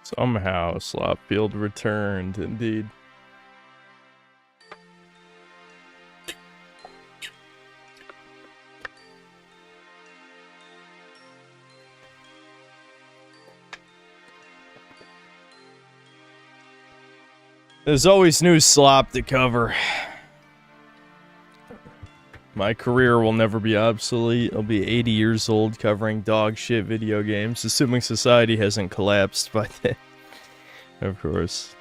Somehow, Slopfield returned, indeed. There's always new slop to cover. My career will never be obsolete. I'll be 80 years old covering dog shit video games, assuming society hasn't collapsed by then. Of course.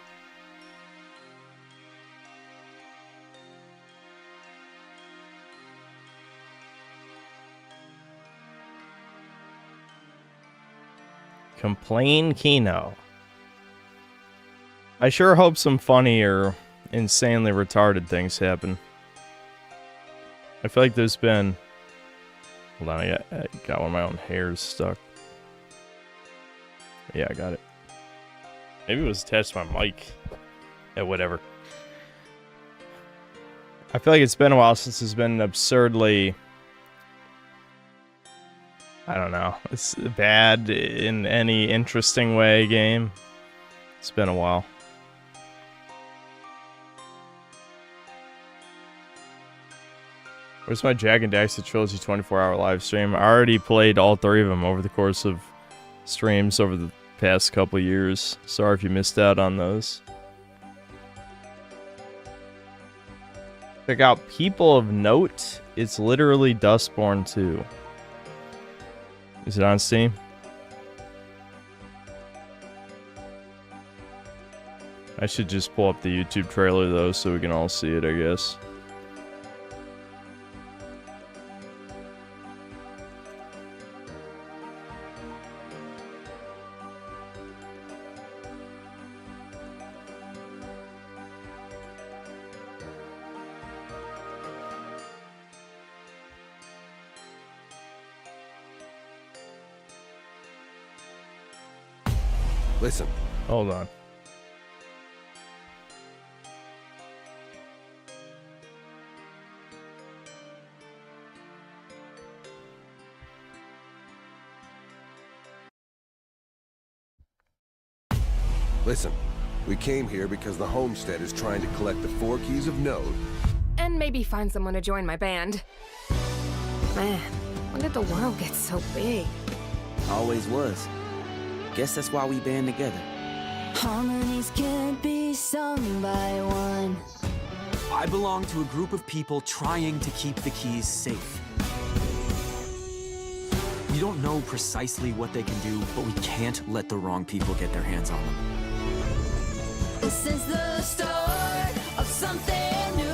Complain Kino. I sure hope some funny or insanely retarded things happen. I feel like there's been... Hold on, I got one of my own hairs stuck. Yeah, I got it. Maybe it was attached to my mic. Yeah, whatever. I feel like it's been a while since there's been an absurdly... I don't know. It's bad in any interesting way game. It's been a while. Where's my Jak and Daxter Trilogy 24-hour live stream? I already played all 3 of them over the course of streams over the past couple years. Sorry if you missed out on those. Check out People of Note. It's literally Dustborn 2. Is it on Steam? I should just pull up the YouTube trailer though so we can all see it, I guess. Listen. Hold on. Listen. We came here because the Homestead is trying to collect the 4 keys of Node. And maybe find someone to join my band. Man, when did the world get so big? Always was. Guess that's why we band together. Harmonies can't be sung by one. I belong to a group of people trying to keep the keys safe. We don't know precisely what they can do, but we can't let the wrong people get their hands on them. This is the start of something new.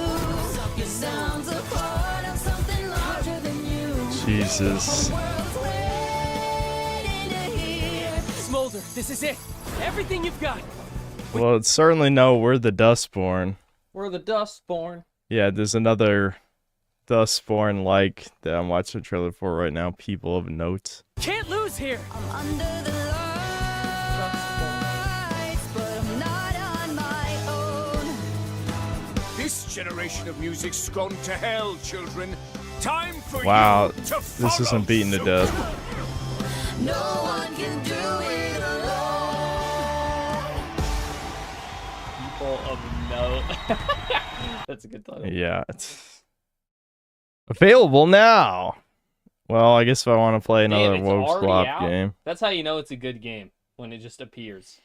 Your sounds are part of something larger than you. Jesus. The world's waiting to hear. Smolder, this is it. Everything you've got. Well, it's certainly no, we're the Dustborn. We're the Dustborn. Yeah, there's another Dustborn like that I'm watching the trailer for right now. People of Note. Can't lose here. I'm under the lights, but I'm not on my own. This generation of music's gone to hell, children. Time for Wow, you to this follow isn't beaten to suit. death. No one can do it alone. People of note. That's a good title. Yeah, it's available now. Well, I guess if I want to play another Damn, it's Woke already Slop out? game. That's how you know it's a good game, when it just appears.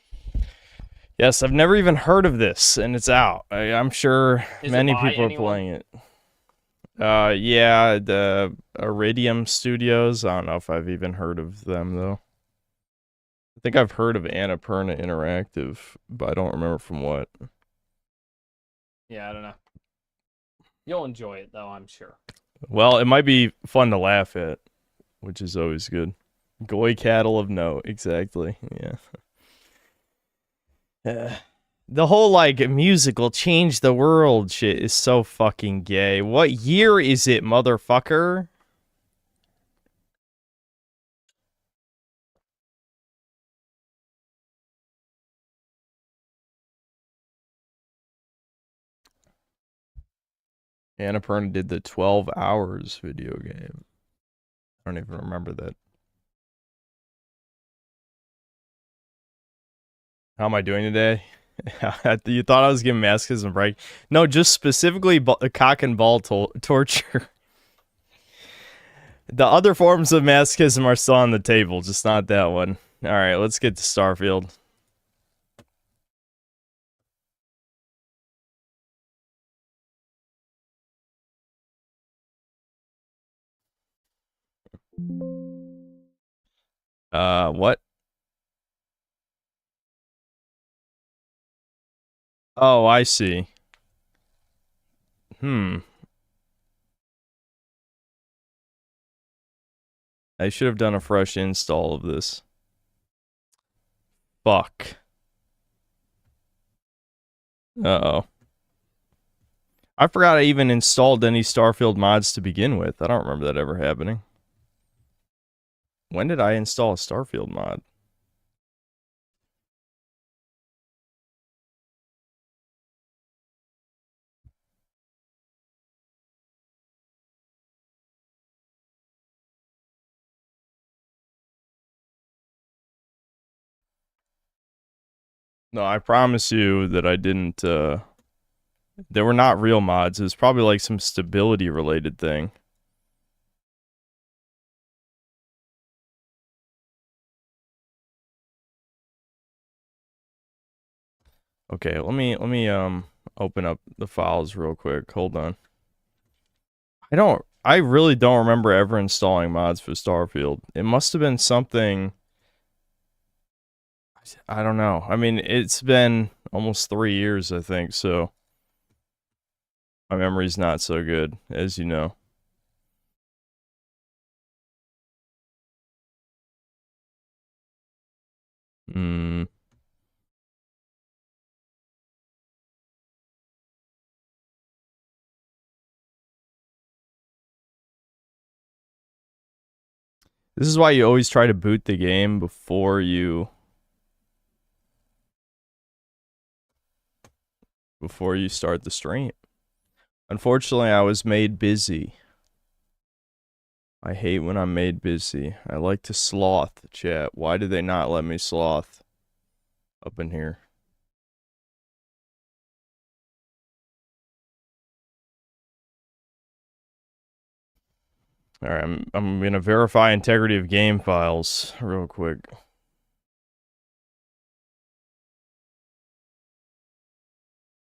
Yes, I've never even heard of this, and it's out. I'm sure Is it many by people are anyone? playing it. Yeah, the Iridium Studios. I don't know if I've even heard of them, though. I think I've heard of Annapurna Interactive, but I don't remember from what. Yeah, I don't know. You'll enjoy it, though, I'm sure. Well, it might be fun to laugh at, which is always good. Goy Cattle of Note, exactly, yeah. The whole, like, musical change the world shit is so fucking gay. What year is it, motherfucker? Annapurna did the 12 Hours video game. I don't even remember that. How am I doing today? You thought I was giving masochism a break? No, just specifically cock and ball torture. The other forms of masochism are still on the table, just not that one. All right, let's get to Starfield. What? Oh, I see. I should have done a fresh install of this. Fuck. Uh-oh. I forgot I even installed any Starfield mods to begin with. I don't remember that ever happening. When did I install a Starfield mod? No, I promise you that I didn't, they were not real mods. It was probably like some stability related thing. Okay, let me open up the files real quick. Hold on. I really don't remember ever installing mods for Starfield. It must have been something, I don't know. I mean, it's been almost 3 years, I think, so my memory's not so good, as you know. This is why you always try to boot the game before you start the stream. Unfortunately, I was made busy. I hate when I'm made busy. I like to sloth, chat. Why did they not let me sloth up in here? All right, I'm gonna verify integrity of game files real quick.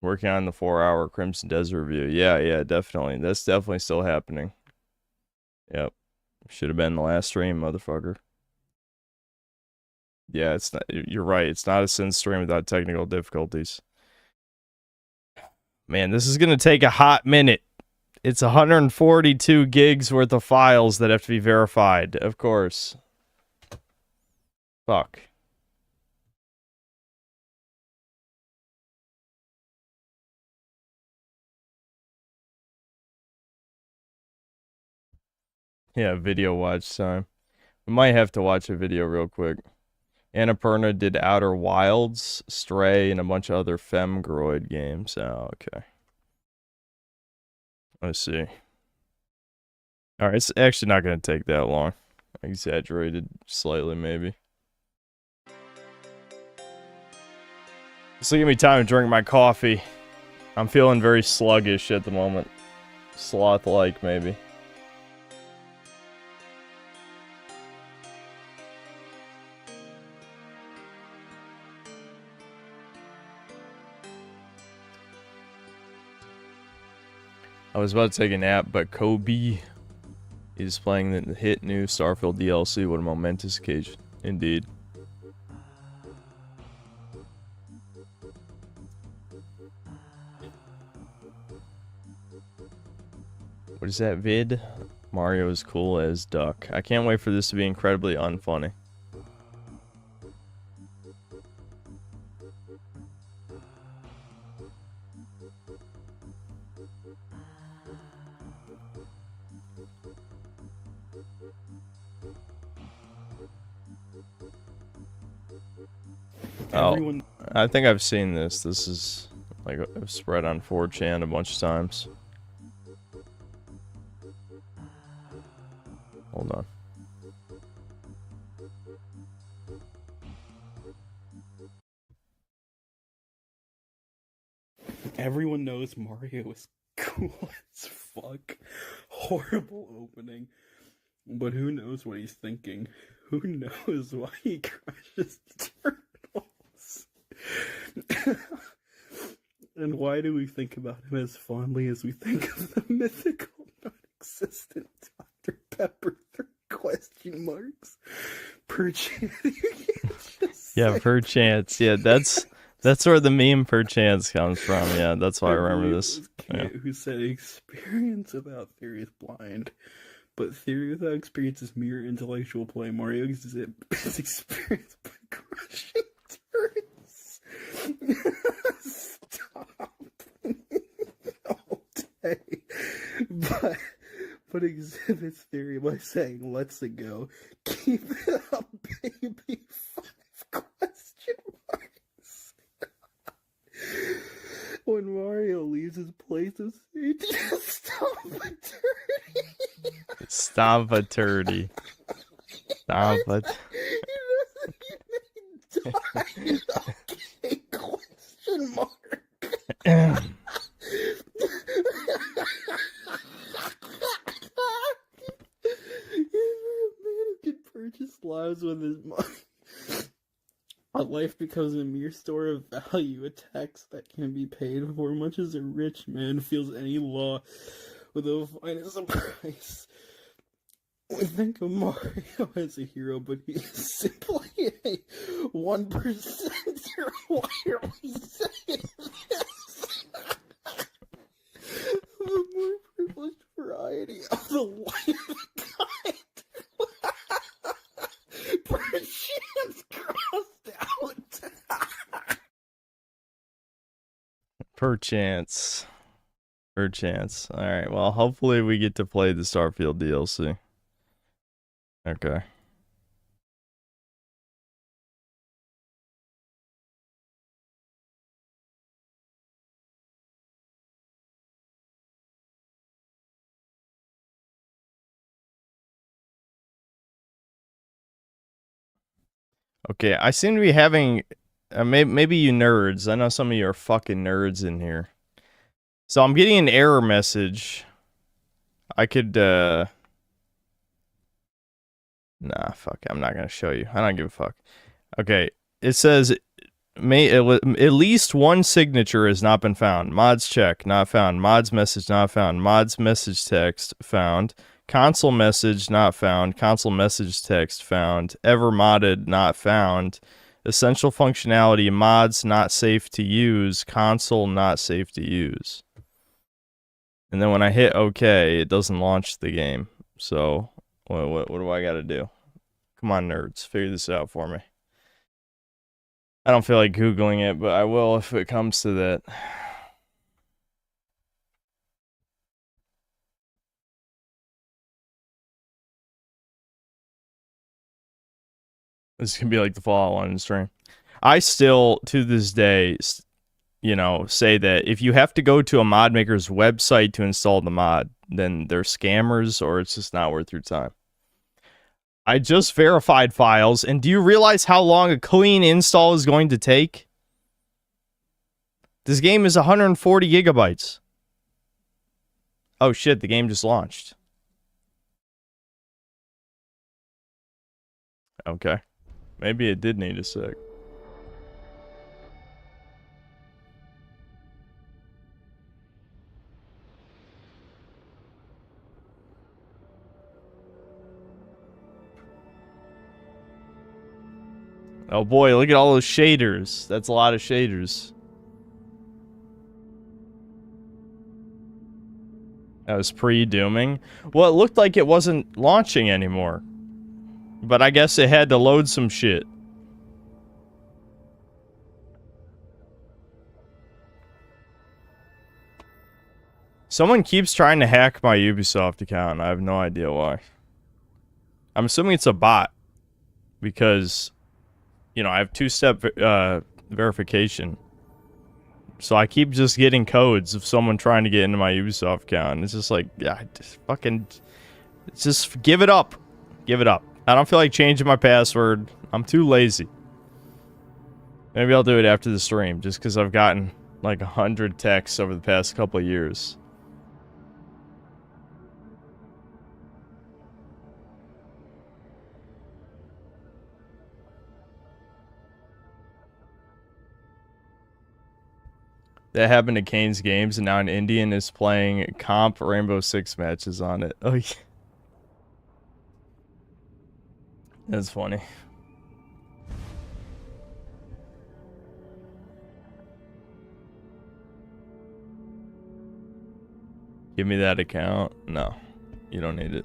Working on the 4-hour Crimson Desert review. Yeah, definitely. That's definitely still happening. Yep. Should have been the last stream, motherfucker. Yeah, it's not. You're right. It's not a sin stream without technical difficulties. Man, this is gonna take a hot minute. It's 142 gigs worth of files that have to be verified, of course. Fuck. Yeah, video watch time. We might have to watch a video real quick. Annapurna did Outer Wilds, Stray, and a bunch of other Femgroid games. Oh, okay. Let's see. Alright, it's actually not going to take that long. I exaggerated slightly, maybe. So give me time to drink my coffee. I'm feeling very sluggish at the moment. Sloth-like, maybe. I was about to take a nap, but Kobe is playing the hit new Starfield DLC. What a momentous occasion. Indeed. What is that vid? Mario is cool as Duck. I can't wait for this to be incredibly unfunny. Oh, I think I've seen this. This is like spread on 4chan a bunch of times. Hold on. Everyone knows Mario is cool as fuck. Horrible opening. But who knows what he's thinking? Who knows why he crushes turtles? And why do we think about him as fondly as we think of the mythical, non-existent Dr. Pepper? Question marks. Perchance. Yeah, perchance. Yeah, that's where the meme perchance comes from. Yeah, that's why I remember this. Yeah. Who said experience without theory is blind, but theory without experience is mere intellectual play. Mario is experience by crushing turrets. Stop. All day. But exhibits theory by saying, let's it go. Keep it up, baby. 5 question marks. When Mario leaves his place of safety, stop a turdy. Stop a turdy. Stop a Okay, question mark. Purchase lives with his money. A life becomes a mere store of value, a tax that can be paid for much as a rich man feels any law without finance a price. We think of Mario as a hero, but he is simply a 1%er. Why are we saying this? The more privileged variety of the life kind. Perchance crossed out. Perchance. Alright, well, hopefully we get to play the Starfield DLC. Okay. Okay, I seem to be having... maybe you nerds. I know some of you are fucking nerds in here. So I'm getting an error message. I could, Nah, fuck. I'm not gonna show you. I don't give a fuck. Okay, it says... at least one signature has not been found. Mods check, not found. Mods message, not found. Mods message text, found. Console message, not found. Console message text, found. Ever modded, not found. Essential functionality, mods not safe to use. Console not safe to use. And then when I hit OK, it doesn't launch the game. So, what do I gotta do? Come on, nerds. Figure this out for me. I don't feel like Googling it, but I will if it comes to that. This can be like the Fallout 1 stream. I still, to this day, you know, say that if you have to go to a mod maker's website to install the mod, then they're scammers or it's just not worth your time. I just verified files, and do you realize how long a clean install is going to take? This game is 140 gigabytes. Oh shit, the game just launched. Okay. Maybe it did need a sec. Oh boy, look at all those shaders. That's a lot of shaders. That was pre-dooming. Well, it looked like it wasn't launching anymore. But I guess it had to load some shit. Someone keeps trying to hack my Ubisoft account, and I have no idea why. I'm assuming it's a bot. Because, you know, I have two-step verification. So I keep just getting codes of someone trying to get into my Ubisoft account. And it's just like, yeah, just give it up. Give it up. I don't feel like changing my password. I'm too lazy. Maybe I'll do it after the stream, just because I've gotten like 100 texts over the past couple of years. That happened to Kane's Games, and now an Indian is playing comp Rainbow Six matches on it. Oh, yeah. That's funny. Give me that account. No, you don't need it.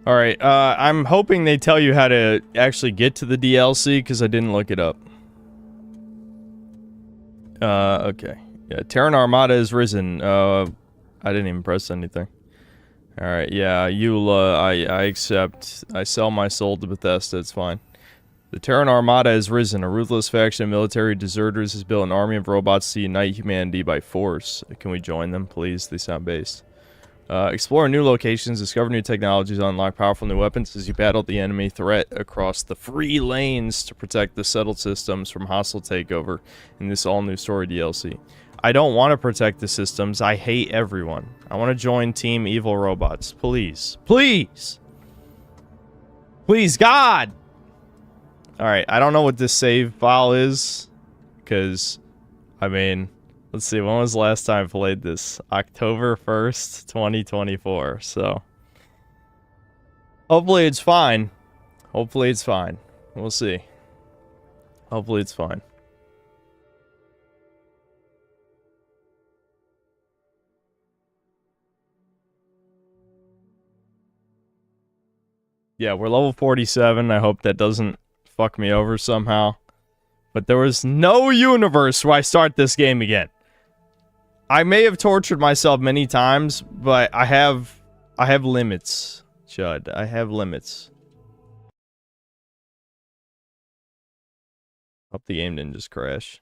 All right, I'm hoping they tell you how to actually get to the DLC because I didn't look it up. Okay. Yeah, Terran Armada is risen. I didn't even press anything. All right, yeah, Eula, I accept. I sell my soul to Bethesda. It's fine. The Terran Armada has risen. A ruthless faction of military deserters has built an army of robots to unite humanity by force. Can we join them, please? They sound based. Explore new locations, discover new technologies, unlock powerful new weapons as you battle the enemy threat across the free lanes to protect the settled systems from hostile takeover in this all-new story DLC. I don't want to protect the systems. I hate everyone. I want to join Team Evil Robots. Please. Please! Please, God! Alright, I don't know what this save file is, because, I mean, let's see, when was the last time I played this? October 1st, 2024, so. Hopefully it's fine. Hopefully it's fine. We'll see. Hopefully it's fine. Yeah, we're level 47. I hope that doesn't fuck me over somehow. But there was no universe where I start this game again. I may have tortured myself many times, but I have limits, Chud. I have limits. Hope the game didn't just crash.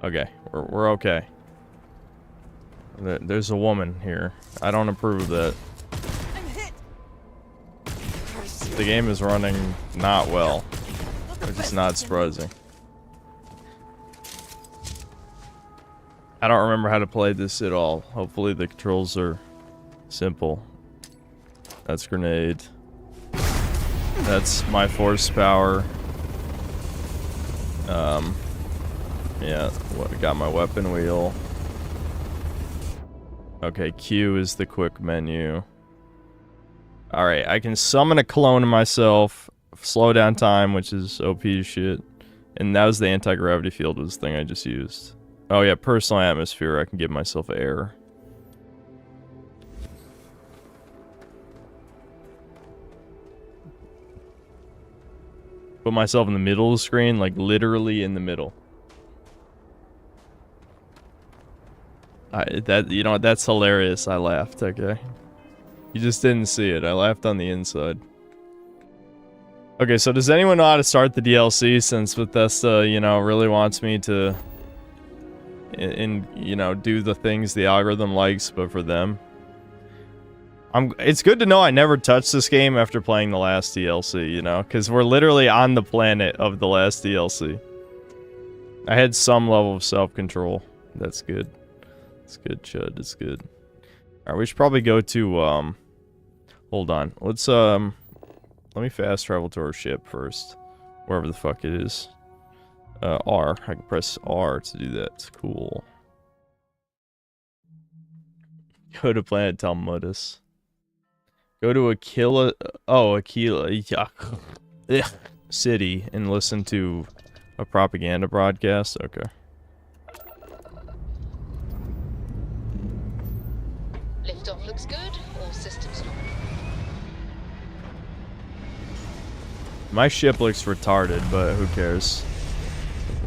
Okay, we're okay. There's a woman here. I don't approve of that. The game is running not well, which is not surprising. I don't remember how to play this at all. Hopefully the controls are simple. That's grenade. That's my force power. Yeah, got my weapon wheel. Okay, Q is the quick menu. Alright, I can summon a clone of myself, slow down time, which is OP shit. And that was the anti-gravity field was the thing I just used. Oh yeah, personal atmosphere, I can give myself air. Put myself in the middle of the screen, like literally in the middle. You know what, that's hilarious, I laughed, okay. You just didn't see it. I laughed on the inside. Okay, so does anyone know how to start the DLC since Bethesda, you know, really wants me to, you know, do the things the algorithm likes, but for them? It's good to know I never touched this game after playing the last DLC, you know, because we're literally on the planet of the last DLC. I had some level of self-control. That's good. It's good, Chud. It's good. Alright, we should probably go to, hold on. Let's, let me fast travel to our ship first. Wherever the fuck it is. R. I can press R to do that. It's cool. Go to planet Talmudus. Go to Aquila... Oh, Aquila... City and listen to a propaganda broadcast? Okay. Liftoff looks good, all systems normal. My ship looks retarded, but who cares?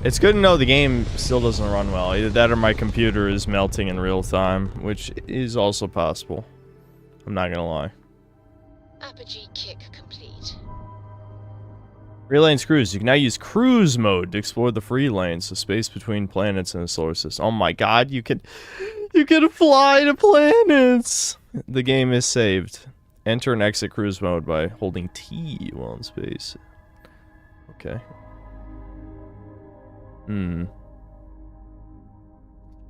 It's good to know the game still doesn't run well. Either that or my computer is melting in real time, which is also possible. I'm not gonna lie. Apogee kick complete. Free lanes cruise. You can now use cruise mode to explore the free lanes, the space between planets and the solar system. Oh my god, you can fly to planets! The game is saved. Enter and exit cruise mode by holding T while in space. Okay. Hmm.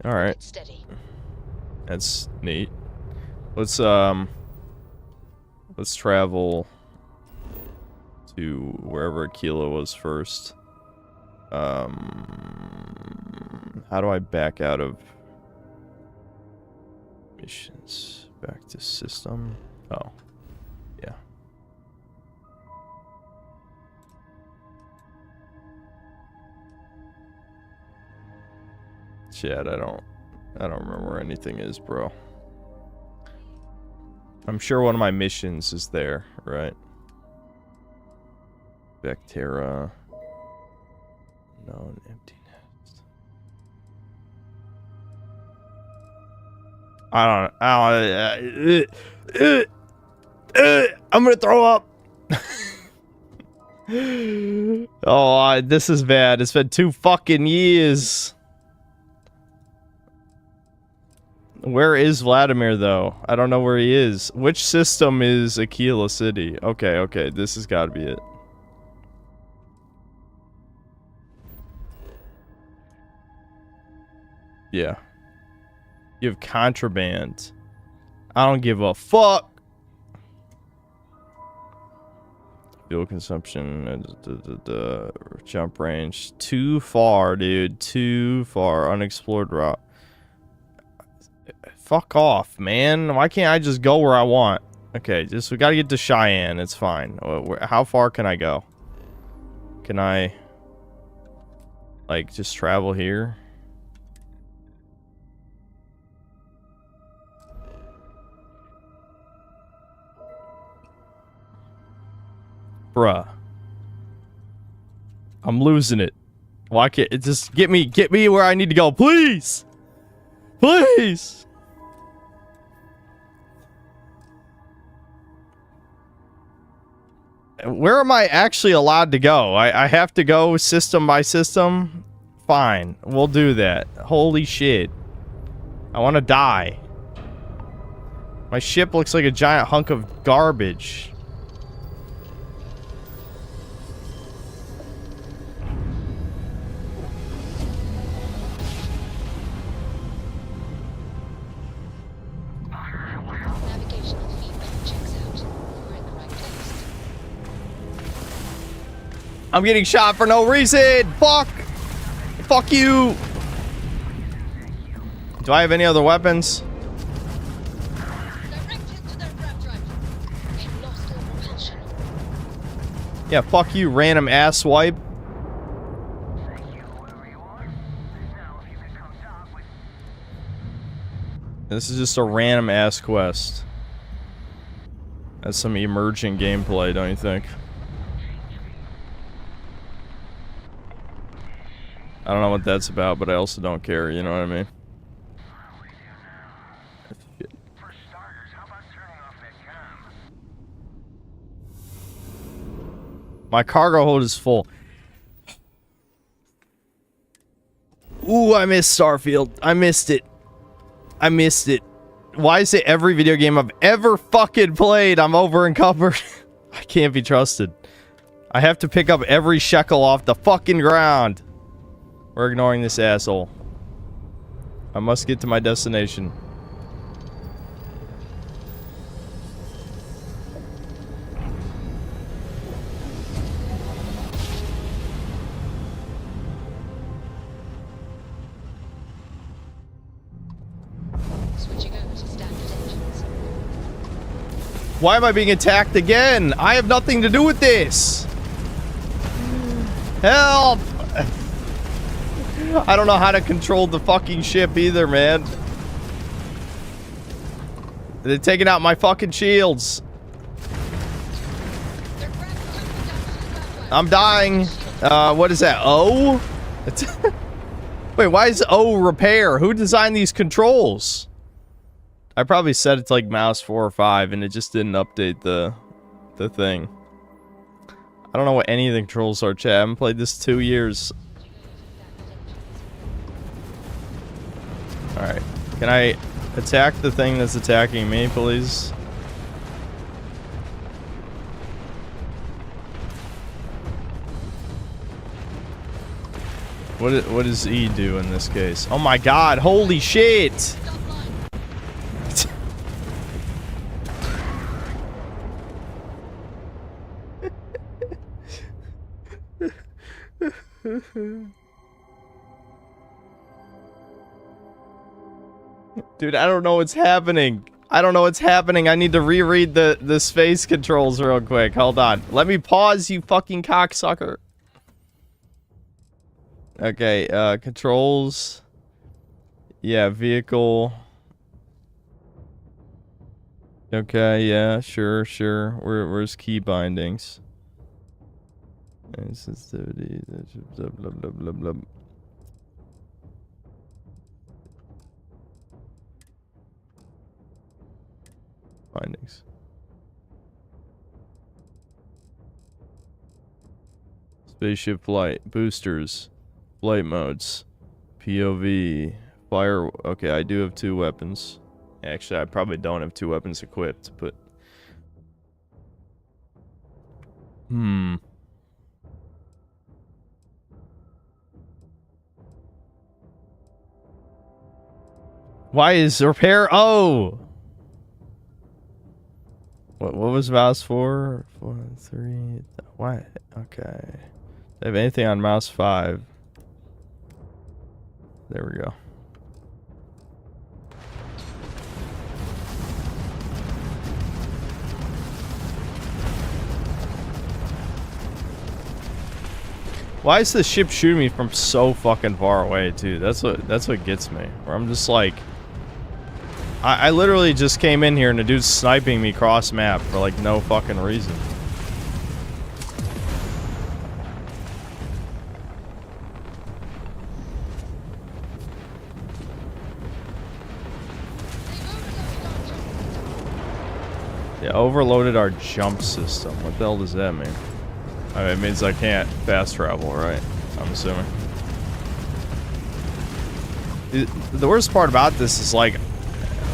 Alright. Get steady. That's neat. Let's travel to wherever Aquila was first. How do I back out of missions? Back to system. Oh. Yeah. Chad, I don't remember where anything is, bro. I'm sure one of my missions is there, right? Vectera. Known empty nest. I'm gonna throw up. Oh, this is bad. It's been 2 fucking years. Where is Vladimir, though? I don't know where he is. Which system is Aquila City? Okay, okay. This has got to be it. Yeah. You have contraband. I don't give a fuck. Fuel consumption. Jump range. Too far, dude. Too far. Unexplored route. Fuck off, man. Why can't I just go where I want? Okay, we gotta get to Cheyenne. It's fine. How far can I go? Can I, like, just travel here? Bruh. I'm losing it. Why can't it just get me where I need to go, please? Please. Where am I actually allowed to go? I have to go system by system? Fine, we'll do that. Holy shit. I want to die. My ship looks like a giant hunk of garbage. Navigational feedback checks out. We're in the right place. I'm getting shot for no reason! Fuck! Fuck you! Do I have any other weapons? Direct hit to their grab drive. We've lost all propulsion. Yeah, fuck you, random ass wipe. This is just a random ass quest. That's some emerging gameplay, don't you think? I don't know what that's about, but I also don't care, you know what I mean? My cargo hold is full. Ooh, I missed Starfield. I missed it. I missed it. Why is it every video game I've ever fucking played, I'm over encumbered? I can't be trusted. I have to pick up every shekel off the fucking ground. We're ignoring this asshole. I must get to my destination. Switching over to standard engines. Why am I being attacked again? I have nothing to do with this. Help! I don't know how to control the fucking ship either, man. They're taking out my fucking shields. I'm dying. What is that? O? Wait, why is O repair? Who designed these controls? I probably set it to like mouse 4 or 5 and it just didn't update the thing. I don't know what any of the controls are, chat. I haven't played this 2 years. Alright. Can I attack the thing that's attacking me, please? What does E do in this case? Oh my god, holy shit! Dude, I don't know what's happening. I don't know what's happening. I need to reread the space controls real quick. Hold on. Let me pause, you fucking cocksucker. Okay, controls. Yeah, vehicle. Okay, yeah, sure. Where's key bindings? Sensitivity. Blah, blah, blah, blah, blah. Bindings. Spaceship flight. Boosters. Flight modes. POV. Fire. Okay, I do have 2 weapons. Actually, I probably don't have 2 weapons equipped, but... Why is repair? Oh! What was mouse 4? 4, 3... What? Okay. Do I have anything on mouse 5? There we go. Why is the ship shooting me from so fucking far away, too? That's what gets me. Where I'm just like... I literally just came in here and the dude's sniping me cross map for like no fucking reason. Yeah, overloaded our jump system. What the hell does that mean? I mean, it means I can't fast travel, right? I'm assuming. The worst part about this is like,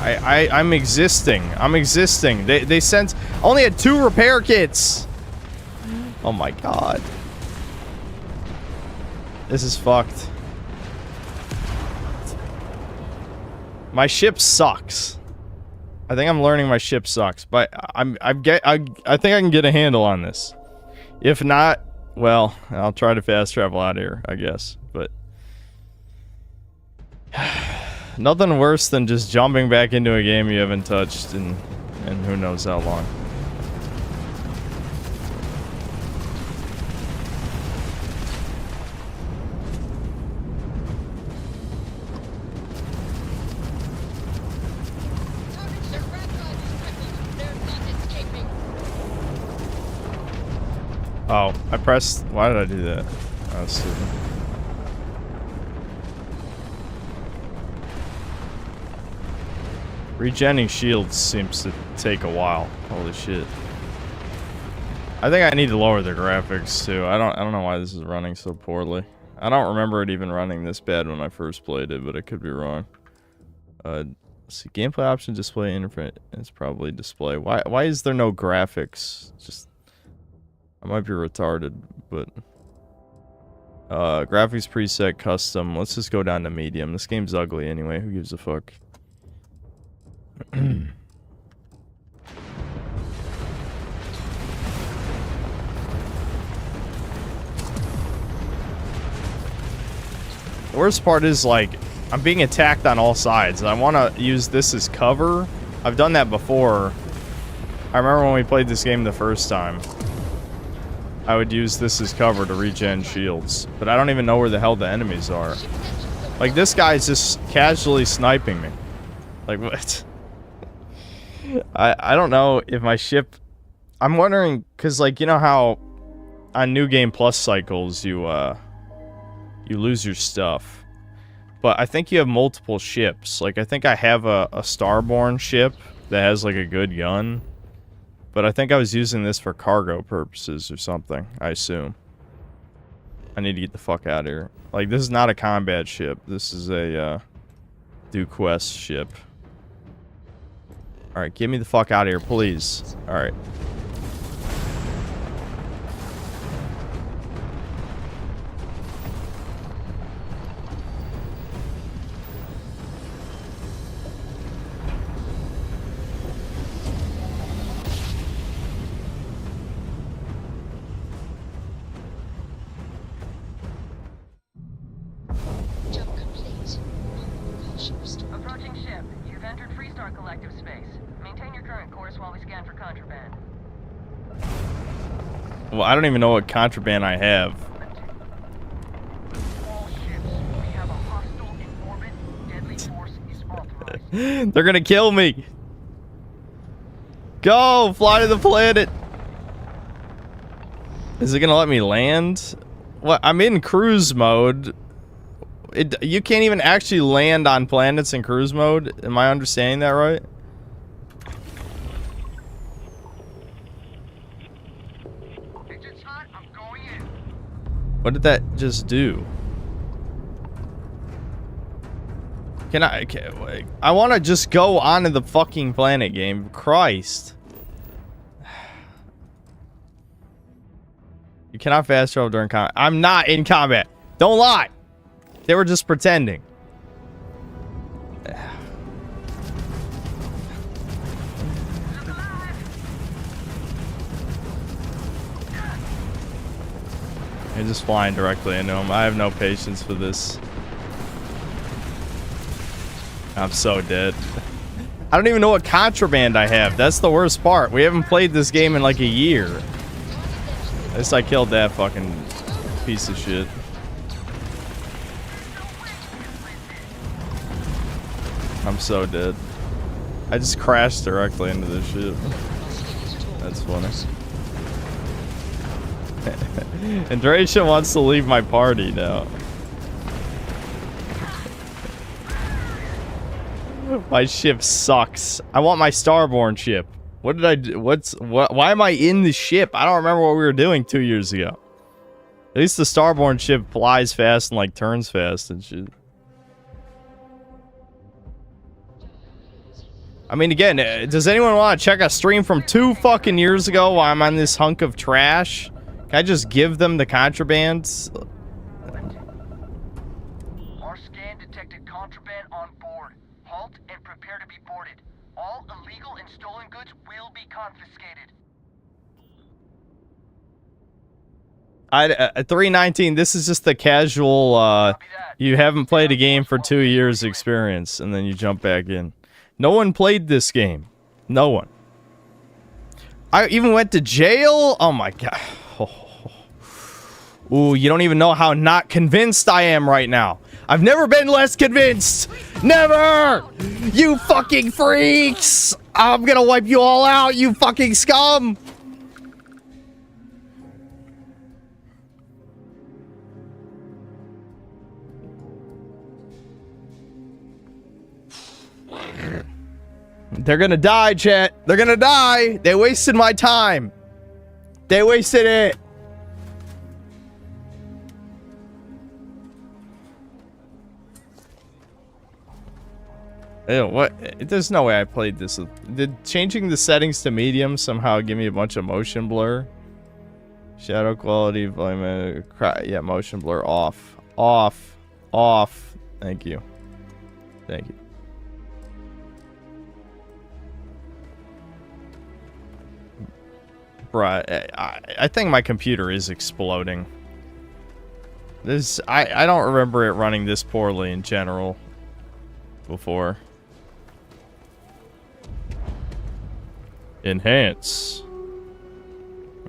I'm existing. They sent... only had 2 repair kits. Oh my god. This is fucked. My ship sucks. I think I'm learning my ship sucks, but I think I can get a handle on this. If not, well, I'll try to fast travel out of here, I guess. But nothing worse than just jumping back into a game you haven't touched in who knows how long. Their rat drive is crippled. They're not escaping. Oh, I pressed... why did I do that? Oh, that's stupid. Regenning shields seems to take a while. Holy shit. I think I need to lower the graphics too. I don't know why this is running so poorly. I don't remember it even running this bad when I first played it, but I could be wrong. Let's see, gameplay option, display interface. It's probably display. Why is there no graphics? Just... I might be retarded, but... graphics preset, custom. Let's just go down to medium. This game's ugly anyway. Who gives a fuck? The worst part is, like, I'm being attacked on all sides, and I want to use this as cover. I've done that before. I remember when we played this game the first time. I would use this as cover to regen shields, but I don't even know where the hell the enemies are. Like, this guy's just casually sniping me. Like, what? I don't know if my ship... I'm wondering, because, like, you know how on New Game Plus cycles you lose your stuff. But I think you have multiple ships. Like, I think I have a Starborn ship that has, like, a good gun. But I think I was using this for cargo purposes or something, I assume. I need to get the fuck out of here. Like, this is not a combat ship. This is a, do quest ship. Alright, get me the fuck out of here, please. Alright. collective space. Maintain your current course while we scan for contraband. Well, I don't even know what contraband I have. All ships, we have a hostile in orbit. Deadly force is authorized. They're gonna kill me. Go, fly to the planet. Is it gonna let me land? What? I'm in cruise mode. You can't even actually land on planets in cruise mode. Am I understanding that right? Engine's hot, I'm going in. What did that just do? I want to just go onto the fucking planet game. Christ. You cannot fast travel during combat. I'm not in combat. Don't lie. They were just pretending. You're just flying directly into him. I have no patience for this. I'm so dead. I don't even know what contraband I have. That's the worst part. We haven't played this game in like a year. At least I killed that fucking piece of shit. I'm so dead. I just crashed directly into this shit. That's funny. And Dracia wants to leave my party now. My ship sucks. I want my Starborn ship. What did I do? Why am I in the ship? I don't remember what we were doing 2 years ago. At least the Starborn ship flies fast and like turns fast and shit. I mean, again, does anyone want to check a stream from 2 fucking years ago while I'm on this hunk of trash? Can I just give them the contrabands? Our scan detected contraband on board. Halt and prepare to be boarded. All illegal and stolen goods will be confiscated. At 319, this is just the casual, you haven't played a game for 2 years experience, and then you jump back in. No one played this game. No one. I even went to jail? Oh my god. Ooh, you don't even know how not convinced I am right now. I've never been less convinced. Never! You fucking freaks! I'm gonna wipe you all out, you fucking scum! They're gonna die, chat. They're gonna die. They wasted my time. They wasted it. Ew, what? There's no way I played this. Did changing the settings to medium somehow give me a bunch of motion blur? Shadow quality, volume, yeah, motion blur off. Off. Off. Thank you. Thank you. Bruh, I think my computer is exploding. I don't remember it running this poorly in general before. Enhance.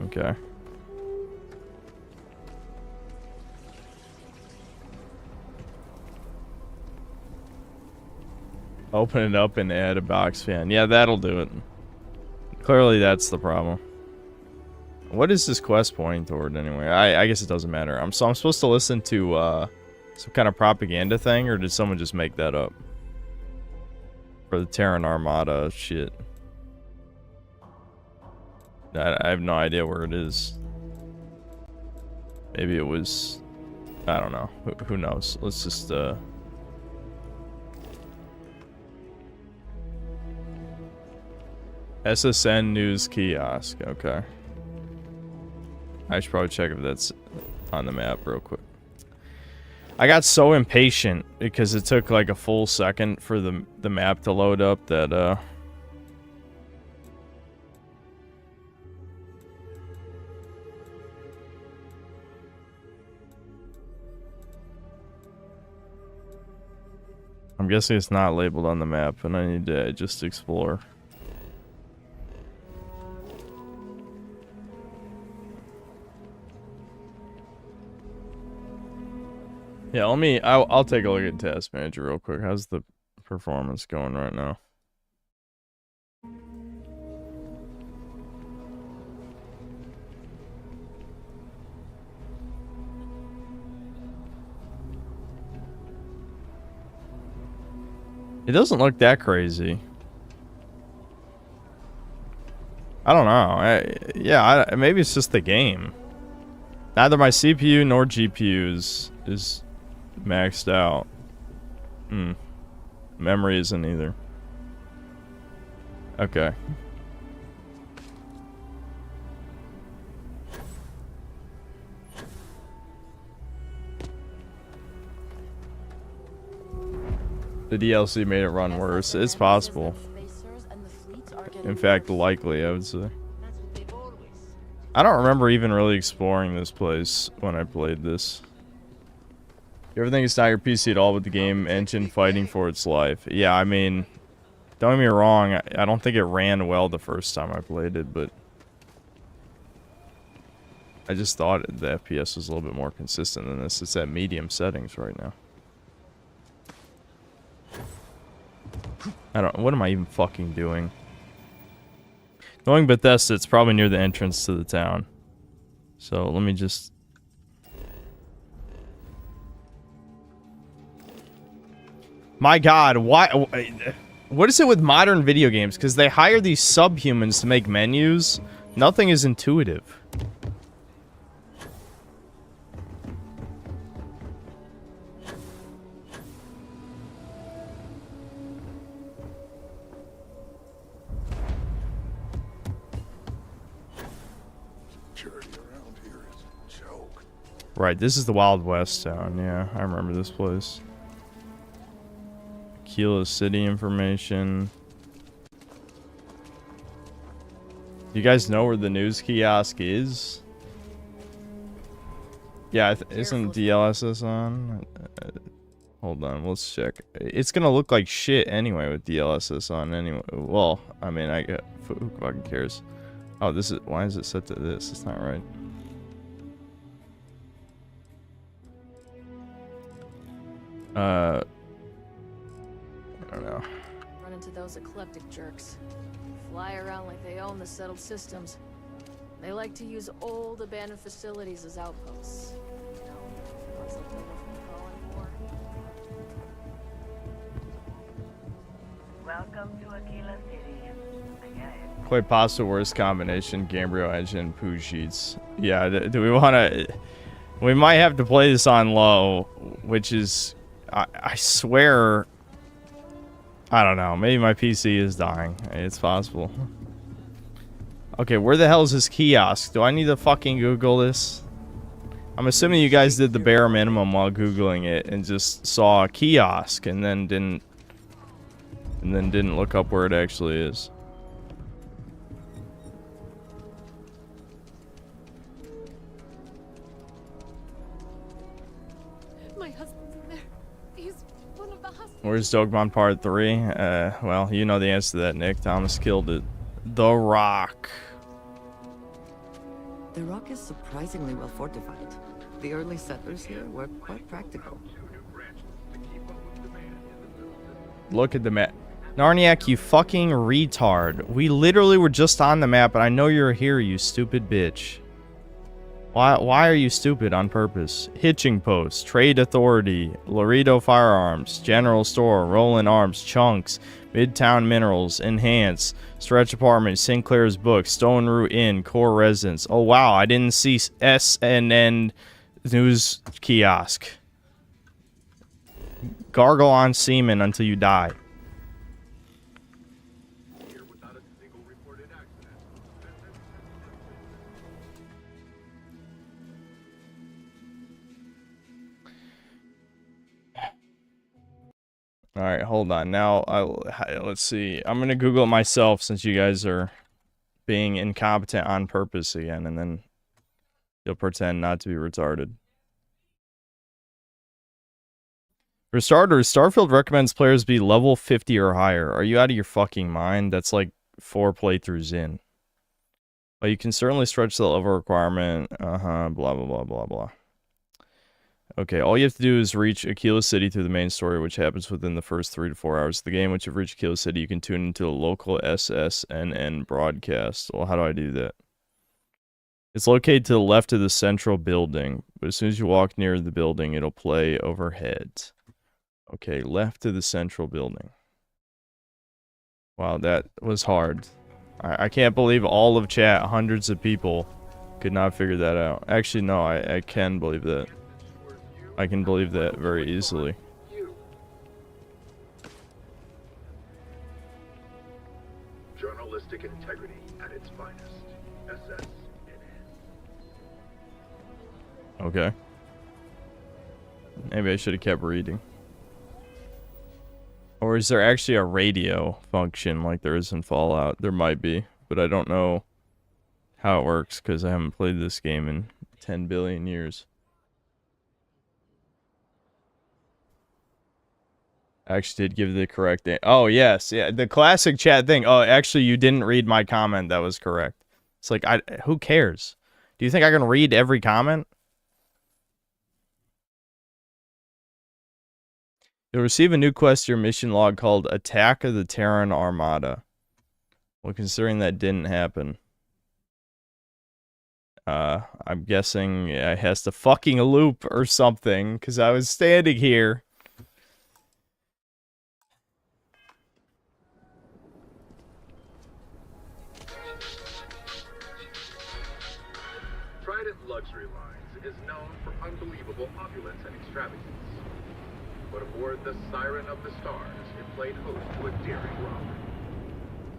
Okay. Open it up and add a box fan. Yeah, that'll do it. Clearly that's the problem. What is this quest pointing toward anyway? I guess it doesn't matter. I'm supposed to listen to some kind of propaganda thing, or did someone just make that up? For the Terran Armada shit. I have no idea where it is. Maybe it was... I don't know. Who knows? Let's just SSN News Kiosk. Okay. I should probably check if that's on the map real quick. I got so impatient because it took like a full second for the map to load up that I'm I'm guessing it's not labeled on the map, and I need to just explore. Yeah, I'll take a look at Task Manager real quick. How's the performance going right now? It doesn't look that crazy. I don't know. Maybe it's just the game. Neither my CPU nor GPU is maxed out. Memory isn't either. Okay. The DLC made it run worse. It's possible. In fact, likely, I would say. I don't remember even really exploring this place when I played this. You ever think it's not your PC at all with the game engine fighting for its life? Yeah, I mean, don't get me wrong, I don't think it ran well the first time I played it, but I just thought the FPS was a little bit more consistent than this. It's at medium settings right now. What am I even fucking doing? Knowing Bethesda, it's probably near the entrance to the town. So let me just... My god, why... What is it with modern video games? Because they hire these subhumans to make menus. Nothing is intuitive. Right, this is the Wild West town. Yeah, I remember this place. Aquila City information. You guys know where the news kiosk is? Yeah, isn't DLSS on? Hold on, let's check. It's gonna look like shit anyway with DLSS on anyway. Well, I mean, who fucking cares? Oh, this is... Why is it set to this? It's not right. I don't know. Run into those eclectic jerks. Fly around like they own the settled systems. They like to use old abandoned facilities as outposts. You know, ones like the one from Welcome to Aquila City. Play pasta worst combination, Gabriel Engine, Poo Sheets. Yeah, do we want to... We might have to play this on low, which is... I swear... I don't know. Maybe my PC is dying. It's possible. Okay, where the hell is this kiosk? Do I need to fucking Google this? I'm assuming you guys did the bare minimum while Googling it and just saw a kiosk and then didn't look up where it actually is. My husband's in there. He's one of the husbands. Where's Dogman Part 3? Well, you know the answer to that, Nick. Thomas killed it. The Rock. The Rock is surprisingly well fortified. The early settlers here were quite practical. Look at the map. Narniak, you fucking retard. We literally were just on the map, and I know you're here, you stupid bitch. Why are you stupid on purpose? Hitching Post, Trade Authority, Laredo Firearms, General Store, Roland Arms, Chunks, Midtown Minerals, Enhance, Stretch Apartment, Sinclair's Book, Stone Root Inn, Core Residence. Oh wow, I didn't see SNN News Kiosk. Gargle on semen until you die. All right, hold on. Now, let's see. I'm going to Google it myself since you guys are being incompetent on purpose again, and then you'll pretend not to be retarded. For starters, Starfield recommends players be level 50 or higher. Are you out of your fucking mind? That's like 4 playthroughs in. But you can certainly stretch the level requirement. Blah, blah, blah, blah, blah. Okay, all you have to do is reach Aquila City through the main story, which happens within the first 3 to 4 hours of the game. Once you've reached Aquila City, you can tune into a local SSNN broadcast. Well, how do I do that? It's located to the left of the central building, but as soon as you walk near the building, it'll play overhead. Okay, left of the central building. Wow, that was hard. I can't believe all of chat, hundreds of people, could not figure that out. Actually, no, I can believe that. I can believe that very easily. Journalistic integrity at its finest. SS. Okay. Maybe I should have kept reading. Or is there actually a radio function like there is in Fallout? There might be, but I don't know how it works because I haven't played this game in 10 billion years. I actually did give the correct name. Oh, yes. Yeah, the classic chat thing. Oh, actually, you didn't read my comment. That was correct. It's like, who cares? Do you think I can read every comment? You'll receive a new quest to your mission log called Attack of the Terran Armada. Well, considering that didn't happen. I'm guessing it has to fucking loop or something, because I was standing here. Trident Luxury Lines is known for unbelievable opulence and extravagance. But aboard the Siren of the Stars, it played host to a daring robbery.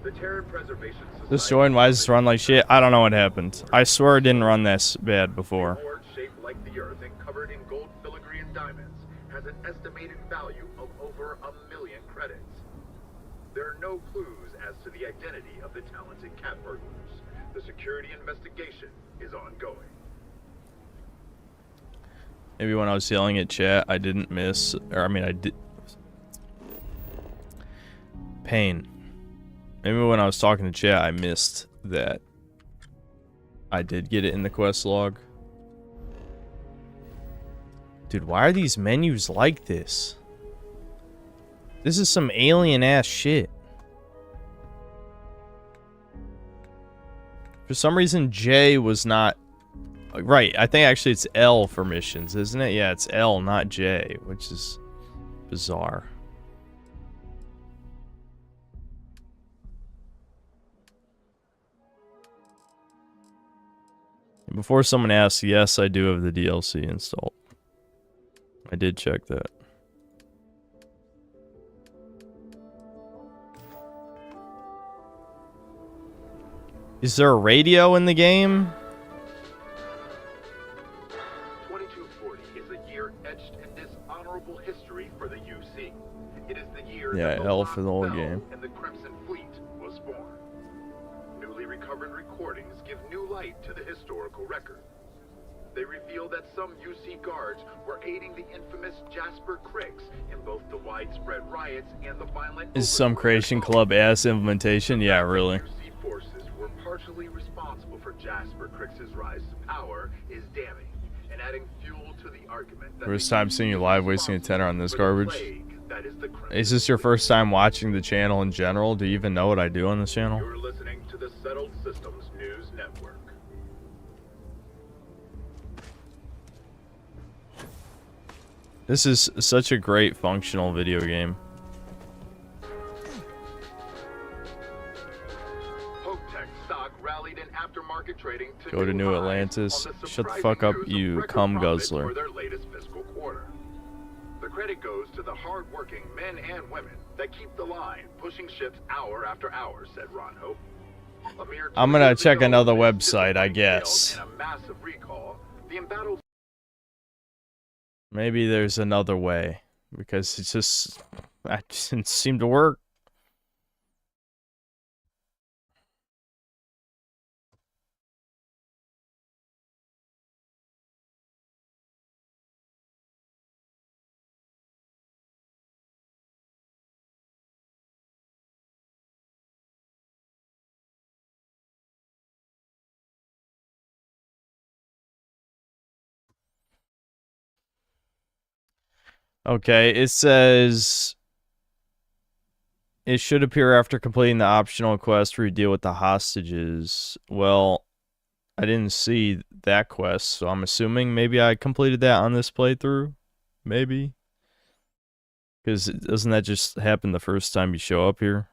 The Terran Preservation Society... This join, why does this run like shit? I don't know what happened. I swear it didn't run this bad before. A hoard shaped like the Earth and covered in gold filigree and diamonds has an estimated value of over 1 million credits. There are no clues as to the identity of the talented cat burglars. The security investigation is ongoing. Maybe when I was yelling at chat, I didn't miss... Or, I mean, I did... Pain. Maybe when I was talking to chat, I missed that. I did get it in the quest log. Dude, why are these menus like this? This is some alien-ass shit. For some reason, J was not... Right, I think actually it's L for missions, isn't it? Yeah, it's L, not J, which is bizarre. And before someone asks, yes, I do have the DLC installed. I did check that. Is there a radio in the game? 2240 is a year etched in dishonorable history for the UC. It is the year Yeah, that the L for the whole Lost Bell game. and the Crimson Fleet was born. Newly recovered recordings give new light to the historical record. They reveal that some UC guards were aiding the infamous Jasper Cricks in both the widespread riots and the violent... Is some Creation Club ass implementation? Yeah, really. UC forces were partially responsible for Jasper Cricks' rise to power is damning and adding fuel to the argument that First time seeing you live, wasting a tenner on this garbage. Is this your first time watching the channel in general? Do you even know what I do on this channel? You're listening to the Settled Systems News Network. This is such a great functional video game. Hope-Tech stock rallied in aftermarket trading to Go to New Atlantis. Shut the fuck up, you cum guzzler. for their latest fiscal quarter. The credit goes to the hard-working men and women that keep the line, pushing ships hour after hour, said Ron Hope. I'm gonna check another website, I guess. In a massive recall, the embattled Maybe there's another way. Because it's just... That didn't seem to work. Okay, it says it should appear after completing the optional quest where you deal with the hostages. Well, I didn't see that quest, so I'm assuming maybe I completed that on this playthrough. Maybe. Because doesn't that just happen the first time you show up here?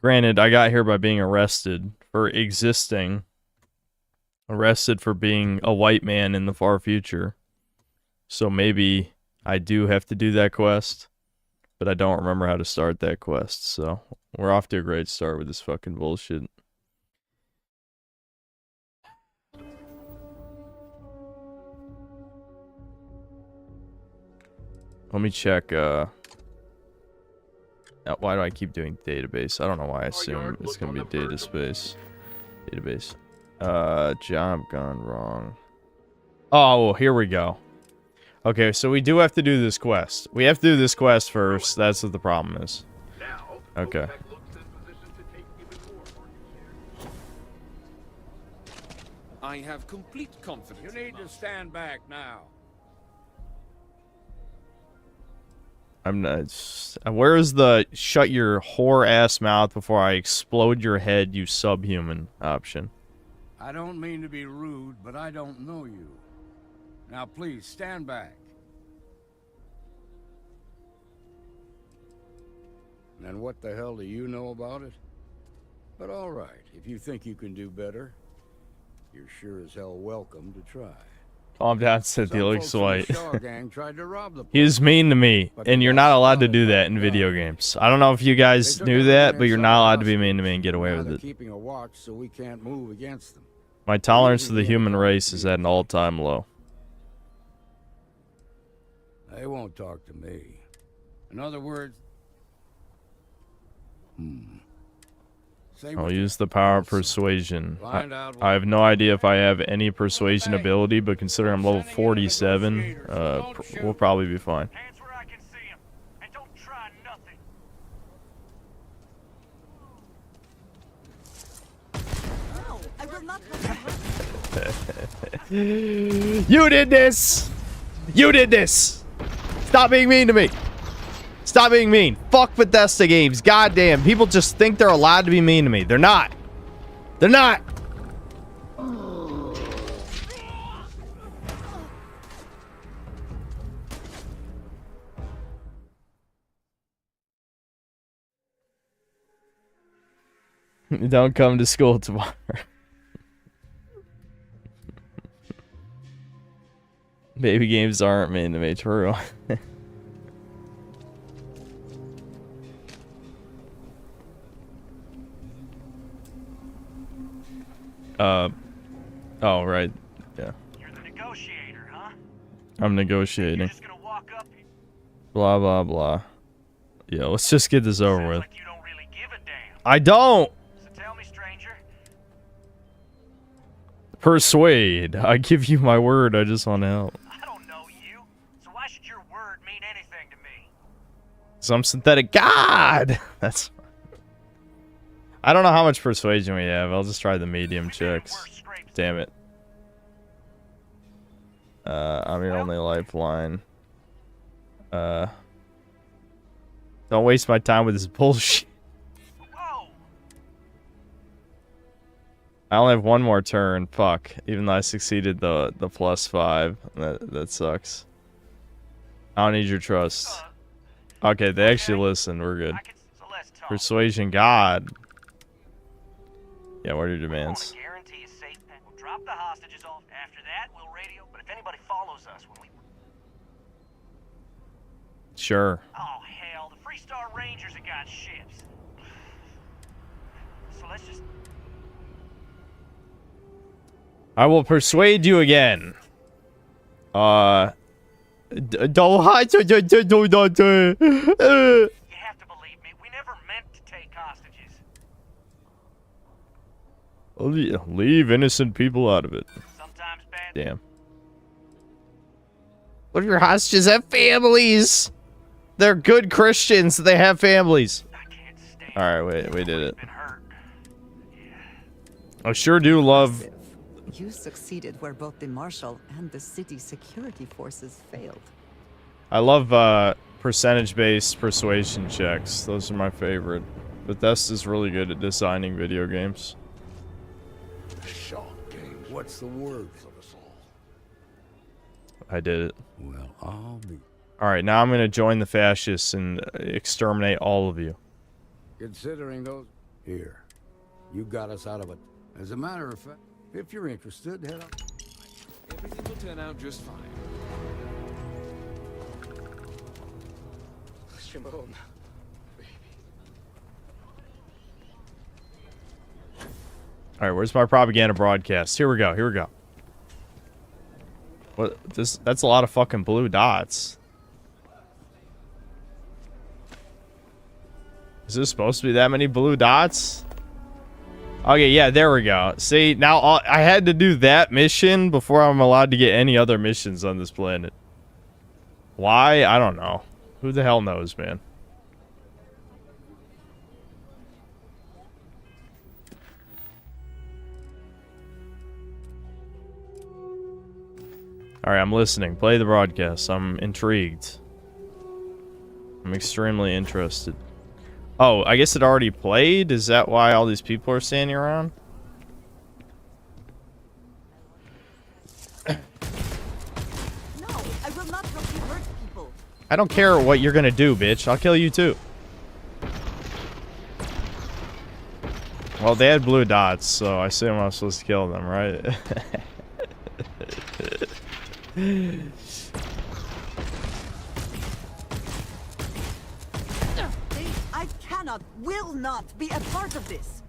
Granted, I got here by being arrested for existing. Arrested for being a white man in the far future. So maybe I do have to do that quest. But I don't remember how to start that quest. So we're off to a great start with this fucking bullshit. Let me check, why do I keep doing database? I don't know why I assume it's gonna be data space. Database. Job gone wrong. Oh, well, here we go. Okay, so we do have to do this quest. We have to do this quest first. That's what the problem is. Okay. I have complete confidence. You need to stand back now. I'm not. Where is the shut your whore ass mouth before I explode your head, you subhuman option? I don't mean to be rude, but I don't know you. Now please, stand back. And what the hell do you know about it? But all right, if you think you can do better, you're sure as hell welcome to try. Calm down, Cynthia looks white. Tried to rob the He is mean to me, and you're not allowed to do that in video games. I don't know if you guys knew that, but you're not allowed to be mean to me and get away with it. Keeping a watch so we can't move against them. My tolerance for the human race is at an all-time low. They won't talk to me. In other words, I'll use the power of persuasion. I have no idea if I have any persuasion ability, but considering I'm level 47, we'll probably be fine. You did this! You did this! Stop being mean to me! Stop being mean. Fuck Bethesda games. Goddamn. People just think they're allowed to be mean to me. They're not. They're not. Don't come to school tomorrow. Baby games aren't mean to me. True. Oh, right. Yeah. You're the negotiator, huh? I'm negotiating. You're just gonna walk up. Blah, blah, blah. Yeah, let's just get this over with. Like you don't really give a damn. I don't! So tell me, stranger. Persuade. I give you my word, I just want to help. I don't know you, so why should your word mean anything to me? Some synthetic god! That's... I don't know how much persuasion we have. I'll just try the medium checks. Damn it. I'm your only lifeline. Don't waste my time with this bullshit. I only have one more turn. Fuck. Even though I succeeded the +5. That sucks. I don't need your trust. Okay, they actually listened. We're good. Persuasion god. Yeah, what are your demands? Guarantee a safe pen. We'll drop the hostages off. After that, we'll radio. But if anybody follows us when we... Sure. Oh, hell. The Freestar Rangers have got ships. So let's just... I will persuade you again. You have to believe me. We never meant to take hostages. Leave innocent people out of it. Sometimes bad. Damn. What if your hostages have families? They're good Christians. They have families. Alright, wait, we did it. I sure do love You succeeded where both the Marshal and the city security forces failed. I love percentage-based persuasion checks. Those are my favorite. Bethesda's really good at designing video games. Shot game. What's the words of us all? I did it. Well, I'll be. Alright, now I'm gonna join the fascists and exterminate all of you. Considering those... Here. You got us out of it. As a matter of fact, if you're interested, head up. Everything will turn out just fine. Shimon. Alright, where's my propaganda broadcast? Here we go, here we go. What that's a lot of fucking blue dots. Is this supposed to be that many blue dots? Okay, yeah, there we go. See, now I had to do that mission before I'm allowed to get any other missions on this planet. Why? I don't know. Who the hell knows, man? Alright, I'm listening. Play the broadcast. I'm intrigued. I'm extremely interested. Oh, I guess it already played? Is that why all these people are standing around? No, I will not help you hurt people. I don't care what you're gonna do, bitch. I'll kill you too. Well, they had blue dots, so I assume I'm supposed to kill them, right? I cannot, will not be a part of this.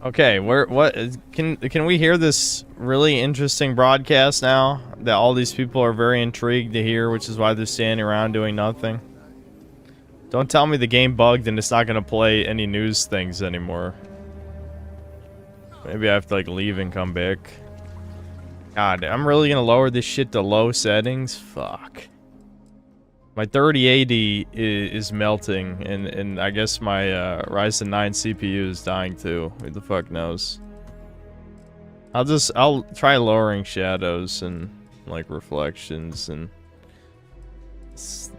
Okay, can we hear this really interesting broadcast now that all these people are very intrigued to hear, which is why they're standing around doing nothing? Don't tell me the game bugged and it's not gonna play any news things anymore. Maybe I have to like leave and come back. God, I'm really gonna lower this shit to low settings? Fuck. My 3080 is melting, and I guess my Ryzen 9 CPU is dying too. Who the fuck knows? I'll try lowering shadows and like reflections and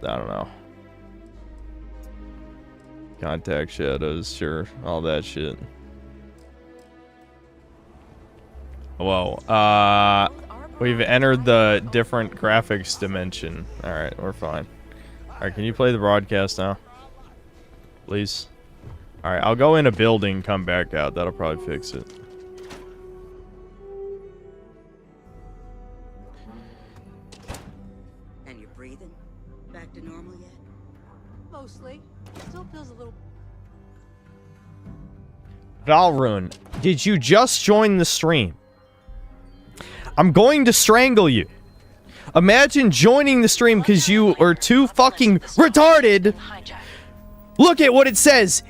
I don't know. Contact shadows, sure, all that shit. Whoa, we've entered the different graphics dimension. Alright, we're fine. Alright, can you play the broadcast now? Please? Alright, I'll go in a building, come back out. That'll probably fix it. And you're breathing? Back to normal yet? Mostly. Still feels a little... Valrune, did you just join the stream? I'm going to strangle you. Imagine joining the stream because you are too fucking retarded. Look at what it says.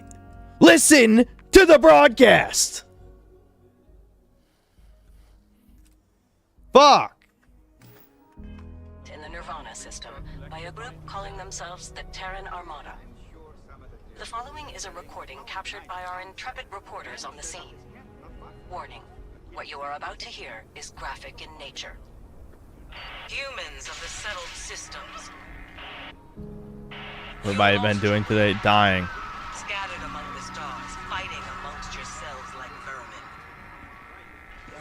Listen to the broadcast. Fuck. In the Nirvana system by a group calling themselves the Terran Armada. The following is a recording captured by our intrepid reporters on the scene. Warning, what you are about to hear is graphic in nature. Humans of the settled systems. What have I been doing today? Dying. Scattered among the stars, fighting amongst yourselves like vermin.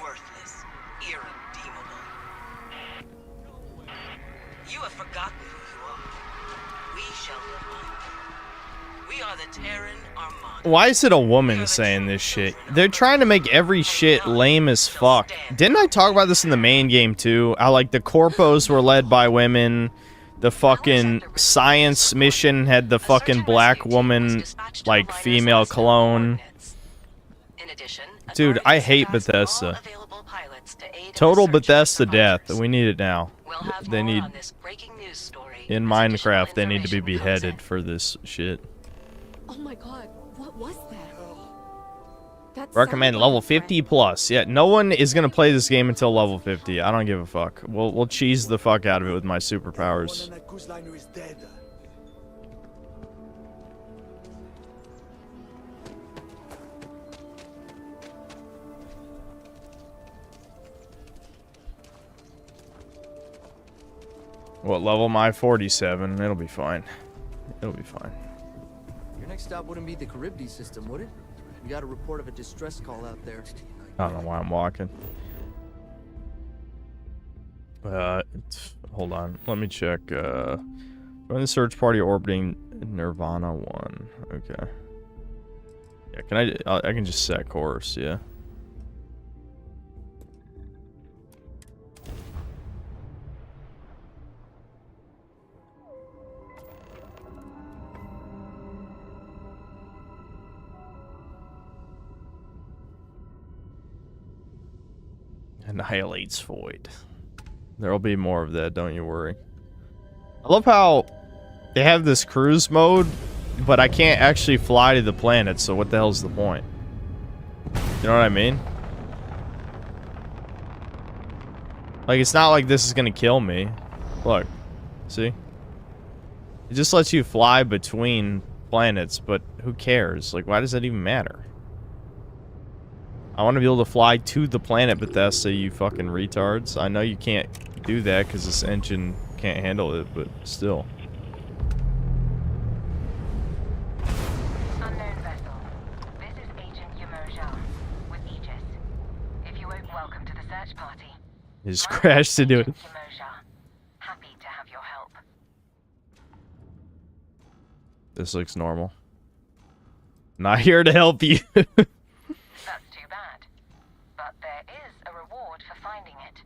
Worthless, irredeemable. You have forgotten who you are. We shall remind you. We are the Terran Armada. Why is it a woman saying this shit? They're trying to make every shit lame as fuck. Didn't I talk about this in the main game too? How like the corpos were led by women. The fucking science mission had the fucking black woman, like female clone. Dude, I hate Bethesda. Total Bethesda death. We need it now. They need... In Minecraft, they need to be beheaded for this shit. Oh my god, What was that? That Recommend sounded level like a threat. 50 plus. Yeah, no one is gonna play this game until level 50. I don't give a fuck. We'll cheese the fuck out of it with my superpowers. What level am I? 47. It'll be fine. It'll be fine. Your next stop wouldn't be the Charybdis system, would it? We got a report of a distress call out there. I don't know why I'm walking. Hold on. Let me check. Join the search party orbiting Nirvana 1. Okay. Yeah, can I can just set course, yeah. Annihilates void. There'll be more of that, don't you worry. I love how they have this cruise mode, but I can't actually fly to the planet, so what the hell's the point? You know what I mean? Like, it's not like this is gonna kill me. Look. See? It just lets you fly between planets, but who cares? Like, why does that even matter? I want to be able to fly to the planet, Bethesda, you fucking retards. I know you can't do that because this engine can't handle it, but still. Unknown vessel. This is Agent Yamurja with Aegis. If you won't welcome to the search party. He just crashed to do it. Yamurja. Happy to have your help. This looks normal. Not here to help you. That's too bad. But there is a reward for finding it.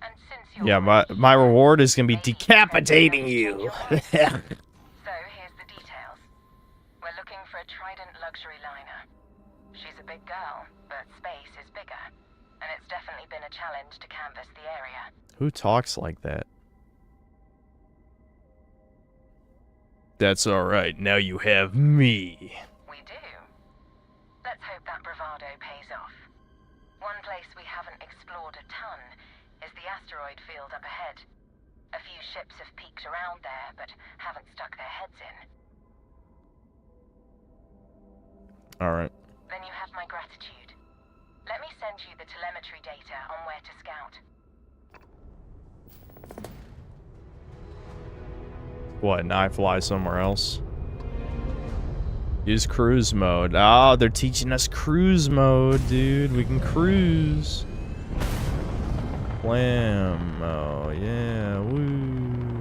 And since you're Yeah, my reward is gonna be decapitating you. So here's the details. We're looking for a Trident luxury liner. She's a big girl, but space is bigger. And it's definitely been a challenge to canvass the area. Who talks like that? That's alright, now you have me. We do. Let's hope that bravado pays off. One place we haven't explored a ton is the asteroid field up ahead. A few ships have peeked around there, but haven't stuck their heads in. Alright. Then you have my gratitude. Let me send you the telemetry data on where to scout. What, now I fly somewhere else? Use cruise mode. Oh, they're teaching us cruise mode, dude. We can cruise. Whammo, yeah, woo.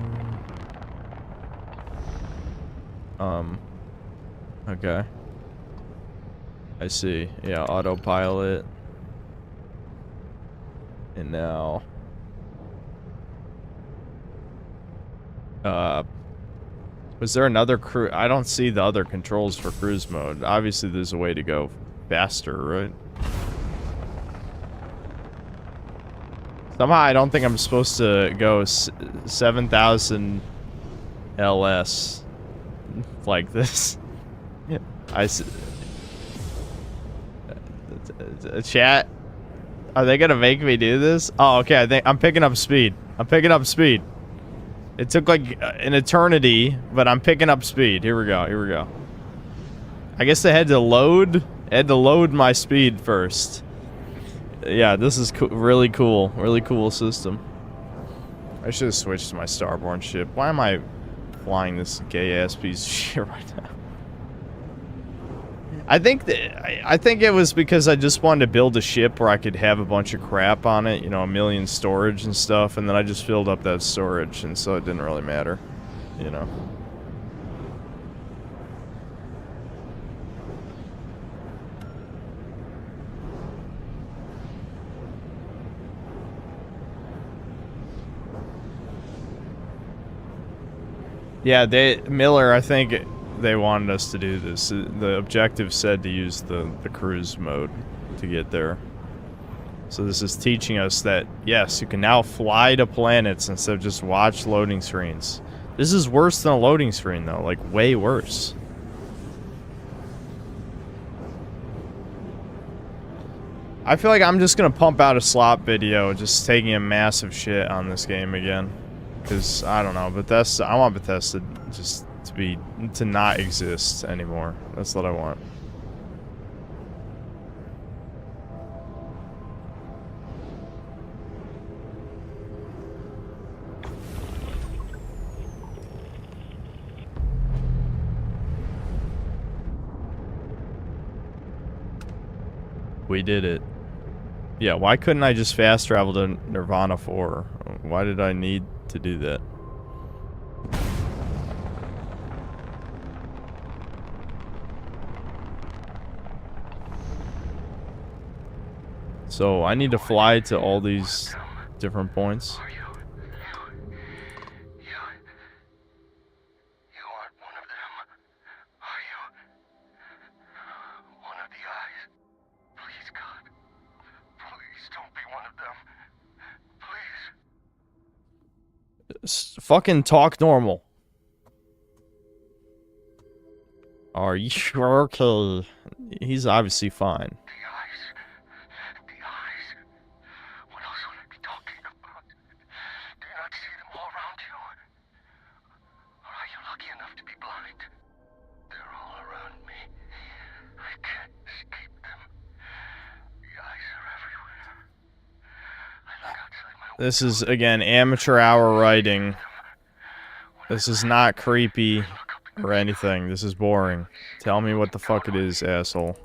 Okay. I see. Yeah, autopilot. And now... was there another crew? I don't see the other controls for cruise mode. Obviously, there's a way to go faster, right? Somehow, I don't think I'm supposed to go 7,000 LS like this. Chat, are they gonna make me do this? Oh, okay. I think I'm picking up speed. I'm picking up speed. It took like an eternity, but I'm picking up speed. Here we go. Here we go. I guess they had to load. I had to load my speed first. Yeah, this is really cool. Really cool system. I should have switched to my starborn ship. Why am I flying this gay-ass piece of shit right now? I think it was because I just wanted to build a ship where I could have a bunch of crap on it, you know, 1 million storage and stuff, and then I just filled up that storage, and so it didn't really matter, you know. Yeah, Miller, I think they wanted us to do this. The objective said to use the cruise mode to get there. So this is teaching us that, yes, you can now fly to planets instead of just watch loading screens. This is worse than a loading screen, though. Like, way worse. I feel like I'm just gonna pump out a slop video, just taking a massive shit on this game again. Because, I don't know, Bethesda, I want Bethesda just to not exist anymore. That's what I want. We did it. Yeah, why couldn't I just fast travel to Nirvana 4? Why did I need to do that? So, I need to fly to all these different points. Fucking talk normal. Are you sure? Okay. He's obviously fine. This is, again, amateur hour writing. This is not creepy or anything. This is boring. Tell me what the fuck it is, asshole.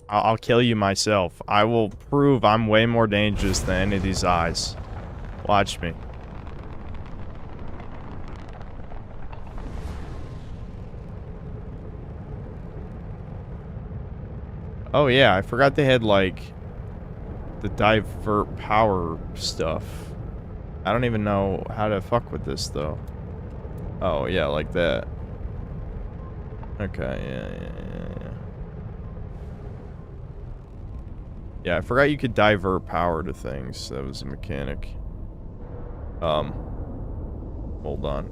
I'll kill you myself. I will prove I'm way more dangerous than any of these eyes. Watch me. Oh yeah, I forgot they had, like, the divert power stuff. I don't even know how to fuck with this, though. Oh, yeah, like that. Okay, yeah. Yeah, I forgot you could divert power to things. That was a mechanic. Hold on.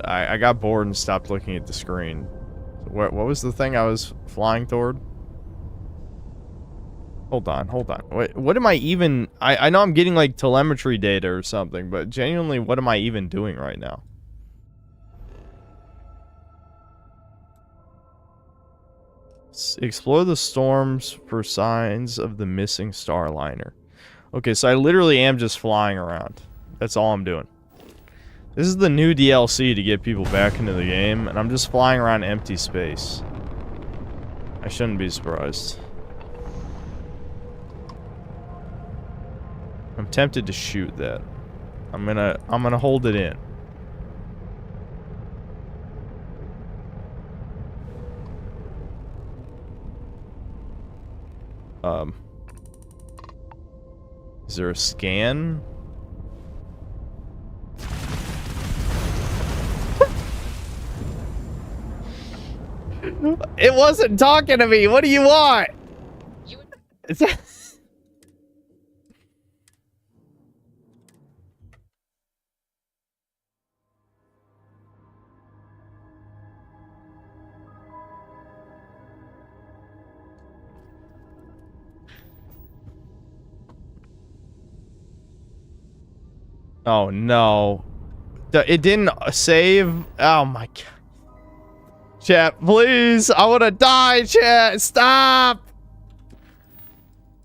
I got bored and stopped looking at the screen. What was the thing I was flying toward? Hold on. Wait, what am I even... I know I'm getting, like, telemetry data or something, but genuinely, what am I even doing right now? Explore the storms for signs of the missing Starliner. Okay, so I literally am just flying around. That's all I'm doing. This is the new DLC to get people back into the game, and I'm just flying around empty space. I shouldn't be surprised. I'm tempted to shoot that. I'm gonna hold it in. Is there a scan? It wasn't talking to me. What do you want? Oh no. It didn't save. Oh my god. Chat, please. I want to die, chat. Stop.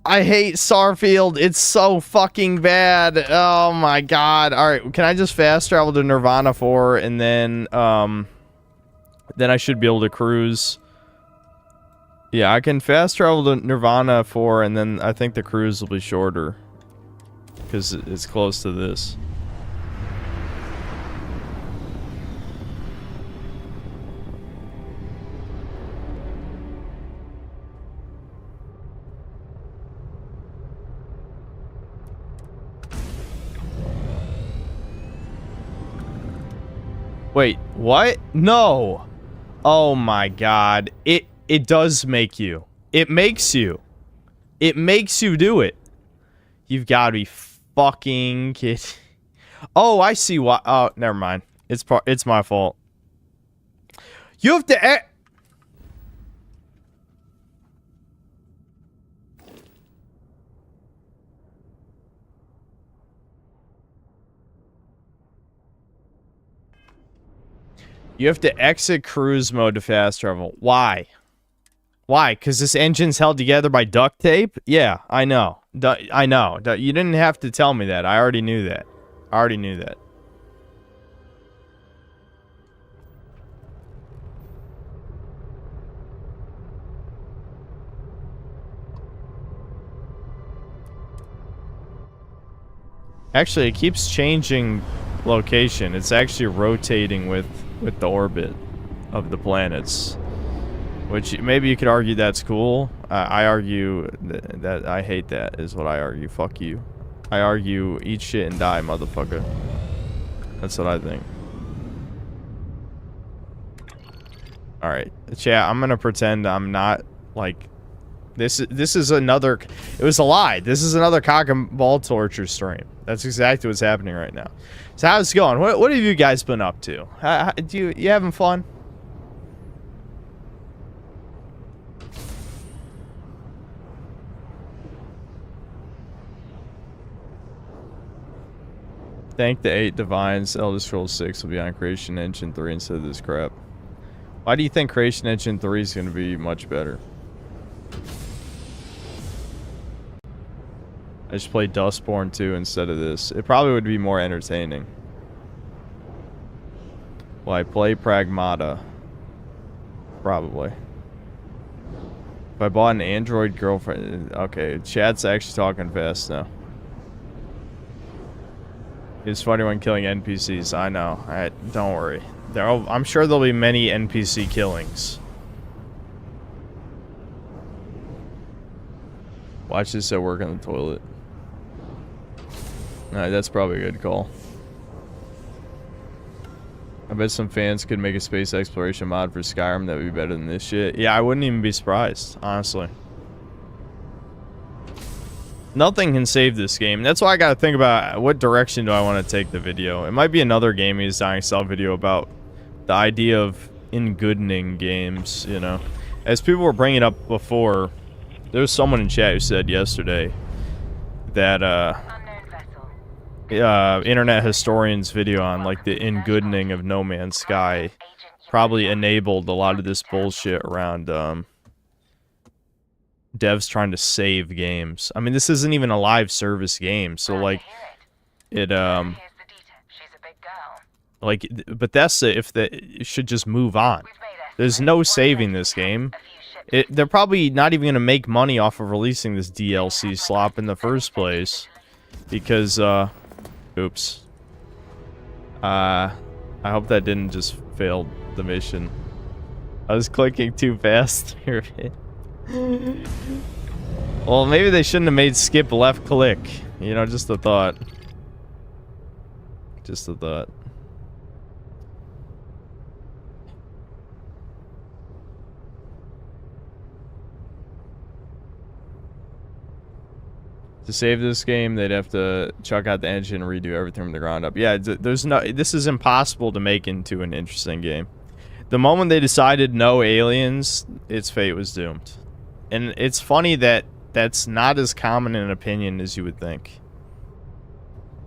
I hate Starfield. It's so fucking bad. Oh my god. Alright, can I just fast travel to Nirvana 4 and then I should be able to cruise. Yeah, I can fast travel to Nirvana 4 and then I think the cruise will be shorter. Because it's close to this. Wait, what? No. Oh my god. It does make you. It makes you. It makes you do it. You've got to be fucking kidding. Oh, I see why. Oh, never mind. It's my fault. You have to You have to exit cruise mode to fast travel. Why? Why? Because this engine's held together by duct tape? Yeah, I know. I know. You didn't have to tell me that. I already knew that. I already knew that. Actually, it keeps changing location. It's actually rotating with the orbit of the planets. Which, maybe you could argue that's cool. I argue that I hate that, is what I argue. Fuck you. I argue, eat shit and die, motherfucker. That's what I think. Alright, chat, I'm gonna pretend I'm not, like... This is another... It was a lie. This is another cock and ball torture stream. That's exactly what's happening right now. So how's it going? What have you guys been up to? You having fun? Thank the 8 Divines. Elder Scrolls 6 will be on Creation Engine 3 instead of this crap. Why do you think Creation Engine 3 is going to be much better? I just played Dustborn 2 instead of this. It probably would be more entertaining. Well, I play Pragmata. Probably. If I bought an Android girlfriend... Okay, chat's actually talking fast now. It's funny when killing NPCs. I know. Don't worry. I'm sure there'll be many NPC killings. Watch this at work on the toilet. Alright, that's probably a good call. I bet some fans could make a space exploration mod for Skyrim that would be better than this shit. Yeah, I wouldn't even be surprised, honestly. Nothing can save this game. That's why I gotta think about what direction do I want to take the video. It might be another Gaming is Dying style video about the idea of in-goodening games, you know. As people were bringing up before, there was someone in chat who said yesterday that Internet Historian's video on like the in-goodening of No Man's Sky probably enabled a lot of this bullshit around devs trying to save games. I mean, this isn't even a live service game, so like like Bethesda, if it should just move on. There's no saving this game. They're probably not even gonna make money off of releasing this DLC slop in the first place, because oops. I hope that didn't just fail the mission. I was clicking too fast here. Well, maybe they shouldn't have made skip left click. You know, just a thought. Just a thought. To save this game, they'd have to chuck out the engine and redo everything from the ground up. Yeah, there's no... This is impossible to make into an interesting game. The moment they decided no aliens, its fate was doomed. And it's funny that that's not as common an opinion as you would think.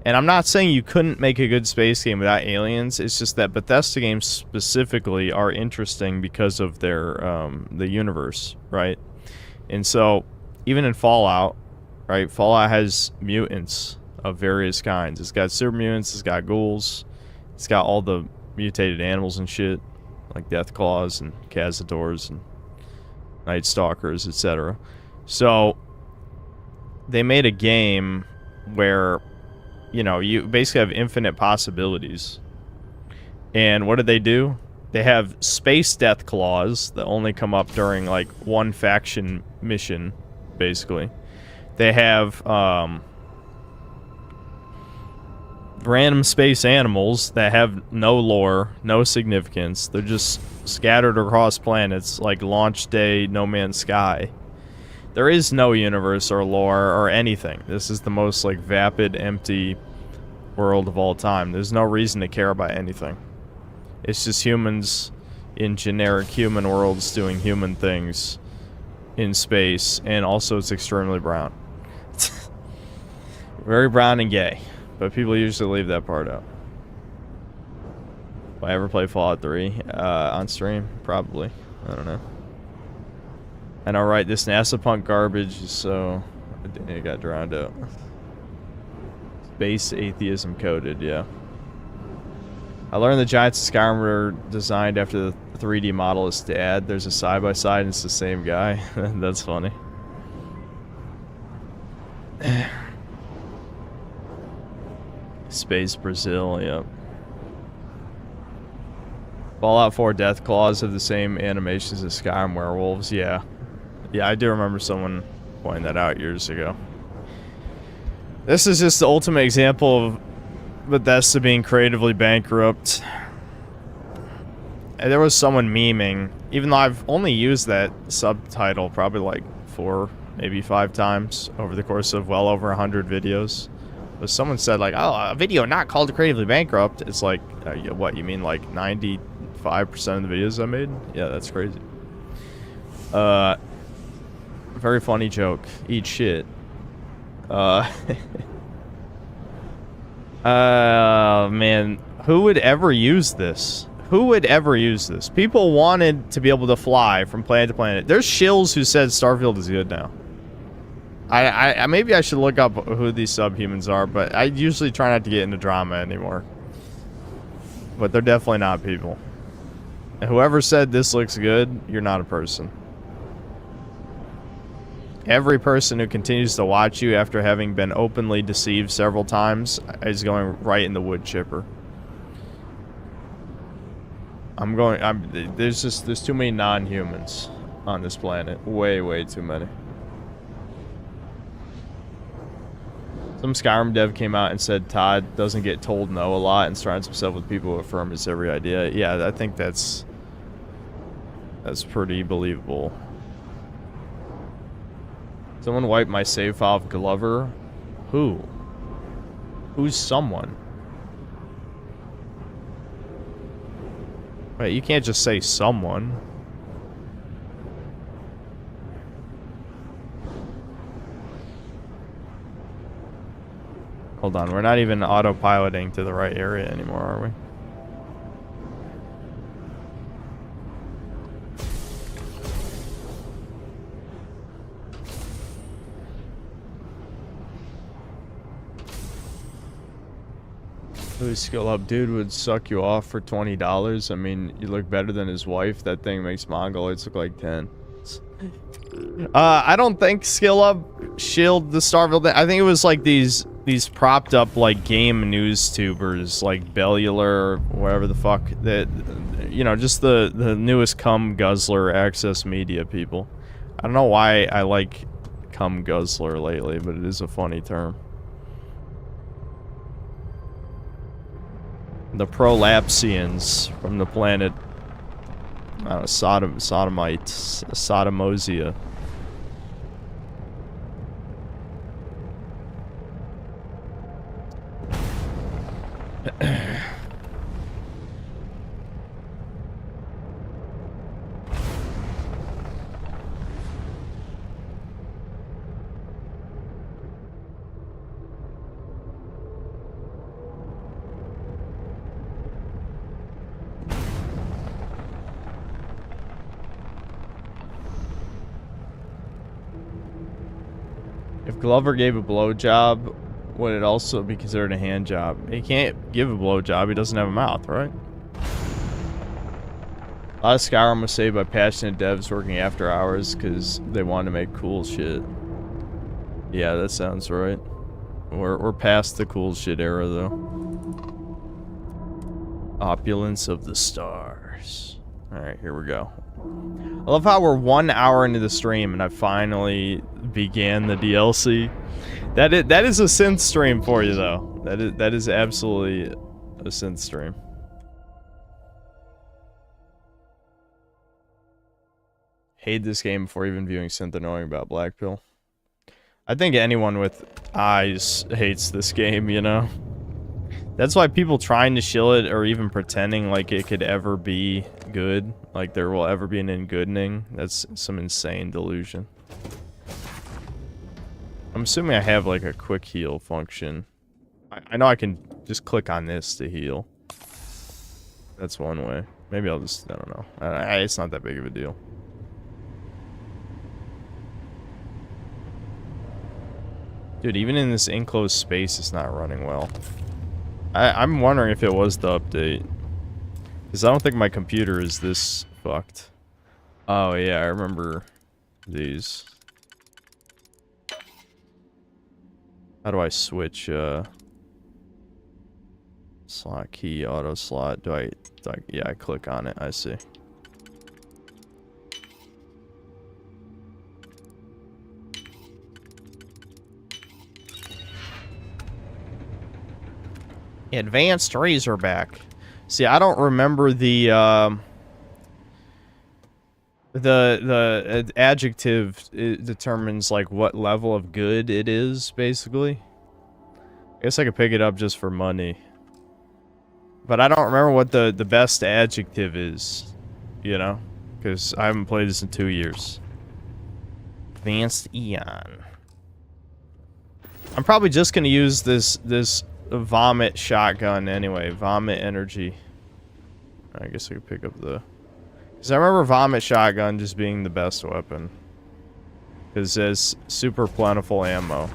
And I'm not saying you couldn't make a good space game without aliens. It's just that Bethesda games specifically are interesting because of their the universe, right? And so, even in Fallout, right? Fallout has mutants of various kinds. It's got super mutants, it's got ghouls, it's got all the mutated animals and shit, like Deathclaws and Cazadors and Night Stalkers, etc. So, they made a game where, you know, you basically have infinite possibilities. And what do? They have space Deathclaws that only come up during, like, one faction mission, basically. They have, random space animals that have no lore, no significance. They're just scattered across planets, like Launch Day, No Man's Sky. There is no universe or lore or anything. This is the most, like, vapid, empty world of all time. There's no reason to care about anything. It's just humans in generic human worlds doing human things in space, and also it's extremely brown. Very brown and gay, but people usually leave that part out. Will I ever play Fallout 3 on stream? Probably. I don't know. And I'll write this NASA punk garbage, so it got drowned out. Space atheism coded, yeah. I learned the Giants of Skyrim were designed after the 3D model is dad. There's a side-by-side and it's the same guy. That's funny. Space Brazil, yep. Fallout 4 Death Claws have the same animations as Skyrim werewolves, yeah. Yeah, I do remember someone pointing that out years ago. This is just the ultimate example of Bethesda being creatively bankrupt. And there was someone memeing, even though I've only used that subtitle probably like 4, maybe 5 times over the course of well over 100 videos. But someone said like, oh, a video not called creatively bankrupt. It's like, what, you mean like 95% of the videos I made? Yeah, that's crazy. Very funny joke. Eat shit. Man, who would ever use this? Who would ever use this? People wanted to be able to fly from planet to planet. There's shills who said Starfield is good now. I maybe I should look up who these subhumans are, but I usually try not to get into drama anymore. But they're definitely not people. And whoever said this looks good, you're not a person. Every person who continues to watch you after having been openly deceived several times is going right in the wood chipper. There's too many non-humans on this planet. Way too many. Some Skyrim dev came out and said Todd doesn't get told no a lot and surrounds himself with people who affirm his every idea. Yeah, I think that's pretty believable. Someone wiped my save file of Glover. Who? Who's someone? Wait, you can't just say someone. Hold on, we're not even autopiloting to the right area anymore, are we? Who's skill up dude would suck you off for $20. I mean, you look better than his wife. That thing makes Mongoloids look like 10. I don't think skill up shield the Starfield. I think it was like these propped up like game news tubers like Bellular or whatever the fuck that, you know, just the newest cum guzzler access media people. I don't know why I like cum guzzler lately, but it is a funny term. The prolapsians from the planet Sodomites, Sodomosia. If Glover gave a blowjob, would it also be considered a hand job? He can't give a blowjob, he doesn't have a mouth, right? A lot of Skyrim was saved by passionate devs working after hours because they wanted to make cool shit. Yeah, that sounds right. We're past the cool shit era, though. Opulence of the stars. Alright, here we go. I love how we're 1 hour into the stream and I finally began the DLC. That is a synth stream for you, though. That is absolutely a synth stream. Hate this game before even viewing synth and knowing about Black Pill. I think anyone with eyes hates this game, you know? That's why people trying to shill it or even pretending like it could ever be good, like there will ever be an in-goodening, that's some insane delusion. I'm assuming I have like a quick heal function. I know I can just click on this to heal. That's one way. Maybe I'll just, I don't know. It's not that big of a deal. Dude, even in this enclosed space, it's not running well. I'm wondering if it was the update. Because I don't think my computer is this fucked. Oh, yeah, I remember these. How do I switch, slot key, auto slot? Yeah, I click on it, I see. Advanced Razorback. See, I don't remember the adjective. It determines like what level of good it is, basically. I guess I could pick it up just for money. But I don't remember what the best adjective is, you know? Because I haven't played this in 2 years. Advanced Eon. I'm probably just gonna use this vomit shotgun anyway. Vomit energy. I guess I could pick up the... Because I remember vomit shotgun just being the best weapon. Because it's super plentiful ammo.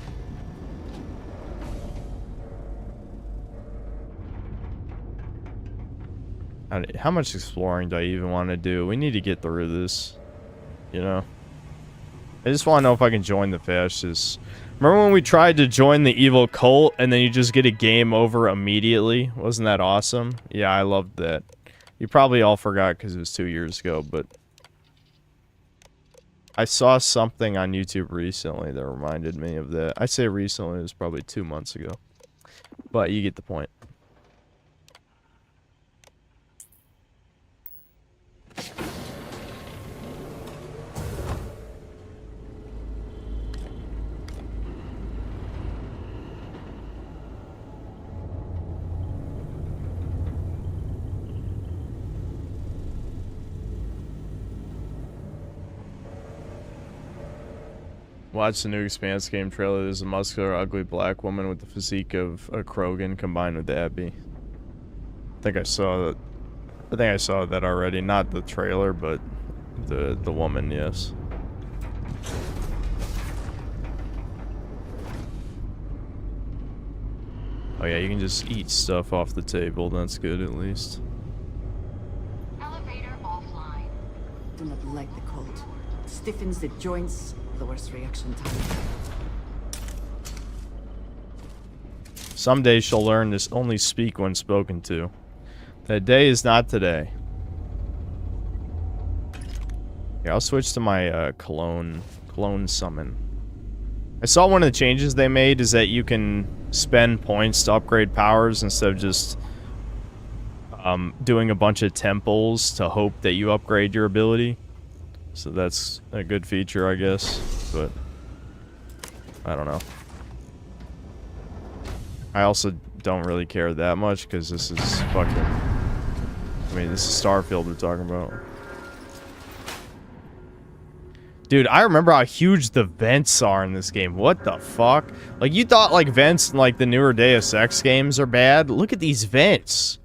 How much exploring do I even want to do? We need to get through this. You know? I just want to know if I can join the fascists. Remember when we tried to join the evil cult and then you just get a game over immediately? Wasn't that awesome? Yeah, I loved that. You probably all forgot because it was 2 years ago, but... I saw something on YouTube recently that reminded me of that. I say recently, it was probably 2 months ago. But you get the point. Watch the new Expanse game trailer. There's a muscular, ugly black woman with the physique of a Krogan combined with Abby. I think I saw that. I think I saw that already. Not the trailer, but the woman, yes. Oh yeah, you can just eat stuff off the table. That's good, at least. Elevator offline. Do not like the cold. Stiffens the joints, lowers reaction time. Someday she'll learn to only speak when spoken to. That day is not today. Yeah, I'll switch to my clone summon. I saw one of the changes they made is that you can spend points to upgrade powers instead of just doing a bunch of temples to hope that you upgrade your ability. So that's a good feature, I guess, but I don't know. I also don't really care that much because this is fucking... I mean, this is Starfield we're talking about. Dude, I remember how huge the vents are in this game. What the fuck? Like, you thought, like, vents in, like, the newer Deus Ex games are bad? Look at these vents.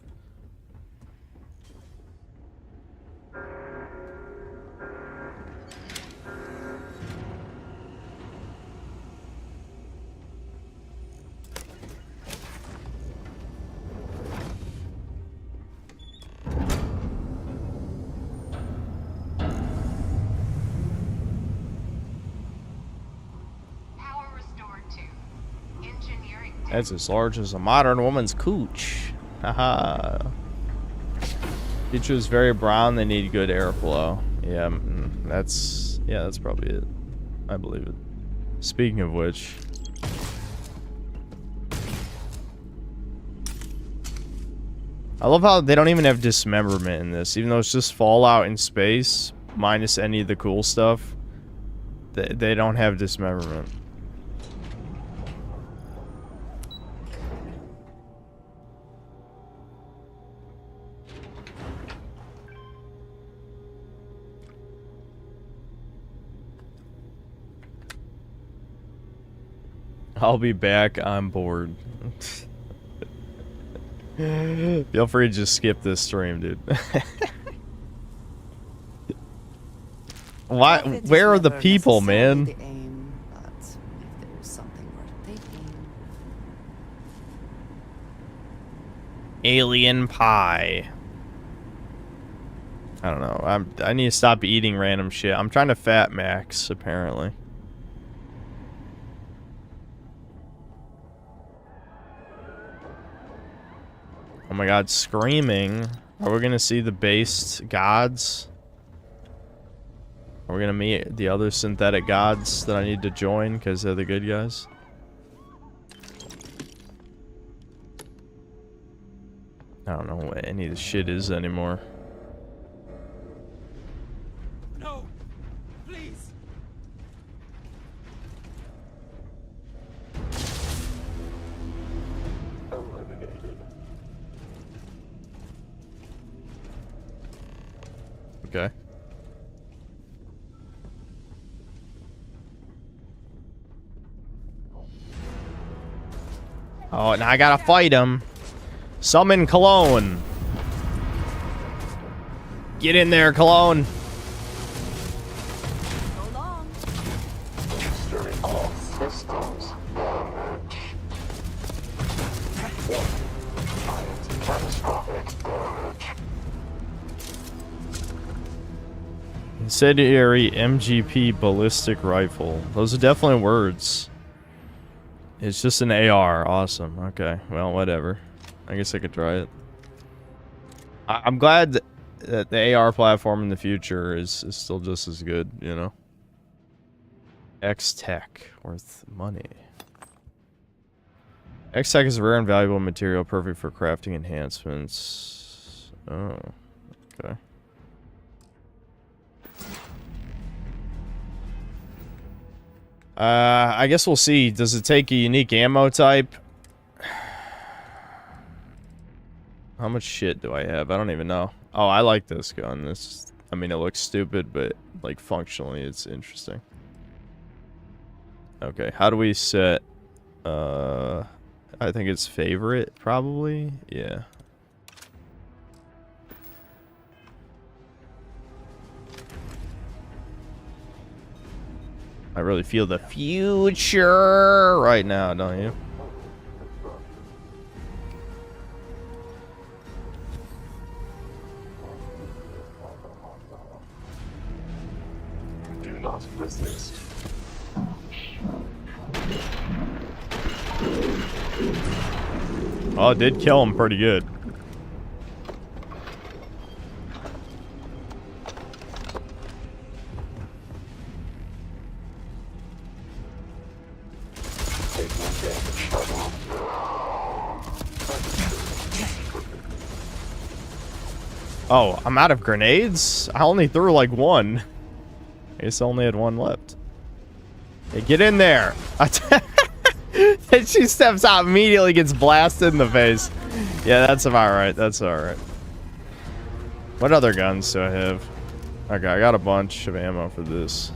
That's as large as a modern woman's cooch. Haha. Features very brown, they need good airflow. Yeah, that's probably it. I believe it. Speaking of which... I love how they don't even have dismemberment in this, even though it's just Fallout in space, minus any of the cool stuff. They don't have dismemberment. I'll be back on board. Feel free to just skip this stream, dude. Why? Where are the people, man? The aim, but if there is something worth taking. Alien pie. I don't know. I need to stop eating random shit. I'm trying to fat max, apparently. Oh my god, screaming. Are we gonna see the based gods? Are we gonna meet the other synthetic gods that I need to join because they're the good guys? I don't know what any of this shit is anymore. No! Please! Okay. Oh, now I gotta fight him. Summon Cologne. Get in there, Cologne. All systems damage. Catastrophic damage. Incendiary MGP ballistic rifle. Those are definitely words. It's just an AR. Awesome. Okay. Well, whatever. I guess I could try it. I'm glad that the AR platform in the future is still just as good, you know? X-Tech. Worth money. X-Tech is a rare and valuable material perfect for crafting enhancements. Oh. Okay. I guess we'll see. Does it take a unique ammo type? How much shit do I have? I don't even know. Oh, I like this gun. This, I mean, it looks stupid, but like functionally, it's interesting. Okay, how do we set? I think it's favorite, probably. Yeah. I really feel the future right now, don't you? Do not resist. Oh, it did kill him pretty good. Oh, I'm out of grenades? I only threw like one. I guess I only had one left. Hey, get in there! And she steps out, immediately gets blasted in the face. Yeah, that's about right. That's alright. What other guns do I have? Okay, I got a bunch of ammo for this.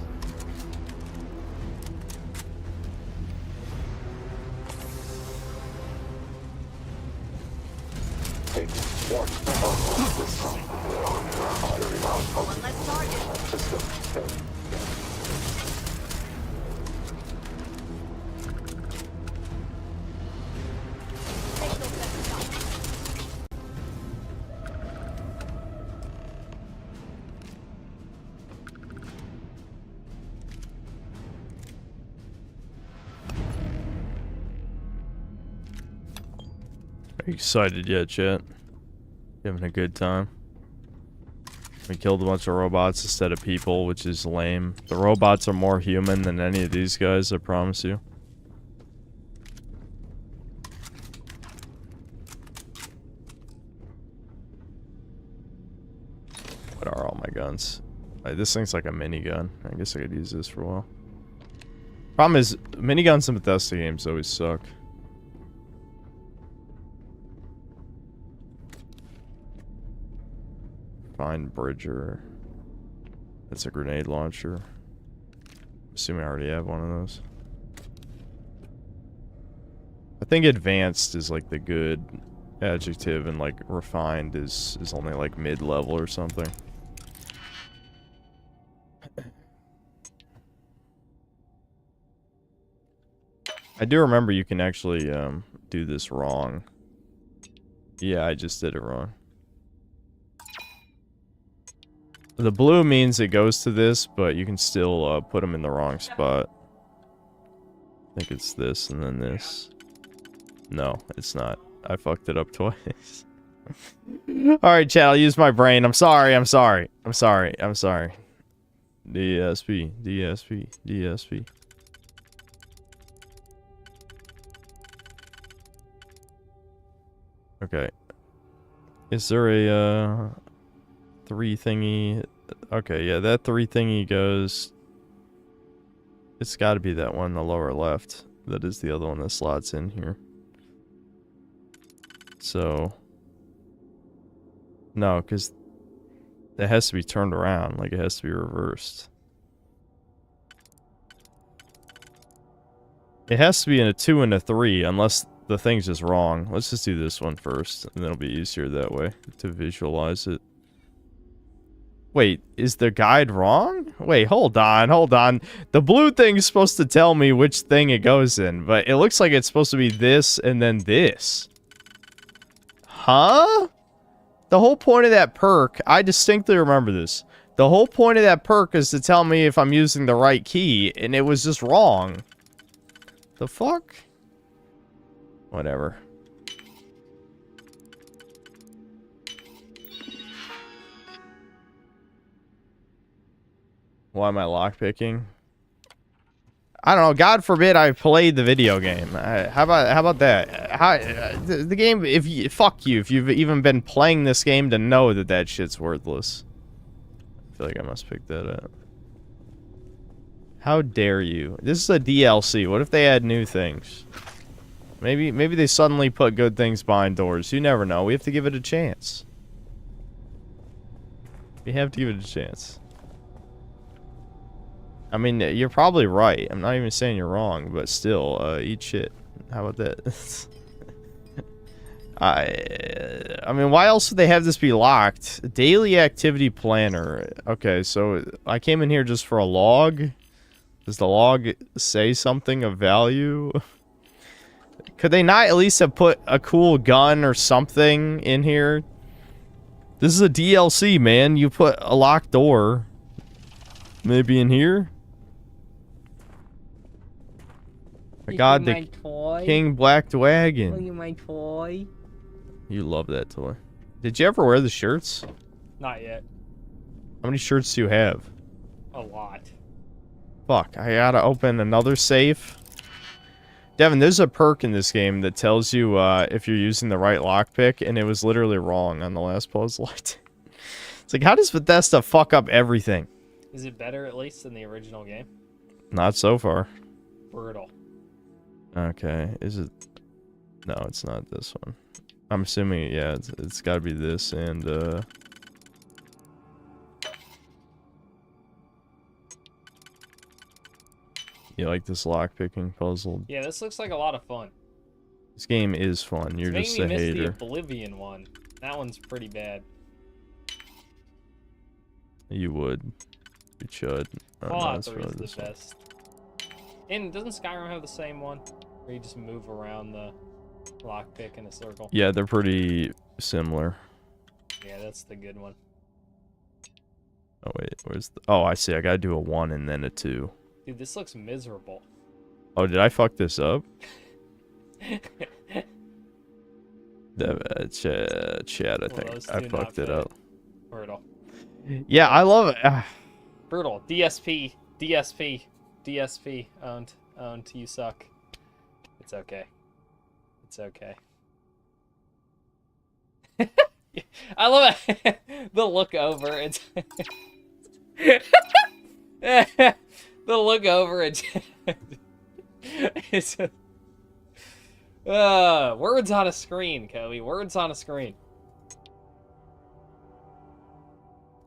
Are you excited yet, chat? Having a good time? We killed a bunch of robots instead of people, which is lame. The robots are more human than any of these guys, I promise you. What are all my guns? This thing's like a minigun. I guess I could use this for a while. Problem is, miniguns in Bethesda games always suck. Find Bridger. That's a grenade launcher. Assuming I already have one of those. I think advanced is like the good adjective, and like refined is only like mid-level or something. I do remember you can actually do this wrong. Yeah, I just did it wrong. The blue means it goes to this, but you can still put them in the wrong spot. I think it's this and then this. No, it's not. I fucked it up twice. Alright, chat, I'll use my brain. I'm sorry, I'm sorry. I'm sorry, I'm sorry. DSP, DSP, DSP. Okay. Is there a, 3 thingy? Okay, yeah, that 3 thingy goes... It's gotta be that one in the lower left. That is the other one that slots in here. So... No, because... It has to be turned around, like it has to be reversed. It has to be in a 2 and a 3, unless the thing's just wrong. Let's just do this one first, and then it'll be easier that way to visualize it. Wait, is the guide wrong? Wait, hold on, hold on. The blue thing is supposed to tell me which thing it goes in, but it looks like it's supposed to be this and then this. Huh? The whole point of that perk, I distinctly remember this. The whole point of that perk is to tell me if I'm using the right key, and it was just wrong. The fuck? Whatever. Why am I lockpicking? I don't know. God forbid I played the video game. How about that? The game? Fuck you. If you've even been playing this game to know that that shit's worthless. I feel like I must pick that up. How dare you? This is a DLC. What if they add new things? Maybe they suddenly put good things behind doors. You never know. We have to give it a chance. We have to give it a chance. I mean, you're probably right. I'm not even saying you're wrong, but still, eat shit. How about that? I mean, why else would they have this be locked? Daily activity planner. Okay, so I came in here just for a log. Does the log say something of value? Could they not at least have put a cool gun or something in here? This is a DLC, man. You put a locked door. Maybe in here? My God, the King Black Wagon. Look at my toy. You love that toy. Did you ever wear the shirts? Not yet. How many shirts do you have? A lot. Fuck, I gotta open another safe. Devin, there's a perk in this game that tells you if you're using the right lockpick, and it was literally wrong on the last puzzle. It's like, how does Bethesda fuck up everything? Is it better at least than the original game? Not so far. Brutal. Okay, is it... No, it's not this one. I'm assuming, yeah, it's gotta be this, and, You like this lockpicking puzzle? Yeah, this looks like a lot of fun. This game is fun, you're just a hater. It's making me miss the Oblivion one. That one's pretty bad. You would. You should. Fallout 3 is the best. And doesn't Skyrim have the same one? Where you just move around the lockpick in a circle? Yeah, they're pretty similar. Yeah, that's the good one. Oh, wait, where's the... Oh, I see, I gotta do a 1 and then a 2. Dude, this looks miserable. Oh, did I fuck this up? Chat, I think I fucked it up. Brutal. Yeah, I love it. Brutal. DSP. DSP. DSP. Owned. Owned. You suck. It's okay. It's okay. I love it. The look over. It's... the look over. It's... words on a screen, Kobe. Words on a screen.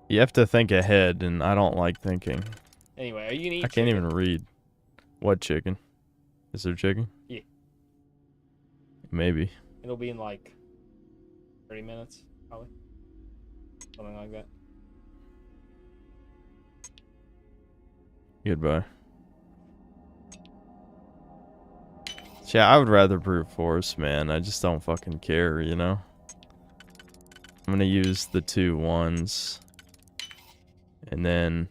You have to think ahead, and I don't like thinking. Anyway, are you gonna eat I can't even read. What chicken? Is there chicken? Yeah. Maybe. It'll be in like 30 minutes, probably. Something like that. Goodbye. Yeah, I would rather brute force, man. I just don't fucking care, you know? I'm gonna use the 2 1s. And then...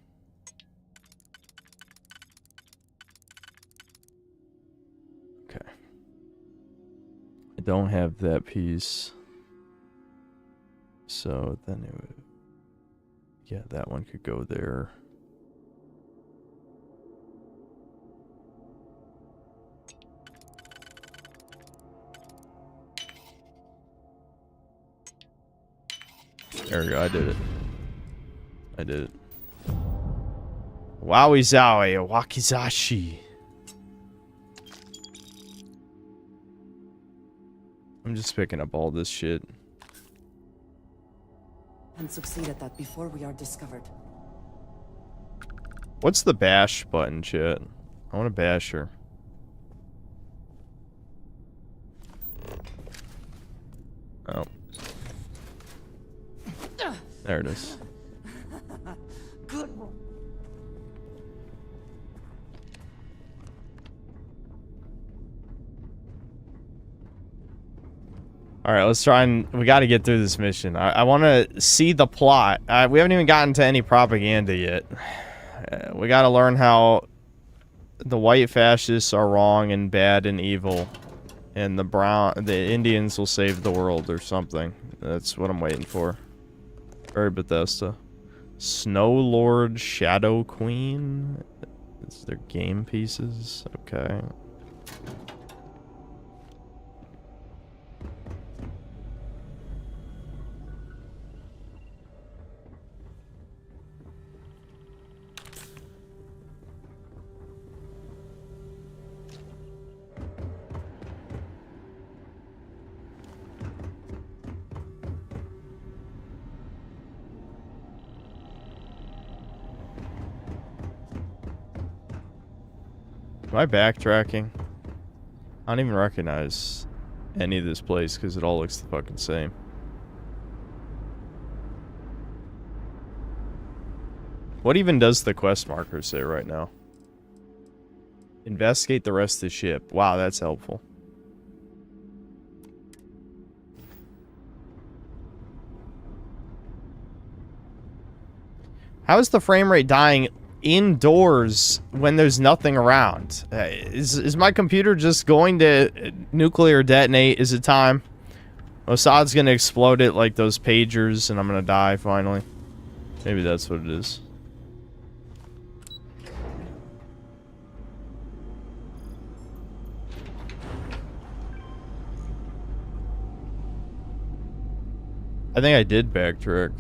Okay. I don't have that piece. So then it would... Yeah, that one could go there. There we go, I did it. I did it. Wowie zowie, wakizashi. I'm just picking up all this shit. And succeed at that before we are discovered. What's the bash button, chat? I want to bash her. Oh. There it is. Good. Alright, let's try and... We gotta get through this mission. I want to see the plot. We haven't even gotten to any propaganda yet. We gotta learn how the white fascists are wrong and bad and evil. And the Indians will save the world or something. That's what I'm waiting for. Very Bethesda. Snow Lord Shadow Queen? Is there game pieces? Okay. Am I backtracking? I don't even recognize any of this place because it all looks the fucking same. What even does the quest marker say right now? Investigate the rest of the ship. Wow, that's helpful. How is the frame rate dying indoors when there's nothing around? Is my computer just going to nuclear detonate? Is it time? Mossad's gonna explode it like those pagers and I'm gonna die finally. Maybe that's what it is. I think I did backtrack.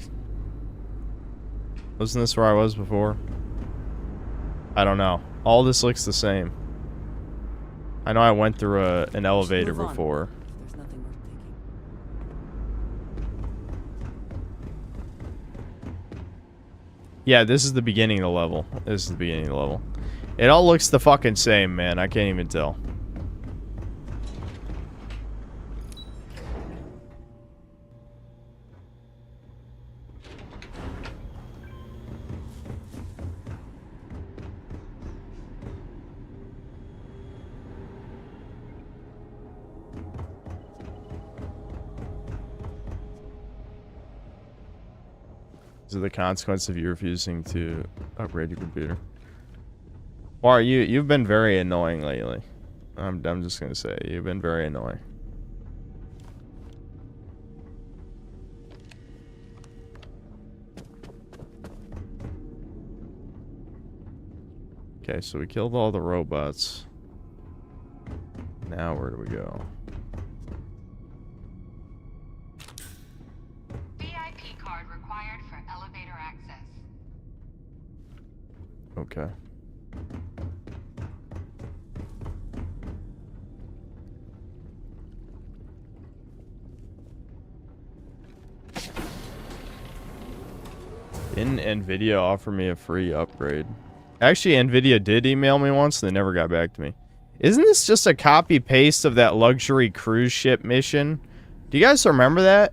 Wasn't this where I was before? I don't know. All this looks the same. I know I went through an elevator before. There's nothing worth taking. Yeah, this is the beginning of the level. This is the beginning of the level. It all looks the fucking same, man. I can't even tell. These are the consequences of you refusing to upgrade your computer. Or you've been very annoying lately. I'm just gonna say you've been very annoying. Okay, so we killed all the robots. Now where do we go? VIP card required for elevator access. Okay. Didn't Nvidia offer me a free upgrade? Actually, Nvidia did email me once, and they never got back to me. Isn't this just a copy-paste of that luxury cruise ship mission? Do you guys remember that?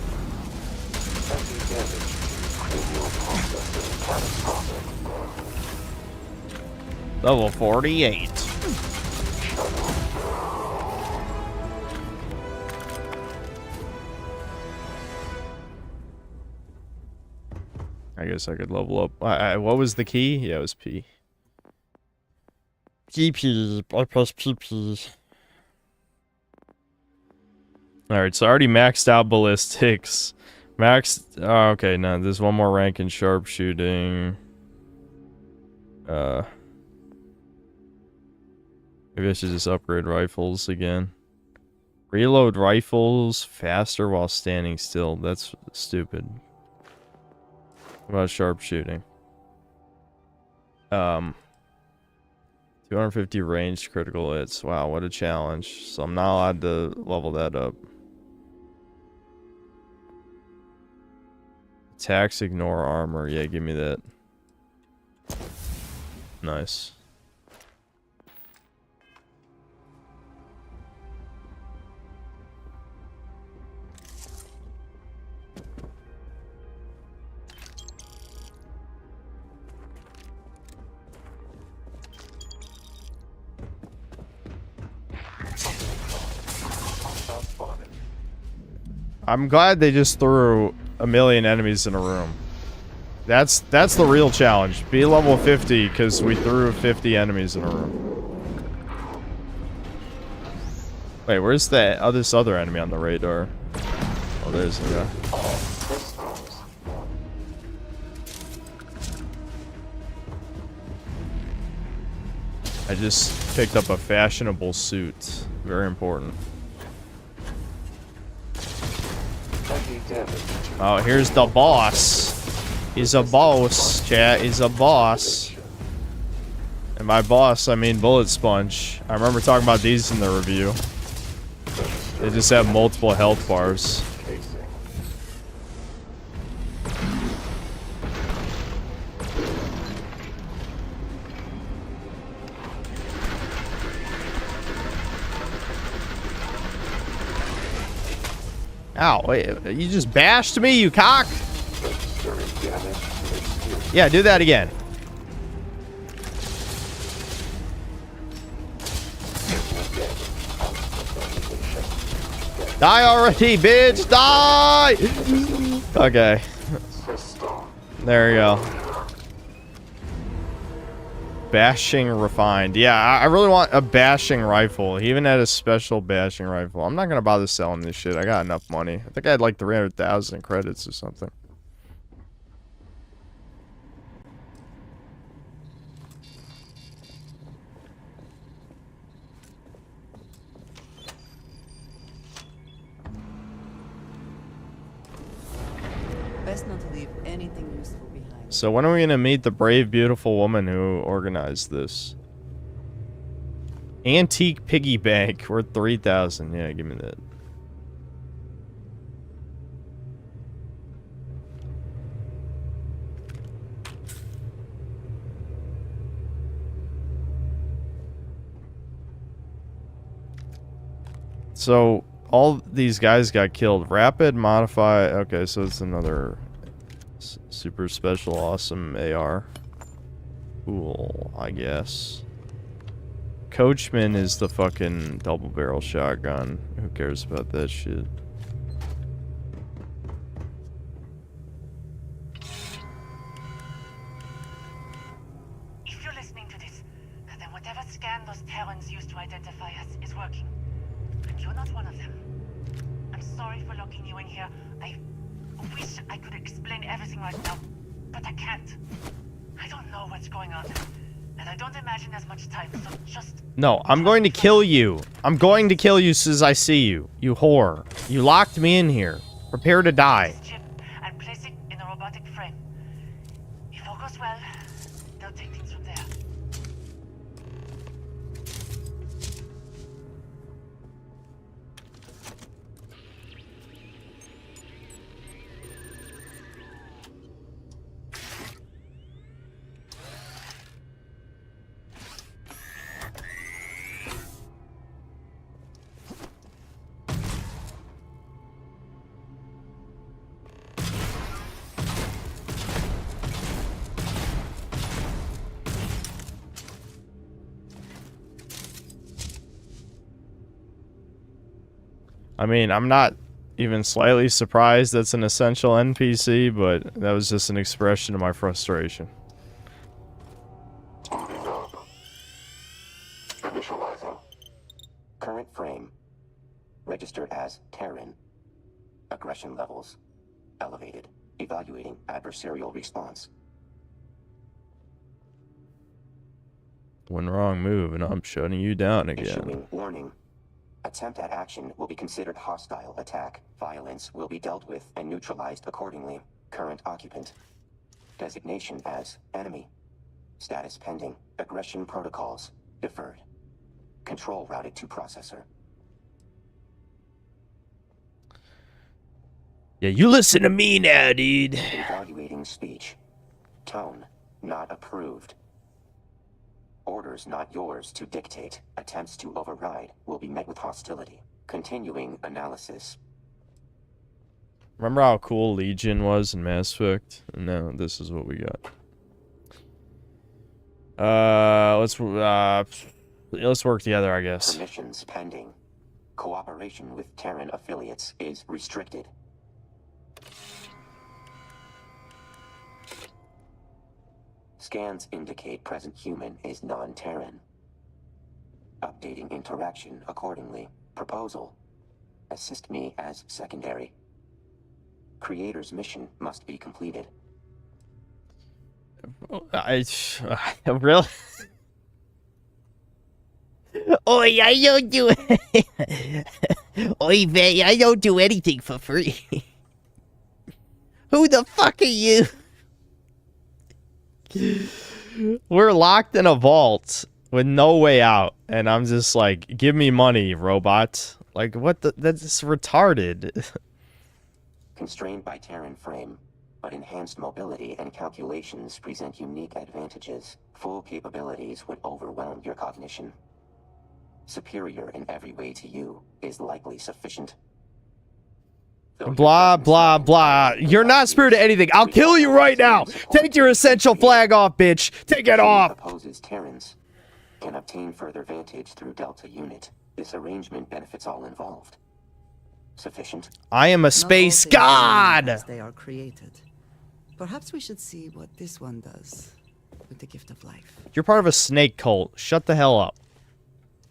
Level 48. I guess I could level up. What was the key? Yeah, it was P. PP. I press PP. Alright, so I already maxed out ballistics. Oh, okay, now there's one more rank in sharpshooting. Maybe I should just upgrade rifles again. Reload rifles faster while standing still. That's stupid. What about sharpshooting? 250 ranged critical hits. Wow, what a challenge. So I'm not allowed to level that up. Attacks ignore armor. Yeah, give me that. Nice. I'm glad they just threw a million enemies in a room. That's the real challenge. Be level 50 because we threw 50 enemies in a room. Wait, where's this other enemy on the radar? Oh, there's the guy. I just picked up a fashionable suit. Very important. Oh, here's the boss. He's a boss, chat. He's a boss. And by boss, I mean bullet sponge. I remember talking about these in the review. They just have multiple health bars. Ow, wait, you just bashed me, you cock? Yeah, do that again. Die already, bitch! Die! Okay. There you go. Bashing refined. Yeah, I really want a bashing rifle. He even had a special bashing rifle. I'm not gonna bother selling this shit. I got enough money. I think I had like 300,000 credits or something. Best not to leave anything useful behind. So when are we gonna meet the brave, beautiful woman who organized this? Antique piggy bank worth 3,000. Yeah, give me that. So all these guys got killed. Rapid modify. Okay, so it's another super special awesome AR. Cool, I guess. Coachman is the fucking double barrel shotgun. Who cares about that shit? If you're listening to this, then whatever scan those Terrans used to identify us is working. And you're not one of them. I'm sorry for locking you in here. I wish I could explain everything right now, but I can't. I don't know what's going on, and I don't imagine there's much time, so just... No, I'm going to kill you. I'm going to kill you as soon as I see you. You whore. You locked me in here. Prepare to die. and place it in a robotic frame. If all goes well, they'll take things from there. I mean, I'm not even slightly surprised that's an essential NPC, but that was just an expression of my frustration. Initializing. Current frame. Registered as Terran. Aggression levels. Elevated. Evaluating adversarial response. One wrong move and I'm shutting you down again. Issuing warning. Attempt at action will be considered hostile attack. Violence will be dealt with and neutralized accordingly. Current occupant. Designation as enemy. Status pending. Aggression protocols. Deferred. Control routed to processor. Yeah, you listen to me now, dude. Evaluating speech. Tone. Not approved. Orders not yours to dictate. Attempts to override will be met with hostility. Continuing analysis. Remember how cool Legion was in Mass Effect? And now this is what we got. Let's work together, I guess. Permissions pending. Cooperation with Terran affiliates is restricted. Scans indicate present human is non-Terran. Updating interaction accordingly. Proposal. Assist me as secondary. Creator's mission must be completed. Really? Oi, I don't do it. Oi, Vay, I don't do anything for free. Who the fuck are you? We're locked in a vault with no way out, and I'm just like, give me money, robot. Like, what the? That's retarded. Constrained by Terran frame, but enhanced mobility and calculations present unique advantages. Full capabilities would overwhelm your cognition. Superior in every way to you is likely sufficient. Blah, blah, blah. You're not spirit of anything. I'll kill you right now. Take your essential flag off, bitch. Take it off. Opposes Terrans. Can obtain further vantage through Delta unit. This arrangement benefits all involved. Sufficient. I am a space god. As they are created. Perhaps we should see what this one does with the gift of life. You're part of a snake cult. Shut the hell up.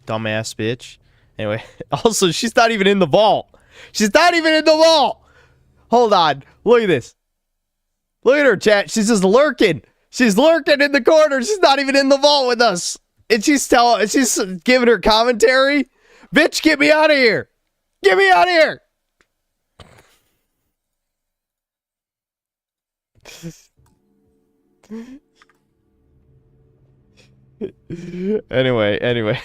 Dumbass bitch. Anyway, also, she's not even in the vault. She's not even in the vault. Hold on. Look at this. Look at her, chat. She's just lurking. She's lurking in the corner. She's not even in the vault with us. And she's giving her commentary. Bitch, get me out of here. Get me out of here. Anyway.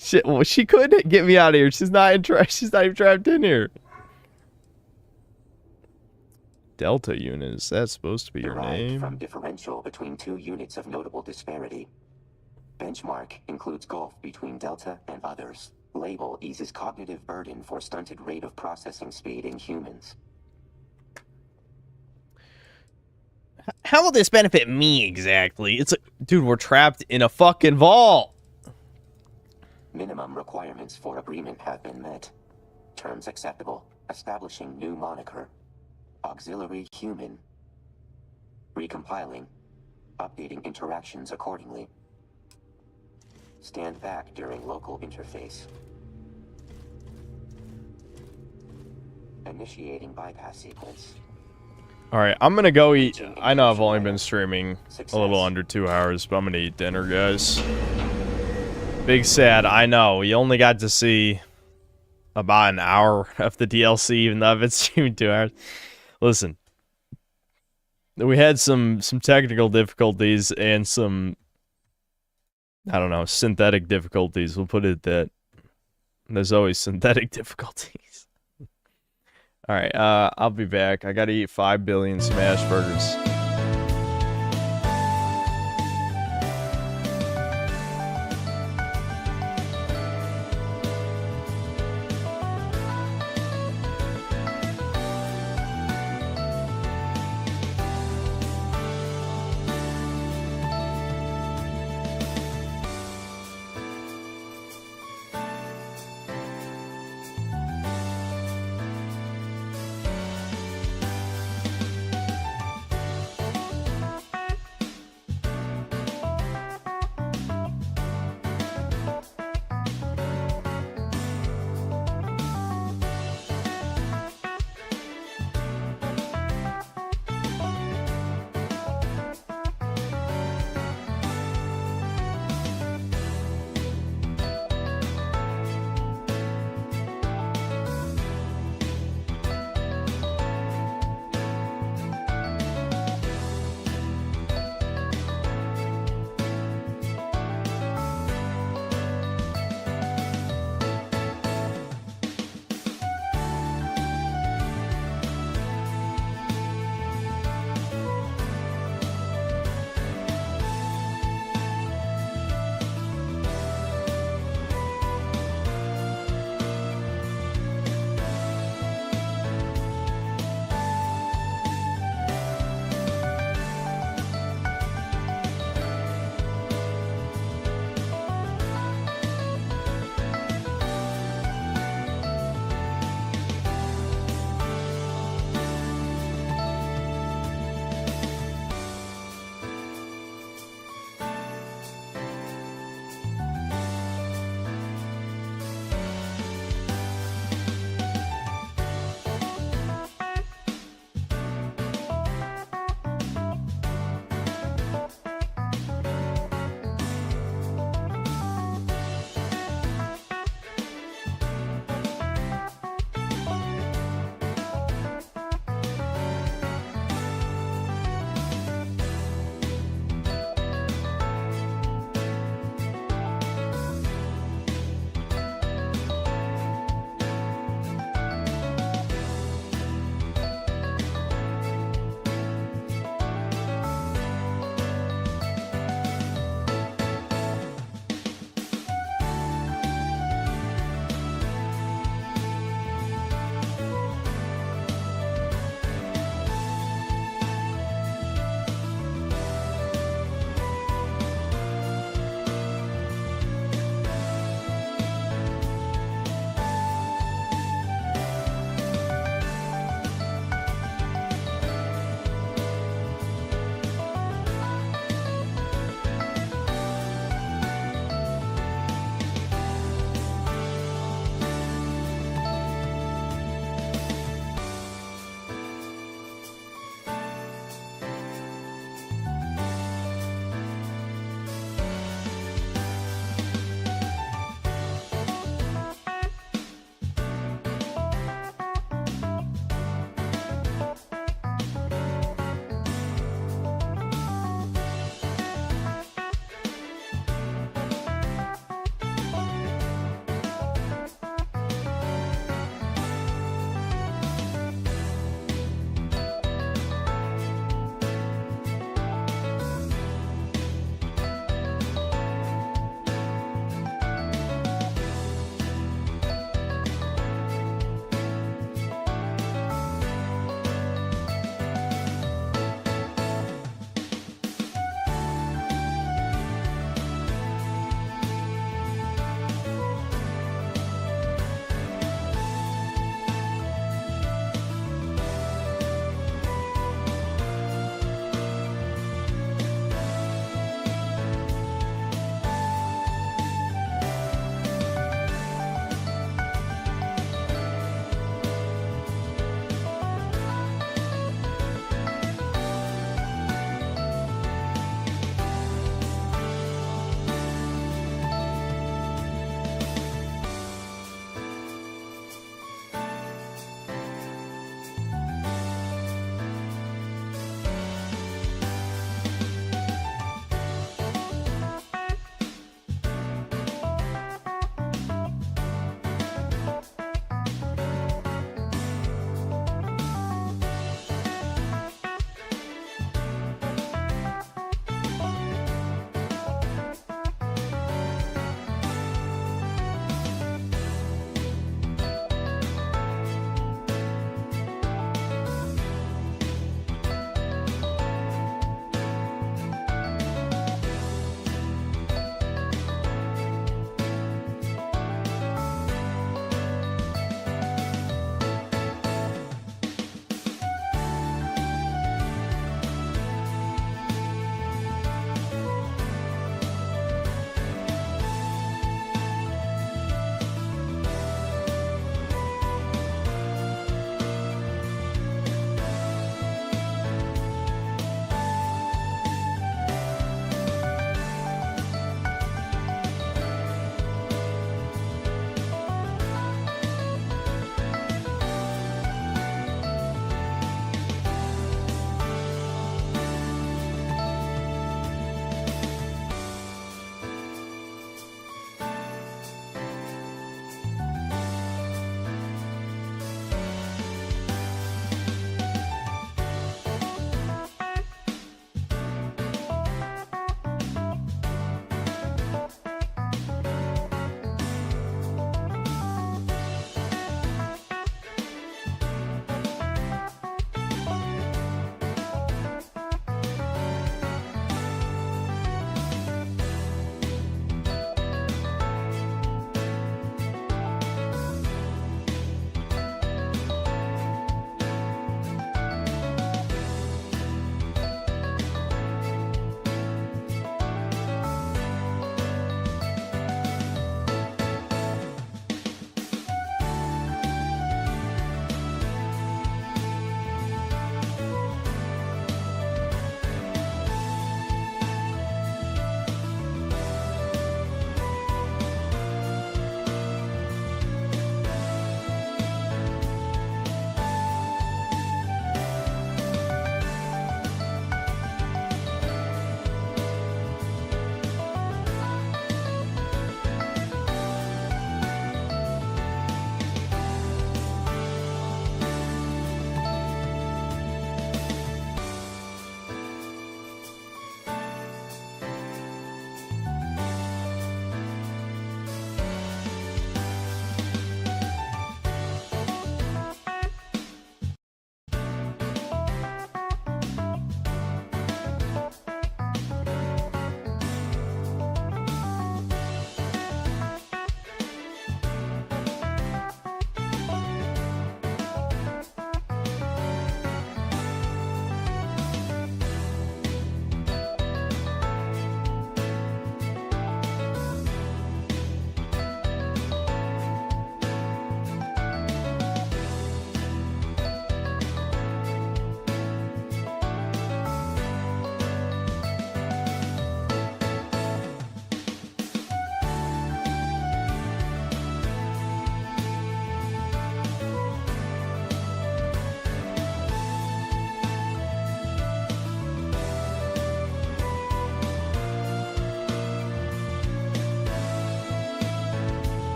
Shit, well, she could get me out of here. She's not even trapped in here. Delta unit, is that supposed to be your Derived name? from differential between two units of notable disparity. Benchmark includes gulf between Delta and others. Label eases cognitive burden for stunted rate of processing speed in humans. How will this benefit me exactly? It's dude, we're trapped in a fucking vault. Minimum requirements for agreement have been met. Terms acceptable. Establishing new moniker. Auxiliary human. Recompiling. Updating interactions accordingly. Stand back during local interface. Initiating bypass sequence. Alright, I'm gonna go eat. I know I've only been streaming a little under 2 hours, but I'm gonna eat dinner, guys. Big sad, I know. We only got to see about an hour of the DLC, even though I've been streaming 2 hours. Listen. We had some technical difficulties and some, I don't know, synthetic difficulties. We'll put it at that. There's always synthetic difficulties. Alright, I'll be back. I gotta eat 5 billion smash burgers.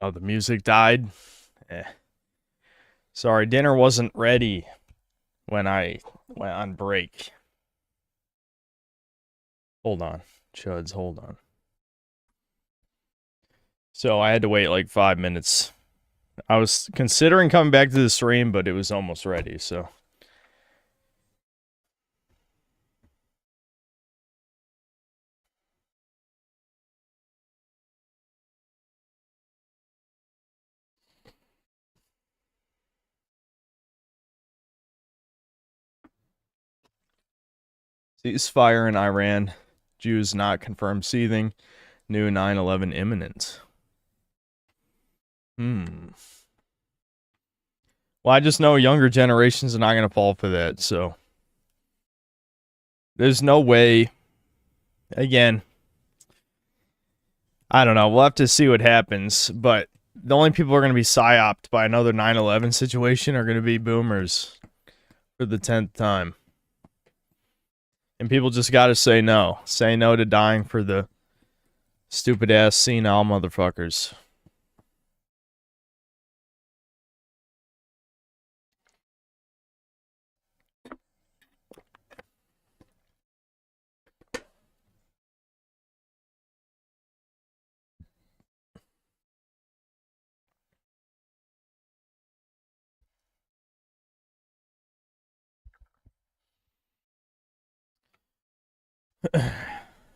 Oh, the music died? Sorry, dinner wasn't ready when I went on break. Hold on. Chuds, hold on. So I had to wait like 5 minutes. I was considering coming back to the stream, but it was almost ready, so. Ceasefire in Iran. Jews not confirmed seething. New 9/11 imminent. Well, I just know younger generations are not going to fall for that, so. There's no way. Again, I don't know. We'll have to see what happens, but the only people who are going to be psyoped by another 9/11 situation are going to be boomers for the 10th time. And people just got to say no. Say no to dying for the stupid-ass senile motherfuckers.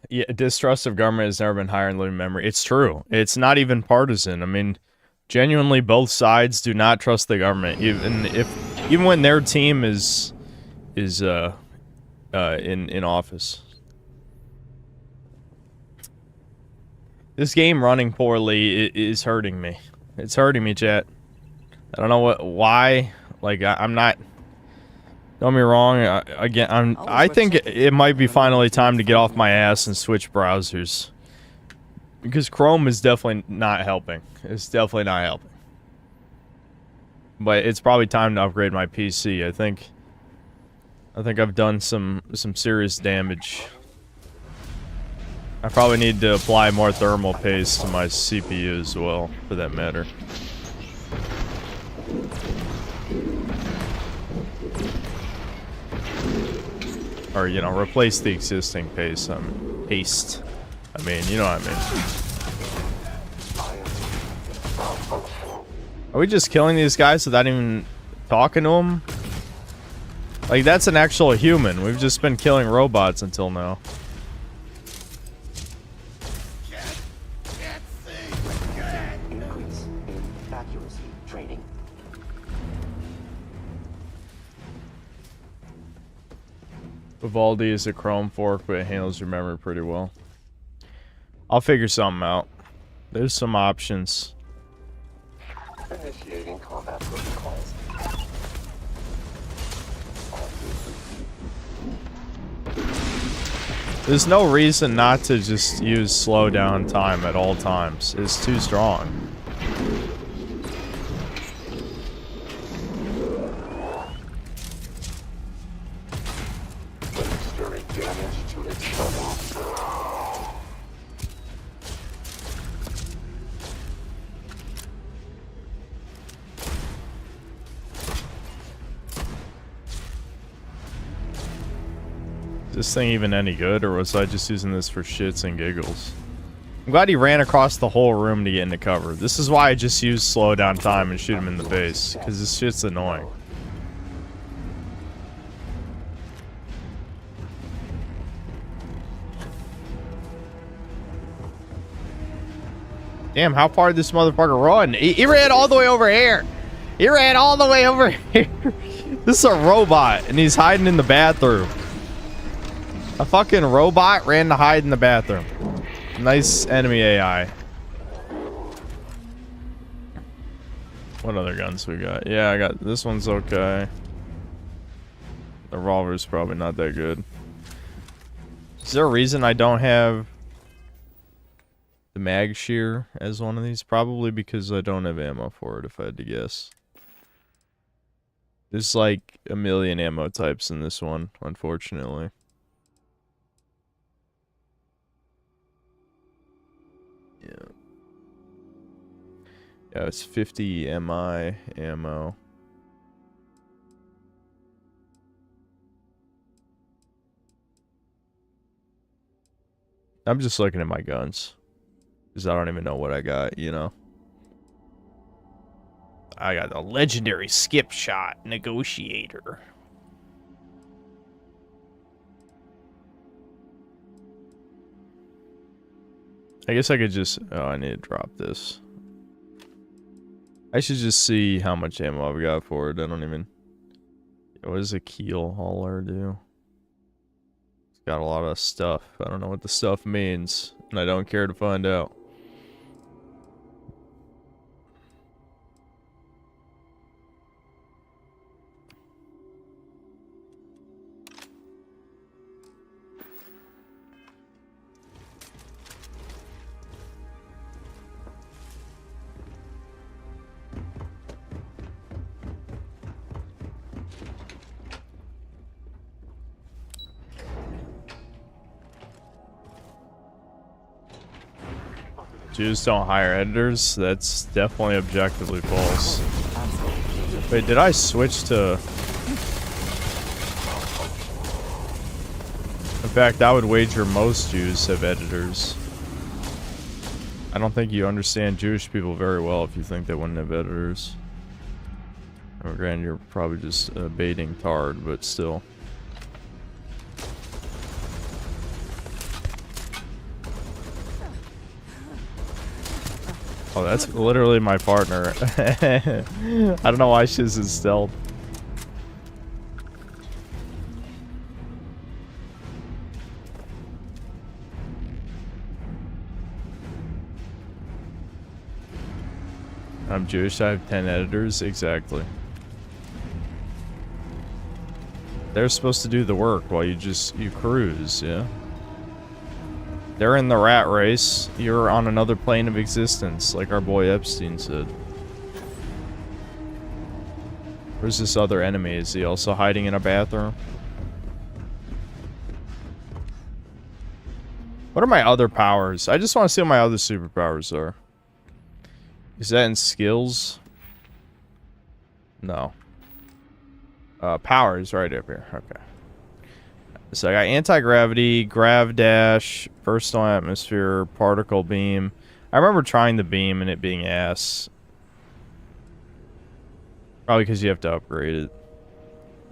Yeah, distrust of government has never been higher in living memory. It's true. It's not even partisan. I mean, genuinely, both sides do not trust the government, even when their team is in office. This game running poorly is hurting me. It's hurting me, chat. I don't know why. Like I'm not. Don't get me wrong. I think it might be finally time to get off my ass and switch browsers. Because Chrome is definitely not helping. It's definitely not helping. But it's probably time to upgrade my PC. I think I've done some serious damage. I probably need to apply more thermal paste to my CPU as well, for that matter. Or, you know, replace the existing paste. Paste. I mean, you know what I mean. Are we just killing these guys without even talking to them? Like, that's an actual human. We've just been killing robots until now. Increase in accuracy training. Vivaldi is a Chrome fork, but it handles your memory pretty well. I'll figure something out. There's some options. Initiating combat protocols. There's no reason not to just use slow down time at all times. It's too strong. Is this thing even any good, or was I just using this for shits and giggles? I'm glad he ran across the whole room to get into cover. This is why I just use slow down time and shoot him in the face, because this shit's annoying. Damn, how far did this motherfucker run? He ran all the way over here. He ran all the way over here. This is a robot, and he's hiding in the bathroom. A fucking robot ran to hide in the bathroom. Nice enemy AI. What other guns we got? Yeah, I got this one's okay. The revolver's probably not that good. Is there a reason I don't have the mag shear as one of these? Probably because I don't have ammo for it, if I had to guess. There's like a million ammo types in this one, unfortunately. Yeah. Yeah, it's 50 MI ammo. I'm just looking at my guns. Because I don't even know what I got, you know? I got a legendary skip shot negotiator. I guess I could just... Oh, I need to drop this. I should just see how much ammo I've got for it. I don't even... What does a keel hauler do? It's got a lot of stuff. I don't know what the stuff means. And I don't care to find out. Jews don't hire editors? That's definitely objectively false. Wait, did I switch to... In fact, I would wager most Jews have editors. I don't think you understand Jewish people very well if you think they wouldn't have editors. Oh, granted, you're probably just baiting Tard, but still. Oh, that's literally my partner. I don't know why she's in stealth. I'm Jewish, I have 10 editors. Exactly. They're supposed to do the work while you cruise, yeah? They're in the rat race. You're on another plane of existence, like our boy Epstein said. Where's this other enemy? Is he also hiding in a bathroom? What are my other powers? I just want to see what my other superpowers are. Is that in skills? No. Powers right up here. Okay. So I got anti-gravity, grav dash, personal atmosphere, particle beam. I remember trying the beam and it being ass. Probably because you have to upgrade it.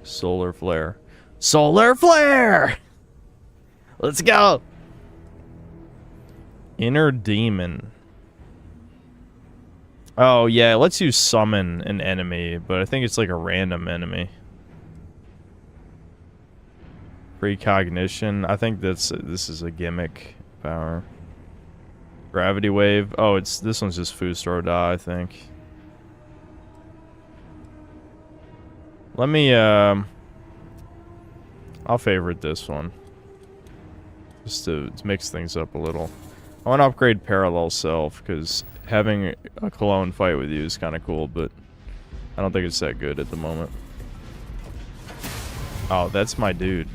Solar flare. Solar flare! Let's go! Inner demon. Oh yeah, it lets you summon an enemy, but I think it's like a random enemy. Precognition. I think this is a gimmick power. Gravity wave. Oh, this one's just Fusro Da, I think. Let me I'll favorite this one. Just to mix things up a little. I want to upgrade parallel self because having a clone fight with you is kind of cool, but I don't think it's that good at the moment. Oh, that's my dude.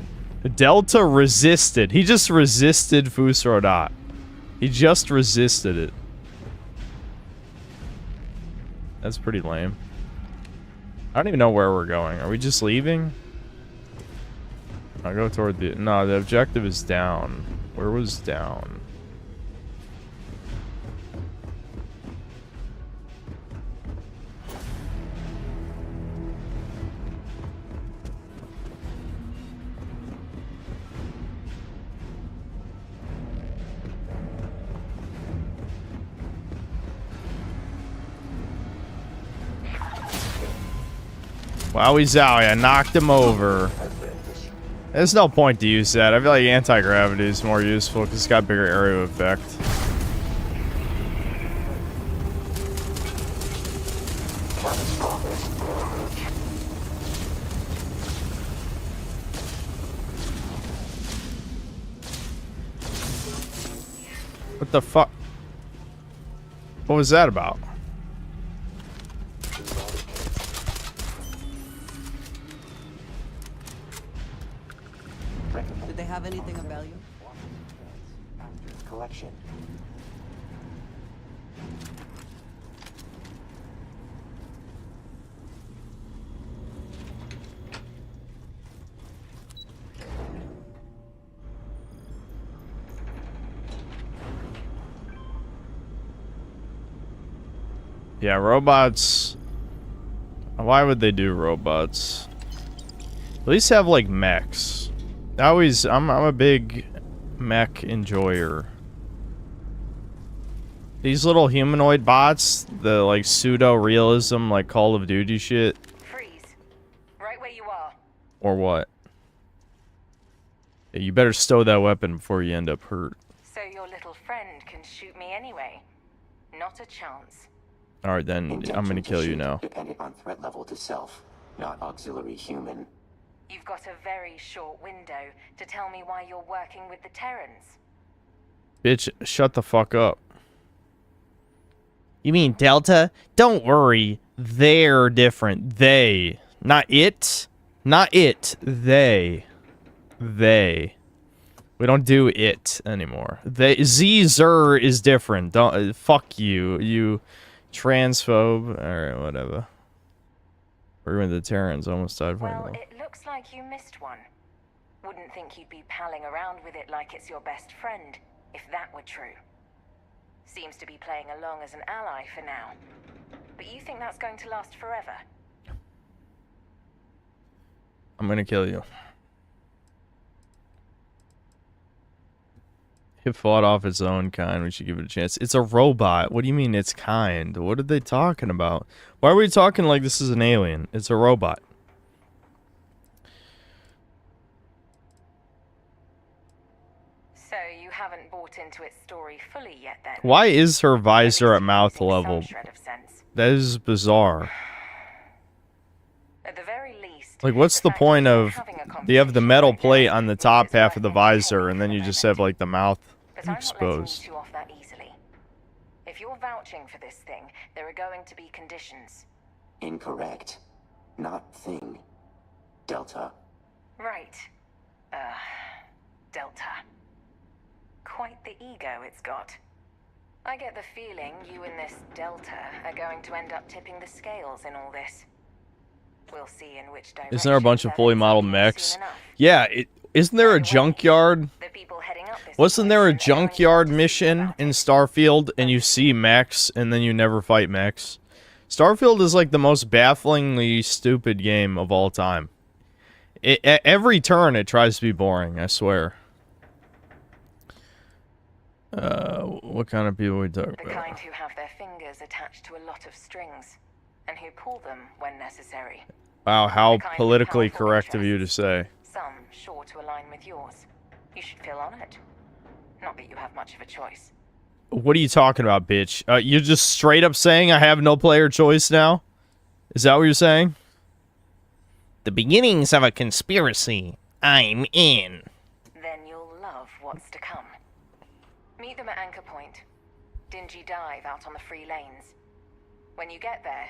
Delta resisted. He just resisted Fusro Da. He just resisted it. That's pretty lame. I don't even know where we're going. Are we just leaving? I'll go toward the... No, the objective is down. Where was down? Wowie zowie, I knocked him over. There's no point to use that. I feel like anti-gravity is more useful because it's got bigger area of effect. What the fuck? What was that about? Did they have anything of value? Collection. Yeah, robots. Why would they do robots? At least have like mechs. I'm a big mech enjoyer. These little humanoid bots, the like pseudo realism, like Call of Duty shit. Freeze. Right where you are. Or what? Yeah, you better stow that weapon before you end up hurt. So your little friend can shoot me anyway. Not a chance. Alright then, I'm gonna kill you now. Dependent on threat level to self, not auxiliary human. You've got a very short window to tell me why you're working with the Terrans. Bitch, shut the fuck up. You mean Delta? Don't worry. They're different. They. Not it. Not it. They. They. We don't do it anymore. They. Z-Zer is different. Don't. Fuck you. You transphobe. Alright, whatever. We're with the Terrans. Almost died Well, fighting them. it looks like you missed one. Wouldn't think you'd be palling around with it like it's your best friend, if that were true. Seems to be playing along as an ally for now. But you think that's going to last forever? I'm gonna kill you. It fought off its own kind. We should give it a chance. It's a robot. What do you mean it's kind? What are they talking about? Why are we talking like this is an alien? It's a robot. So you haven't bought into its story fully yet then? Why is her visor at mouth level? That is bizarre. At the very least, Like, what's the point of... You have the metal plate on the top half of the visor, and then you just have, like, the mouth exposed. you off that easily. If you're vouching for this thing, there are going to be conditions. Incorrect. Not thing. Delta. Right. Delta. Quite the ego it's got. I get the feeling you and this Delta are going to end up tipping the scales in all this. We'll see in which direction. Isn't there a bunch of fully modeled mechs? Yeah, isn't there a junkyard? Wasn't there a junkyard mission in Starfield, and you see mechs, and then you never fight mechs? Starfield is like the most bafflingly stupid game of all time. At every turn, it tries to be boring, I swear. What kind of people are we talking The about? kind who have their fingers attached to a lot of strings, and who pull them when necessary. Wow, how politically correct of you to say. Some sure to align with yours. You should feel honored. Not that you have much of a choice. What are you talking about, bitch? You're just straight up saying I have no player choice now? Is that what you're saying? The beginnings of a conspiracy. I'm in. Then you'll love what's to come. Meet them at Anchor Point. Dingy dive out on the free lanes. When you get there,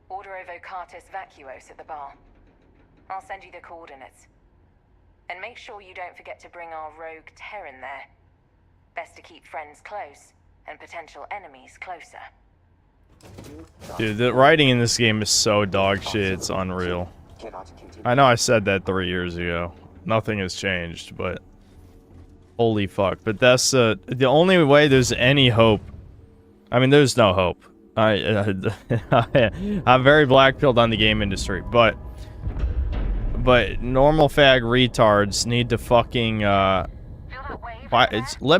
order a Vocatus Vacuos at the bar. I'll send you the coordinates. And make sure you don't forget to bring our rogue Terran there. Best to keep friends close, and potential enemies closer. Dude, the writing in this game is so dog shit, it's unreal. I know I said that 3 years ago. Nothing has changed, but... Holy fuck. But that's the only way there's any hope. I mean, there's no hope. I'm very black-pilled on the game industry, but normal fag retards need to fucking, let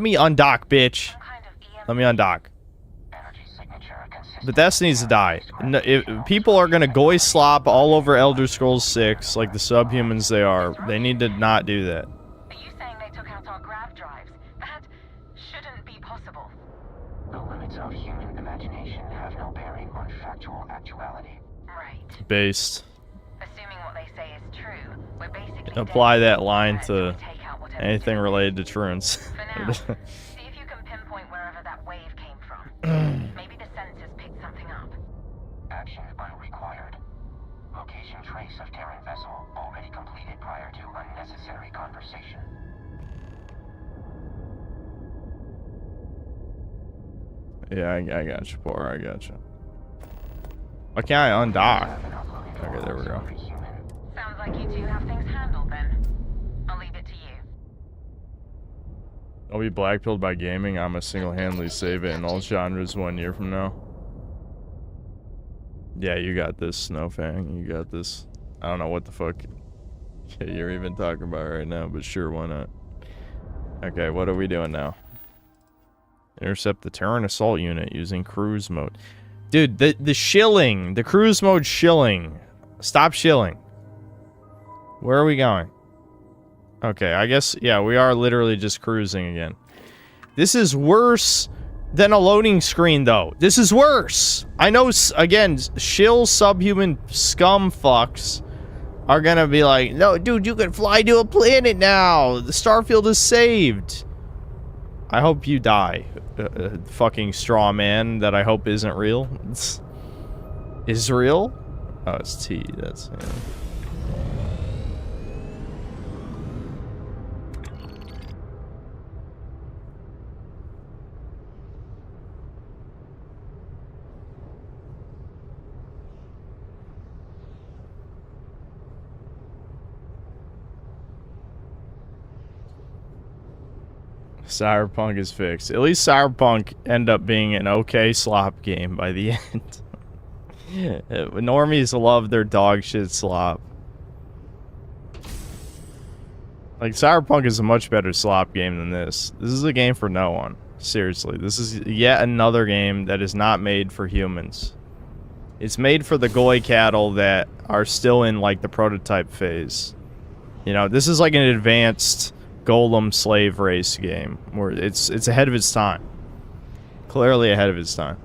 me undock, bitch. Let me undock. Bethesda needs to die. No, people are gonna goy slop all over Elder Scrolls 6 like the subhumans they are. They need to not do that. Are you saying they took out our grav drives? That shouldn't be possible. The limits of human imagination have no bearing on factual actuality. Right. Based. Assuming what they say is true, we're basically Apply that line to anything related to truants. For now, see if you can pinpoint wherever that wave came from. Maybe the sensors picked something up. Action unrequired. Location trace of Terran vessel already completed prior to unnecessary conversation. Yeah, I got you, Poor. I got you. Why can't I undock? Okay, there we go. Sounds like you two have things handled then. I'll leave it to you. I'll be blackpilled by gaming. I'm a single-handedly save it in all genres 1 year from now. Yeah, you got this, Snowfang. You got this. I don't know what the fuck you're even talking about right now, but sure, why not? Okay, what are we doing now? Intercept the Terran assault unit using cruise mode. Dude, the shilling, the cruise mode shilling. Stop shilling. Where are we going? Okay, I guess, yeah, we are literally just cruising again. This is worse than a loading screen, though. This is worse. I know, again, shill subhuman scum fucks are gonna be like, no, dude, you can fly to a planet now. The starfield is saved. I hope you die, fucking straw man that I hope isn't real. Is real? Oh, it's T. That's... Yeah. Cyberpunk is fixed. At least Cyberpunk end up being an okay slop game by the end. Normies love their dog shit slop. Like, Cyberpunk is a much better slop game than this. This is a game for no one. Seriously, this is yet another game that is not made for humans. It's made for the goy cattle that are still in, like, the prototype phase. You know, this is like an advanced golem slave race game where it's ahead of its time. Clearly ahead of its time.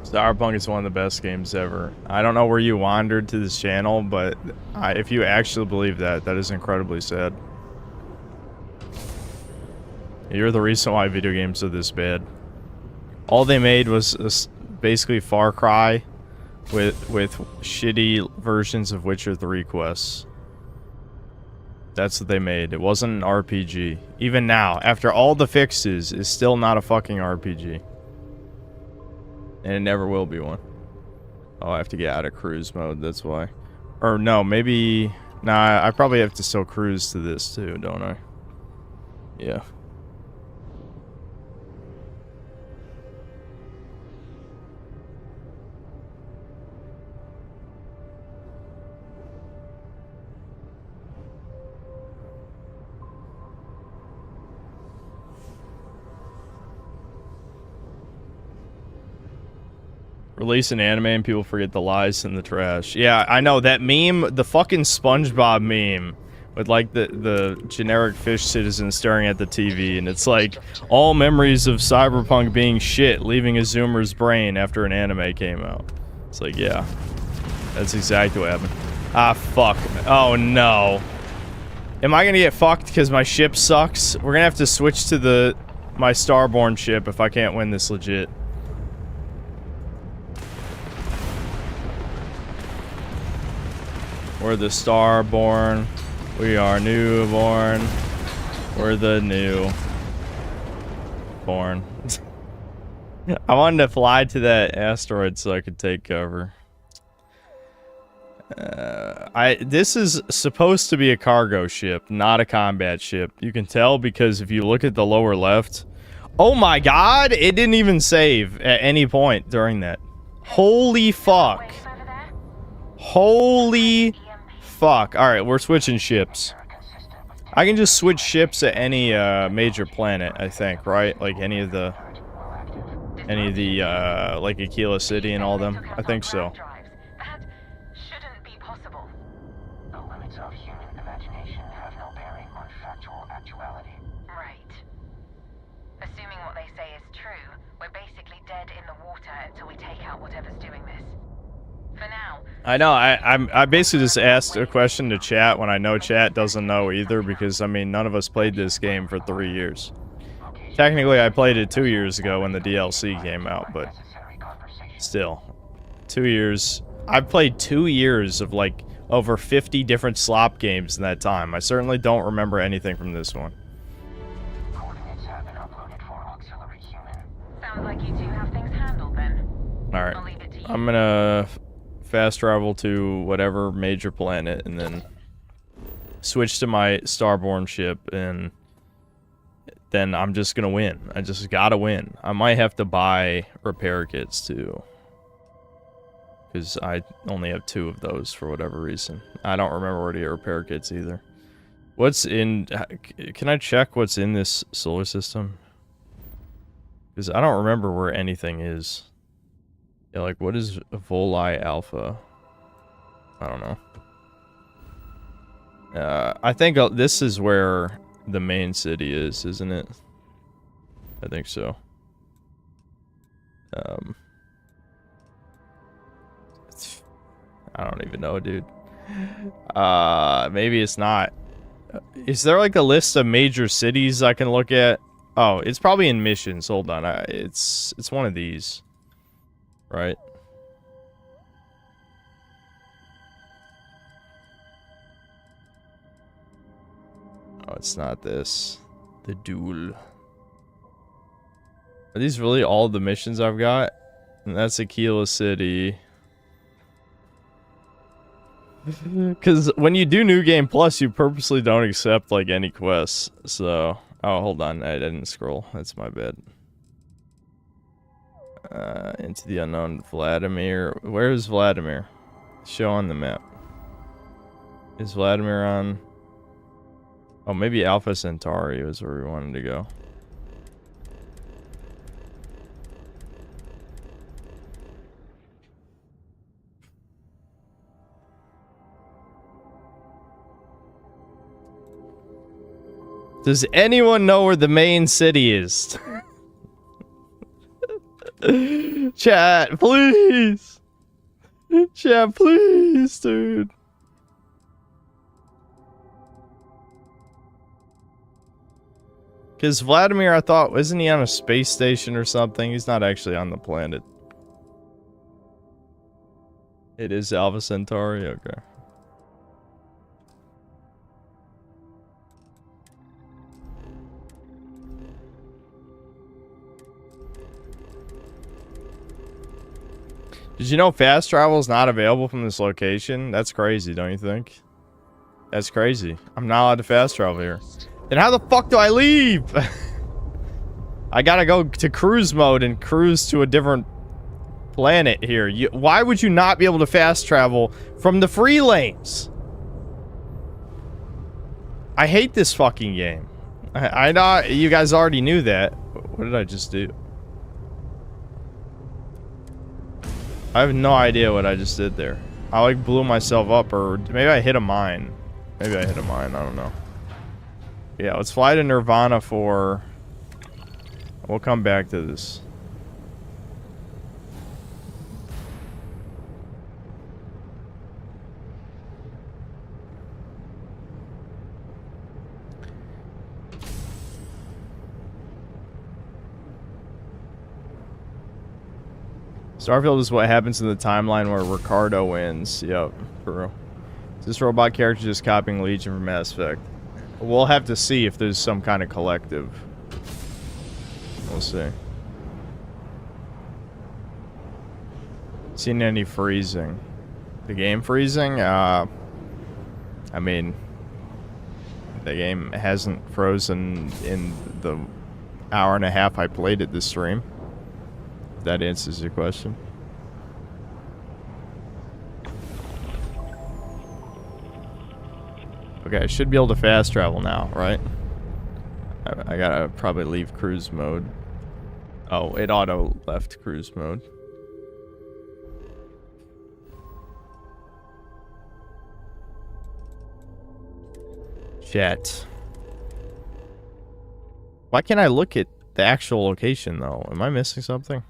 Cyberpunk is one of the best games ever. I don't know where you wandered to this channel, but if you actually believe that, that is incredibly sad. You're the reason why video games are this bad. All they made was basically Far Cry with shitty versions of Witcher 3 quests. That's what they made. It wasn't an RPG. Even now, after all the fixes, it's still not a fucking RPG. And it never will be one. Oh, I have to get out of cruise mode, that's why. Or no, maybe... Nah, I probably have to still cruise to this too, don't I? Yeah. Release an anime and people forget the lies and the trash. Yeah, I know, that meme, the fucking SpongeBob meme, with like the generic fish citizen staring at the TV, and it's like, all memories of Cyberpunk being shit, leaving a Zoomer's brain after an anime came out. It's like, yeah, that's exactly what happened. Ah, fuck. Oh, no. Am I gonna get fucked because my ship sucks? We're gonna have to switch to my Starborn ship if I can't win this legit. We're the Starborn. We are newborn. We're the new born. I wanted to fly to that asteroid so I could take cover. This is supposed to be a cargo ship, not a combat ship. You can tell because if you look at the lower left, oh my god, it didn't even save at any point during that. Holy fuck. Holy fuck. Alright, we're switching ships. I can just switch ships at any major planet, I think, right? Like any of the like Aquila City and all them. I think so. The limits of human imagination have no bearing on factual actuality. Right. Assuming what they say is true, we're basically dead in the water until we take out whatever's doing this. For now. I know, I basically just asked a question to chat when I know chat doesn't know either, because, I mean, none of us played this game for 3 years. Technically, I played it 2 years ago when the DLC came out, but still. 2 years. I've played 2 years of, like, over 50 different slop games in that time. I certainly don't remember anything from this one. Sounds like you two have things handled then. Alright. I'm gonna fast travel to whatever major planet, and then switch to my starborn ship, and then I'm just gonna win. I just gotta win. I might have to buy repair kits too, because I only have 2 of those for whatever reason. I don't remember where to get repair kits either. What's in... Can I check what's in this solar system? Because I don't remember where anything is. Yeah, like, what is Voli Alpha? I don't know. I think this is where the main city is, isn't it? I think so. I don't even know, dude. Maybe it's not. Is there like a list of major cities I can look at? Oh, it's probably in missions. Hold on. It's one of these. Right? Oh, it's not this. The duel. Are these really all the missions I've got? And that's Aquila City. Because when you do New Game Plus, you purposely don't accept, like, any quests. So... Oh, hold on. I didn't scroll. That's my bad. Into the unknown. Vladimir. Where is Vladimir? Show on the map. Is Vladimir on... Oh, maybe Alpha Centauri was where we wanted to go. Does anyone know where the main city is? Chat, please! Chat, please, dude. Because Vladimir, I thought, isn't he on a space station or something? He's not actually on the planet. It is Alpha Centauri? Okay. Did you know fast travel is not available from this location? That's crazy, don't you think? That's crazy. I'm not allowed to fast travel here. Then how the fuck do I leave? I gotta go to cruise mode and cruise to a different planet here. Why would you not be able to fast travel from the free lanes? I hate this fucking game. I know you guys already knew that. What did I just do? I have no idea what I just did there. I like blew myself up, or maybe I hit a mine. Maybe I hit a mine, I don't know. Yeah, let's fly to Nirvana for... We'll come back to this. Starfield is what happens in the timeline where Ricardo wins. Yep, true. Is this robot character just copying Legion from Mass Effect? We'll have to see if there's some kind of collective. We'll see. Seen any freezing? The game freezing? I mean, the game hasn't frozen in the hour and a half I played it this stream. That answers your question. Okay, I should be able to fast travel now, right? I gotta probably leave cruise mode. Oh, it auto left cruise mode. Chat. Why can't I look at the actual location, though? Am I missing something?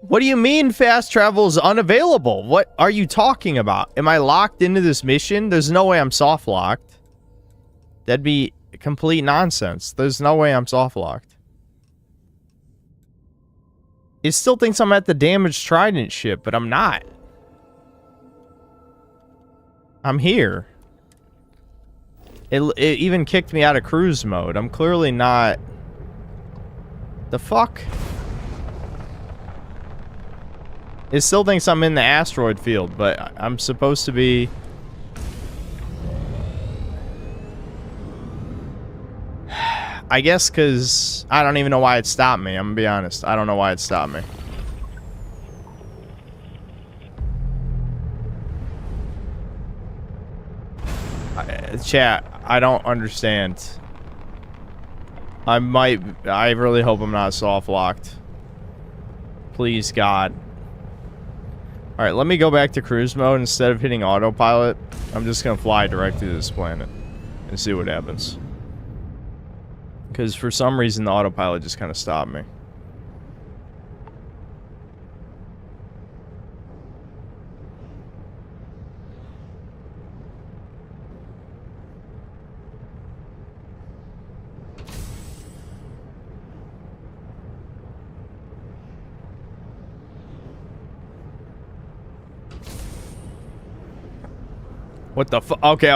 What do you mean fast travel is unavailable? What are you talking about? Am I locked into this mission? There's no way I'm soft locked. That'd be complete nonsense. There's no way I'm soft locked. It still thinks I'm at the damaged Trident ship, but I'm not. I'm here. It even kicked me out of cruise mode. I'm clearly not... The fuck? It still thinks I'm in the asteroid field, but I'm supposed to be... I guess because I don't even know why it stopped me. I'm gonna be honest. I don't know why it stopped me. Chat, I don't understand. I really hope I'm not soft locked. Please, God. Alright, let me go back to cruise mode. Instead of hitting autopilot, I'm just gonna fly directly to this planet and see what happens. Because for some reason, the autopilot just kind of stopped me. What the fu- Okay.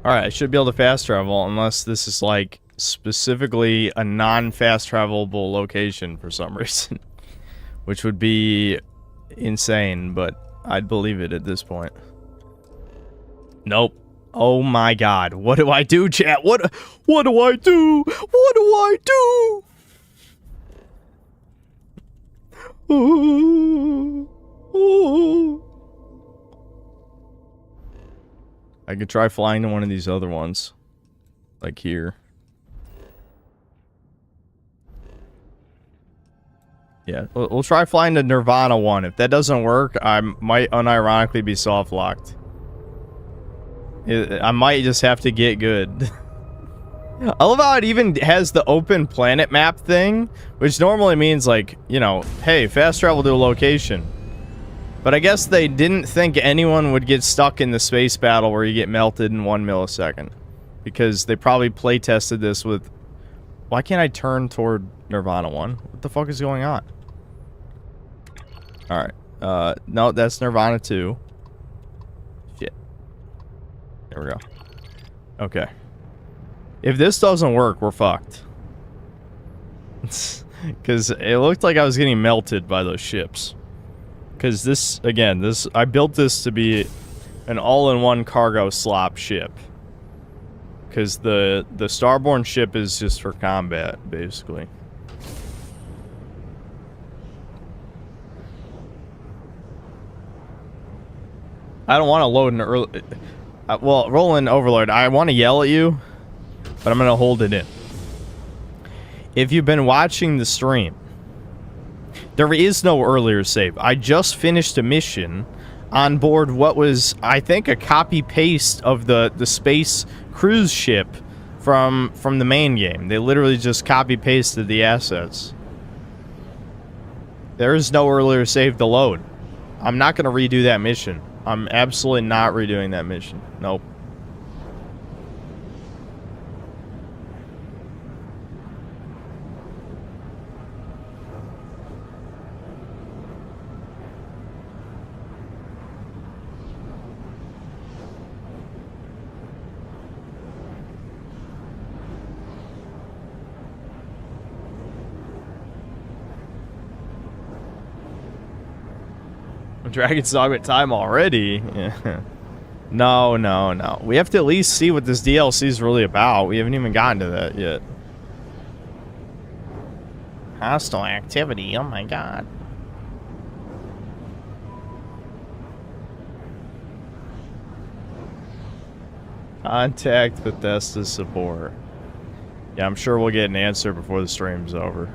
Alright, I should be able to fast travel unless this is like specifically a non-fast travelable location for some reason. Which would be insane, but I'd believe it at this point. Nope. Oh my God. What do I do, chat? What do I do? What do I do? I could try flying to one of these other ones. Like here. Yeah, we'll try flying to Nirvana 1. If that doesn't work, I might unironically be soft locked. I might just have to get good. I love how it even has the open planet map thing, which normally means like, you know, hey, fast travel to a location. But I guess they didn't think anyone would get stuck in the space battle where you get melted in 1 millisecond. Because they probably play tested this with... Why can't I turn toward Nirvana 1? What the fuck is going on? Alright. No, that's Nirvana 2. Shit. There we go. Okay. If this doesn't work, we're fucked. Because it looked like I was getting melted by those ships. Because this, again, I built this to be an all-in-one cargo slop ship. Because the Starborn ship is just for combat, basically. I don't want to load an early... well, Roland Overlord, I want to yell at you, but I'm going to hold it in. If you've been watching the stream, there is no earlier save. I just finished a mission on board what was, I think, a copy-paste of the space cruise ship from the main game. They literally just copy-pasted the assets. There is no earlier save to load. I'm not going to redo that mission. I'm absolutely not redoing that mission. Nope. Dragon's Dogma time already? Yeah. No. We have to at least see what this DLC is really about. We haven't even gotten to that yet. Hostile activity, oh my god. Contact Bethesda support. Yeah, I'm sure we'll get an answer before the stream's over.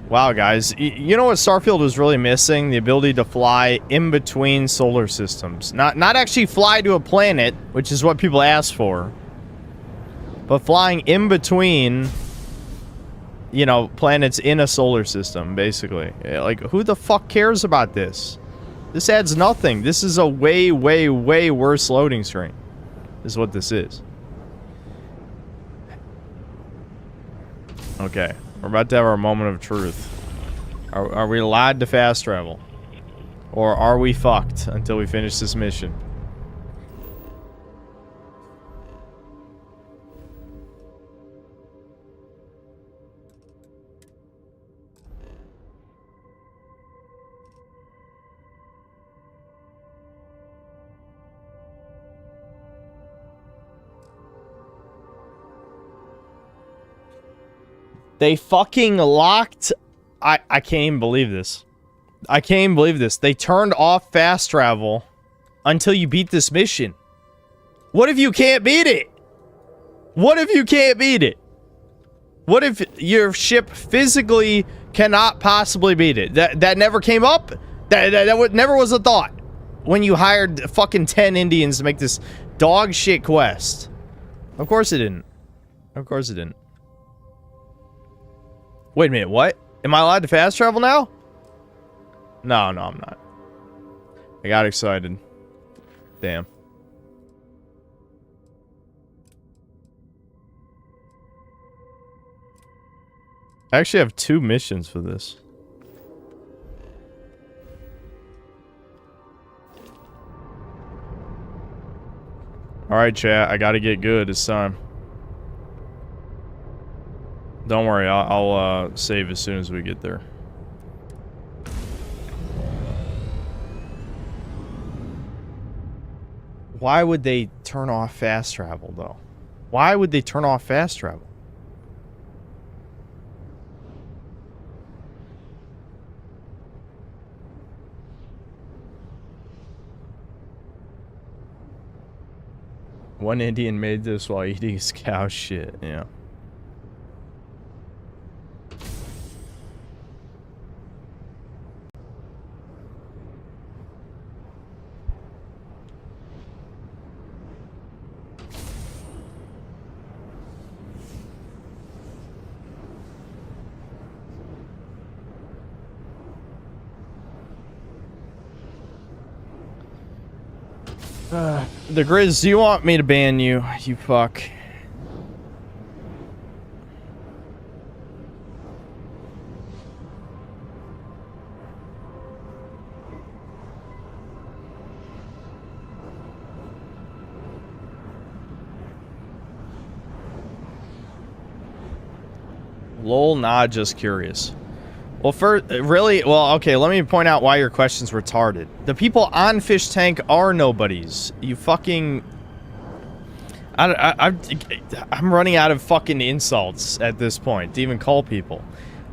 Wow, guys. You know what Starfield was really missing? The ability to fly in between solar systems. Not actually fly to a planet, which is what people ask for. But flying in between, you know, planets in a solar system, basically. Like, who the fuck cares about this? This adds nothing. This is a way, way, way worse loading screen. Is what this is. Okay. We're about to have our moment of truth. Are we allowed to fast travel? Or are we fucked until we finish this mission? They fucking locked... I can't even believe this. I can't even believe this. They turned off fast travel until you beat this mission. What if you can't beat it? What if you can't beat it? What if your ship physically cannot possibly beat it? That never came up? That never was a thought when you hired fucking 10 Indians to make this dog shit quest. Of course it didn't. Of course it didn't. Wait a minute, what? Am I allowed to fast travel now? No, I'm not. I got excited. Damn. I actually have 2 missions for this. Alright, chat. I gotta get good this time. Don't worry, I'll save as soon as we get there. Why would they turn off fast travel, though? Why would they turn off fast travel? One Indian made this while eating his cow shit, yeah. The Grizz, do you want me to ban you? You fuck. Lol, nah, just curious. Well, really? Well, okay, let me point out why your question's retarded. The people on Fish Tank are nobodies. You fucking... I'm running out of fucking insults at this point to even call people.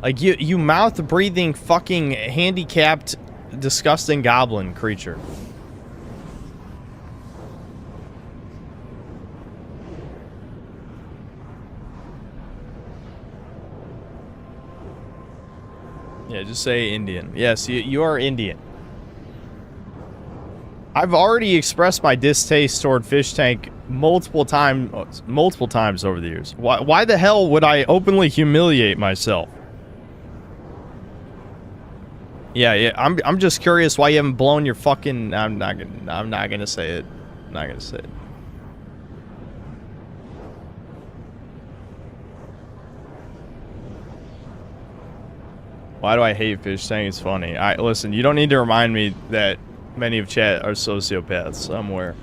Like, you mouth-breathing fucking handicapped, disgusting goblin creature. Yeah, just say Indian. Yes, you are Indian. I've already expressed my distaste toward Fish Tank multiple times over the years. Why the hell would I openly humiliate myself? Yeah, I'm just curious why you haven't blown your fucking... I'm not gonna say it. I'm not gonna say it. Why do I hate Fish Tank? It's funny. Listen, you don't need to remind me that many of chat are sociopaths somewhere.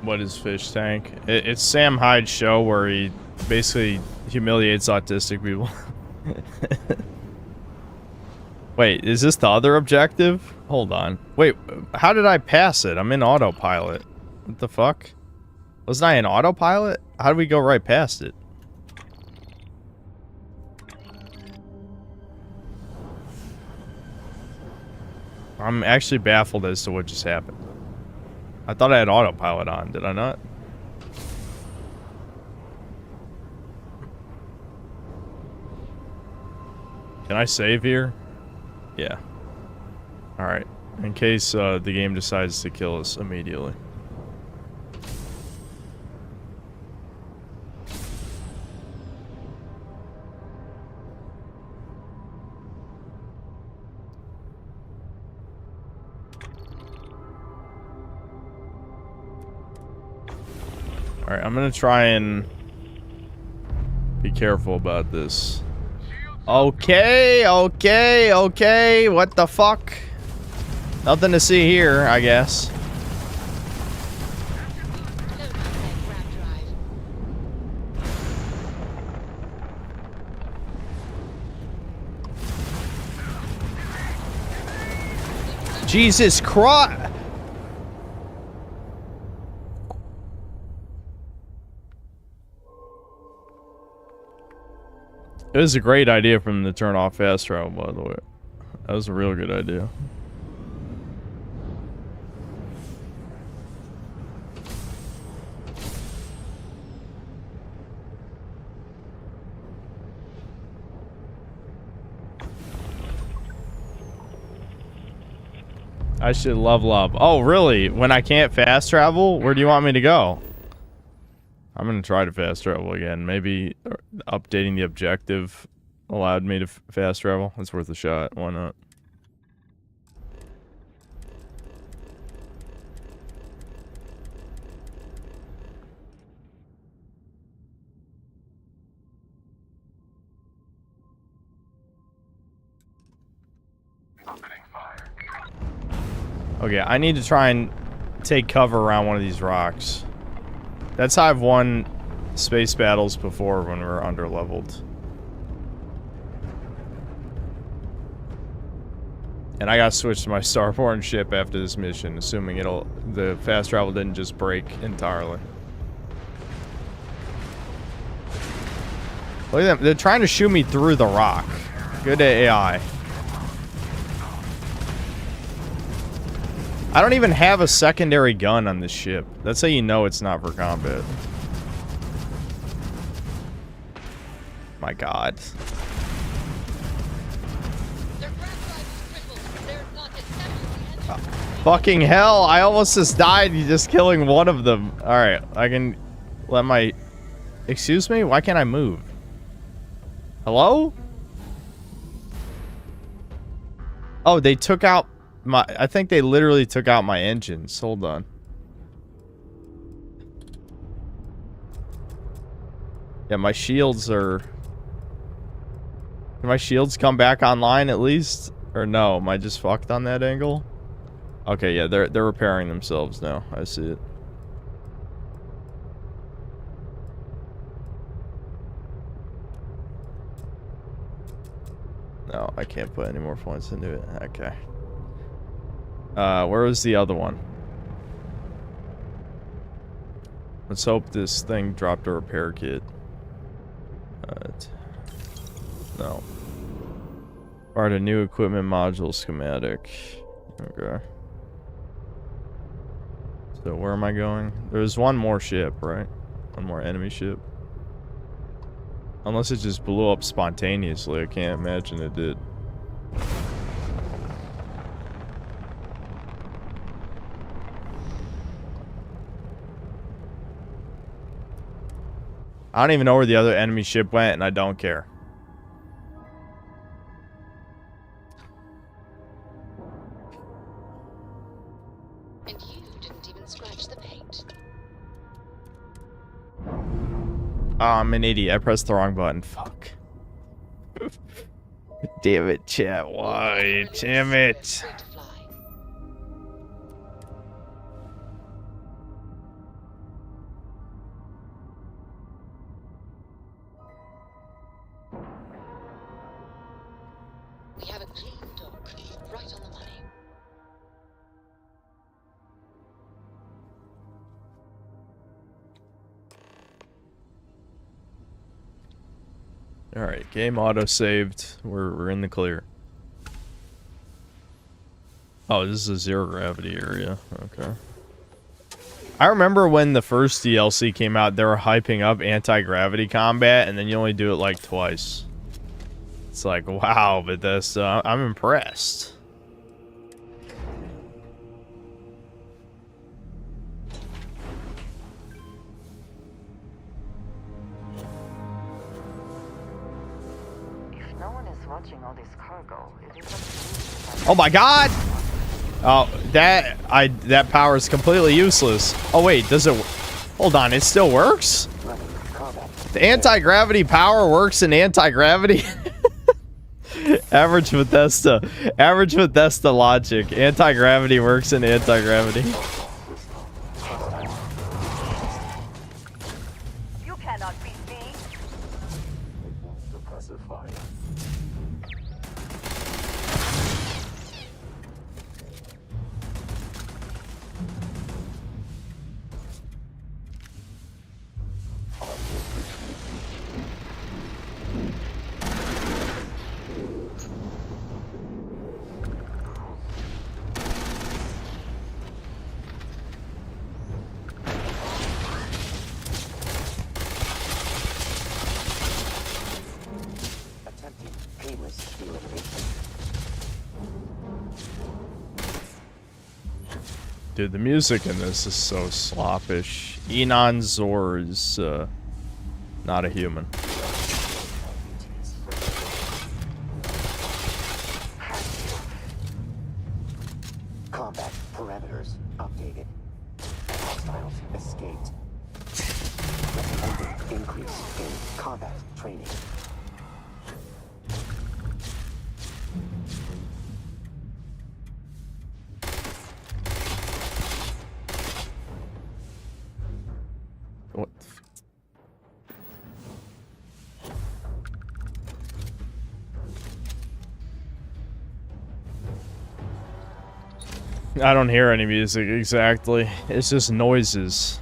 What is Fish Tank? It's Sam Hyde's show where he basically humiliates autistic people. Wait, is this the other objective? Hold on. Wait, how did I pass it? I'm in autopilot. What the fuck? Wasn't I in autopilot? How did we go right past it? I'm actually baffled as to what just happened. I thought I had autopilot on, did I not? Can I save here? Yeah. Alright. In case the game decides to kill us immediately. Alright, I'm gonna try and be careful about this. Okay, okay, what the fuck? Nothing to see here, I guess. Jesus Christ! It was a great idea for them to turn off fast travel, by the way. That was a real good idea. I should level up. Oh, really? When I can't fast travel? Where do you want me to go? I'm gonna try to fast travel again. Maybe updating the objective allowed me to fast travel. It's worth a shot. Why not? Okay, I need to try and take cover around one of these rocks. That's how I've won space battles before when we were underleveled. And I got switched to my starborn ship after this mission, assuming the fast travel didn't just break entirely. Look at them, they're trying to shoot me through the rock. Good AI. I don't even have a secondary gun on this ship. That's how you know it's not for combat. My God. Fucking hell, I almost just died just killing one of them. Alright, I can let my... Excuse me? Why can't I move? Hello? Oh, they took out my... I think they literally took out my engines. Hold on. Yeah, my shields are... Can my shields come back online at least? Or no, am I just fucked on that angle? Okay, yeah, they're repairing themselves now. I see it. No, I can't put any more points into it. Okay. Where was the other one? Let's hope this thing dropped a repair kit. No. Part a new equipment module schematic. Okay. So where am I going? There's one more ship, right? One more enemy ship. Unless it just blew up spontaneously. I can't imagine it did. I don't even know where the other enemy ship went, and I don't care. And you didn't even scratch the paint. Oh, I'm an idiot. I pressed the wrong button. Fuck. Damn it, chat. Why? Damn it. We have a clean dock, right on the money. Alright, game auto saved. We're in the clear. Oh, this is a zero gravity area. Okay. I remember when the first DLC came out, they were hyping up anti-gravity combat, and then you only do it like twice. It's like, wow, but this, I'm impressed. watching all this cargo. It is Oh my god! Oh, that power is completely useless. Oh wait, does it... Hold on, it still works? The anti-gravity power works in anti-gravity? Average Bethesda logic. Anti-gravity works in anti-gravity. You cannot beat me. Attempting painless elimination. Dude, the music in this is so sloppish. Enon Zor is not a human. Combat parameters updated. Hostiles escaped. Recommended increase in combat training. What? I don't hear any music exactly. It's just noises.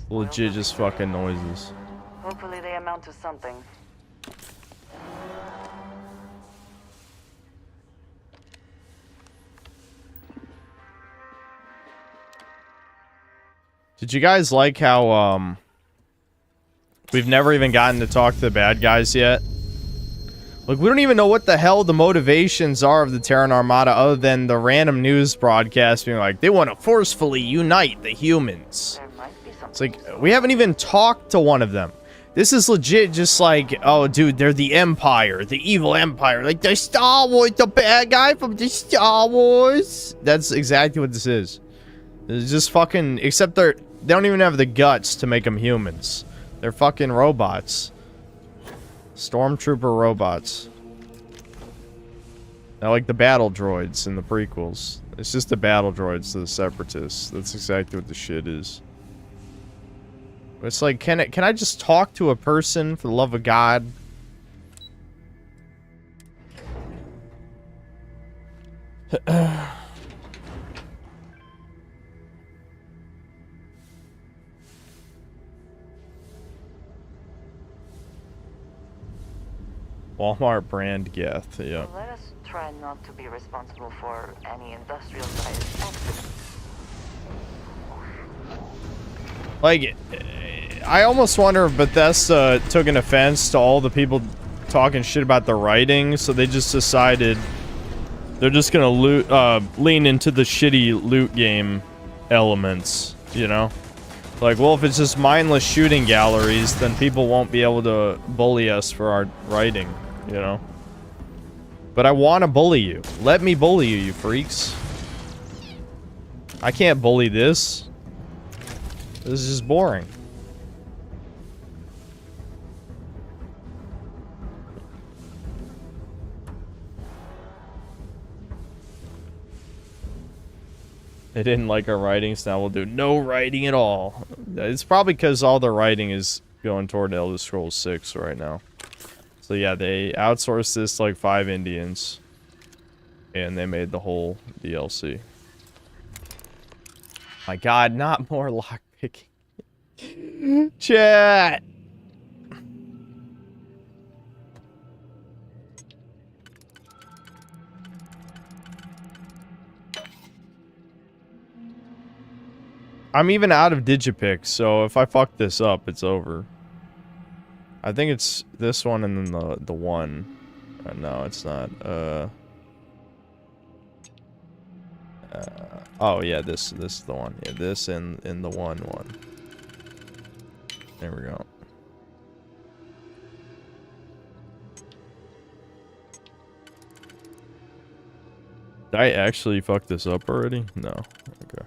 Legit just fucking noises. Hopefully they amount to something. Did you guys like how we've never even gotten to talk to the bad guys yet? Like, we don't even know what the hell the motivations are of the Terran Armada other than the random news broadcast being like, they want to forcefully unite the humans. It's like, we haven't even talked to one of them. This is legit just like, oh, dude, they're the Empire, the evil Empire. Like, the Star Wars, the bad guy from the Star Wars. That's exactly what this is. It's just fucking, except they don't even have the guts to make them humans. They're fucking robots. Stormtrooper robots. They're like the battle droids in the prequels. It's just the battle droids to the Separatists. That's exactly what the shit is. It's like, can I just talk to a person for the love of God? Walmart brand Geth, yeah. Let us try not to be responsible for any industrial sized accidents. Like, I almost wonder if Bethesda took an offense to all the people talking shit about the writing, so they just decided they're just gonna lean into the shitty loot game elements, you know? Like, well, if it's just mindless shooting galleries, then people won't be able to bully us for our writing, you know? But I want to bully you. Let me bully you, you freaks. I can't bully this. This is just boring. They didn't like our writing, so now we'll do no writing at all. It's probably because all the writing is going toward Elder Scrolls 6 right now. So yeah, they outsourced this to like 5 Indians. And they made the whole DLC. My god, not more lockpicking. Chat! I'm even out of Digipick, so if I fuck this up, it's over. I think it's this one and then the one. No, it's not. Oh yeah, this is the one. Yeah, this and the one. There we go. Did I actually fuck this up already? No. Okay.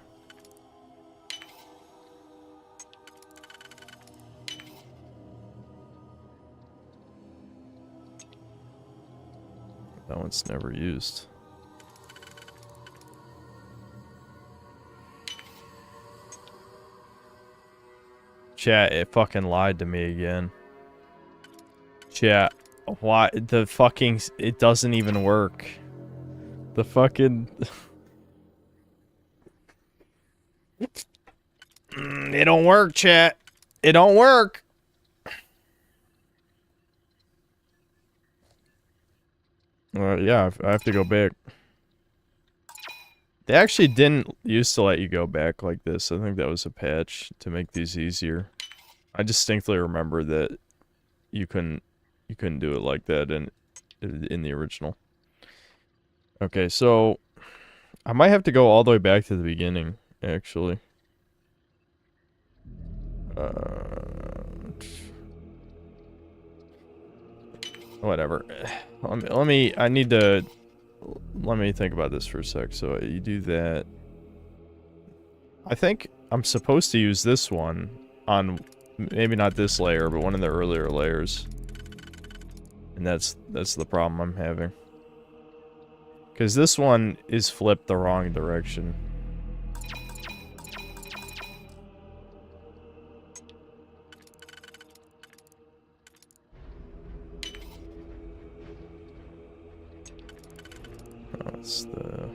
That one's never used. Chat, it fucking lied to me again. Chat, why the fucking it doesn't even work. The fucking it don't work, chat. It don't work. Yeah, I have to go back. They actually didn't used to let you go back like this. I think that was a patch to make these easier. I distinctly remember that you couldn't do it like that in the original. Okay, so I might have to go all the way back to the beginning, actually. Whatever. Let me think about this for a sec. So you do that. I think I'm supposed to use this one on maybe not this layer, but one of the earlier layers. And that's the problem I'm having. Because this one is flipped the wrong direction. That's the...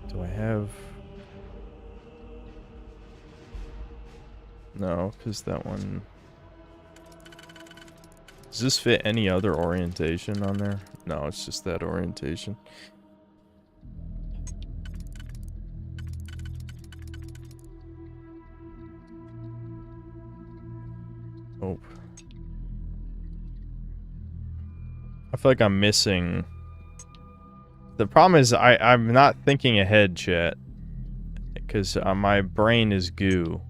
Do I have... No, because that one... Does this fit any other orientation on there? No, it's just that orientation. Oh. I feel like I'm missing... The problem is I'm not thinking ahead, chat. Because my brain is goo.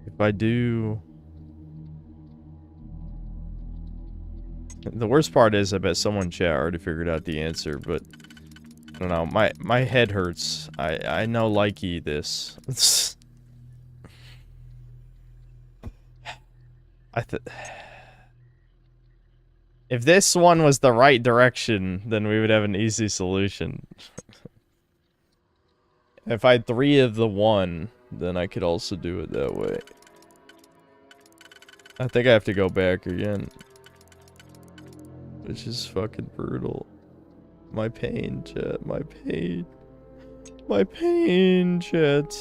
If I do... The worst part is I bet someone in chat already figured out the answer, but... I don't know, my head hurts. I know likey this. If this one was the right direction, then we would have an easy solution. If I had 3 of the 1, then I could also do it that way. I think I have to go back again. Which is fucking brutal. My pain, chat. My pain. My pain, chat.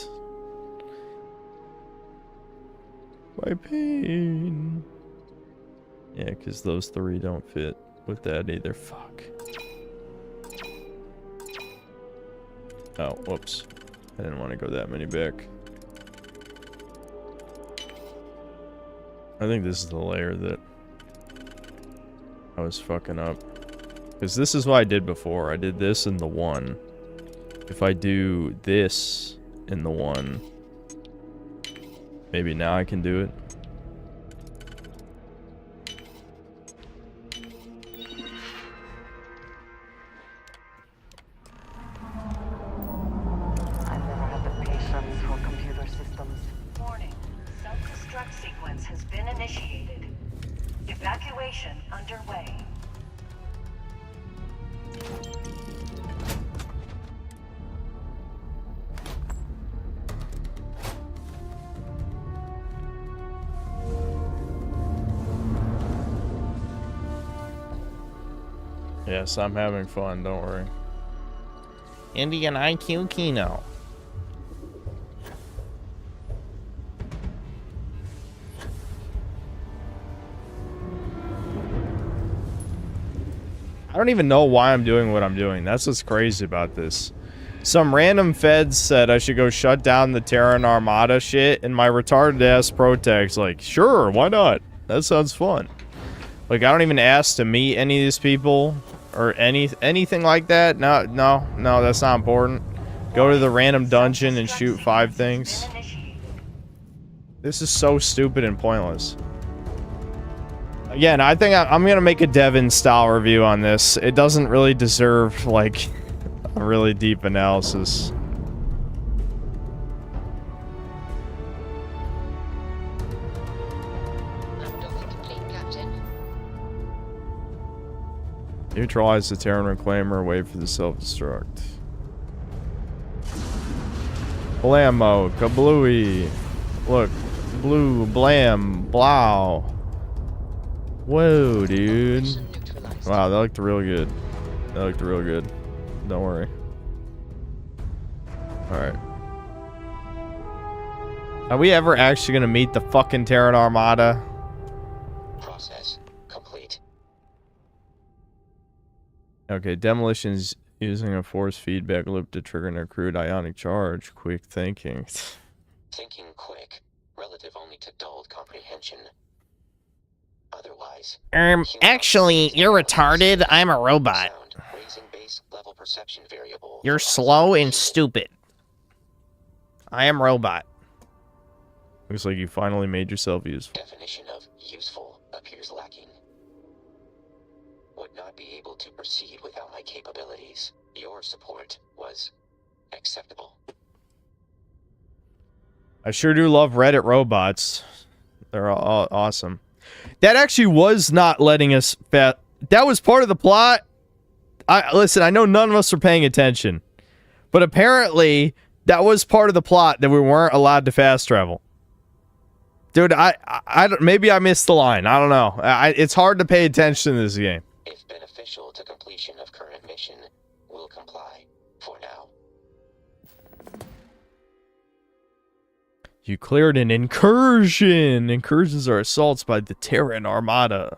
My pain. Yeah, because those 3 don't fit with that either. Fuck. Oh, whoops. I didn't want to go that many back. I think this is the layer that I was fucking up. Because this is what I did before. I did this in the 1. If I do this in the 1, maybe now I can do it. I've never had the patience for computer systems. Warning. Self-destruct sequence has been initiated. Evacuation underway. Yes, I'm having fun, don't worry. Indian IQ Kino. I don't even know why I'm doing what I'm doing. That's what's crazy about this. Some random feds said I should go shut down the Terran Armada shit, and my retarded ass protag's like, sure, why not? That sounds fun. Like, I don't even ask to meet any of these people or anything like that. No, that's not important. Go to the random dungeon and shoot 5 things. This is so stupid and pointless. Again, I think I'm gonna make a Devin style review on this. It doesn't really deserve like a really deep analysis. Neutralize the Terran Reclaimer, wait for the self-destruct. Blammo, kablooey. Look, blue, blam, blow. Whoa, dude. Wow, that looked real good. That looked real good. Don't worry. Alright. Are we ever actually gonna meet the fucking Terran Armada? Process complete. Okay, demolitions using a force feedback loop to trigger an accrued ionic charge. Quick thinking. Thinking quick, relative only to dulled comprehension. Otherwise, Actually, you're retarded. I'm a robot. raising base level perception variable. You're slow and stupid. I am robot. Looks like you finally made yourself useful. Definition of useful appears lacking. Would not be able to proceed without my capabilities. Your support was acceptable. I sure do love Reddit robots. They're all awesome. That actually was not letting us that was part of the plot. Listen, I know none of us are paying attention, but apparently that was part of the plot that we weren't allowed to fast travel. Dude, maybe I missed the line. I don't know. It's hard to pay attention to this game. If beneficial to completion of current mission, will comply for now. You cleared an incursion. Incursions are assaults by the Terran Armada.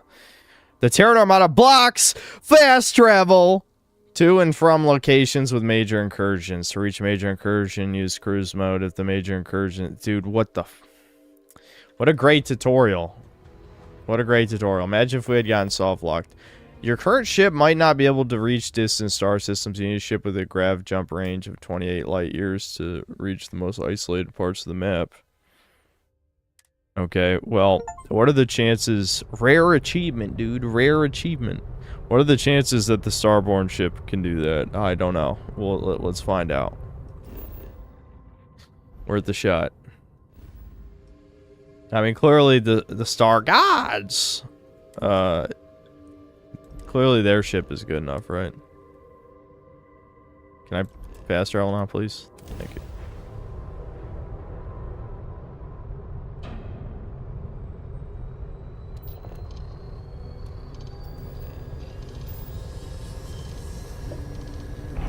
The Terran Armada blocks fast travel to and from locations with major incursions. To reach major incursion, use cruise mode. If the major incursion... Dude, what the... What a great tutorial. What a great tutorial. Imagine if we had gotten soft-locked. Your current ship might not be able to reach distant star systems. You need a ship with a grav jump range of 28 light years to reach the most isolated parts of the map. Okay, well, what are the chances... Rare achievement, dude. Rare achievement. What are the chances that the Starborn ship can do that? I don't know. Well, let's find out. Worth the shot. I mean, clearly the Star Gods... Clearly their ship is good enough, right? Can I fast travel now, please? Thank you.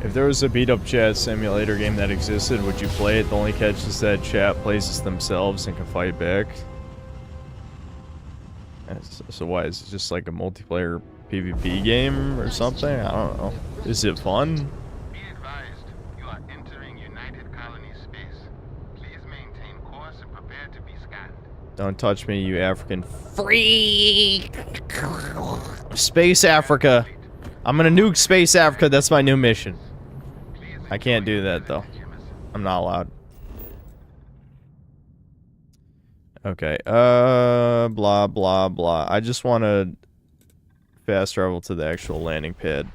If there was a beat-up chat simulator game that existed, would you play it? The only catch is that chat plays themselves and can fight back. So why? Is it just like a multiplayer PvP game or something? I don't know. Is it fun? Be advised, you are entering United Colony space. Please maintain course and prepare to be scanned. Don't touch me, you African freak! Space Africa. I'm gonna nuke Space Africa. That's my new mission. I can't do that though. I'm not allowed. Okay. Blah blah blah. I just want to fast travel to the actual landing pad.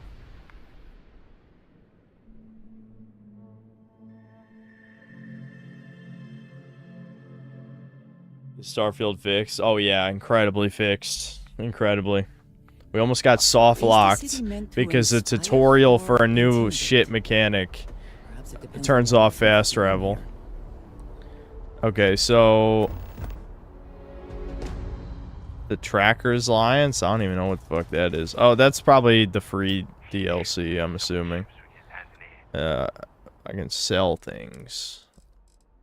Starfield fixed. Oh yeah, incredibly fixed. Incredibly. We almost got soft locked because the tutorial for a new shit mechanic turns off fast travel. Okay, so the Trackers Alliance? I don't even know what the fuck that is. Oh, that's probably the free DLC, I'm assuming. I can sell things.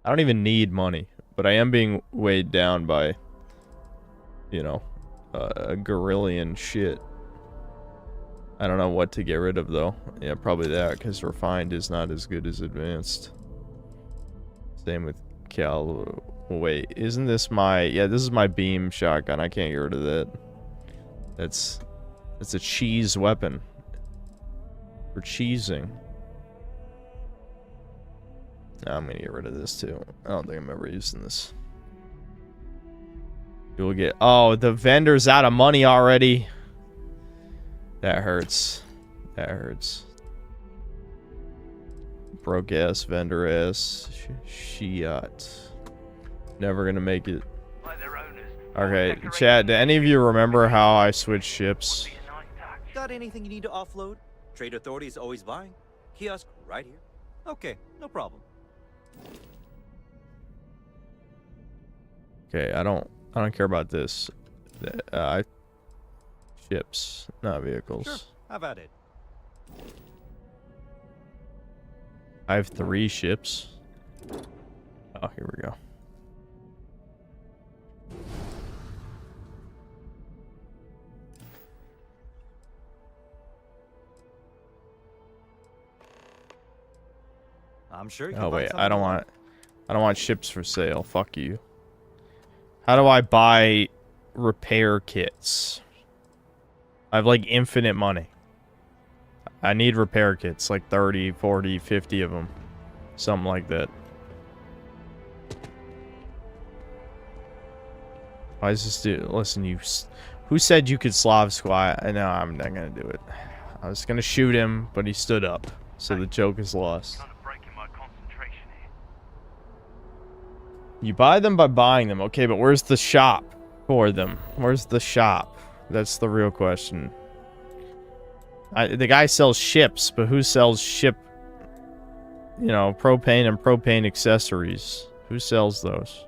I don't even need money, but I am being weighed down by, you know, a gorillion shit. I don't know what to get rid of though. Yeah, probably that, because refined is not as good as advanced. Same with cal. Wait, isn't this my... Yeah, this is my beam shotgun. I can't get rid of that. That's a cheese weapon. For cheesing. I'm gonna get rid of this too. I don't think I'm ever using this. You'll get... Oh, the vendor's out of money already. That hurts. That hurts. Broke ass vendor ass. Shiat. Never gonna make it. Okay, chat, do any of you remember how I switched ships? Got anything you need to offload? Trade Authority is always buying. Kiosk right here. Okay, no problem. Okay, I don't care about this. Ships, not vehicles. Sure, have at it. I have 3 ships. Oh, here we go. I'm sure you Oh can wait, find I don't something. want ships for sale. Fuck you. How do I buy repair kits? I have like infinite money. I need repair kits, like 30, 40, 50 of them. Something like that. Why is this dude? Listen, who said you could Slav squat? No, I'm not gonna do it. I was gonna shoot him, but he stood up. So the joke is lost. You buy them by buying them. Okay, but where's the shop for them? Where's the shop? That's the real question. The guy sells ships, but who sells ship, you know, propane and propane accessories? Who sells those?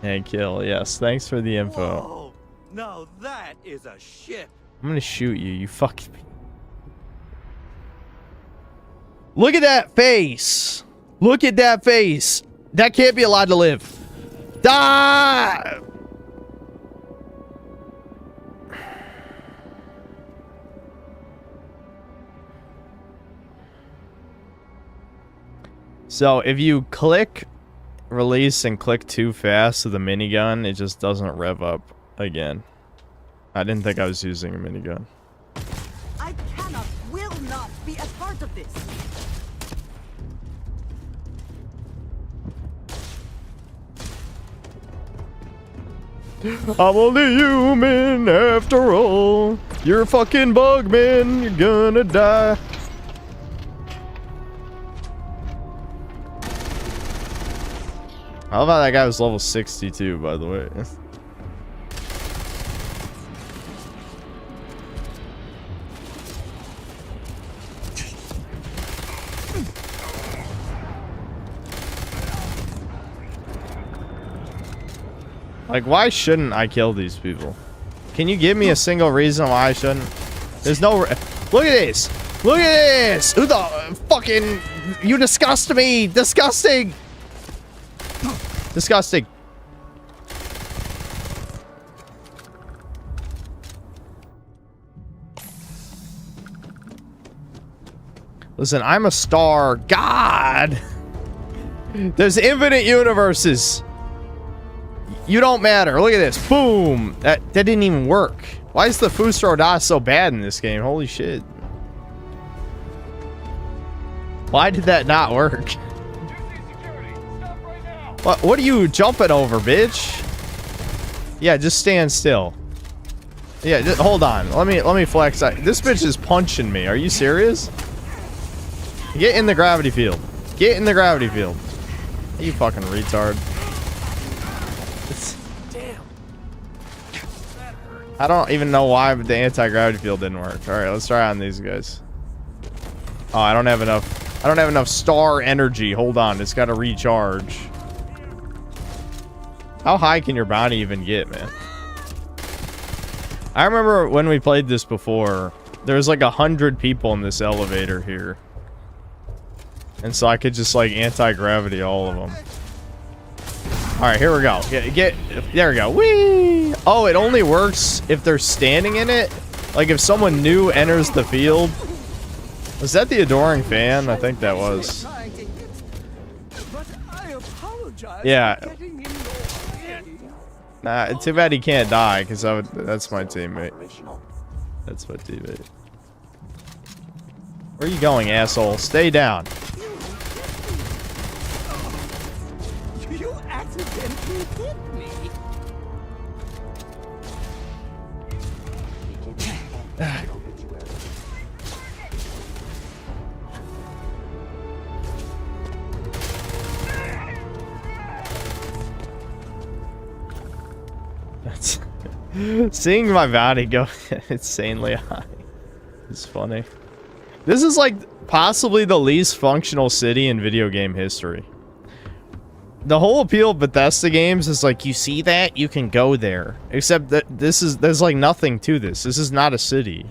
And kill, yes. Thanks for the info. Whoa! Now that is a ship. I'm gonna shoot you, you fucking... Look at that face! Look at that face! That can't be allowed to live. Die! So, if you click release and click too fast with a minigun, it just doesn't rev up again. I didn't think I was using a minigun. I cannot, will not be a part of this. I'm only human after all. You're a fucking bugman. You're gonna die. I love how that guy was level 62, by the way. Like, why shouldn't I kill these people? Can you give me a single reason why I shouldn't? There's no... Look at this! Look at this! Who the fucking... You disgust me! Disgusting! Disgusting. Listen, I'm a star god. There's infinite universes. You don't matter. Look at this. Boom. That didn't even work. Why is the Fustro DOS so bad in this game? Holy shit. Why did that not work? What are you jumping over, bitch? Yeah, just stand still. Yeah, just, hold on. Let me flex. This bitch is punching me. Are you serious? Get in the gravity field. Get in the gravity field. You fucking retard. Damn. I don't even know why the anti-gravity field didn't work. All right, let's try on these guys. Oh, I don't have enough. I don't have enough star energy. Hold on, it's got to recharge. How high can your bounty even get, man? I remember when we played this before, there was like 100 people in this elevator here. And so I could just like anti-gravity all of them. Alright, here we go. There we go. Whee! Oh, it only works if they're standing in it? Like if someone new enters the field? Was that the adoring fan? I think that was. Yeah. Nah, too bad he can't die, because that's my teammate. That's my teammate. Where are you going, asshole? Stay down. You accidentally hit me. That's seeing my body go insanely high. It's funny. This is like possibly the least functional city in video game history. The whole appeal of Bethesda games is like, you see that? You can go there. Except that there's like nothing to this. This is not a city.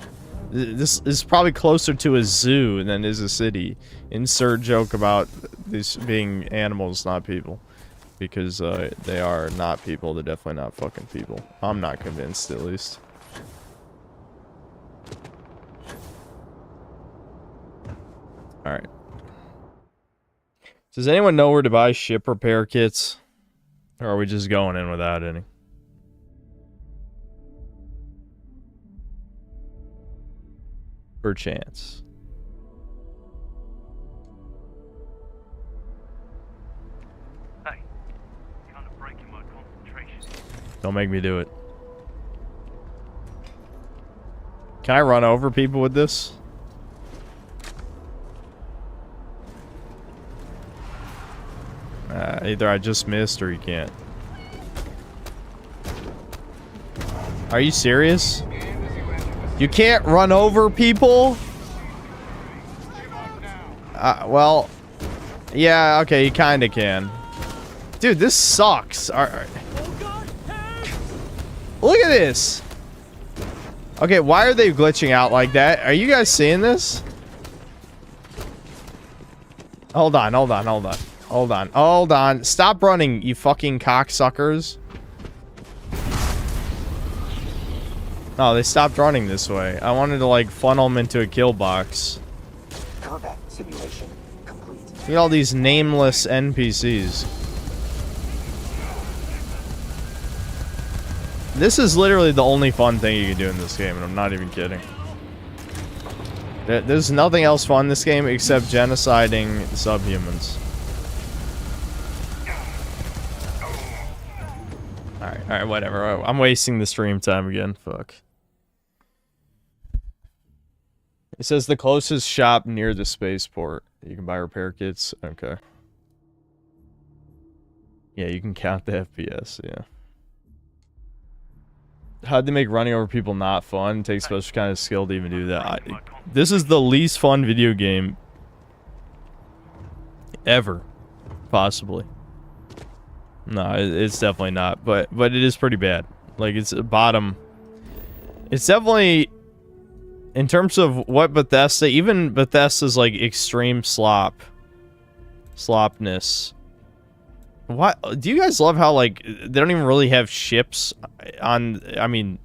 This is probably closer to a zoo than is a city. Insert joke about these being animals, not people. Because they are not people. They're definitely not fucking people. I'm not convinced, at least. Alright. Does anyone know where to buy ship repair kits? Or are we just going in without any? Perchance. Hey, kind of breaking my concentration. Don't make me do it. Can I run over people with this? Either I just missed or you can't. Are you serious? You can't run over people? Well, yeah, okay, you kinda can. Dude, this sucks. Look at this. Okay, why are they glitching out like that? Are you guys seeing this? Hold on. Stop running, you fucking cocksuckers. Oh, they stopped running this way. I wanted to, like, funnel them into a kill box. Combat simulation complete. Look at all these nameless NPCs. This is literally the only fun thing you can do in this game, and I'm not even kidding. There's nothing else fun in this game except genociding subhumans. Alright, whatever. I'm wasting the stream time again. Fuck. It says the closest shop near the spaceport. You can buy repair kits. Okay. Yeah, you can count the FPS, yeah. How'd they make running over people not fun? It takes special kind of skill to even do that. This is the least fun video game ever. Possibly. No, it's definitely not. But it is pretty bad. Like, it's a bottom. It's definitely, in terms of what Bethesda, even Bethesda's like extreme slopness. What do you guys love how like they don't even really have ships on? I mean,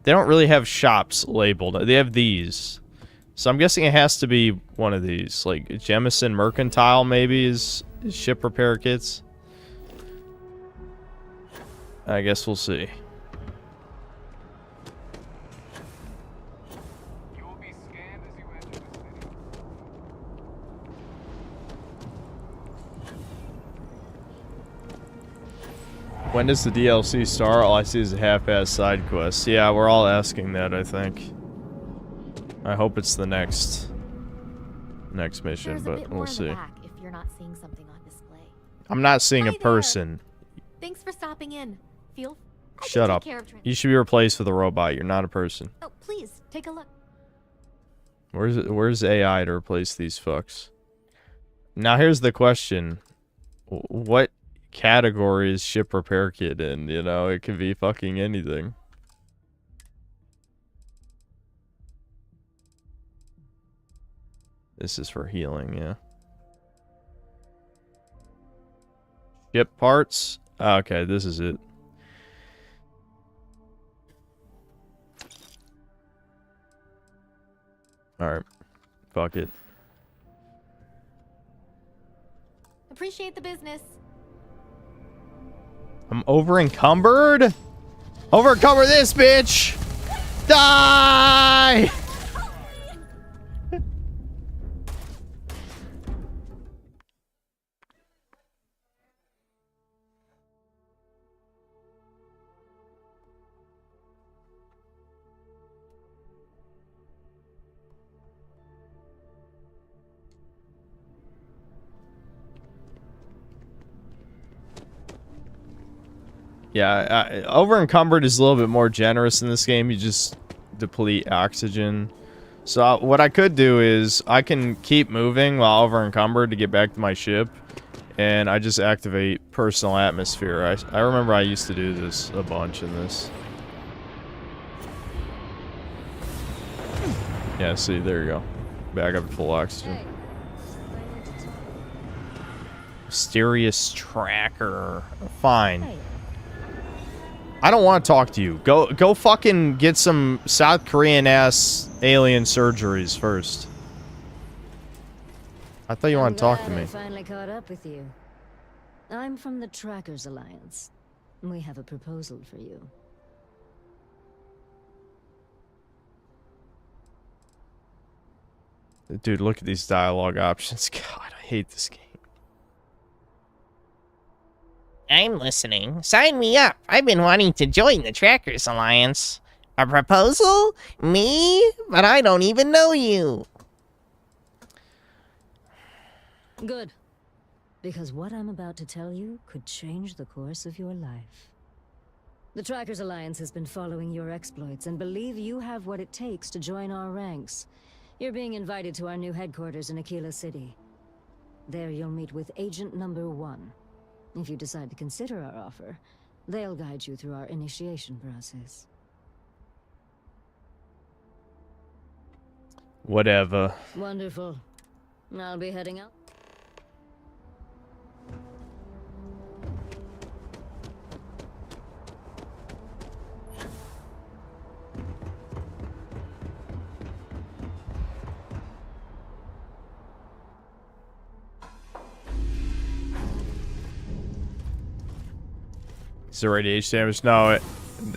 they don't really have shops labeled. They have these, so I'm guessing it has to be one of these, like Jemison Mercantile maybe is ship repair kits. I guess we'll see. When does the DLC start? All I see is a half-ass side quest. Yeah, we're all asking that, I think. I hope it's the next mission, but we'll see. If you're not seeing something on display. I'm not seeing a person. Thanks for stopping in. Shut up. You should be replaced with a robot. You're not a person. Oh, please take a look. Where's AI to replace these fucks? Now here's the question. What category is ship repair kit in? You know, it could be fucking anything. This is for healing, yeah. Ship parts. Okay, this is it. Alright. Fuck it. Appreciate the business. I'm over encumbered? Over encumber this bitch! Die! Yeah, over encumbered is a little bit more generous in this game. You just deplete oxygen. So what I could do is I can keep moving while over encumbered to get back to my ship, and I just activate personal atmosphere. I remember I used to do this a bunch in this. Yeah, see, there you go. Back up to full oxygen. Mysterious tracker. Fine. I don't want to talk to you. Go fucking get some South Korean ass alien surgeries first. I thought you wanted to talk to me. I finally caught up with you. I'm from the Trackers Alliance. We have a proposal for you. Dude, look at these dialogue options. God, I hate this game. I'm listening. Sign me up. I've been wanting to join the Trackers Alliance. A proposal? Me? But I don't even know you. Good. Because what I'm about to tell you could change the course of your life. The Trackers Alliance has been following your exploits and believe you have what it takes to join our ranks. You're being invited to our new headquarters in Aquila City. There you'll meet with Agent Number 1. If you decide to consider our offer, they'll guide you through our initiation process. Whatever. Wonderful. I'll be heading out. Is there radiation damage? No,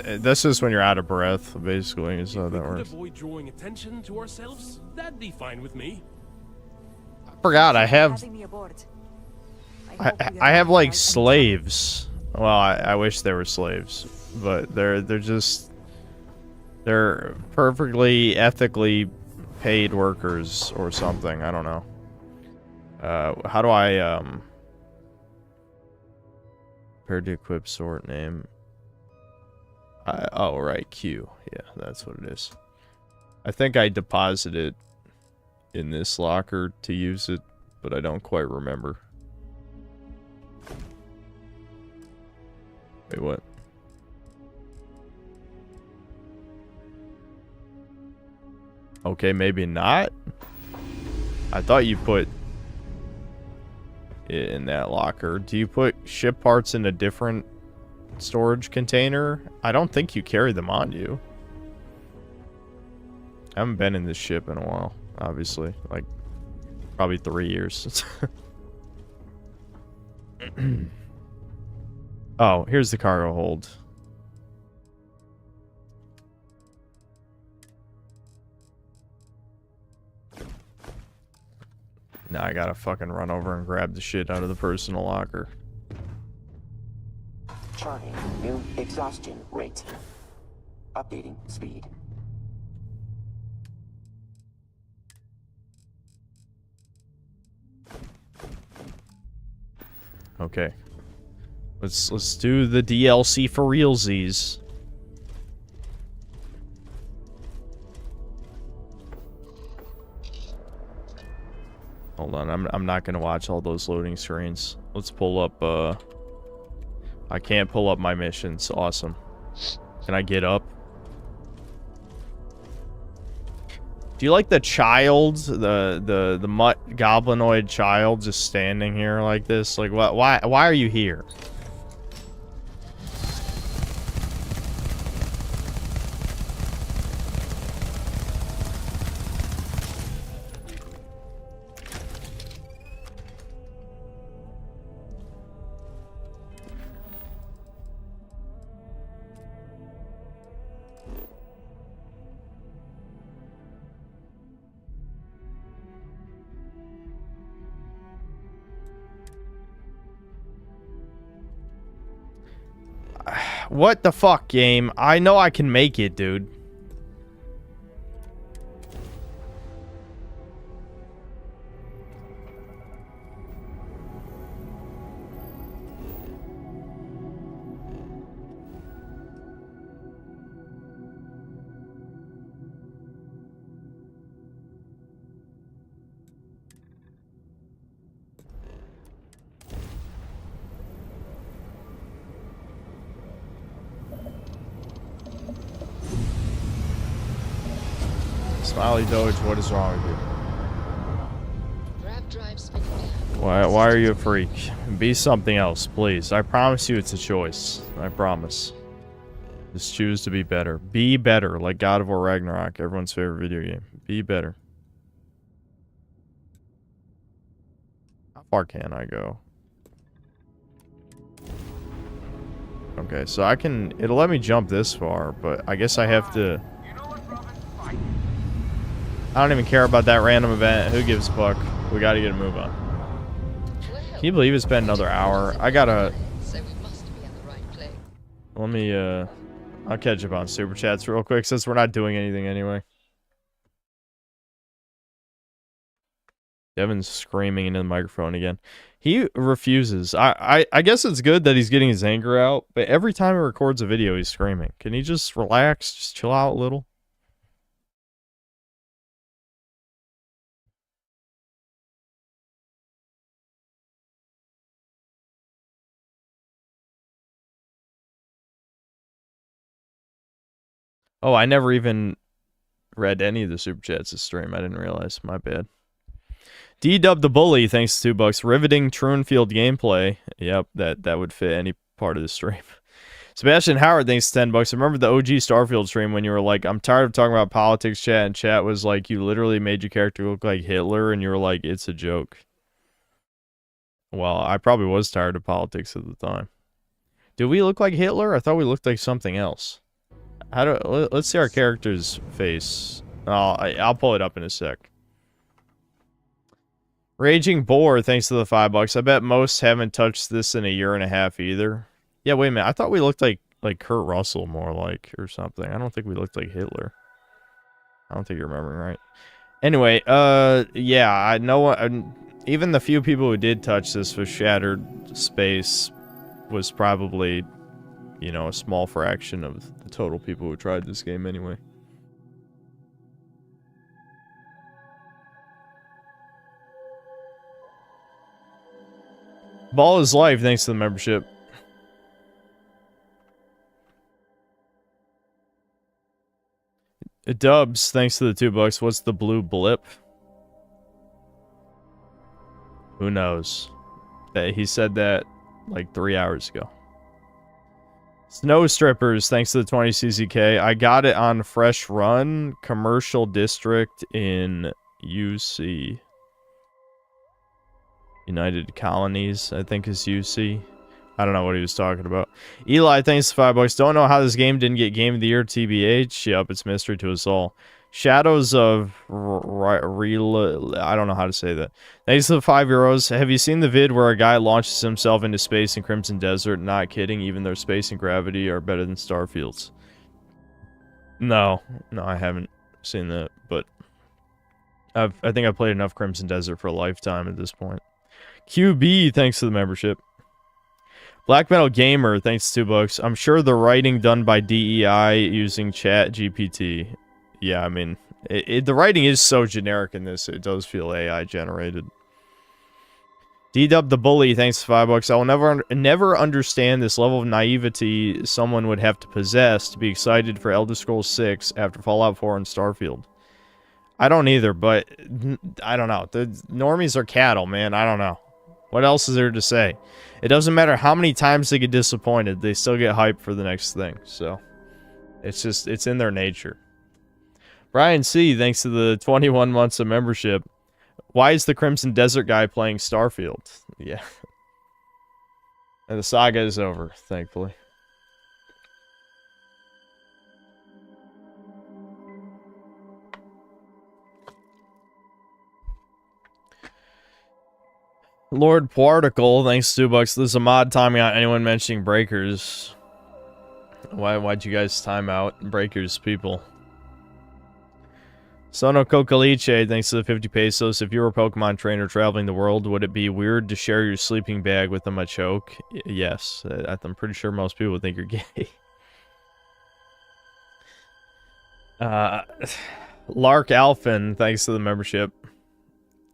this is when you're out of breath, basically, is how that Could works. avoid drawing attention to ourselves. That'd be fine with me. I forgot, I have like slaves. Well, I wish they were slaves, but they're perfectly ethically paid workers or something. I don't know. How do I prepared to equip sort name? Oh right, Q. Yeah, that's what it is. I think I deposited in this locker to use it, but I don't quite remember. Wait, what? Okay, maybe not. I thought you put it in that locker. Do you put ship parts in a different storage container? I don't think you carry them on you. I haven't been in this ship in a while, obviously. Like, probably 3 years. Oh, here's the cargo hold. Now I gotta fucking run over and grab the shit out of the personal locker. Charting new exhaustion rate. Updating speed. Okay. Let's do the DLC for realsies. Hold on, I'm not gonna watch all those loading screens. Let's pull up I can't pull up my missions. Awesome. Can I get up? Do you like the child, the mutt goblinoid child just standing here like this? Like, what? Why are you here? What the fuck, game? I know I can make it, dude. Smiley Doge, what is wrong with you? Why are you a freak? Be something else, please. I promise you it's a choice. I promise. Just choose to be better. Be better, like God of War Ragnarok, everyone's favorite video game. Be better. How far can I go? Okay, so I can... It'll let me jump this far, but I guess I have to... I don't even care about that random event. Who gives a fuck? We gotta get a move on. Can you believe it's been another hour? I gotta... Let me, I'll catch up on Super Chats real quick since we're not doing anything anyway. Devin's screaming into the microphone again. He refuses. I guess it's good that he's getting his anger out, but every time he records a video, he's screaming. Can he just relax? Just chill out a little? Oh, I never even read any of the Super Chats this stream. I didn't realize. My bad. D-Dub the Bully, thanks to $2. Riveting Truenfield gameplay. Yep, that would fit any part of the stream. Sebastian Howard, thanks to $10. Remember the OG Starfield stream when you were like, I'm tired of talking about politics, chat, and chat was like, you literally made your character look like Hitler, and you were like, it's a joke. Well, I probably was tired of politics at the time. Did we look like Hitler? I thought we looked like something else. Let's see our character's face. I'll pull it up in a sec. Raging Boar, thanks to the $5. I bet most haven't touched this in a year and a half either. Yeah, wait a minute. I thought we looked like Kurt Russell more like or something. I don't think we looked like Hitler. I don't think you're remembering right. Anyway, yeah, I know. Even the few people who did touch this for Shattered Space was probably, you know, a small fraction of the total people who tried this game anyway. Ball is life, thanks to the membership. Dubs, thanks to the $2. What's the blue blip? Who knows? He said that like 3 hours ago. Snow Strippers, thanks to the 20 CCK. I got it on Fresh Run, Commercial District in UC. United Colonies, I think is UC. I don't know what he was talking about. Eli, thanks for $5. Don't know how this game didn't get Game of the Year, TBH. Yep, it's mystery to us all. Shadows of Real... I don't know how to say that. Thanks to the €5. Have you seen the vid where a guy launches himself into space in Crimson Desert? Not kidding, even though space and gravity are better than Starfields. No, I haven't seen that, but... I think I've played enough Crimson Desert for a lifetime at this point. QB, thanks to the membership. Black Metal Gamer, thanks to $2. I'm sure the writing done by DEI using Chat GPT. Yeah, I mean, the writing is so generic in this, it does feel AI generated. D-Dub the Bully, thanks to $5. I will never understand this level of naivety someone would have to possess to be excited for Elder Scrolls 6 after Fallout 4 and Starfield. I don't either, but I don't know. The normies are cattle, man. I don't know. What else is there to say? It doesn't matter how many times they get disappointed. They still get hyped for the next thing. So, it's in their nature. Brian C., thanks to the 21 months of membership. Why is the Crimson Desert guy playing Starfield? Yeah. And the saga is over, thankfully. Lord Particle, thanks to $2. There's a mod timing out anyone mentioning breakers. Why'd you guys time out breakers, people? Sono Cocaliche, thanks to the 50 pesos. If you were a Pokemon trainer traveling the world, would it be weird to share your sleeping bag with a Machoke? Yes. I'm pretty sure most people would think you're gay. Lark Alphin, thanks to the membership.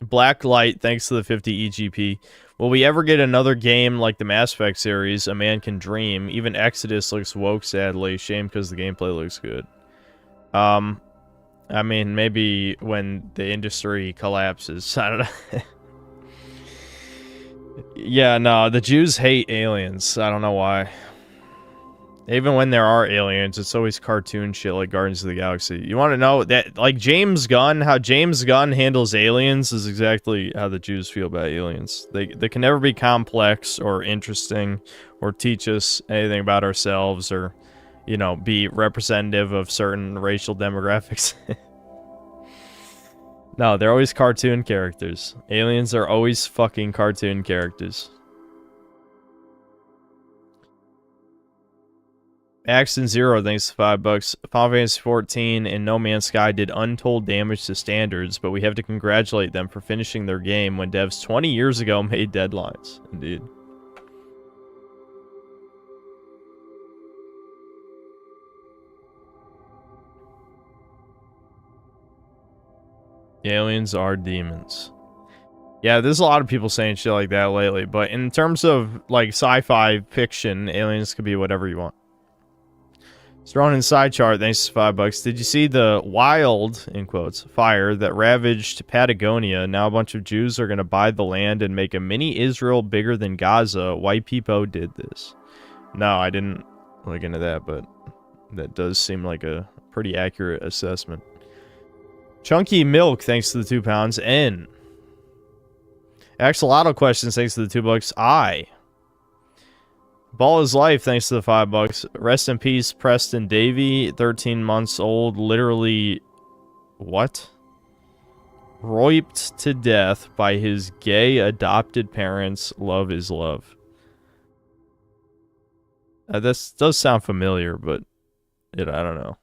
Blacklight, thanks to the 50 EGP. Will we ever get another game like the Mass Effect series, A Man Can Dream? Even Exodus looks woke, sadly. Shame because the gameplay looks good. I mean, maybe when the industry collapses. I don't know. Yeah, no, the Jews hate aliens. I don't know why. Even when there are aliens, it's always cartoon shit like Guardians of the Galaxy. You want to know that, like James Gunn, how James Gunn handles aliens is exactly how the Jews feel about aliens. They can never be complex or interesting or teach us anything about ourselves or, you know, be representative of certain racial demographics. No, they're always cartoon characters. Aliens are always fucking cartoon characters. Axton Zero, thanks to $5. Final Fantasy 14 and No Man's Sky did untold damage to standards, but we have to congratulate them for finishing their game when devs 20 years ago made deadlines. Indeed. Aliens are demons. Yeah, there's a lot of people saying shit like that lately, but in terms of like sci-fi fiction, aliens could be whatever you want. Thrown in side chart, thanks to $5. Did you see the wild, in quotes, fire that ravaged Patagonia? Now a bunch of Jews are going to buy the land and make a mini Israel bigger than Gaza. White people did this. No, I didn't look into that, but that does seem like a pretty accurate assessment. Chunky Milk, thanks to the 2 pounds. N. Axolotl questions, thanks to the $2. I. Ball is life, thanks to the $5. Rest in peace, Preston Davey, 13 months old, literally, what? Raped to death by his gay adopted parents. Love is love. This does sound familiar, but I don't know.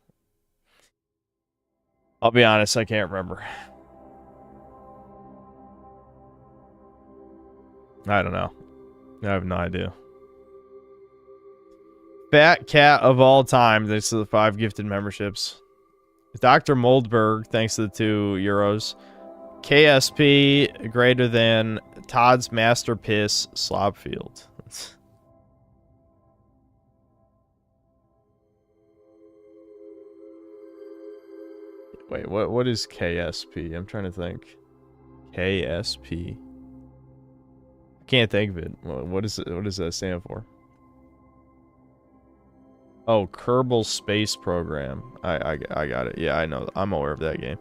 I'll be honest, I can't remember. I don't know. I have no idea. Fat cat of all time, thanks to the 5 gifted memberships. Dr. Moldberg, thanks to the €2. KSP greater than Todd's Master Piss Slopfield. Wait, what is KSP? I'm trying to think. KSP. I can't think of it. What does that stand for? Oh, Kerbal Space Program. I got it. Yeah, I know. I'm aware of that game.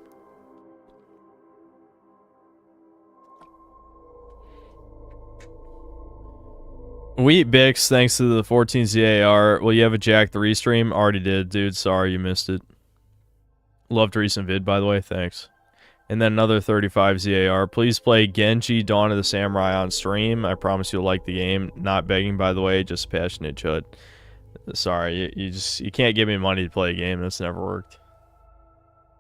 Wheat Bix, thanks to the 14 ZAR. Will you have a Jack 3 stream? Already did, dude. Sorry you missed it. Loved recent vid, by the way. Thanks. And then another 35 ZAR. Please play Genji Dawn of the Samurai on stream. I promise you'll like the game. Not begging, by the way. Just passionate chud. Sorry, you can't give me money to play a game. That's never worked.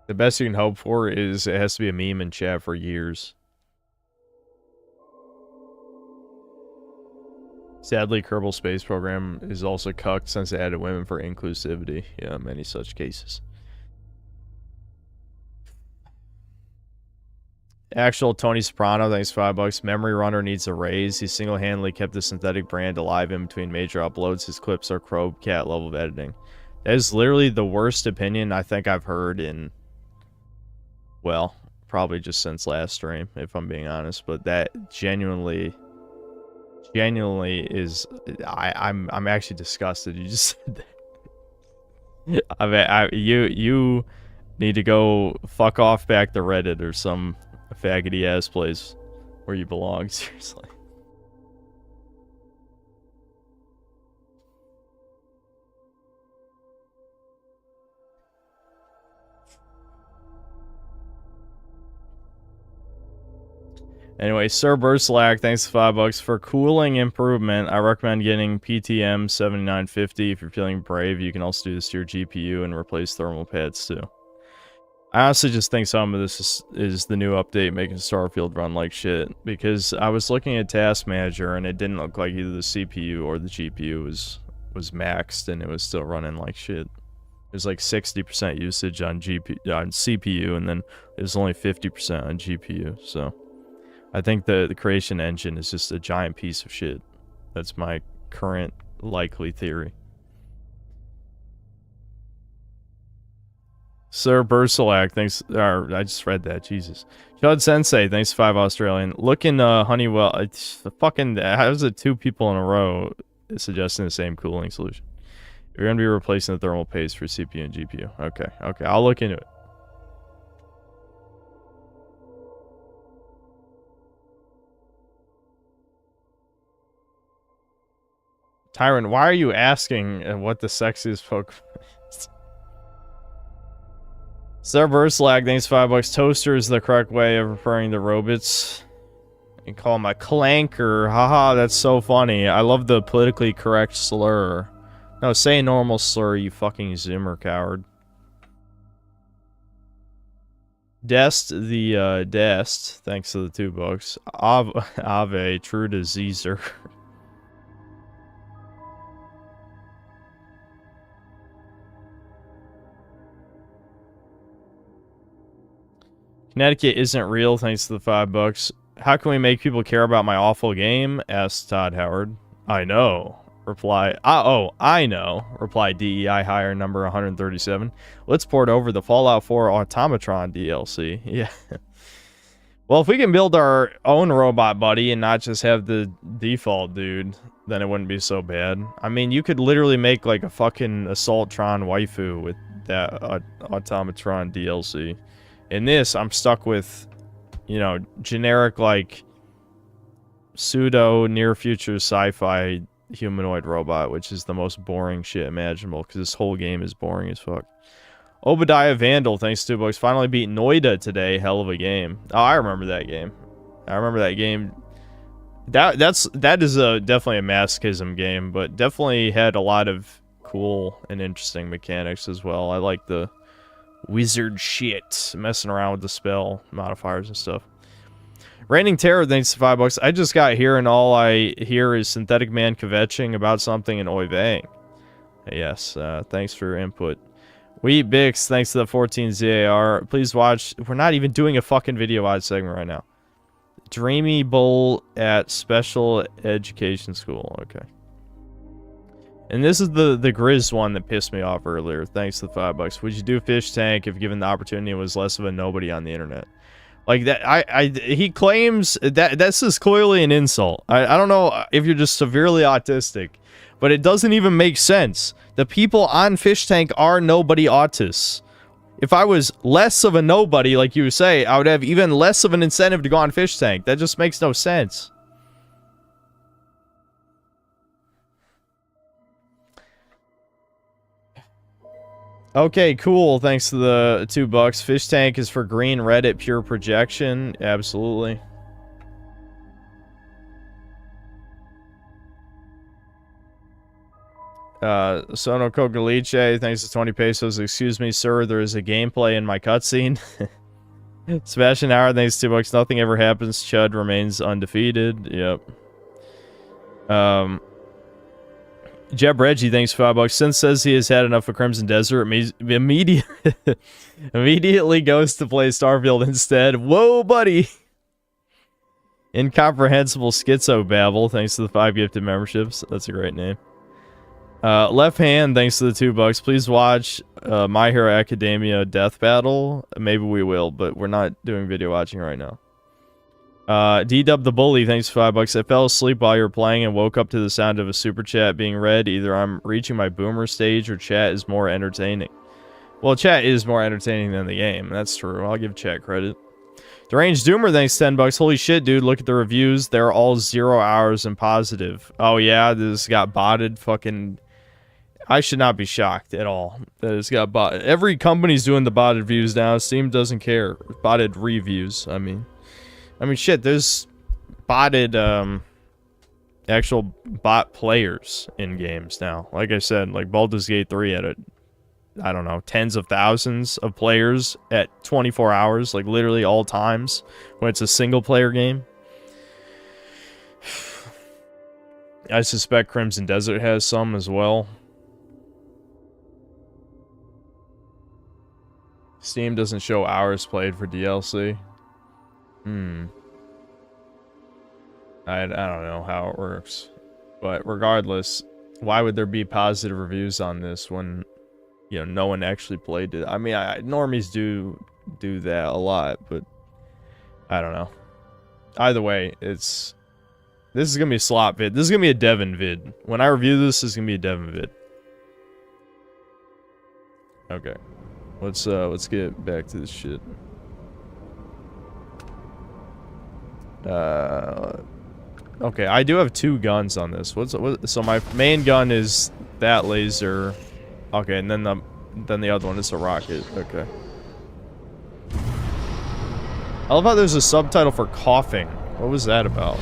The best you can hope for is it has to be a meme in chat for years. Sadly, Kerbal Space Program is also cucked since they added women for inclusivity. Yeah, many such cases. Actual Tony Soprano, thanks $5. Memory Runner needs a raise. He single-handedly kept the synthetic brand alive in between major uploads. His clips are Crow Cat level of editing. That is literally the worst opinion I think I've heard in Well, probably just since last stream, if I'm being honest. But that genuinely is... I'm actually disgusted you just said that. I mean, you need to go fuck off back to Reddit or some faggoty ass place where you belong, seriously. Anyway, Sir Burslack, thanks to $5 for cooling improvement. I recommend getting PTM 7950 if you're feeling brave. You can also do this to your GPU and replace thermal pads too. I honestly just think some of this is the new update making Starfield run like shit. Because I was looking at Task Manager and it didn't look like either the CPU or the GPU was maxed and it was still running like shit. There's like 60% usage on CPU and then it was only 50% on GPU, so... I think the creation engine is just a giant piece of shit. That's my current likely theory. Sir Bursalak, thanks. I just read that, Jesus. Chud Sensei, thanks 5 Australian. Look in Honeywell. It's the fucking. How is it 2 people in a row suggesting the same cooling solution? You're gonna be replacing the thermal paste for CPU and GPU. Okay, I'll look into it. Tyron, why are you asking what the sexiest Pokemon is? Cerberslag, thanks $5. Toaster is the correct way of referring to robots. You call him a clanker. Haha, that's so funny. I love the politically correct slur. No, say a normal slur, you fucking Zimmer coward. Dest, thanks to the $2. Ave, true to Caesar. Connecticut isn't real, thanks to the $5. How can we make people care about my awful game? Asked Todd Howard. I know. Reply. I know. Reply DEI hire number 137. Let's port over the Fallout 4 Automatron DLC. Yeah. Well, if we can build our own robot buddy and not just have the default dude, then it wouldn't be so bad. I mean, you could literally make like a fucking Assaultron waifu with that Automatron DLC. In this, I'm stuck with, you know, generic, like, pseudo near-future sci-fi humanoid robot, which is the most boring shit imaginable, because this whole game is boring as fuck. Obadiah Vandal, thanks to $2. Finally beat Noida today. Hell of a game. Oh, I remember that game. That is definitely a masochism game, but definitely had a lot of cool and interesting mechanics as well. I like the wizard shit, messing around with the spell modifiers and stuff. Raining Terror, thanks to $5. I just got here and all I hear is Synthetic Man kvetching about something in Oy Vang. Yes, thanks for your input. We Eat Bix, thanks to the 14 ZAR. Please watch. We're not even doing a fucking video odd segment right now. Dreamy Bowl at Special Education School. Okay. And this is the Grizz one that pissed me off earlier. Thanks to the $5. Would you do Fish Tank if given the opportunity and was less of a nobody on the internet? Like that, he claims that this is clearly an insult. I don't know if you're just severely autistic, but it doesn't even make sense. The people on Fish Tank are nobody autists. If I was less of a nobody, like you say, I would have even less of an incentive to go on Fish Tank. That just makes no sense. Okay, cool. Thanks to the $2. Fish Tank is for green Reddit pure projection. Absolutely. Sono Cocaliche, thanks to 20 pesos. Excuse me, sir, there is a gameplay in my cutscene. Sebastian Howard, thanks to $2. Nothing ever happens. Chud remains undefeated. Yep. Jeb Reggie, thanks for $5. Since says he has had enough of Crimson Desert, immediately goes to play Starfield instead. Whoa, buddy! Incomprehensible Schizo Babble, thanks to the 5 gifted memberships. That's a great name. Left Hand, thanks to the $2. Please watch My Hero Academia Death Battle. Maybe we will, but we're not doing video watching right now. D-Dub the Bully, thanks for $5. I fell asleep while you were playing and woke up to the sound of a super chat being read. Either I'm reaching my boomer stage or chat is more entertaining. Well, chat is more entertaining than the game. That's true. I'll give chat credit. Deranged Doomer, thanks $10. Holy shit, dude. Look at the reviews. They're all 0 hours and positive. Oh, yeah? This got botted. Fucking... I should not be shocked at all that it's got botted. Every company's doing the botted reviews now. Steam doesn't care. Botted reviews, I mean, shit, there's botted, actual bot players in games now. Like I said, like Baldur's Gate 3 had I don't know, tens of thousands of players at 24 hours, like literally all times when it's a single player game. I suspect Crimson Desert has some as well. Steam doesn't show hours played for DLC. I don't know how it works. But regardless, why would there be positive reviews on this when, you know, no one actually played it? I mean, normies do that a lot, but I don't know. Either way, this is gonna be a slot vid. This is gonna be a Devin vid. When I review this, this is gonna be a Devin vid. Okay. Let's get back to this shit. Okay, I do have 2 guns on this. So my main gun is that laser. Okay, and then the other one is a rocket. Okay. I love how there's a subtitle for coughing. What was that about?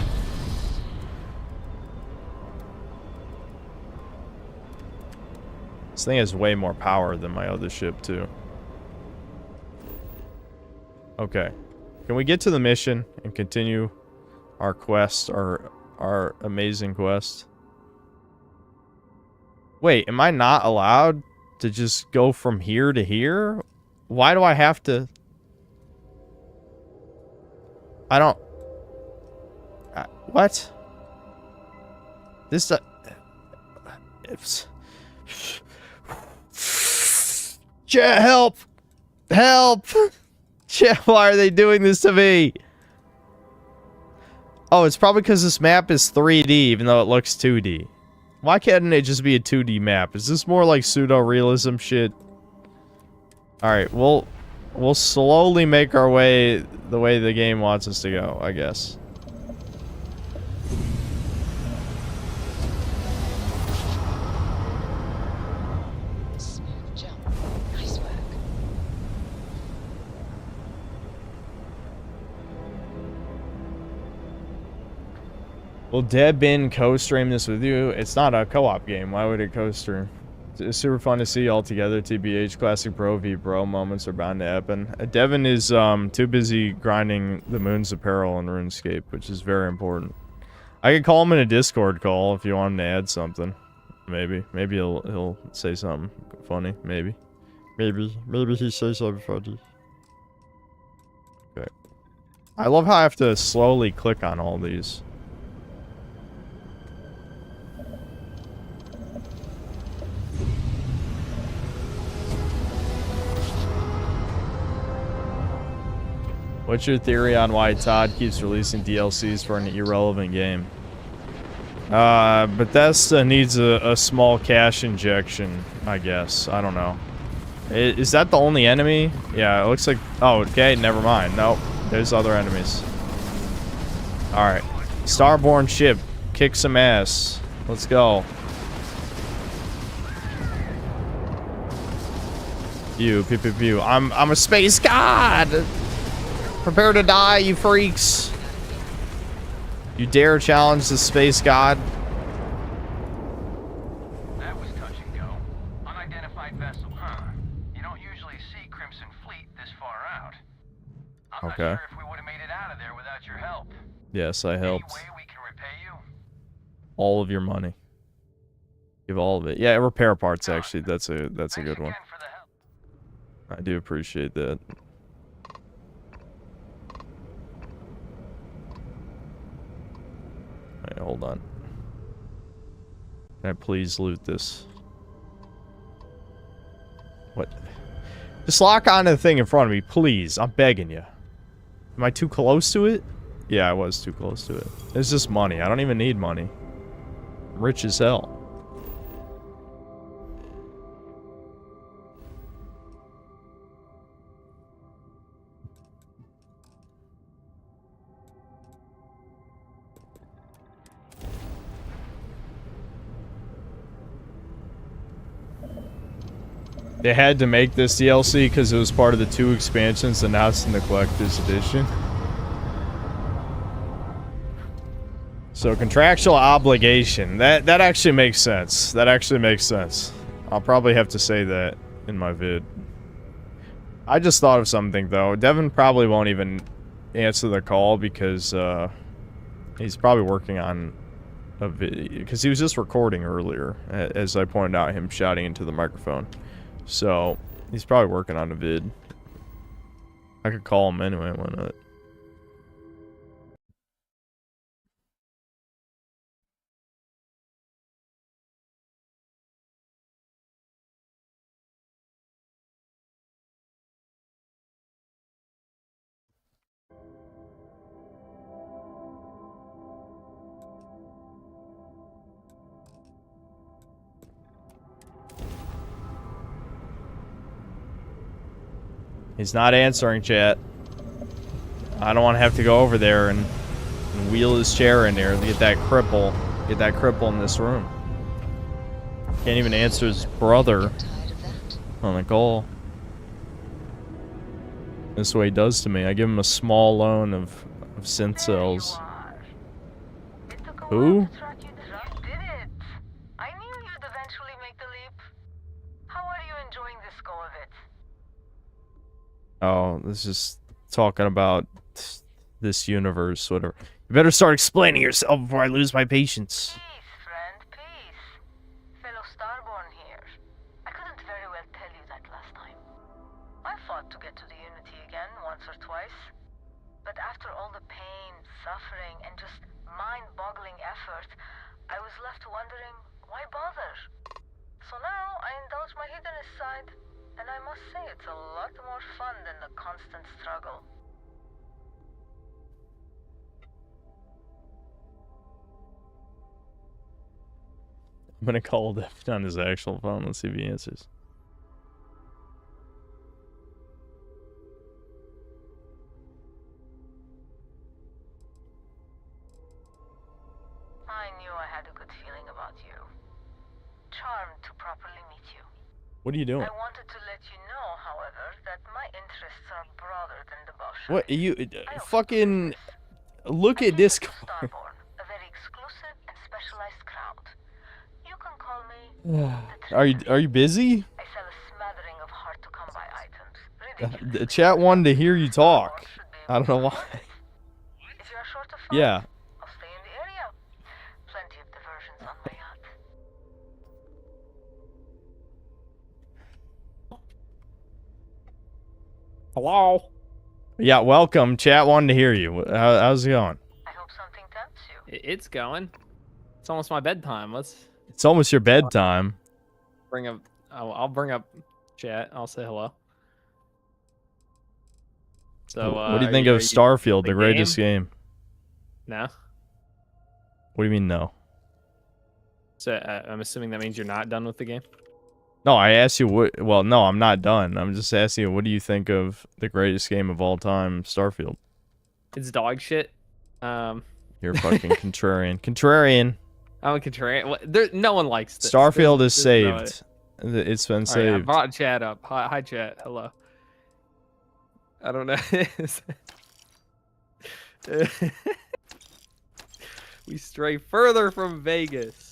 This thing has way more power than my other ship, too. Okay. Can we get to the mission and continue our quest, our amazing quest? Wait, am I not allowed to just go from here to here? Why do I have to... I don't... what? This... it's... Chat, help! Help! Chat, why are they doing this to me? Oh, it's probably because this map is 3D, even though it looks 2D. Why can't it just be a 2D map? Is this more like pseudo-realism shit? Alright, we'll slowly make our way the way the game wants us to go, I guess. Will Debin co-stream this with you? It's not a co-op game. Why would it co-stream? It's super fun to see all together. TBH, classic bro v bro moments are bound to happen. Devin is too busy grinding the Moons of Peril in RuneScape, which is very important. I could call him in a Discord call if you want him to add something. Maybe he'll say something funny. Maybe he says something funny. Okay. I love how I have to slowly click on all these. What's your theory on why Todd keeps releasing DLCs for an irrelevant game? Bethesda needs a small cash injection, I guess. I don't know. Is that the only enemy? Yeah, it looks like... oh, okay, never mind. Nope, there's other enemies. Alright. Starborn ship. Kick some ass. Let's go. Pew, pew, pew, pew. I'm a space god! Prepare to die, you freaks. You dare challenge the space god? That was touch and go. Unidentified vessel, huh? You don't usually see Crimson Fleet this far out. I'm not sure if we would have made it out of there without your help. Yes, I helped. Any way we can repay you? All of your money. Give all of it. Yeah, repair parts actually. That's a good one. I do appreciate that. Alright, hold on. Can I please loot this? What? Just lock onto the thing in front of me, please. I'm begging you. Am I too close to it? Yeah, I was too close to it. It's just money. I don't even need money. I'm rich as hell. They had to make this DLC because it was part of the 2 expansions and now it's in the collector's edition. So contractual obligation. That actually makes sense. That actually makes sense. I'll probably have to say that in my vid. I just thought of something though. Devin probably won't even answer the call because he's probably working on a video because he was just recording earlier, as I pointed out, him shouting into the microphone. So, he's probably working on a vid. I could call him anyway, why not? He's not answering, chat. I don't want to have to go over there and wheel his chair in there to get that cripple. Get that cripple in this room. Can't even answer his brother on the call. This is what he does to me. I give him a small loan of synth cells. Who? Oh, this is talking about this universe, whatever. You better start explaining yourself before I lose my patience. Peace, friend, peace. Fellow Starborn here. I couldn't very well tell you that last time. I fought to get to the Unity again once or twice. But after all the pain, suffering, and just mind-boggling effort, I was left wondering, why bother? So now I indulge my hedonist side. And I must say, it's a lot more fun than the constant struggle. I'm gonna call Devin on his actual phone. Let's see if he answers. I knew I had a good feeling about you. Charmed to properly meet you. What are you doing? I wanted to let you know, however, that my interests are broader than the Bosch. What are you fucking look at Discord. Starborn, a very exclusive and specialized crowd. You can call me Are you busy? I sell a smattering of hard to come by items. The chat wanted to hear you talk. I don't know why. If you are short of funds, Yeah. I'll stay in the area. Plenty of diversions on my yacht. Hello? Yeah, welcome. Chat wanted to hear you. How's it going? I hope something tempts you. It's going. It's almost my bedtime. Let's It's almost your bedtime. bring up... I'll bring up chat. I'll say hello. So, What do you think of Starfield, the greatest game? No? What do you mean, no? So, I'm assuming that means you're not done with the game? No, I asked you what... Well, no, I'm not done. I'm just asking you, what do you think of the greatest game of all time, Starfield? It's dog shit. You're a fucking contrarian. Contrarian! I'm a contrarian. No one likes this. Starfield is saved. It's been saved. Right, I brought chat up. Hi, chat. Hello. I don't know. We stray further from Vegas.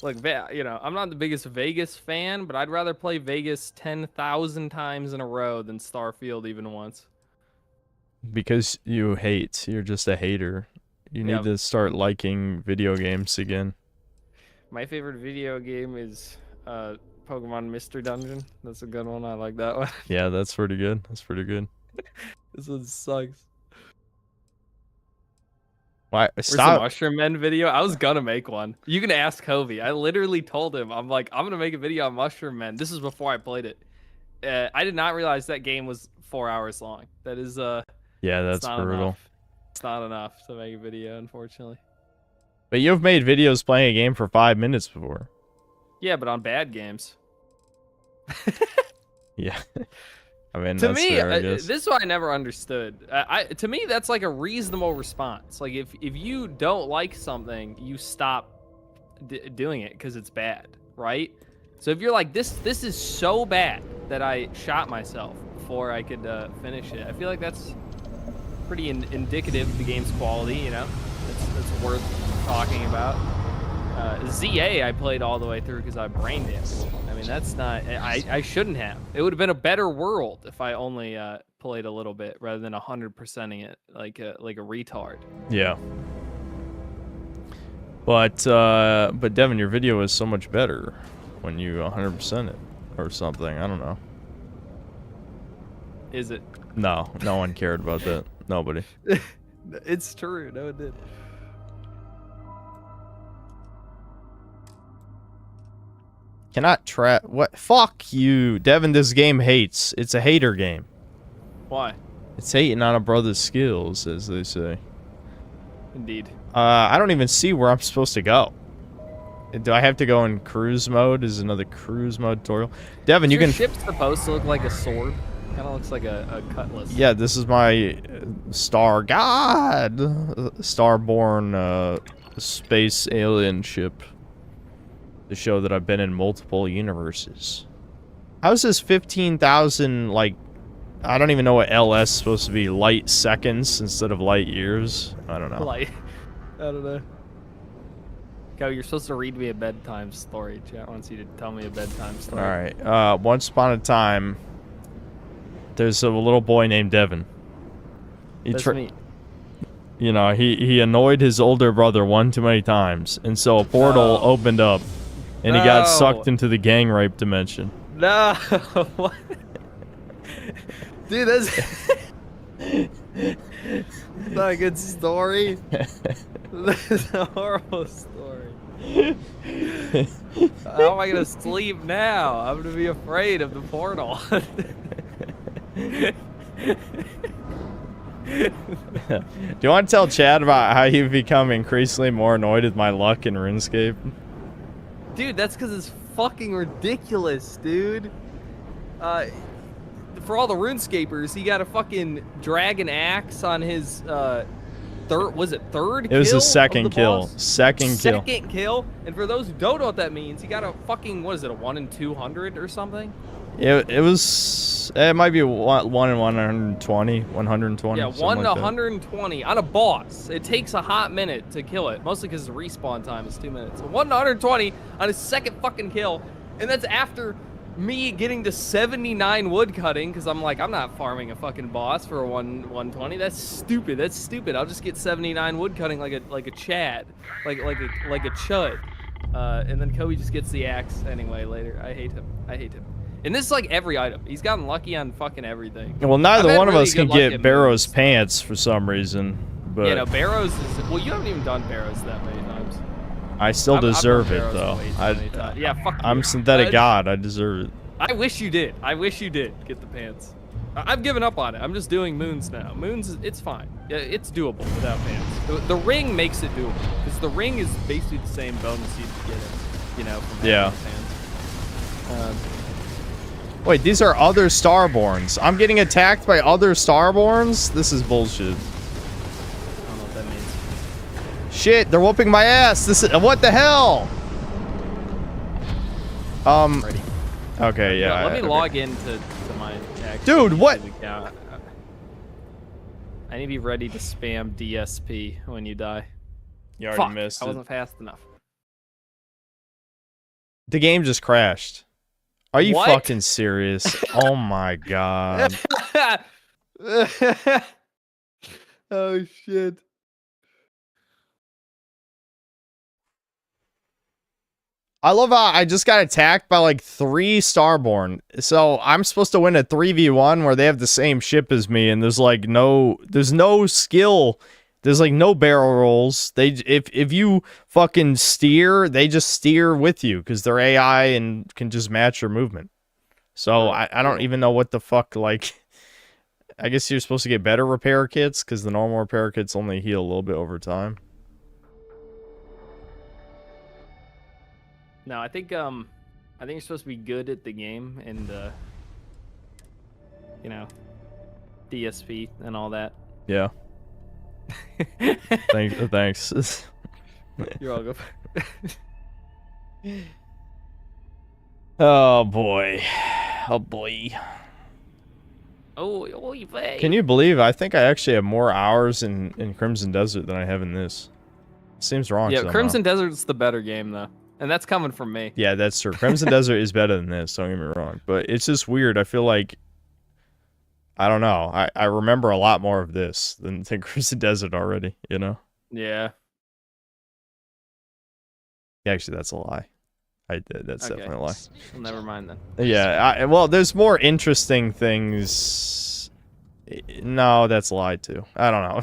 Look, you know, I'm not the biggest Vegas fan, but I'd rather play Vegas 10,000 times in a row than Starfield even once. Because you hate. You're just a hater. You need to start liking video games again. My favorite video game is Pokemon Mystery Dungeon. That's a good one. I like that one. Yeah, that's pretty good. That's pretty good. This one sucks. Why? Where's the Stop. Mushroom Men video? I was gonna make one. You can ask Kobe. I literally told him, I'm like, I'm gonna make a video on Mushroom Men. This is before I played it. I did not realize that game was 4 hours long. That is Yeah, it's that's not brutal. enough. It's not enough to make a video, unfortunately. But you've made videos playing a game for 5 minutes before. Yeah, but on bad games. Yeah. I mean, To that's me, fair, I guess. this is what I never understood. To me, that's like a reasonable response. Like if you don't like something, you stop doing it because it's bad, right? So if you're like this is so bad that I shot myself before I could finish it. I feel like that's pretty indicative of the game's quality. You know, that's worth talking about. ZA I played all the way through because I brain danced. I mean, that's not. I shouldn't have. It would have been a better world if I only played a little bit rather than 100%ing it like a retard. Yeah. But Devin, your video is so much better when you 100% it or something. I don't know. Is it? No one cared about that. Nobody. It's true. No, it did. Cannot trap. What? Fuck you, Devin. This game hates. It's a hater game. Why? It's hating on a brother's skills, as they say. Indeed. I don't even see where I'm supposed to go. Do I have to go in cruise mode? Is another cruise mode tutorial? Devin, you Your can. ship's supposed to look like a sword. Kind of looks like a cutlass. Yeah, this is my Starborn space alien ship. To show that I've been in multiple universes. How's this 15,000, like, I don't even know what LS is supposed to be, light seconds instead of light years? I don't know. Light. I don't know. Go, you're supposed to read me a bedtime story. Chat wants you to tell me a bedtime story. Alright, once upon a time, there's a little boy named Devin. That's me. You know, he annoyed his older brother one too many times, and so a portal opened up, and he got sucked into the gang rape dimension. No, what? Dude, that's not a good story. That's a horrible story. How am I gonna sleep now? I'm gonna be afraid of the portal. Do you want to tell Chad about how you've become increasingly more annoyed with my luck in RuneScape? Dude, that's because it's fucking ridiculous, dude. For all the RuneScapers, he got a fucking dragon axe on his third. Was it third? It was kill his second of the kill. boss? Second kill. And for those who don't know what that means, he got a fucking, what is it, a 1 in 200 or something? It might be 1 in 120, 120. Yeah, 1 in 120 on a boss. It takes a hot minute to kill it, mostly because the respawn time is 2 minutes. So 1 in 120 on his second fucking kill, and that's after me getting to 79 wood cutting, because I'm like, I'm not farming a fucking boss for a 120. That's stupid. That's stupid. I'll just get 79 wood cutting like a Chad, like a chud. And then Kobe just gets the axe anyway later. I hate him. And this is like every item. He's gotten lucky on fucking everything. Well, neither I've one of had us really can good luck get at Barrow's pants for some reason. But Yeah, no, Barrows is... Well, you haven't even done Barrows that many times. I still deserve I've it, done though. Barrows way too many times. Yeah, fuck I'm you. synthetic god. I deserve it. I wish you did. I wish you did get the pants. I've given up on it. I'm just doing moons now. Moons, it's fine. It's doable without pants. The ring makes it doable. Because the ring is basically the same bonus you get it, you know, from having pants. Wait, these are other Starborns. I'm getting attacked by other Starborns? This is bullshit. I don't know what that means. Shit, they're whooping my ass. This is what the hell? Ready. Okay, yeah. Let me okay. log into my Dude, what? Account. I need to be ready to spam DSP when you die. You already Fuck, missed I it. wasn't fast enough. The game just crashed. Are you What? fucking serious? Oh my god. Oh shit. I love how I just got attacked by like 3 Starborn. So I'm supposed to win a 3v1 where they have the same ship as me, and there's like no skill. There's like no barrel rolls. If you fucking steer, they just steer with you because they're AI and can just match your movement. So I don't even know what the fuck, like, I guess you're supposed to get better repair kits because the normal repair kits only heal a little bit over time. No, I think you're supposed to be good at the game and you know, DSP and all that. Yeah. Thanks. You're welcome. Oh boy. Oh boy. Oh, Can you believe I think I actually have more hours in Crimson Desert than I have in this? Seems wrong. Yeah, somehow. Crimson Desert's the better game though. And that's coming from me. Yeah, that's true. Crimson Desert is better than this, don't get me wrong. But it's just weird. I feel like, I don't know. I remember a lot more of this than Crimson Desert already, you know? Yeah. Actually, that's a lie. That's definitely a lie. Well, never mind then. Yeah, well, there's more interesting things. No, that's a lie too. I don't know.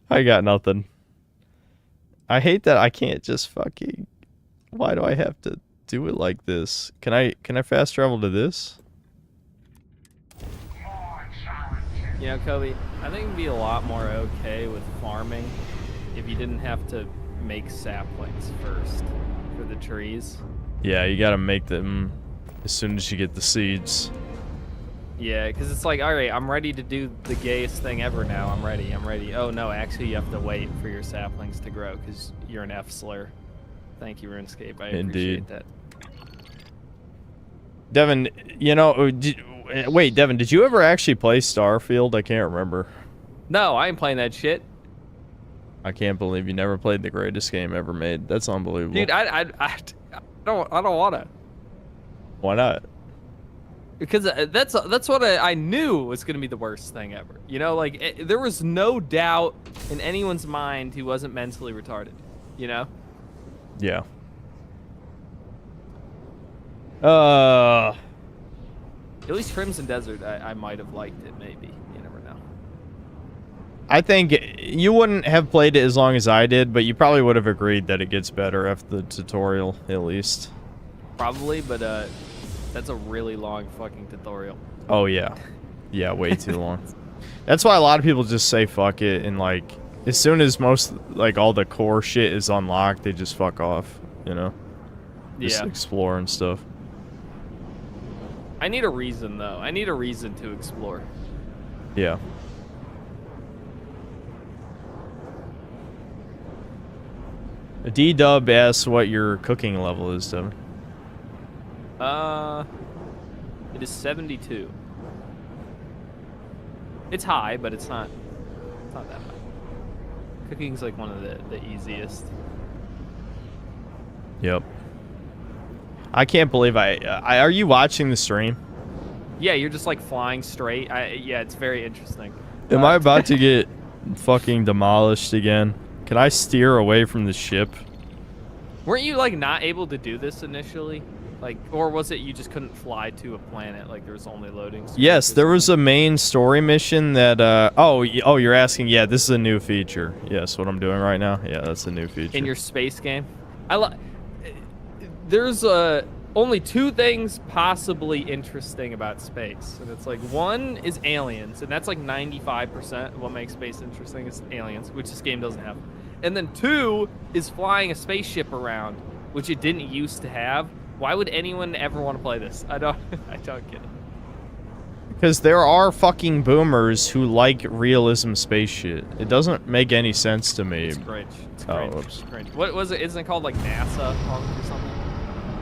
I got nothing. I hate that I can't just fucking... Why do I have to do it like this? Can I fast travel to this? You know, Kobe, I think it'd be a lot more okay with farming if you didn't have to make saplings first for the trees. Yeah, you gotta make them as soon as you get the seeds. Yeah, because it's like, alright, I'm ready to do the gayest thing ever now. I'm ready. Oh, no, actually, you have to wait for your saplings to grow because you're an F-slur. Thank you, RuneScape. I appreciate that. Devin, you know, wait, Devin, did you ever actually play Starfield? I can't remember. No, I ain't playing that shit. I can't believe you never played the greatest game ever made. That's unbelievable. Dude, I don't wanna. Why not? Because that's what I knew was gonna be the worst thing ever. You know, like there was no doubt in anyone's mind who wasn't mentally retarded. You know? Yeah. At least Crimson Desert, I might have liked it. Maybe you never know. I think you wouldn't have played it as long as I did, but you probably would have agreed that it gets better after the tutorial, at least. Probably, but that's a really long fucking tutorial. Oh yeah, yeah, way too long. That's why a lot of people just say fuck it, and like as soon as all the core shit is unlocked, they just fuck off, you know? Just explore and stuff. I need a reason though. I need a reason to explore. Yeah. D-Dub asks what your cooking level is, Devin. It is 72. It's high, but it's not that high. Cooking's like one of the easiest. Yep. I can't believe are you watching the stream? Yeah, you're just like flying straight. Yeah, it's very interesting. Am I about to get fucking demolished again? Can I steer away from the ship? Weren't you like not able to do this initially? Like, or was it you just couldn't fly to a planet? Like there was only loading screens? Yes, there was a main story mission that oh, you're asking. Yeah, this is a new feature. Yes, what I'm doing right now. Yeah, that's a new feature. In your space game? There's only two things possibly interesting about space. And it's like, one is aliens, and that's like 95% of what makes space interesting is aliens, which this game doesn't have. And then two is flying a spaceship around, which it didn't used to have. Why would anyone ever want to play this? I don't get it. Because there are fucking boomers who like realism space shit. It doesn't make any sense to me. It's cringe. It's oh, cringe. whoops. It's cringe. What was it? Isn't it called like NASA or something?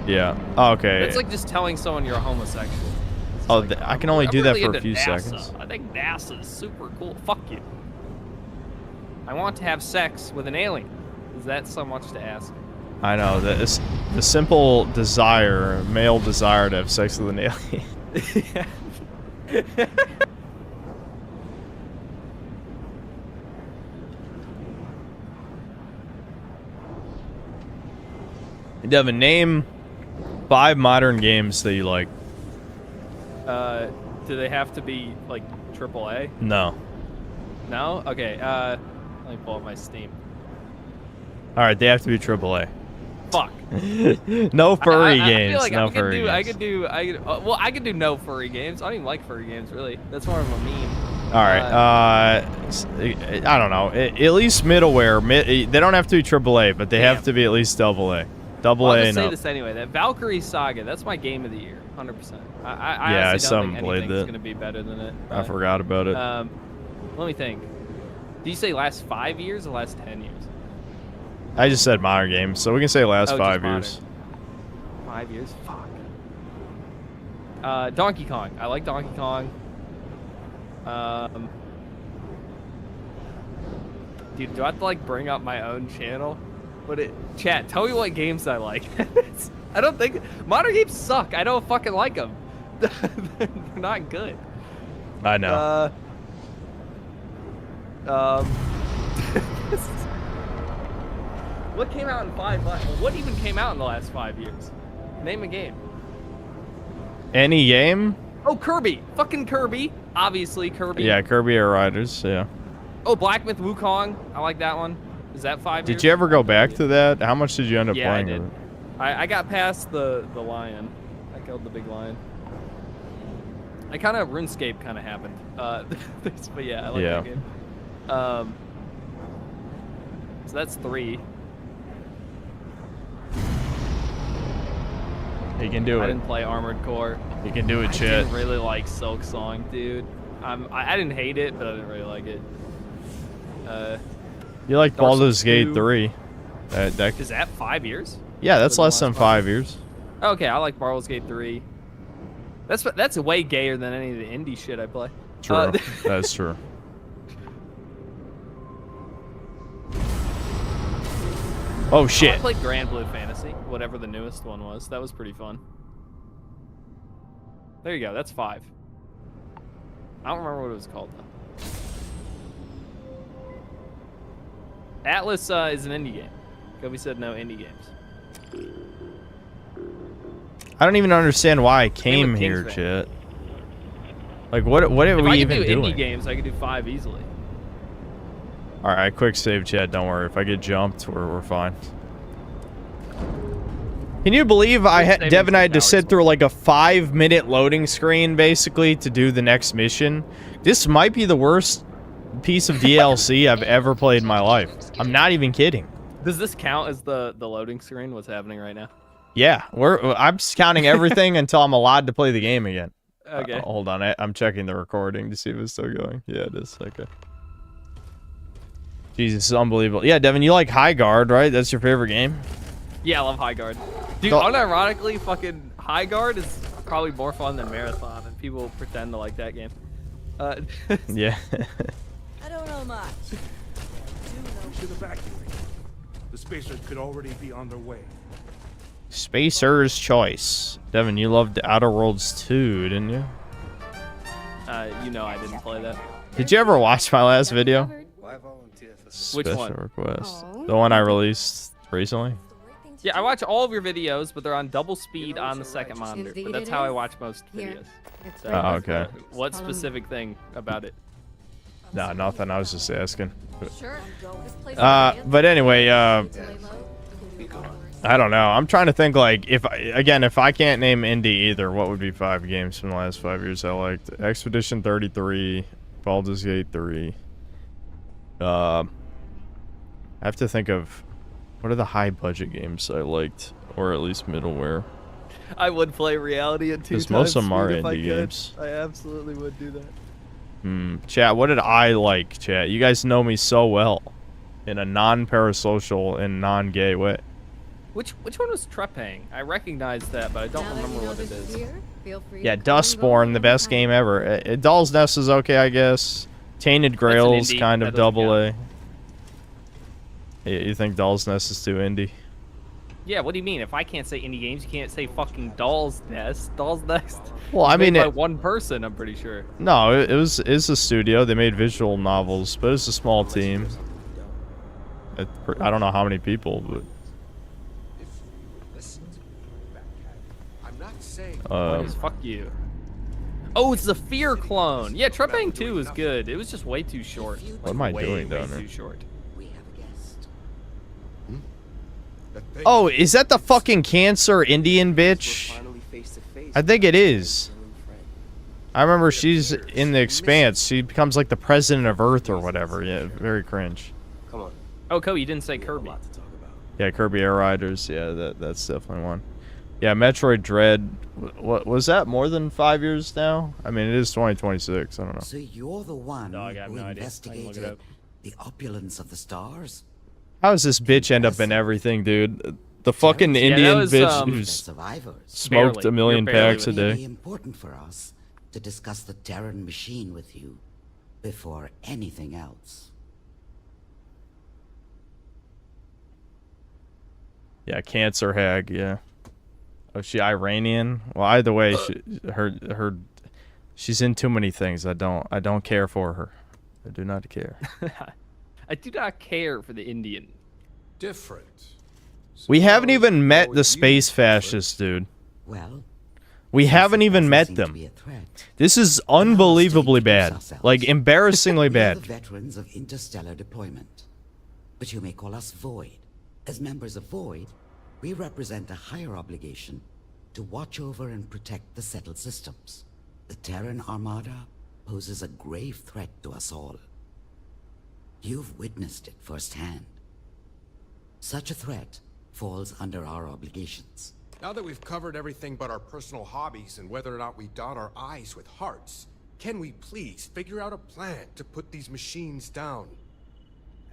Yeah. Oh, okay. It's like just telling someone you're a homosexual. Oh, like, I can only do that really for a few NASA. seconds. I think NASA is super cool. Fuck you. I want to have sex with an alien. Is that so much to ask? I know. That the simple desire, male desire to have sex with an alien. Devin, name 5 modern games that you like. Do they have to be like AAA? No. No? Okay, let me pull up my Steam. All right, they have to be AAA. Fuck. No furry I games. feel like No I furry games. I could do no furry games. I don't even like furry games, really. That's more of a meme. All right. I don't know. At least middleware. They don't have to be AAA, but they have to be at least AA. Double I'll A. just say No. this anyway. That Valkyrie Saga, that's my game of the year, 100%. I Yeah, I honestly still don't haven't think played anything's that. going to be better than it. I forgot about it. Let me think. Did you say last 5 years or last 10 years? I just said modern games, so we can say last Oh, 5 just years. 5 years? Fuck. Donkey Kong. I like Donkey Kong. Dude, do I have to like bring up my own channel? Chat, tell me what games I like. I don't think modern games suck. I don't fucking like them. They're not good. I know. What came out in what even came out in the last 5 years? Name a game. Any game? Oh, Kirby. Fucking Kirby. Obviously, Kirby. Yeah, Kirby Air Riders. Yeah. Oh, Black Myth Wukong. I like that one. Is that 5 years? Did you ever go back to that? How much did you end up Yeah, playing? I did. of it? I got past the lion. I killed the big lion. I kind of RuneScape kind of happened. But yeah, I like that game. So that's 3. You can do I it. didn't play Armored Core. You can do it, I chat. didn't really like Silk Song, dude. I didn't hate it, but I didn't really like it. You like Dark Souls Baldur's Gate 2. 3? Is that 5 years? Yeah, that's Within less the than last 5 years. Okay, I like Baldur's Gate 3. That's way gayer than any of the indie shit I play. True. That's true. Oh shit. I played Grand Blue Fantasy, whatever the newest one was. That was pretty fun. There you go. That's 5. I don't remember what it was called though. Atlas is an indie game. Kobe said no indie games. I don't even understand why I came with here, Kingsman. chat. Like, what are If we I even could do doing? indie games, I could do 5 easily. All right, quick save, chat. Don't worry. If I get jumped, we're fine. Can you believe Devin had to sit through like a 5-minute loading screen basically to do the next mission? This might be the worst piece of DLC I've ever played in my life. I'm not even kidding. Does this count as the loading screen? What's happening right now? Yeah, I'm counting everything until I'm allowed to play the game again. Okay. Hold on, I'm checking the recording to see if it's still going. Yeah, it is. Okay. Jesus, this is unbelievable. Yeah, Devin, you like High Guard, right? That's your favorite game? Yeah, I love High Guard. Dude, So- unironically, fucking High Guard is probably more fun than Marathon, and people pretend to like that game. Yeah. I don't know much. We should evacuate. The spacers could already be on their way. Spacer's Choice. Devin, you loved Outer Worlds 2, didn't you? You know I didn't play that. Did you ever watch my last video? Which Special one? request. The one I released recently. Yeah, I watch all of your videos, but they're on double speed on the second monitor. But Indeed that's it how I is. watch most Here. videos. It's So, Oh, okay. What specific thing about it? No, nothing. I was just asking. Sure. This place But anyway, I don't know. I'm trying to think, like, if I can't name indie either, what would be 5 games from the last 5 years I liked? Expedition 33, Baldur's Gate 3. I have to think of what are the high budget games I liked, or at least middleware. I would play Reality at 2 times. 'Cause most of them are speed if I indie could. games. I absolutely would do that. Chat, what did I like, chat? You guys know me so well in a non-parasocial and non-gay way. Which one was Trepang? I recognize that, but I don't remember what it is. Yeah, Dustborn, the best game ever. Doll's Nest is okay, I guess. Tainted Grail's indie. kind That of doesn't double A. You think Doll's Nest is too indie? Yeah, what do you mean? If I can't say indie games, you can't say fucking Doll's Nest. Doll's Nest. Well, I was made mean, by one person, I'm pretty sure. No, it's a studio. They made visual novels, but it's a small team. I don't know how many people, but Fuck you. Oh, it's the Fear clone. Yeah, Trebang 2 is good. It was just way too short. What am I doing way down there? too short. Oh, is that the fucking cancer Indian bitch? I think it is. I remember she's in the Expanse. She becomes like the president of Earth or whatever. Yeah, very cringe. Come on. Oh, Ko, you didn't say Kirby. Yeah, Kirby Air Riders. Yeah, that's definitely one. Yeah, Metroid Dread. What was that? More than 5 years now? I mean, it is 2026. I don't know. So you're the one No, I got who no idea. I can look it investigated up. the opulence of the stars? How does this bitch end up in everything, dude? The fucking Indian was, bitch who's smoked a million packs a It may be day. important for us to discuss the Terran machine with you before anything else. Yeah, cancer hag. Yeah. Oh, is she Iranian? Well, either way, she's in too many things. I don't care for her. I do not care. I do not care for the Indian. Different. We haven't even met the space fascists, dude. Well, we haven't even met them. This is unbelievably bad. Like, embarrassingly We are the bad. veterans of interstellar deployment, but you may call us Void. As members of Void, we represent a higher obligation to watch over and protect the settled systems. The Terran Armada poses a grave threat to us all. You've witnessed it firsthand. Such a threat falls under our obligations. Now that we've covered everything but our personal hobbies and whether or not we dot our I's with hearts, can we please figure out a plan to put these machines down?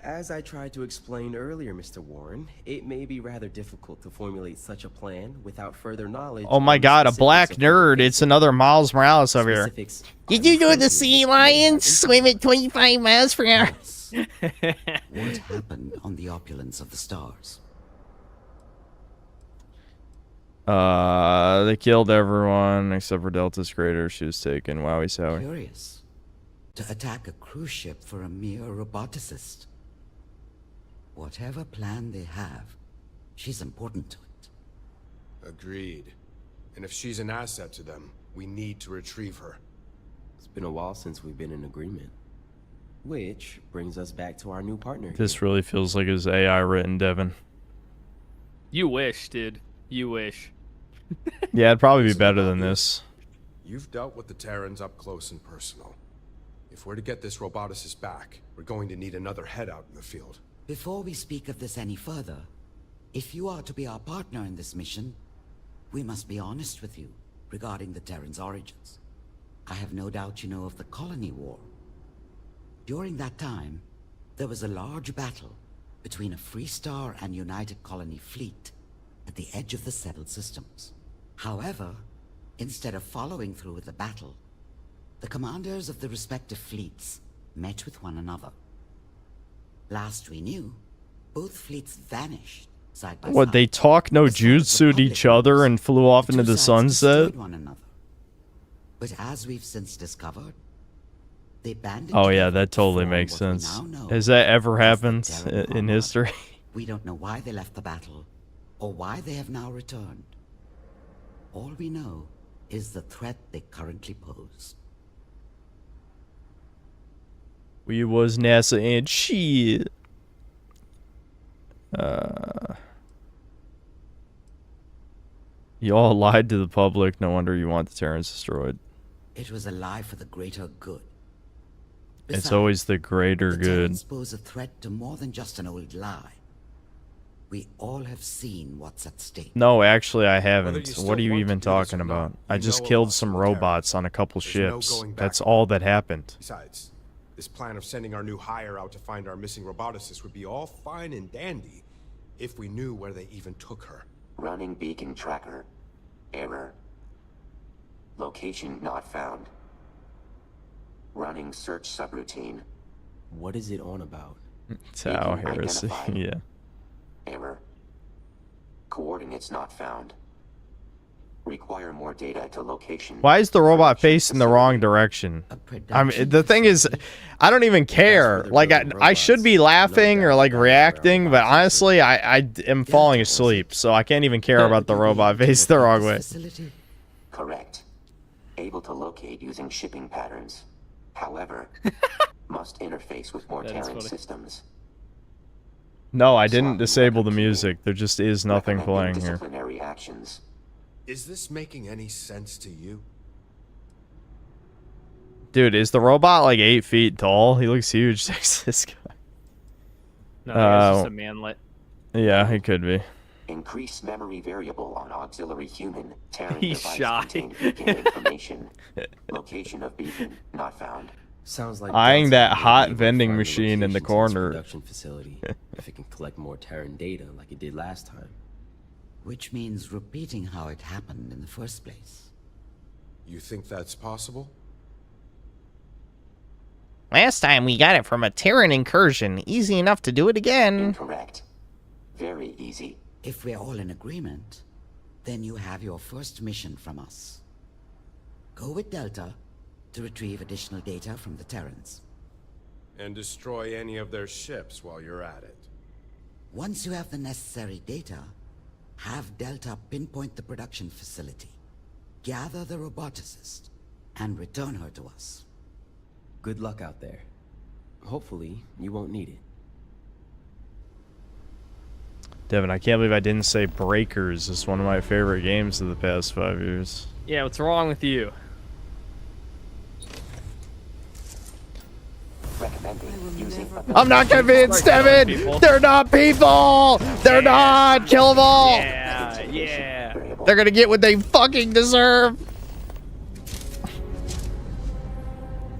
As I tried to explain earlier, Mr. Warren, it may be rather difficult to formulate such a plan without further knowledge. Oh my god, a black nerd. It's another Miles Morales over here. Did you know the sea lions swim at 25 miles per hour? What happened on the opulence of the stars? They killed everyone except for Delta's crater. She was taken. Wowie sowie. Curious. To attack a cruise ship for a mere roboticist. Whatever plan they have, she's important to it. Agreed. And if she's an asset to them, we need to retrieve her. It's been a while since we've been in agreement. Which brings us back to our new partner. This really feels like it's AI written, Devin. You wish, dude. You wish. Yeah, it'd probably be better than this. You've dealt with the Terrans up close and personal. If we're to get this roboticist back, we're going to need another head out in the field. Before we speak of this any further, if you are to be our partner in this mission, we must be honest with you regarding the Terran's origins. I have no doubt you know of the Colony War. During that time, there was a large battle between a Free Star and United Colony fleet at the edge of the settled systems. However, instead of following through with the battle, the commanders of the respective fleets met with one another. Last we knew, both fleets vanished side by side. What, they talk no jutsu to each other and flew off into the sunset? Destroyed one another. But as we've since discovered, they banded Oh yeah, together that to totally form makes what we sense. now know Has that ever as the happened Terran in Armada. history? We don't know why they left the battle, or why they have now returned. All we know is the threat they currently pose. We was NASA and shit. You all lied to the public. No wonder you want the Terrans destroyed. It was a lie for the greater good. It's Besides, always the greater the good. Terrans pose a threat to more than just an old lie. We all have seen what's at stake. No, actually, I Whether haven't. you still What are you want even to do this or talking not, about? I we just know a killed lot some will carry. robots on a couple There's no ships. going back That's now. all that happened. Besides, this plan of sending our new hire out to find our missing roboticist would be all fine and dandy if we knew where they even took her. Running beacon tracker. Error. Location not found. Running search subroutine. What is it on about? Tau Beacon heresy. identified. Yeah. Error. Coordinates not found. Require more data to location. Why is the robot facing the wrong direction? I mean, the thing is, I don't even care. Like, I should be laughing or like reacting, but honestly, I am falling asleep, so I can't even care about the robot facing the wrong way. Correct. able to locate using shipping patterns. However, must interface with more Terran systems. No, I didn't disable the music. There just is nothing playing here. Disciplinary actions. Is this making any sense to you? Dude, is the robot like 8 feet tall? He looks huge. This guy. No, that's just a manlet. Yeah, he could be. Increase memory variable on auxiliary human. Terran He's device shy. contained beacon information. Location of beacon not found. Sounds like Eyeing Delta that may hot be able to vending find the machine in the locations of its corner. Production facility, if it can collect more Terran data like it did last time. Which means repeating how it happened in the first place. You think that's possible? Last time we got it from a Terran incursion. Easy enough to do it again. Incorrect. Very easy. If we're all in agreement, then you have your first mission from us. Go with Delta to retrieve additional data from the Terrans. And destroy any of their ships while you're at it. Once you have the necessary data, have Delta pinpoint the production facility, gather the roboticist, and return her to us. Good luck out there. Hopefully, you won't need it. Devin, I can't believe I didn't say Breakers. It's one of my favorite games of the past 5 years. Yeah, what's wrong with you? I'm not convinced, Devin! They're not people! They're not! Kill them all! Yeah, yeah. They're gonna get what they fucking deserve!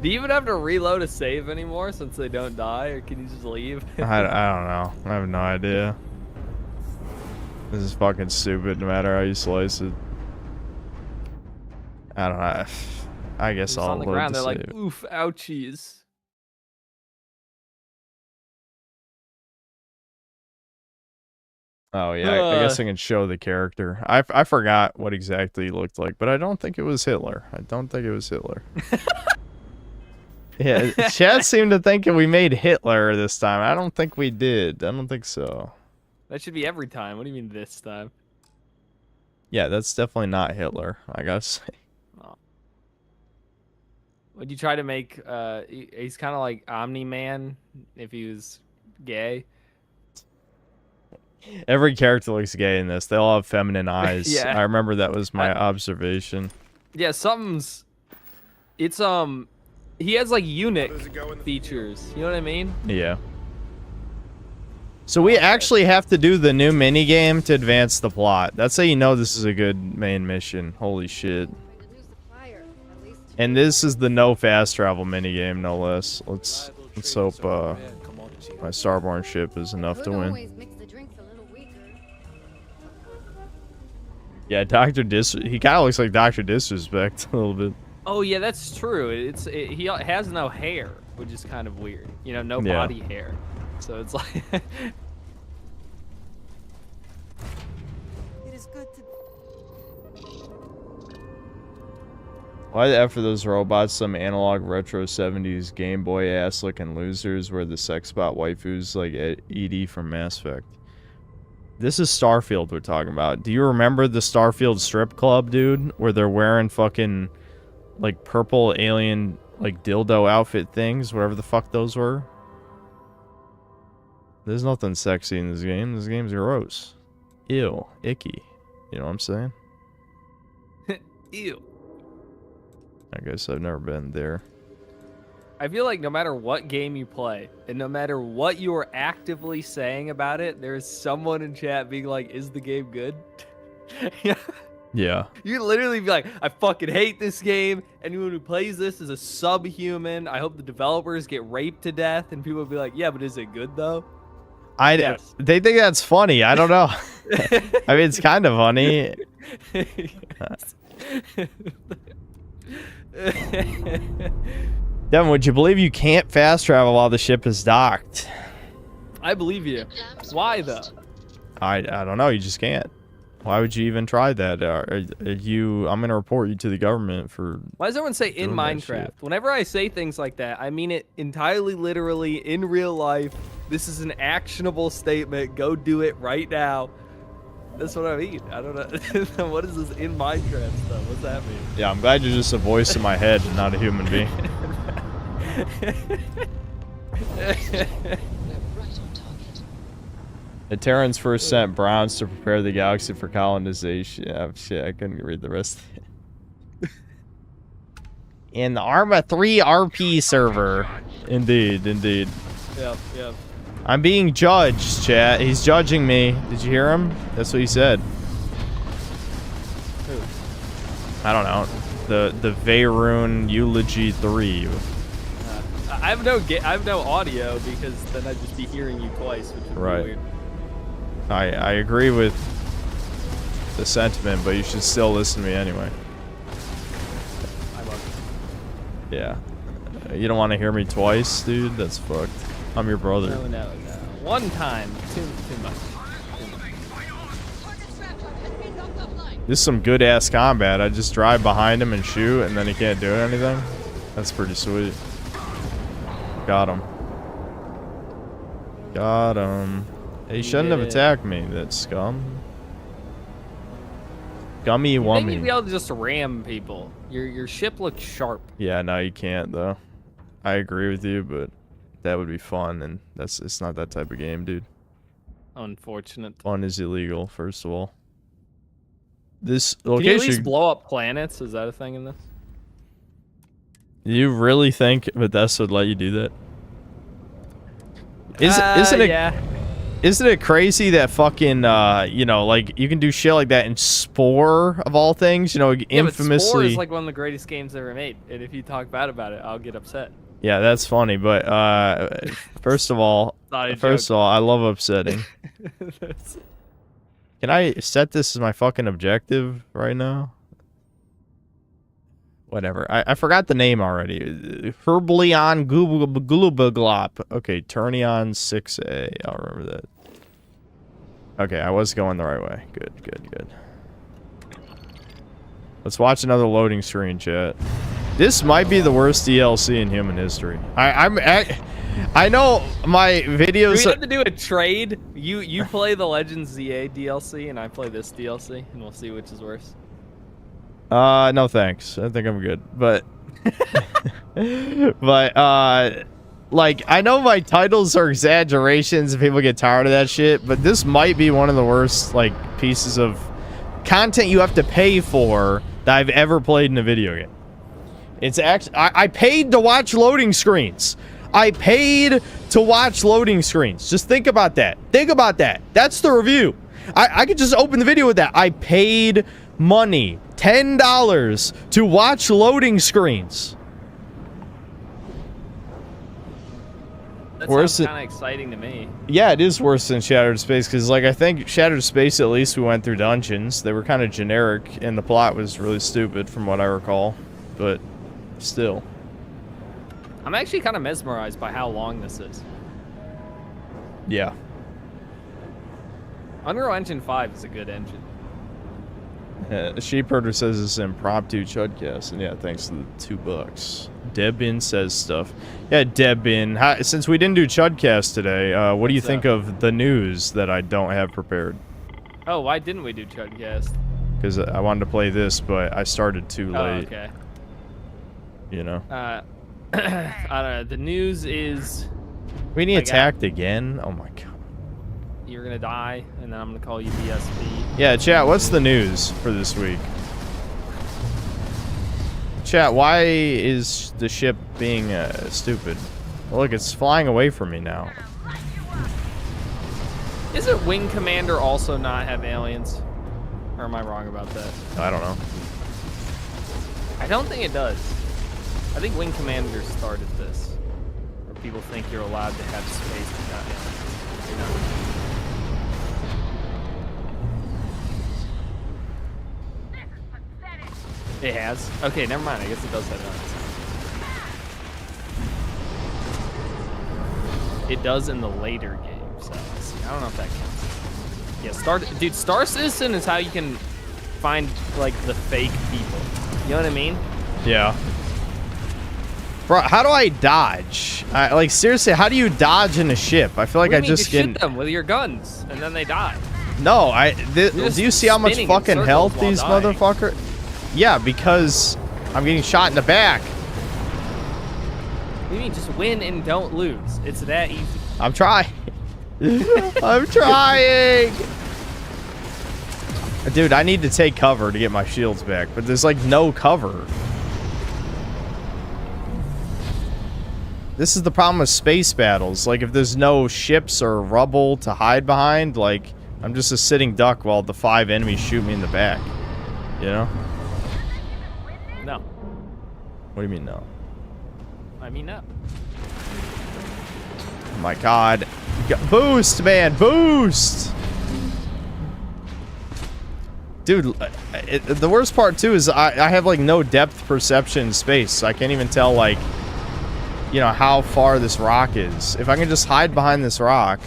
Do you even have to reload a save anymore since they don't die, or can you just leave? I don't know. I have no idea. This is fucking stupid no matter how you slice it. I don't know. I guess Just I'll on the load ground, the they're like, save. oof, ouchies. Oh yeah, I guess I can show the character. I forgot what exactly he looked like, but I don't think it was Hitler. I don't think it was Hitler. Yeah, Chad seemed to think we made Hitler this time. I don't think we did. I don't think so. That should be every time. What do you mean this time? Yeah, that's definitely not Hitler, I gotta say. Oh. Would you try to make, he's kind of like Omni-Man if he was gay? Every character looks gay in this. They all have feminine eyes. Yeah. I remember that was my observation. Yeah, something's, it's, he has like eunuch features. You know what I mean? Yeah. So we actually have to do the new minigame to advance the plot. That's how you know this is a good main mission. Holy shit. And this is the no fast travel minigame, no less. Let's hope my Starborn ship is enough to win. Yeah, Dr. He kind of looks like Dr. Disrespect a little bit. Oh yeah, that's true. He has no hair, which is kind of weird. You know, no body hair. So it's like It is good to Why the F are those robots some analog retro 70s Game Boy ass looking losers where the sex bot waifus like Edie from Mass Effect? This is Starfield we're talking about. Do you remember the Starfield strip club, dude? Where they're wearing fucking like purple alien like dildo outfit things, whatever the fuck those were? There's nothing sexy in this game. This game's gross. Ew. Icky. You know what I'm saying? ew. I guess I've never been there. I feel like no matter what game you play, and no matter what you are actively saying about it, there's someone in chat being like, is the game good? Yeah. You literally be like, I fucking hate this game. Anyone who plays this is a subhuman. I hope the developers get raped to death. And people will be like, yeah, but is it good though? Yes. They think that's funny. I don't know. I mean, it's kind of funny. Devin, would you believe you can't fast travel while the ship is docked? I believe you. Why though? I don't know. You just can't. Why would you even try that? I'm gonna report you to the government for. Why does everyone say in doing that Minecraft? shit. Whenever I say things like that, I mean it entirely literally in real life. This is an actionable statement. Go do it right now. That's what I mean. I don't know. What is this in Minecraft stuff? What's that mean? Yeah, I'm glad you're just a voice in my head and not a human being. The Terrans first sent Browns to prepare the galaxy for colonization. Yeah, shit, I couldn't read the rest of it. In the Arma 3 RP server. Indeed, indeed. Yep, yep. I'm being judged, chat. He's judging me. Did you hear him? That's what he said. Who? I don't know. The Veyroon Eulogy 3. I have no audio because then I'd just be hearing you twice, which is Right. weird. I agree with the sentiment, but you should still listen to me anyway. I love it. Yeah. You don't want to hear me twice, dude? That's fucked. I'm your brother. No. One time, too much. This is some good ass combat. I just drive behind him and shoot, and then he can't do anything. That's pretty sweet. Got him. Got him. He shouldn't have attacked me, that scum. Gummy You think wummy. you'd be able to just ram people? Your ship looks sharp. Yeah, no, you can't though. I agree with you, but that would be fun, and it's not that type of game, dude. Unfortunate. Fun is illegal, first of all. This Can you at location. least blow up planets? Is that a thing in this? You really think Bethesda would let you do that? Isn't it? Yeah. Isn't it crazy that fucking you know, like you can do shit like that in Spore of all things? You know, Yeah, but Spore infamously. is like one of the greatest games ever made, and if you talk bad about it, I'll get upset. Yeah, that's funny, but first of all, Not a first of all, I love upsetting. Can I set this as my fucking objective right now? Whatever. I forgot the name already. Herbleon Gulubaglop. Okay, Turnion 6A. I'll remember that. Okay, I was going the right way. Good. Let's watch another loading screen, chat. This might be the worst DLC in human history. I know my videos. We have to do a trade. You play the Legends ZA DLC, and I play this DLC, and we'll see which is worse. No thanks. I think I'm good. But like I know my titles are exaggerations and people get tired of that shit, but this might be one of the worst like pieces of content you have to pay for that I've ever played in a video game. It's actually I paid to watch loading screens. I paid to watch loading screens. Just think about that. Think about that. That's the review. I could just open the video with that. I paid money, $10 to watch loading screens. That Worse sounds than- kind of exciting to me. Yeah, it is worse than Shattered Space because, like, I think Shattered Space, at least we went through dungeons. They were kind of generic, and the plot was really stupid from what I recall. But still. I'm actually kind of mesmerized by how long this is. Yeah. Unreal Engine 5 is a good engine. Sheepherder says it's impromptu chudcast, and yeah, thanks to the $2. Debin says stuff. Yeah, Debin. Since we didn't do chudcast today, what do you think of the news that I don't have prepared? Oh, why didn't we do Chudcast? Because I wanted to play this, but I started too Oh, late. okay. You know. I don't know. The news is We need attacked again? Oh my god. you're gonna die, and then I'm gonna call you BSP. Yeah, chat, what's the news for this week? Chat, why is the ship being stupid? Look, it's flying away from me now. Isn't Wing Commander also not have aliens? Or am I wrong about that? I don't know. I don't think it does. I think Wing Commander started this. Where people think you're allowed to have space without aliens. You're not. It has? Okay, never mind. I guess it does have aliens. It does in the later games. So I don't know if that counts. Yeah, dude, Star Citizen is how you can find, like, the fake people. You know what I mean? Yeah. Bro, how do I dodge? Like, seriously, how do you dodge in a ship? I feel like What I do you mean? just shoot them with your guns, and then they die. No, do you see how much fucking health these motherfucker? Yeah, because I'm getting shot in the back. What do you mean, just win and don't lose? It's that easy. I'm trying. I'm trying. Dude, I need to take cover to get my shields back, but there's like no cover. This is the problem with space battles. Like, if there's no ships or rubble to hide behind, like, I'm just a sitting duck while the 5 enemies shoot me in the back. You know? No. What do you mean, no? I mean, no. Oh my god. Boost, man! Boost! Dude, the worst part, too, is I have, like, no depth perception in space, so I can't even tell, like, you know, how far this rock is. If I can just hide behind this rock,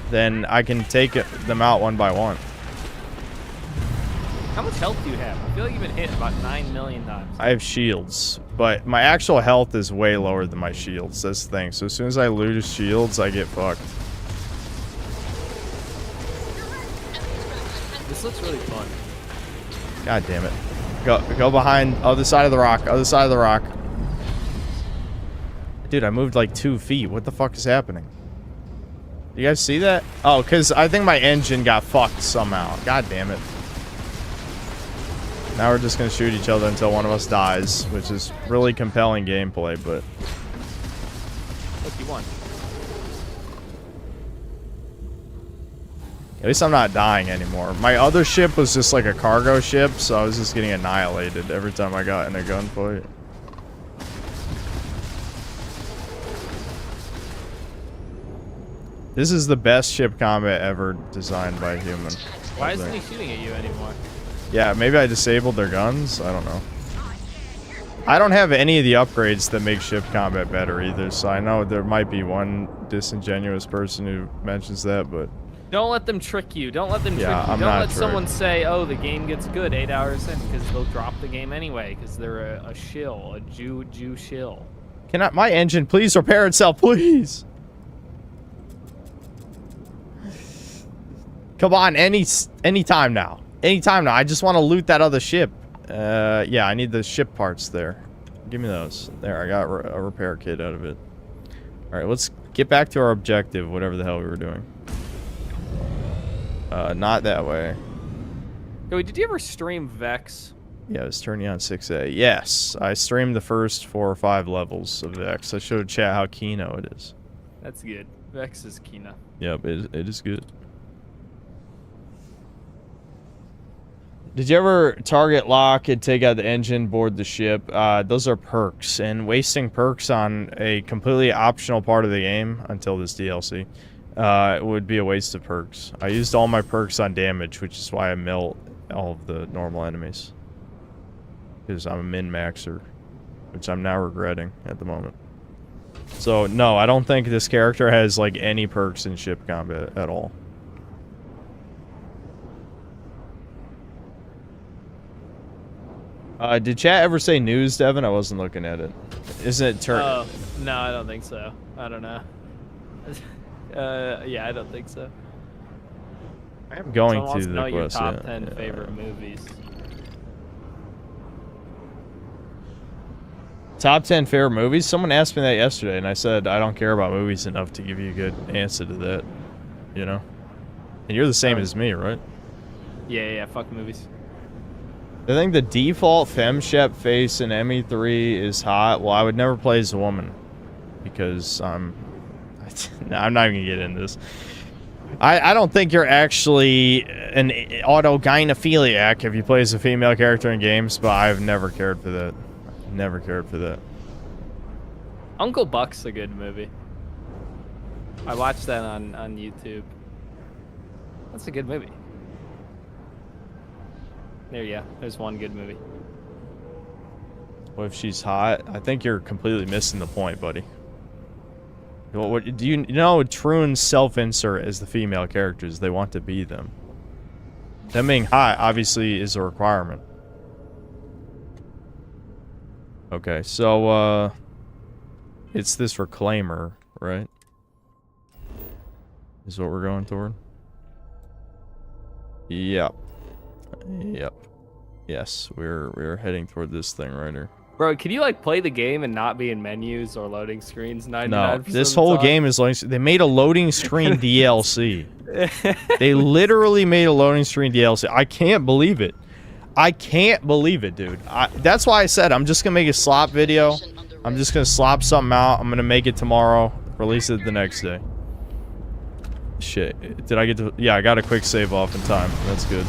then I can take them out one by one. How much health do you have? I feel like you've been hit about 9 million times. I have shields, but my actual health is way lower than my shields. That's the thing. So as soon as I lose shields, I get fucked. This looks really fun. God damn it. Go behind, other side of the rock, other side of the rock. Dude, I moved like 2 feet. What the fuck is happening? You guys see that? Oh, because I think my engine got fucked somehow. God damn it. Now we're just going to shoot each other until one of us dies, which is really compelling gameplay, but... Look, you won. At least I'm not dying anymore. My other ship was just like a cargo ship, so I was just getting annihilated every time I got in a gunfight. This is the best ship combat ever designed by a human. Why isn't he shooting at you anymore? Yeah, maybe I disabled their guns. I don't know. I don't have any of the upgrades that make ship combat better either, so I know there might be one disingenuous person who mentions that, but... Don't let them trick you. Don't let them trick you. I'm Don't not let tricked. someone say, oh, the game gets good 8 hours in, because they'll drop the game anyway, because they're a shill, a Jew shill. Cannot my engine please repair itself, please? Come on, any time now. Any time now. I just want to loot that other ship. Yeah, I need the ship parts there. Give me those. There, I got a repair kit out of it. Alright, let's get back to our objective, whatever the hell we were doing. Not that way. Joey, did you ever stream Vex? Yeah, I was turning on 6A. Yes, I streamed the first 4 or 5 levels of Vex. I showed chat how Kino it is. That's good. Vex is Kina. Yep, it is good. Did you ever target lock and take out the engine, board the ship? Those are perks, and wasting perks on a completely optional part of the game until this DLC would be a waste of perks. I used all my perks on damage, which is why I melt all of the normal enemies. Because I'm a min-maxer, which I'm now regretting at the moment. So, no, I don't think this character has, like, any perks in ship combat at all. Did chat ever say news, Devin? I wasn't looking at it. Isn't it turn? Oh, no, I don't think so. I don't know. Yeah, I don't think so. I'm going Someone wants to know the your quest, top yeah. 10 favorite movies. Top 10 favorite movies? Someone asked me that yesterday, and I said I don't care about movies enough to give you a good answer to that. You know? And you're the same as me, right? Yeah, fuck movies. I think the default femshep face in ME3 is hot. Well, I would never play as a woman. Because I'm not even going to get into this. I don't think you're actually an auto-gynophiliac if you play as a female character in games, but I've never cared for that. Never cared for that. Uncle Buck's a good movie. I watched that on YouTube. That's a good movie. There you go. There's one good movie. What if she's hot? I think you're completely missing the point, buddy. What do you know? Troon's self-insert as the female characters. They want to be them. Them being hot obviously is a requirement. Okay, so it's this reclaimer, right? Is what we're going toward. Yep. Yep. Yes, we're heading toward this thing right here. Bro, can you like play the game and not be in menus or loading screens? 99% No, this of the whole time? game is like they made a loading screen DLC. They literally made a loading screen DLC. I can't believe it. I can't believe it, dude. That's why I said I'm just gonna make a slop video. I'm just gonna slop something out. I'm gonna make it tomorrow. Release it the next day. Shit. Did I get to... Yeah, I got a quick save off in time. That's good.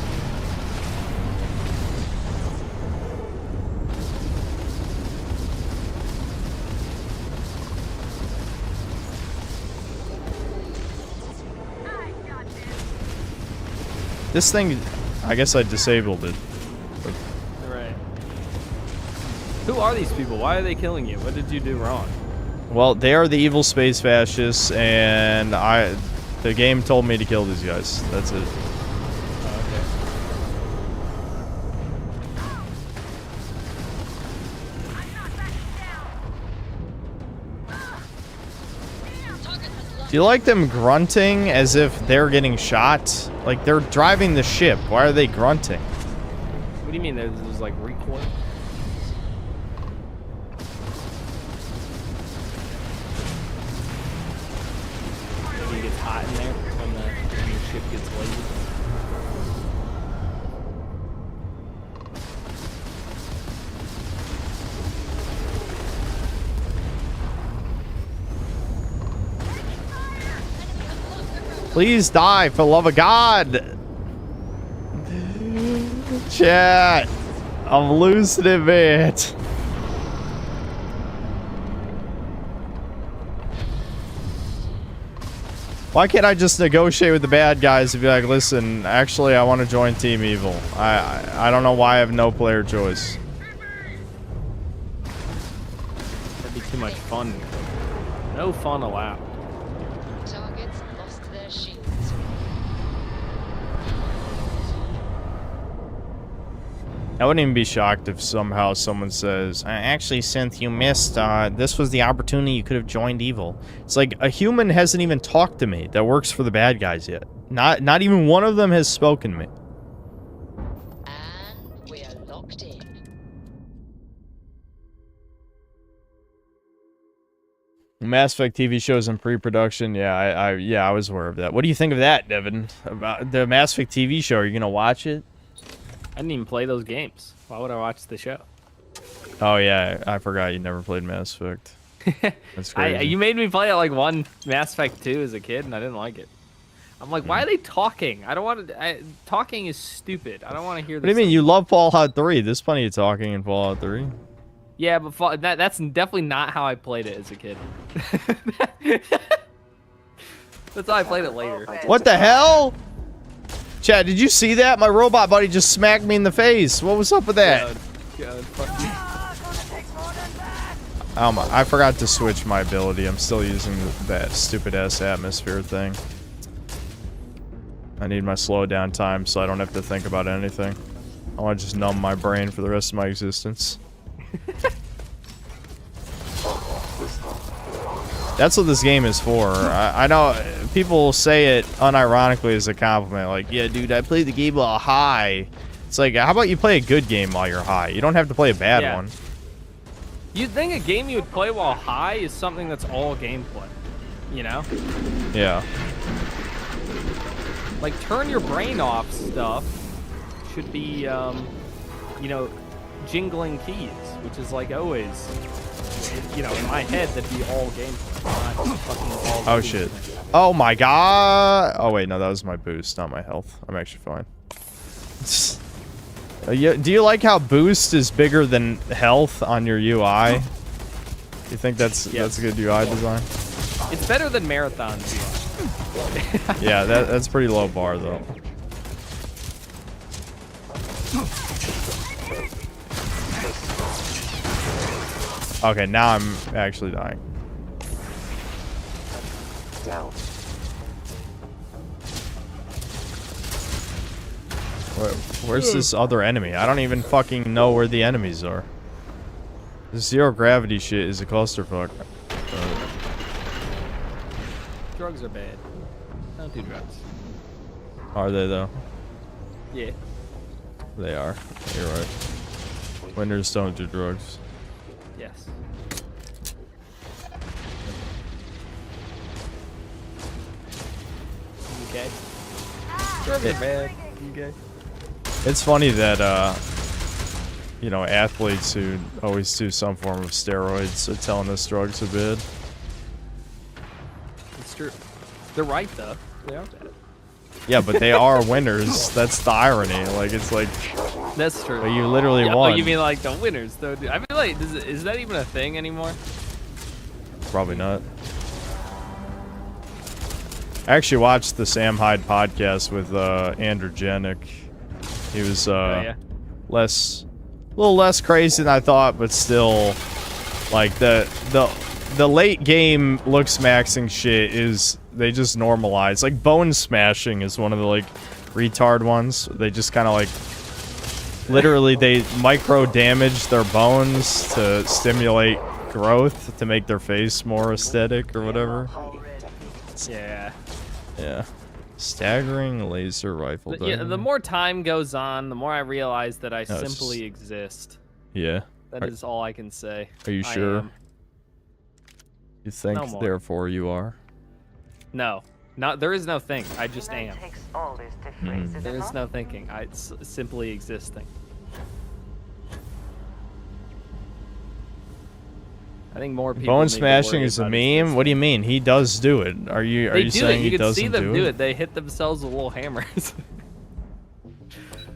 This thing... I guess I disabled it. Right. Who are these people? Why are they killing you? What did you do wrong? Well, they are the evil space fascists, and the game told me to kill these guys. That's it. Do you like them grunting as if they're getting shot? Like, they're driving the ship. Why are they grunting? What do you mean there's like recoil? Maybe it gets hot in there when the ship gets lazy. Please die, for the love of God! Chat! I'm losing it, man. Why can't I just negotiate with the bad guys and be like, listen, actually, I want to join Team Evil. I don't know why I have no player choice. That'd be too much fun. No fun allowed. Targets lost their shields. I wouldn't even be shocked if somehow someone says, actually, Synth, you missed. This was the opportunity you could have joined Evil. It's like a human hasn't even talked to me that works for the bad guys yet. Not even one of them has spoken to me. And we are locked in. Mass Effect TV shows in pre-production. Yeah, I was aware of that. What do you think of that, Devin? About the Mass Effect TV show? Are you gonna watch it? I didn't even play those games. Why would I watch the show? Oh yeah, I forgot you never played Mass Effect. That's crazy. You made me play it like one Mass Effect 2 as a kid, and I didn't like it. I'm like, why are they talking? I don't want to. Talking is stupid. I don't want to hear this. What do you mean? You love Fallout 3? There's plenty of talking in Fallout 3. Yeah, but that's definitely not how I played it as a kid. That's how I played it later. What the hell? Chad, did you see that? My robot buddy just smacked me in the face. What was up with that? God, fuck you. I forgot to switch my ability. I'm still using that stupid-ass atmosphere thing. I need my slow down time so I don't have to think about anything. I want to just numb my brain for the rest of my existence. That's what this game is for. I know people say it unironically as a compliment. Like, yeah, dude, I played the game while high. It's like, how about you play a good game while you're high? You don't have to play a bad one. You'd think a game you would play while high is something that's all gameplay. You know? Yeah. Like, turn your brain off stuff should be, you know, jingling keys, which is like always, you know, in my head, that'd be all gameplay, not fucking all Oh, shit. Oh, my God. Oh, wait, no, that was my boost, not my health. I'm actually fine. Do you like how boost is bigger than health on your UI? You think that's a good UI design? It's better than Marathon's UI. Yeah, that's pretty low bar, though. Okay, now I'm actually dying. Down. Where's this other enemy? I don't even fucking know where the enemies are. This zero gravity shit is a clusterfuck. Drugs are bad. Don't do drugs. Are they, though? Yeah. They are. You're right. Winners don't do drugs. Yes. Okay. Drugs are bad. Okay. It's funny that, you know, athletes who always do some form of steroids are telling us drugs are bad. It's true. They're right, though. They are bad. Yeah, but they are winners. That's the irony. Like, it's like... That's true. But you literally Yeah, won. Oh, you mean like the winners, though? Dude. I feel like, is that even a thing anymore? Probably not. I actually watched the Sam Hyde podcast with Andrew Janik. He was yeah. a little less crazy than I thought, but still, like the late game looks maxing shit is they just normalize. Like bone smashing is one of the like retard ones. They just kind of like literally they micro damage their bones to stimulate growth to make their face more aesthetic or whatever. Yeah. Yeah. Staggering laser rifle. Yeah, the more time goes on, the more I realize that I No, it's simply just- exist. Yeah. That is all I can say. Are you I sure? am. You think, No more. therefore you are? No. Not, there is no thing. I just am. All this to phrase, is it There is not? no thinking. It's simply existing. I think more people. Bone need to smashing worry is a about his meme? What do you mean? He does do it. Are you They do saying it. You he can see doesn't them do do it? it. They hit themselves with little hammers.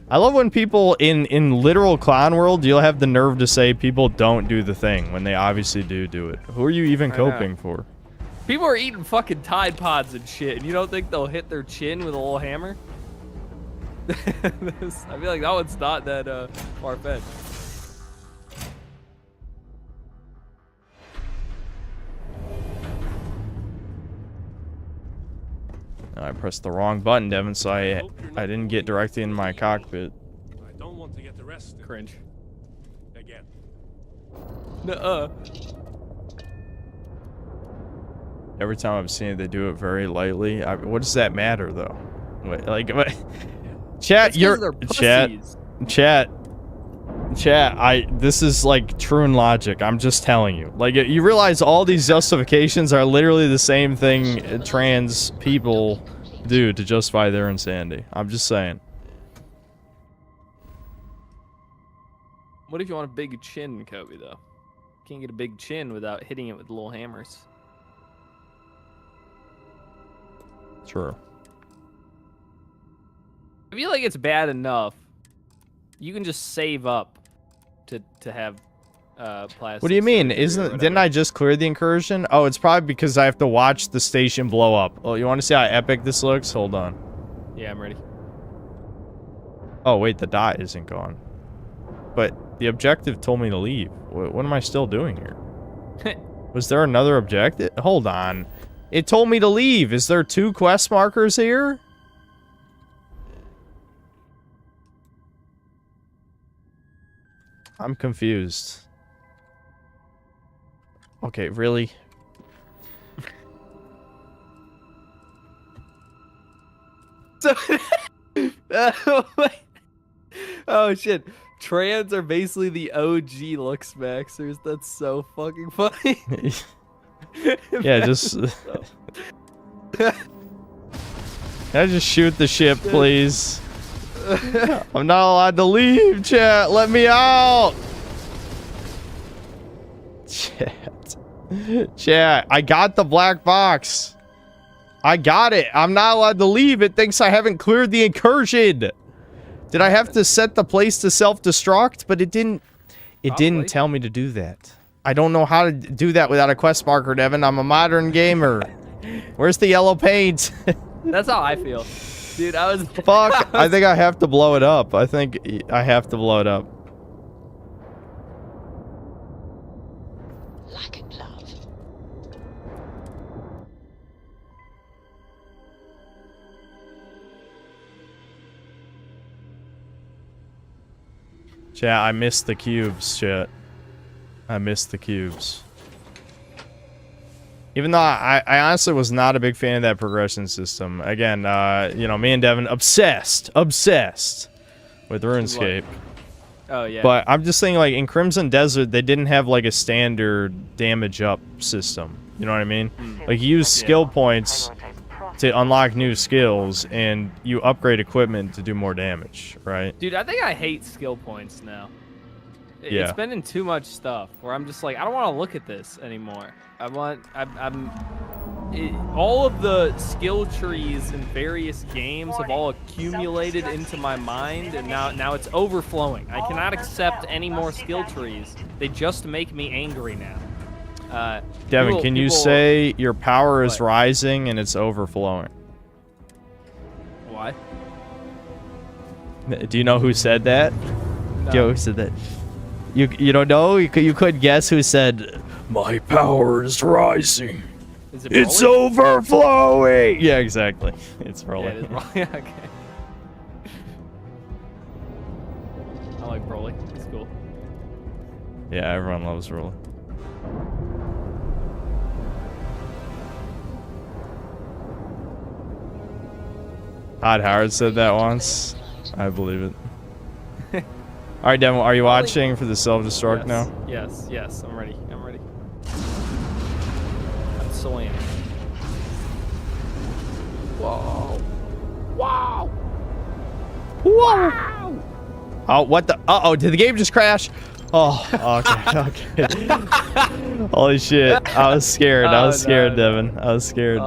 I love when people in literal clown world, you'll have the nerve to say people don't do the thing when they obviously do it. Who are you even I know. coping for? People are eating fucking Tide Pods and shit, and you don't think they'll hit their chin with a little hammer? I feel like that one's not that far-fetched. I pressed the wrong button, Devin, so I didn't get directly in my cockpit. I don't want to get arrested. Cringe. Again. Every time I've seen it, they do it very lightly. What does that matter, though? Wait, like, what? Chat, That's 'cause you're they're chat, pussies. chat. This is like true and logic. I'm just telling you. Like, you realize all these justifications are literally the same thing trans people do to justify their insanity. I'm just saying. What if you want a big chin, Kobe, though? Can't get a big chin without hitting it with little hammers. True. I feel like it's bad enough. You can just save up to have plastic. What do you mean? surgery or Didn't I just clear the incursion? Oh, it's probably because I have to watch the station blow up. Oh, you want to see how epic this looks? Hold on. Yeah, I'm ready. Oh, wait, the dot isn't gone. But the objective told me to leave. What am I still doing here? Was there another objective? Hold on. It told me to leave. Is there 2 quest markers here? I'm confused. Okay, really? So, oh shit! Trans are basically the OG looks maxers. That's so fucking funny. Yeah, just... Can I just shoot the ship, please? I'm not allowed to leave, chat. Let me out. Chat, I got the black box. I got it. I'm not allowed to leave. It thinks I haven't cleared the incursion. Did I have to set the place to self-destruct? But it didn't. It didn't tell me to do that. I don't know how to do that without a quest marker, Devin. I'm a modern gamer. Where's the yellow paint? That's how I feel, dude. I was Fuck. I think I have to blow it up. I think I have to blow it up. Chat, I missed the cubes, chat. I missed the cubes. Even though I honestly was not a big fan of that progression system. Again, you know, me and Devin obsessed with RuneScape. Oh yeah. But I'm just saying, like in Crimson Desert, they didn't have like a standard damage up system. You know what I mean? Like you use skill points to unlock new skills, and you upgrade equipment to do more damage, right? Dude, I think I hate skill points now. Yeah. It's been in too much stuff where I'm just like, I don't want to look at this anymore. All of the skill trees in various games have all accumulated into my mind, and now it's overflowing. I cannot accept any more skill trees. They just make me angry now. Devin, can you say your power is rising and it's overflowing? What? Do you know who said that? No. Joe said that. You don't know? You couldn't guess who said, "My power is rising. It's overflowing." Yeah, exactly. It's Broly. Yeah, it is Broly. Okay. I like Broly. It's cool. Yeah, everyone loves Broly. Todd Howard said that once. I believe it. All right, Devin, are you watching for the self-destruct now? Yes, I'm ready. I'm swinging. Whoa. Wow. Whoa. Oh, what the? Uh-oh, did the game just crash? Oh, okay. Holy shit. I was scared. I was scared, Devin. I was scared.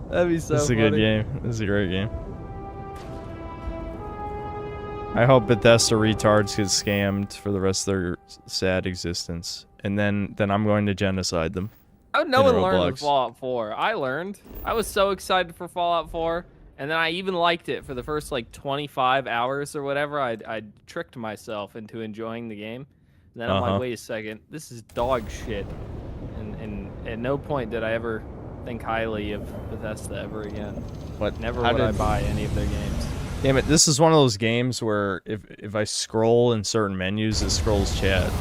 That'd be so This is a funny. good game. This is a great game. I hope Bethesda retards get scammed for the rest of their sad existence. And then I'm going to genocide them. No one learned Roblox. with Fallout 4. I learned. I was so excited for Fallout 4, and then I even liked it for the first like 25 hours or whatever. I tricked myself into enjoying the game. And then I'm like, wait a second, this is dog shit. And at no point did I ever think highly of Bethesda ever again. What? Never How would I did- buy any of their games. Damn it, this is one of those games where if I scroll in certain menus, it scrolls chat.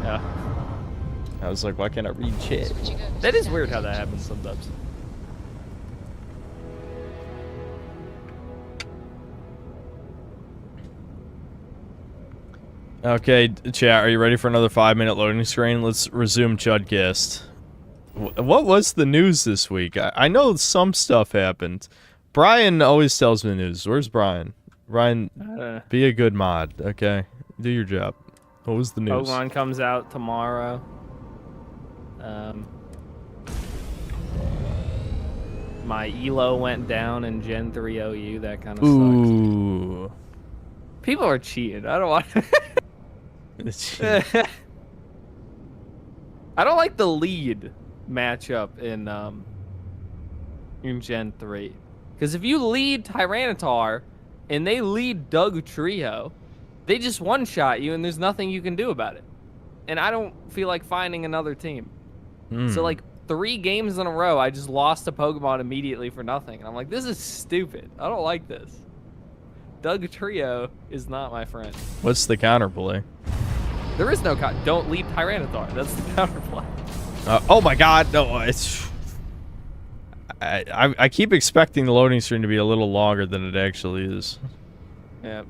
Yeah. I was like, why can't I read chat? That is weird how that happens sometimes. Okay, chat, are you ready for another 5-minute loading screen? Let's resume Chudcast. What was the news this week? I know some stuff happened. Brian always tells me the news. Where's Brian? Brian, be a good mod, okay? Do your job. What was the news? Pokemon comes out tomorrow. My elo went down in Gen 3 OU. That kind of Ooh. sucks. People are cheating. I don't want. I don't like the lead matchup in Gen 3. Because if you lead Tyranitar and they lead Doug Trio, they just one-shot you and there's nothing you can do about it. And I don't feel like finding another team. So like 3 games in a row, I just lost a Pokemon immediately for nothing. And I'm like, this is stupid. I don't like this. Doug Trio is not my friend. What's the counterplay? There is no don't lead Tyranitar. That's the counterplay. Oh my god, no, it's... I keep expecting the loading screen to be a little longer than it actually is. Yeah.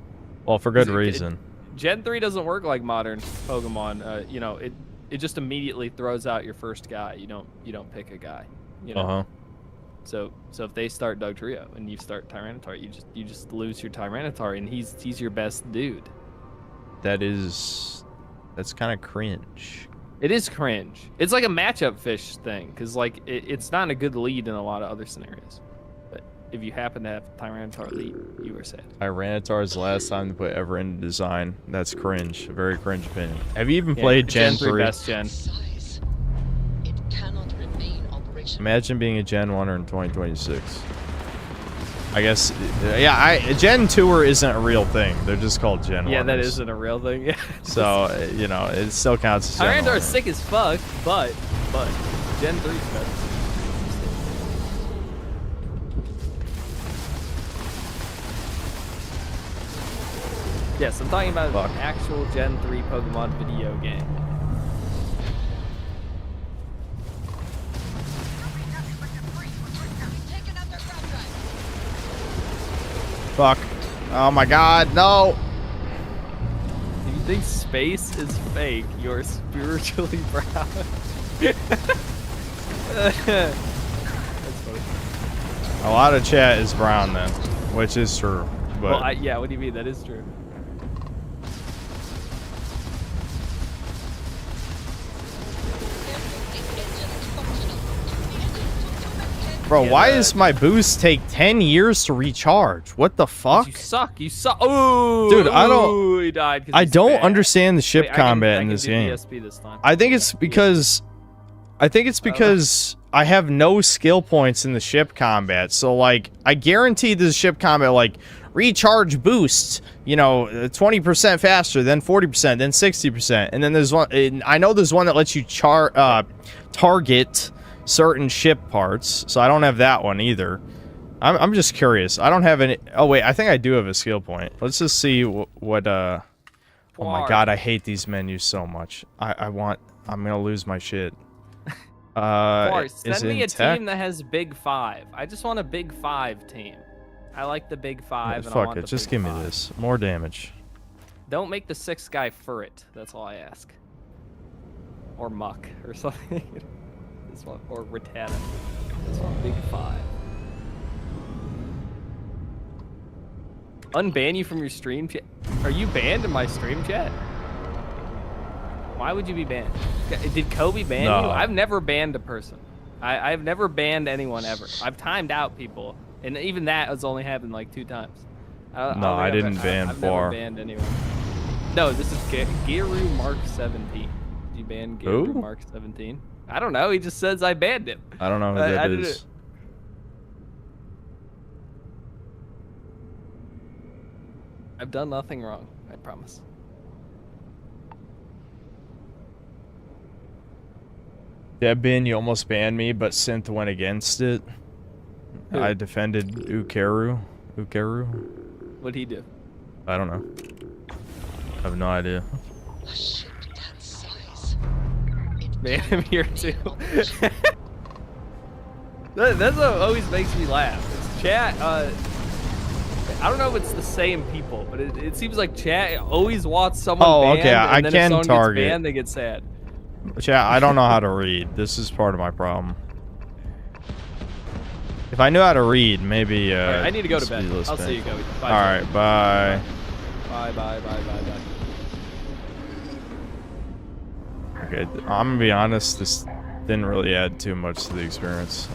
Well, for good reason. Gen 3 doesn't work like modern Pokemon. You know, it just immediately throws out your first guy. You don't pick a guy. You know. So if they start Doug Trio and you start Tyranitar, you just lose your Tyranitar and he's your best dude. That's kind of cringe. It is cringe. It's like a matchup fish thing because like it's not a good lead in a lot of other scenarios. But if you happen to have Tyranitar lead, you are sad. Tyranitar's last time to put ever into design. That's cringe. Very cringe opinion. Have you even played Gen 3? Best Gen. Imagine being a Gen 1er in 2026. I guess, yeah, Gen 2er isn't a real thing. They're just called Gen 1ers. Yeah, that isn't a real thing. Yeah. So, you know, it still counts as Gen 1. Tyrantar's sick as fuck, but Gen 3's better. Yes, I'm talking about an actual Gen 3 Pokemon video game. Fuck. Oh my god, no. If you think space is fake, you're spiritually proud. That's funny. A lot of chat is brown then, which is true. But Well, yeah, what do you mean? That is true. bro, Yeah, why does my boost take 10 years to recharge? What the fuck? You suck. You suck. Oh, dude, I don't. Ooh, he died 'cause I he's don't bad. understand the ship Wait, combat I in can this do game. DSP this time. I think it's because. I have no skill points in the ship combat. So like, I guarantee this ship combat like recharge boosts. You know, 20% faster, then 40%, then 60%, and then there's one. I know there's one that lets you target certain ship parts, so I don't have that one either. I'm just curious. I don't have any. Oh wait, I think I do have a skill point. Let's just see what oh my god, I hate these menus so much. I'm gonna lose my shit. Send me a team that has Big 5. I just want a Big 5 team. I like the Big 5. And I fuck want it, the just Big give me 5. this. More damage. Don't make the 6th guy Furret. That's all I ask. Or Muck or something. This one, or Rattata. This one, Big 5. Unban you from your stream chat? Are you banned in my stream chat? Why would you be banned? Did Kobe ban you? I've never banned a person. I've never banned anyone ever. I've timed out people, and even that has only happened like 2 times. I didn't ban I've Bar. never banned anyone. No, this is Giru Mark 17. Did you ban Giru Who? Mark 17? I don't know. He just says I banned him. I don't know who that is. I've done nothing wrong. I promise. Deadbin, you almost banned me, but Synth went against it. Who? I defended Ukeru. What'd he do? I don't know. I have no idea. Man, I'm here too. That's what always makes me laugh. It's chat. I don't know if it's the same people, but it seems like chat always wants someone banned. Okay, I and then can if someone target. gets banned, they get sad. Chat, I don't know how to read. This is part of my problem. If I knew how to read, maybe. Right, I need to go to bed. I'll see you, Kobe. Bye. All right, bye. Bye. Okay, I'm gonna be honest. This didn't really add too much to the experience.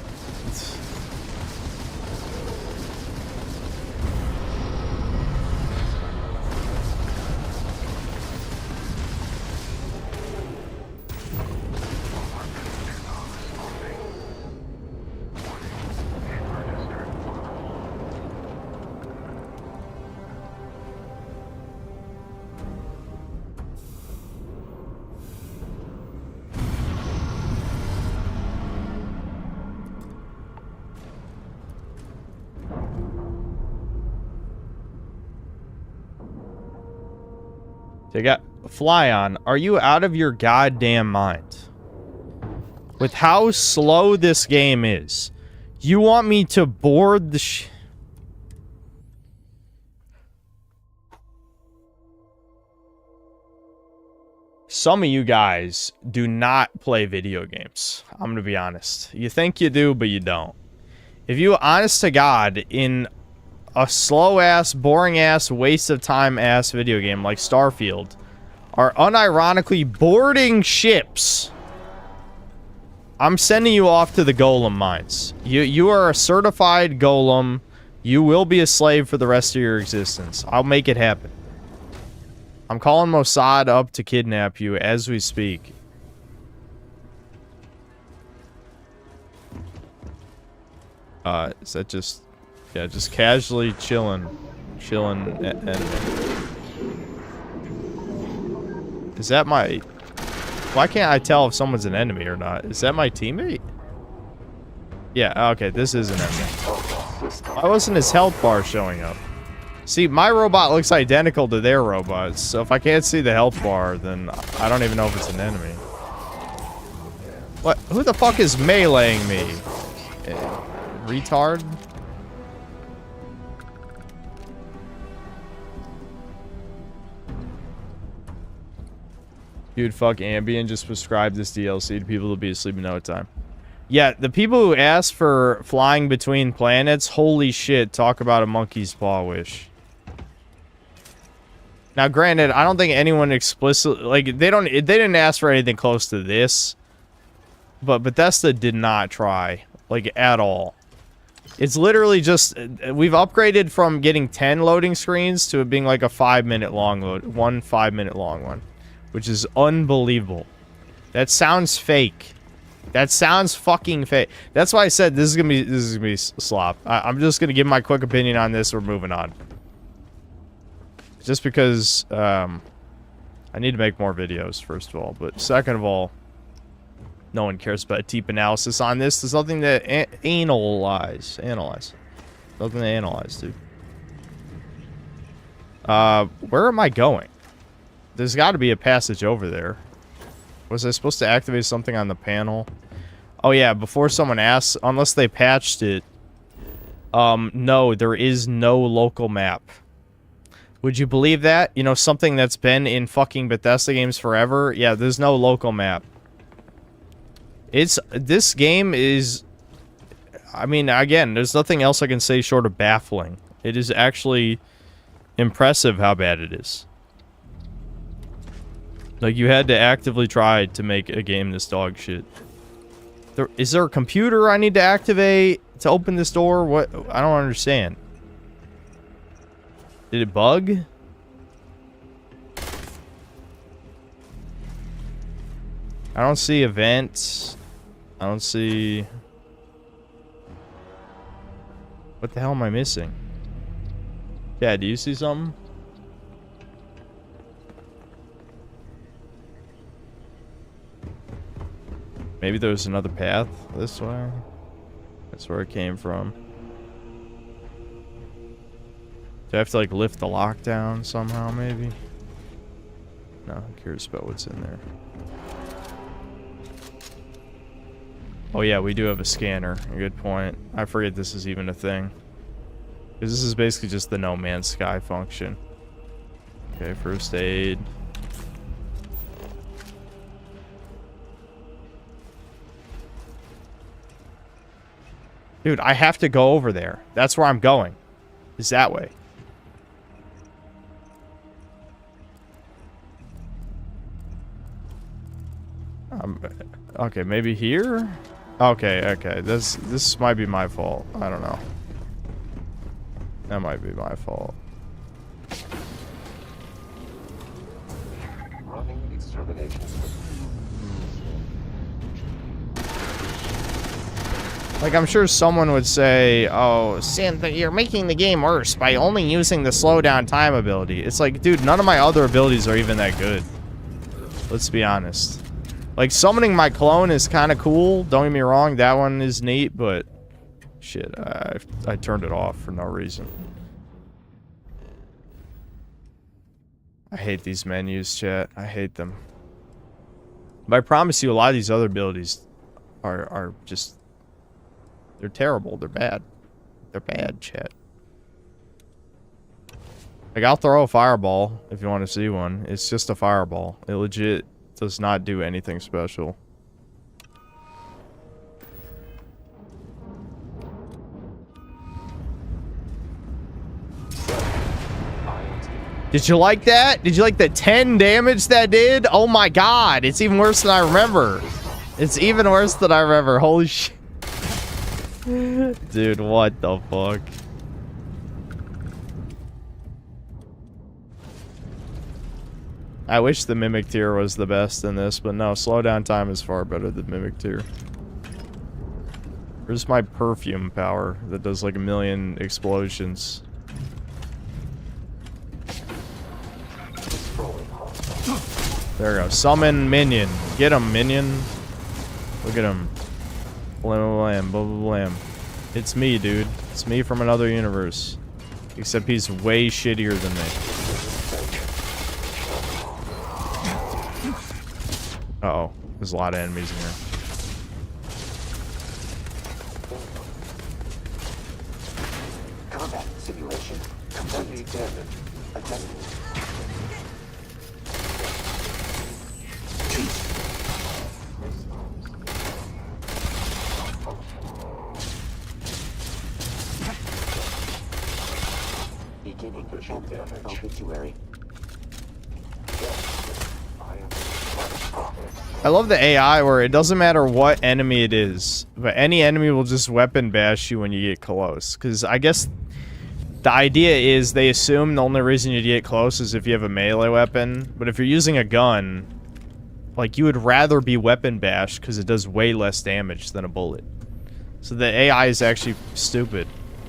They got Fly On. Are you out of your goddamn mind? With how slow this game is, you want me to board the Some of you guys do not play video games. I'm gonna be honest. You think you do, but you don't. If you, honest to God, in a slow-ass, boring-ass, waste-of-time-ass video game like Starfield are unironically boarding ships, I'm sending you off to the golem mines. You are a certified golem. You will be a slave for the rest of your existence. I'll make it happen. I'm calling Mossad up to kidnap you as we speak. Is that just... Yeah, just casually chilling. And is that my... Why can't I tell if someone's an enemy or not? Is that my teammate? Yeah, okay, this is an enemy. Why wasn't his health bar showing up? See, my robot looks identical to their robots, so if I can't see the health bar, then I don't even know if it's an enemy. What? Who the fuck is meleeing me? Retard? Dude, fuck Ambien. Just prescribe this DLC to people who'll be asleep in no time. Yeah, the people who ask for flying between planets, holy shit, talk about a monkey's paw wish. Now, granted, I don't think anyone explicitly, like, they didn't ask for anything close to this. But Bethesda did not try, like, at all. It's literally just, we've upgraded from getting 10 loading screens to it being like a 5-minute long load, 1 5-minute long one, which is unbelievable. That sounds fake. That sounds fucking fake. That's why I said this is gonna be slop. I'm just gonna give my quick opinion on this. We're moving on. Just because I need to make more videos, first of all, but second of all, no one cares about a deep analysis on this. There's nothing to analyze. Nothing to analyze, dude. Where am I going? There's got to be a passage over there. Was I supposed to activate something on the panel? Oh yeah, before someone asks, unless they patched it, no, there is no local map. Would you believe that? You know, something that's been in fucking Bethesda games forever? Yeah, there's no local map. This game is, I mean, again, there's nothing else I can say short of baffling. It is actually impressive how bad it is. Like, you had to actively try to make a game this dog shit. Is there a computer I need to activate to open this door? What? I don't understand. Did it bug? I don't see events. I don't see... What the hell am I missing? Yeah, do you see something? Maybe there's another path this way? That's where it came from. Do I have to, like, lift the lockdown somehow, maybe? No, I'm curious about what's in there. Oh yeah, we do have a scanner. A good point. I forget this is even a thing. Because this is basically just the No Man's Sky function. Okay, first aid. Dude, I have to go over there. That's where I'm going. Is that way. Okay, maybe here? Okay. This might be my fault. I don't know. That might be my fault. Like, I'm sure someone would say, oh, Synth, you're making the game worse by only using the slow down time ability. It's like, dude, none of my other abilities are even that good. Let's be honest. Like, summoning my clone is kind of cool. Don't get me wrong, that one is neat, but shit, I turned it off for no reason. I hate these menus, chat. I hate them. But I promise you, a lot of these other abilities are just... They're terrible. They're bad. They're bad, chat. Like, I'll throw a fireball if you want to see one. It's just a fireball. It legit does not do anything special. Did you like that? Did you like the 10 damage that did? Oh my god, it's even worse than I remember. It's even worse than I remember. Holy shit. Dude, what the fuck? I wish the Mimic tier was the best in this, but no, slowdown time is far better than Mimic tier. Where's my perfume power that does like 1,000,000 explosions? There we go. Summon minion. Get him, minion. Look at him. Blam, blam, blam, blam. It's me, dude. It's me from another universe. Except he's way shittier than me. Uh-oh. There's a lot of enemies in here. Combat simulation complete. Beginning obituary. I love the AI where it doesn't matter what enemy it is, but any enemy will just weapon bash you when you get close. Because I guess the idea is they assume the only reason you get close is if you have a melee weapon. But if you're using a gun, like, you would rather be weapon bashed because it does way less damage than a bullet. So the AI is actually stupid.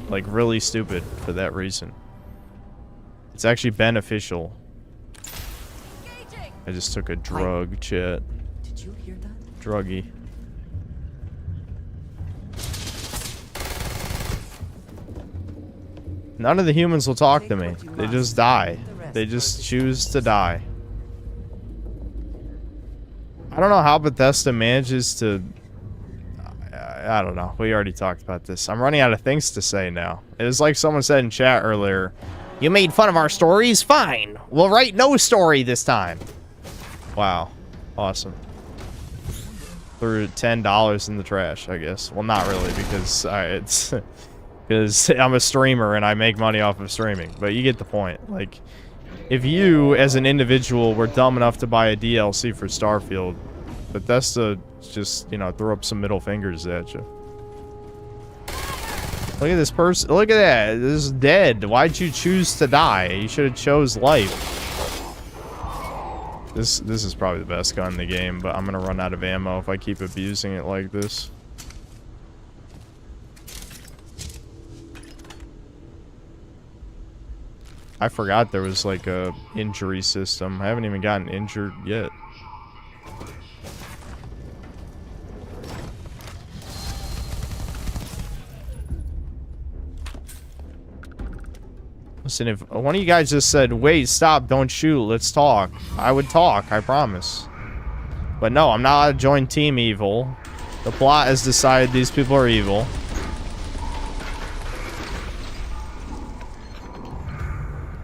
Like, really stupid for that reason. It's actually beneficial. I just took a drug, chat. Did you hear that? Druggy. None of the humans will talk to me. They just die. They just choose to die. I don't know how Bethesda manages to... I don't know. We already talked about this. I'm running out of things to say now. It was like someone said in chat earlier, "You made fun of our stories? Fine. We'll write no story this time." Wow. Awesome. Threw $10 in the trash, I guess. Well, not really, because it's... because I'm a streamer and I make money off of streaming. But you get the point. Like, if you, as an individual, were dumb enough to buy a DLC for Starfield, Bethesda just, you know, threw up some middle fingers at you. Look at this person. Look at that. This is dead. Why'd you choose to die? You should have chose life. This is probably the best gun in the game, but I'm gonna run out of ammo if I keep abusing it like this. I forgot there was like a injury system. I haven't even gotten injured yet. Listen, if one of you guys just said, "Wait, stop, don't shoot, let's talk," I would talk, I promise. But no, I'm not allowed to join Team Evil. The plot has decided these people are evil.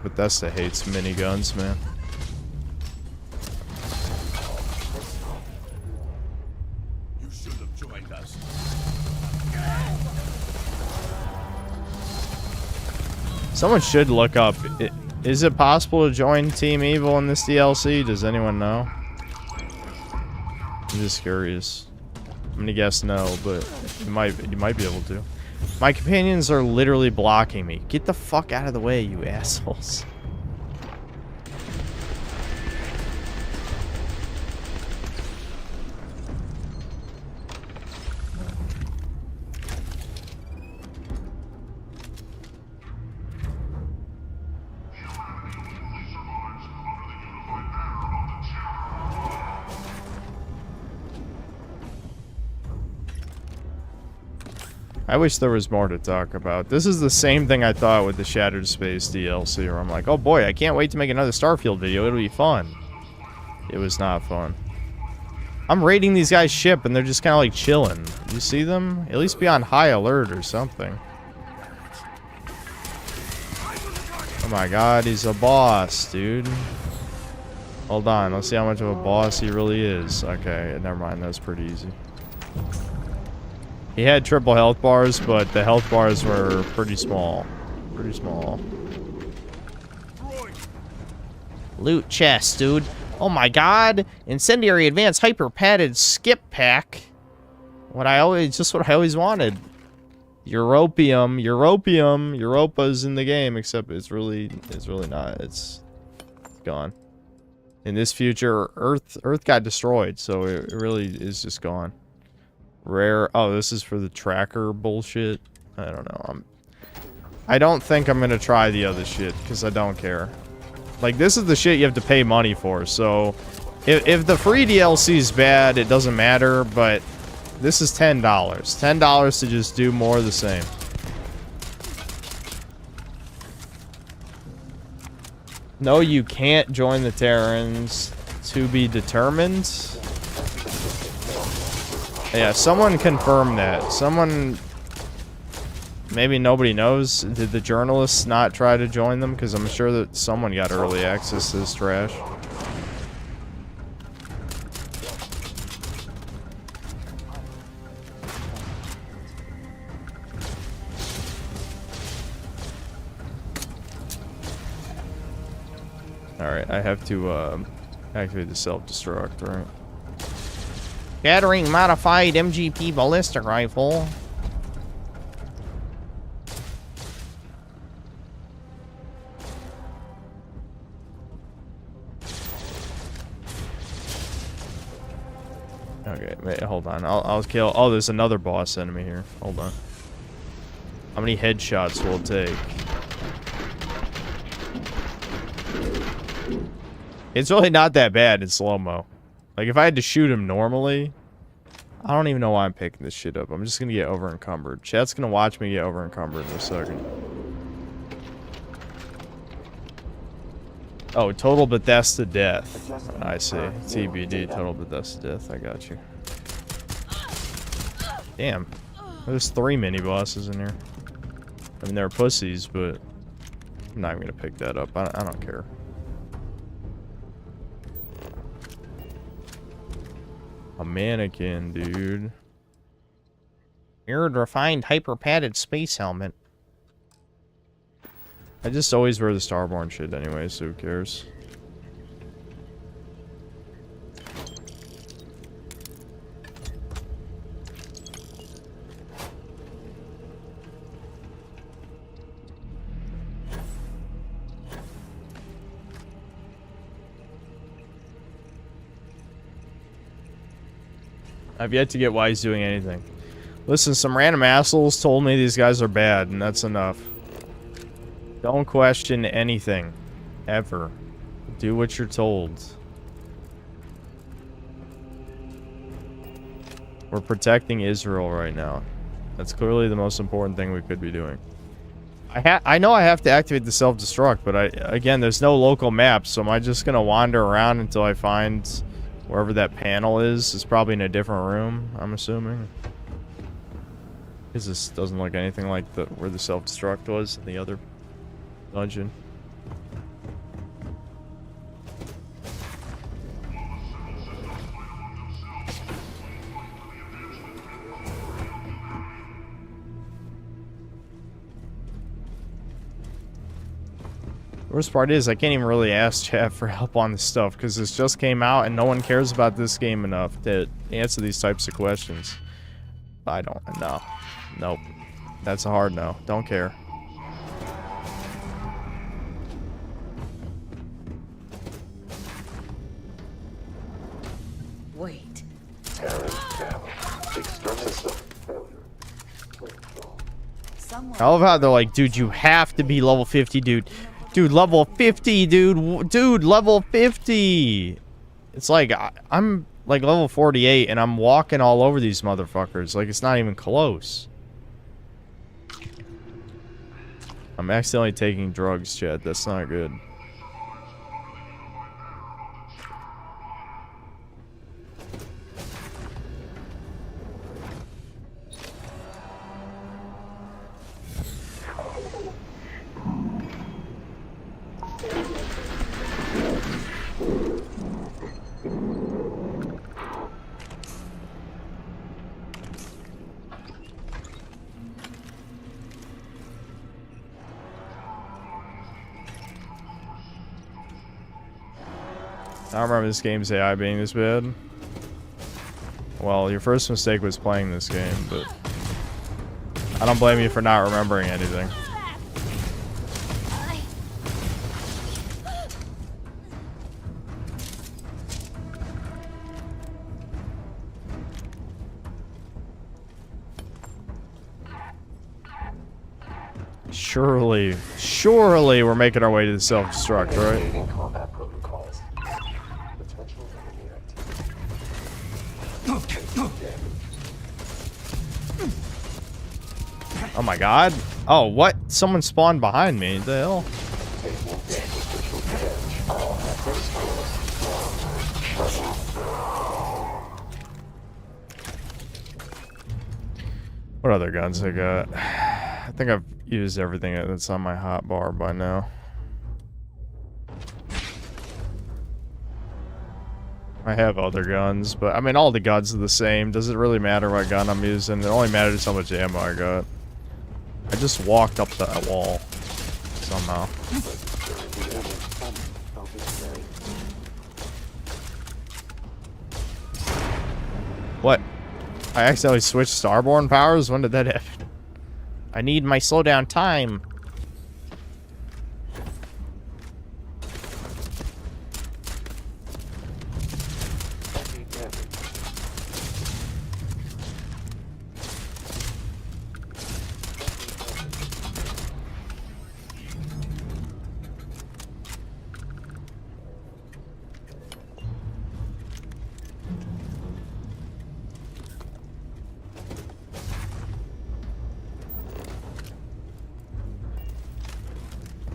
Bethesda hates miniguns, man. You should have joined us. Someone should look up. Is it possible to join Team Evil in this DLC? Does anyone know? I'm just curious. I'm gonna guess no, but you might be able to. My companions are literally blocking me. Get the fuck out of the way, you assholes. I wish there was more to talk about. This is the same thing I thought with the Shattered Space DLC, where I'm like, oh boy, I can't wait to make another Starfield video. It'll be fun. It was not fun. I'm raiding these guys' ship, and they're just kind of like chilling. You see them? At least be on high alert or something. Oh my god, he's a boss, dude. Hold on, let's see how much of a boss he really is. Okay, never mind, that's pretty easy. He had triple health bars, but the health bars were pretty small. Pretty small. Loot chest, dude. Oh my god. Incendiary advanced hyper padded skip pack. What I always wanted. Europium. Europa's in the game, except it's really not. It's gone. In this future, Earth got destroyed, so it really is just gone. Rare. Oh, this is for the tracker bullshit. I don't know. I don't think I'm gonna try the other shit because I don't care. Like, this is the shit you have to pay money for. So, if the free DLC is bad, it doesn't matter. But this is $10. $10 to just do more of the same. No, you can't join the Terrans. To be determined. Yeah, someone confirmed that. Someone... Maybe nobody knows. Did the journalists not try to join them? Because I'm sure that someone got early access to this trash. Alright, I have to activate the self-destruct, right? Gathering modified MGP ballistic rifle. Okay, wait, hold on. I'll kill. Oh, there's another boss enemy here. Hold on. How many headshots will it take? It's really not that bad in slow-mo. Like, if I had to shoot him normally, I don't even know why I'm picking this shit up. I'm just gonna get over-encumbered. Chat's gonna watch me get over-encumbered in a second. Oh, total Bethesda death. I see. TBD, total Bethesda death. I got you. Damn. There's 3 mini-bosses in here. I mean, they're pussies, but I'm not even gonna pick that up. I don't care. A mannequin, dude. Mirrored refined hyper-padded space helmet. I just always wear the Starborn shit anyway, so who cares? I've yet to get why he's doing anything. Listen, some random assholes told me these guys are bad, and that's enough. Don't question anything. Ever. Do what you're told. We're protecting Israel right now. That's clearly the most important thing we could be doing. I know I have to activate the self-destruct, but again, there's no local map, so am I just gonna wander around until I find wherever that panel is? It's probably in a different room, I'm assuming. Because this doesn't look anything like where the self-destruct was in the other dungeon. Worst part is I can't even really ask chat for help on this stuff because this just came out and no one cares about this game enough to answer these types of questions. I don't know. Nope. That's a hard no. Don't care. Wait. I love how they're like, dude, you have to be level 50, dude. Dude, level 50, dude. Dude, level 50. It's like, I'm like level 48 and I'm walking all over these motherfuckers. Like, it's not even close. I'm accidentally taking drugs, Chad. That's not good. I don't remember this game's AI being this bad. Well, your first mistake was playing this game, but I don't blame you for not remembering anything. Surely we're making our way to the self-destruct, right? Oh my god. Oh, what? Someone spawned behind me. What the hell? What other guns I got? I think I've used everything that's on my hotbar by now. I have other guns, but I mean all the guns are the same. Does it really matter what gun I'm using? It only matters how much ammo I got. I just walked up that wall somehow. What? I accidentally switched starborn powers? When did that happen? I need my slowdown time.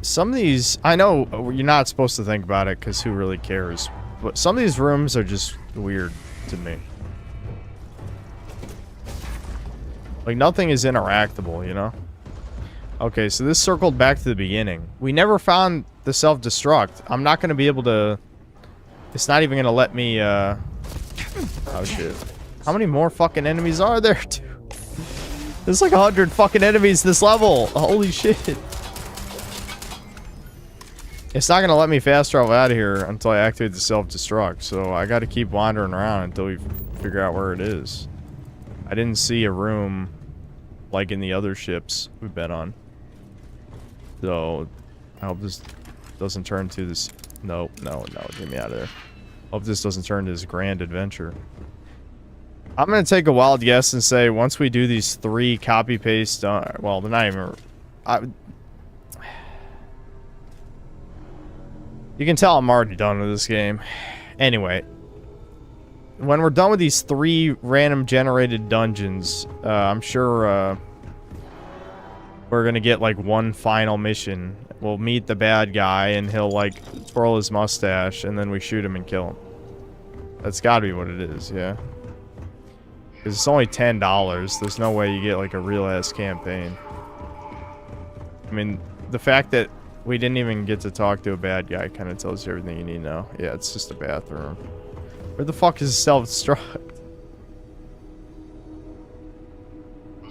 Some of these, I know you're not supposed to think about it because who really cares, but some of these rooms are just weird to me. Like, nothing is interactable, you know? Okay, so this circled back to the beginning. We never found the self-destruct. I'm not going to be able to... It's not even going to let me, Oh, shit. How many more fucking enemies are there, dude? There's like 100 fucking enemies this level. Holy shit. It's not going to let me fast travel out of here until I activate the self-destruct, so I got to keep wandering around until we figure out where it is. I didn't see a room like in the other ships we've been on. So, I hope this doesn't turn to this... No, get me out of there. Hope this doesn't turn to this grand adventure. I'm going to take a wild guess and say once we do these 3 copy-paste... well, they're not even... You can tell I'm already done with this game. Anyway, when we're done with these 3 random generated dungeons, I'm sure we're gonna get like one final mission. We'll meet the bad guy and he'll like twirl his mustache and then we shoot him and kill him. That's gotta be what it is, yeah. Because it's only $10. There's no way you get like a real-ass campaign. I mean, the fact that we didn't even get to talk to a bad guy kind of tells you everything you need to know. Yeah, it's just a bathroom. Where the fuck is self-destruct?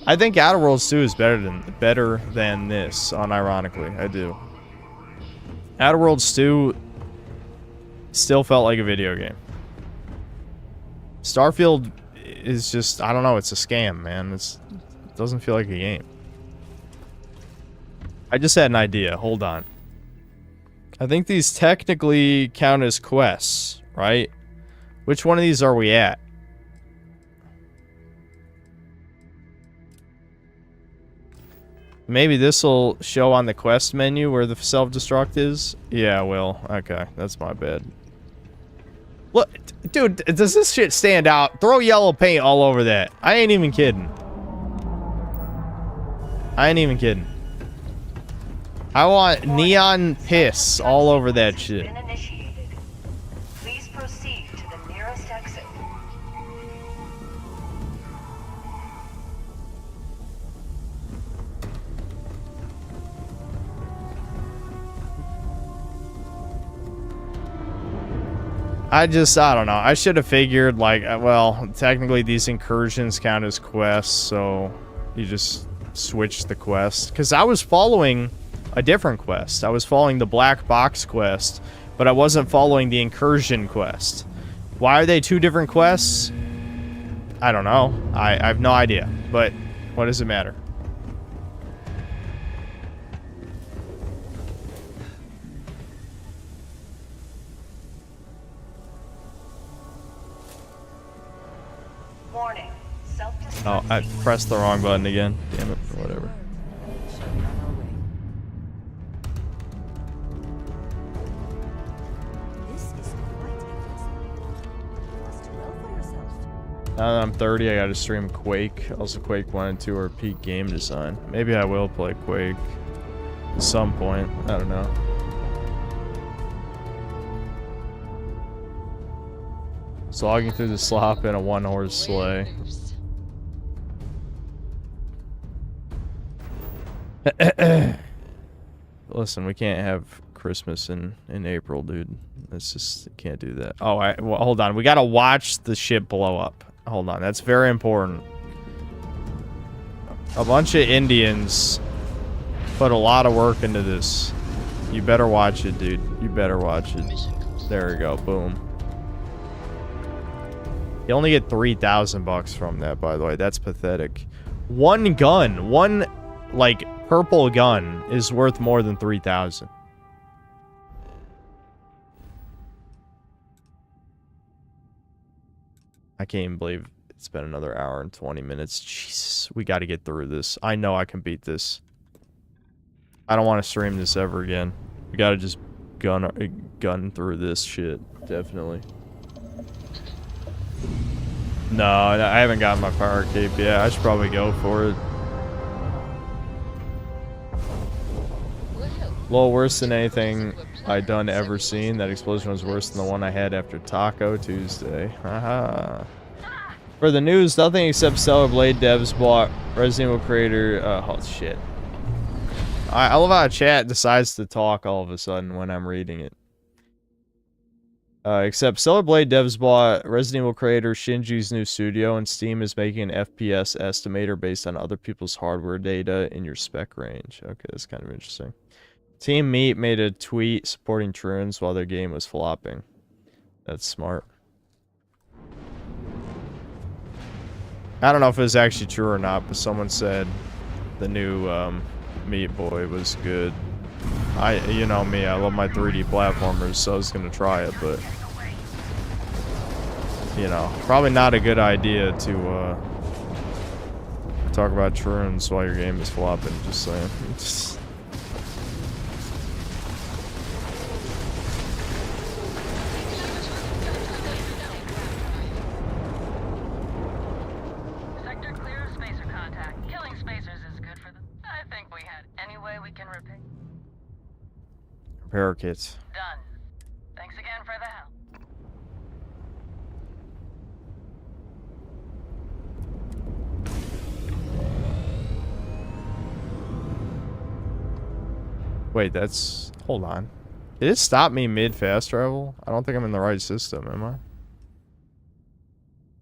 I think Outer Worlds 2 is better than this, unironically. I do. Outer Worlds 2 still felt like a video game. Starfield is just, I don't know, it's a scam, man. It doesn't feel like a game. I just had an idea. Hold on. I think these technically count as quests, right? Which one of these are we at? Maybe this will show on the quest menu where the self-destruct is? Yeah, well, okay. That's my bad. Look, dude, does this shit stand out? Throw yellow paint all over that. I ain't even kidding. I ain't even kidding. I want neon piss all over that shit. Please proceed to the nearest exit. I don't know. I should have figured, like, well, technically these incursions count as quests, so you just switch the quest. Because I was following a different quest. I was following the black box quest, but I wasn't following the incursion quest. Why are they 2 different quests? I don't know. I have no idea, but what does it matter? Warning. Oh, I pressed the wrong button again. Damn it, or whatever. Now that I'm 30, I gotta stream Quake. Also, Quake 1 and 2 are peak game design. Maybe I will play Quake at some point. I don't know. Slogging through the slop in a 1-horse sleigh. Listen, we can't have Christmas in April, dude. That's just, can't do that. Oh, well, hold on. We gotta watch the ship blow up. Hold on, that's very important. A bunch of Indians put a lot of work into this. You better watch it, dude. You better watch it. There we go. Boom. You only get 3,000 bucks from that, by the way. That's pathetic. One gun, one, like, purple gun is worth more than 3,000. I can't even believe it's been another hour and 20 minutes. Jesus, we got to get through this. I know I can beat this. I don't want to stream this ever again. We got to just gun through this shit. Definitely. No, I haven't gotten my power cape yet. I should probably go for it. A little worse than anything I'd done ever seen. That explosion was worse than the one I had after Taco Tuesday. Haha. For the news, nothing except Stellar Blade devs bought Resident Evil creator. Oh shit. I love how chat decides to talk all of a sudden when I'm reading it. Except Stellar Blade devs bought Resident Evil creator Shinji's new studio, and Steam is making an FPS estimator based on other people's hardware data in your spec range. Okay, that's kind of interesting. Team Meat made a tweet supporting Truants while their game was flopping. That's smart. I don't know if it was actually true or not, but someone said the new Meat Boy was good. You know me, I love my 3D platformers, so I was gonna try it, but you know, probably not a good idea to talk about Truants while your game is flopping. Just saying. Sector clear of spacer contact. Killing spacers is good for them. I think we had any way we can repair. Repair kits. Done. Thanks again for the help. Wait, that's... Hold on. Did it stop me mid-fast travel? I don't think I'm in the right system, am I?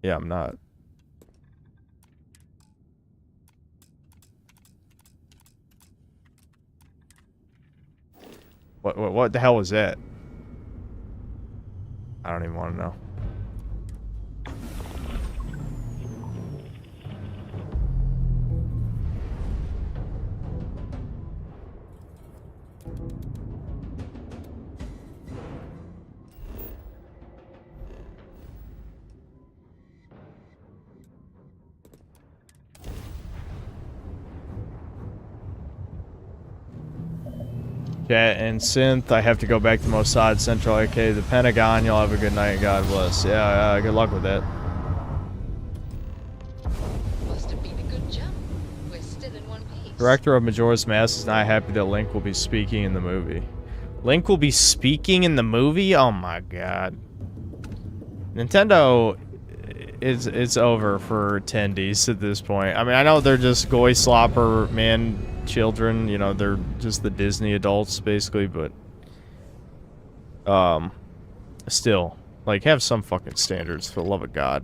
Yeah, I'm not. What the hell was that? I don't even want to know. Chat and Synth, I have to go back to Mossad Central AK, the Pentagon. You'll have a good night. God bless. Yeah, good luck with that. Must have been a good jump. We're still in one piece. Director of Majora's Mask is not happy that Link will be speaking in the movie. Link will be speaking in the movie? Oh my god. Nintendo, it's over for attendees at this point. I mean, I know they're just goy slopper man children, you know, they're just the Disney adults basically, but still, like, have some fucking standards, for the love of God.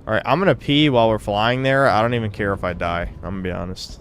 Alright, I'm gonna pee while we're flying there. I don't even care if I die, I'm gonna be honest.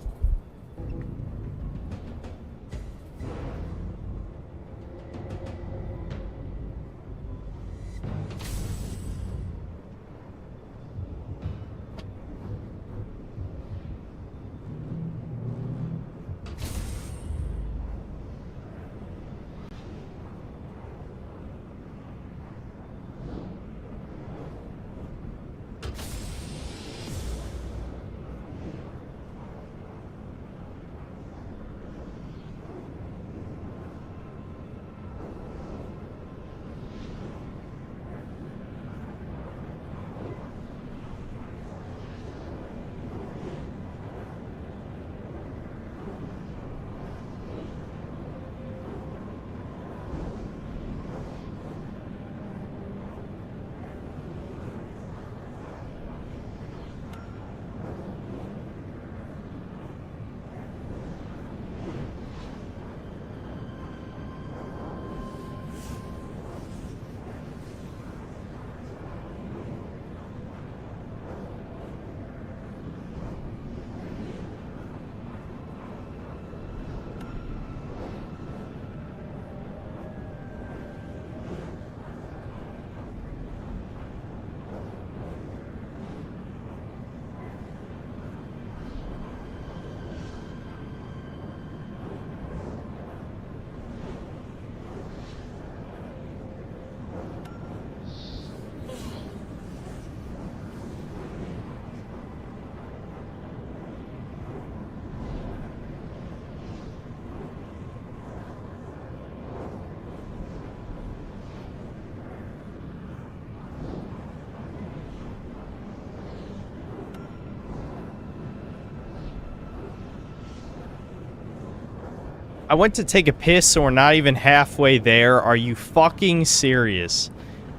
I went to take a piss and we're not even halfway there. Are you fucking serious?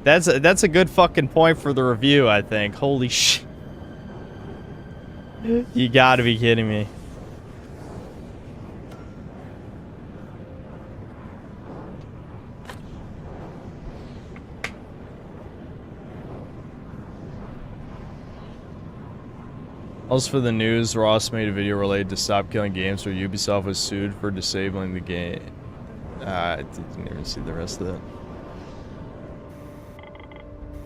That's a good fucking point for the review, I think. Holy shit. You gotta be kidding me. Also for the news, Ross made a video related to Stop Killing Games where Ubisoft was sued for disabling the game. I didn't even see the rest of it.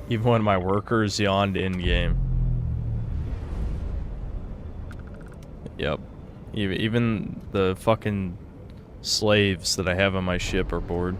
Even when my workers yawned in-game. Yep. Even the fucking slaves that I have on my ship are bored.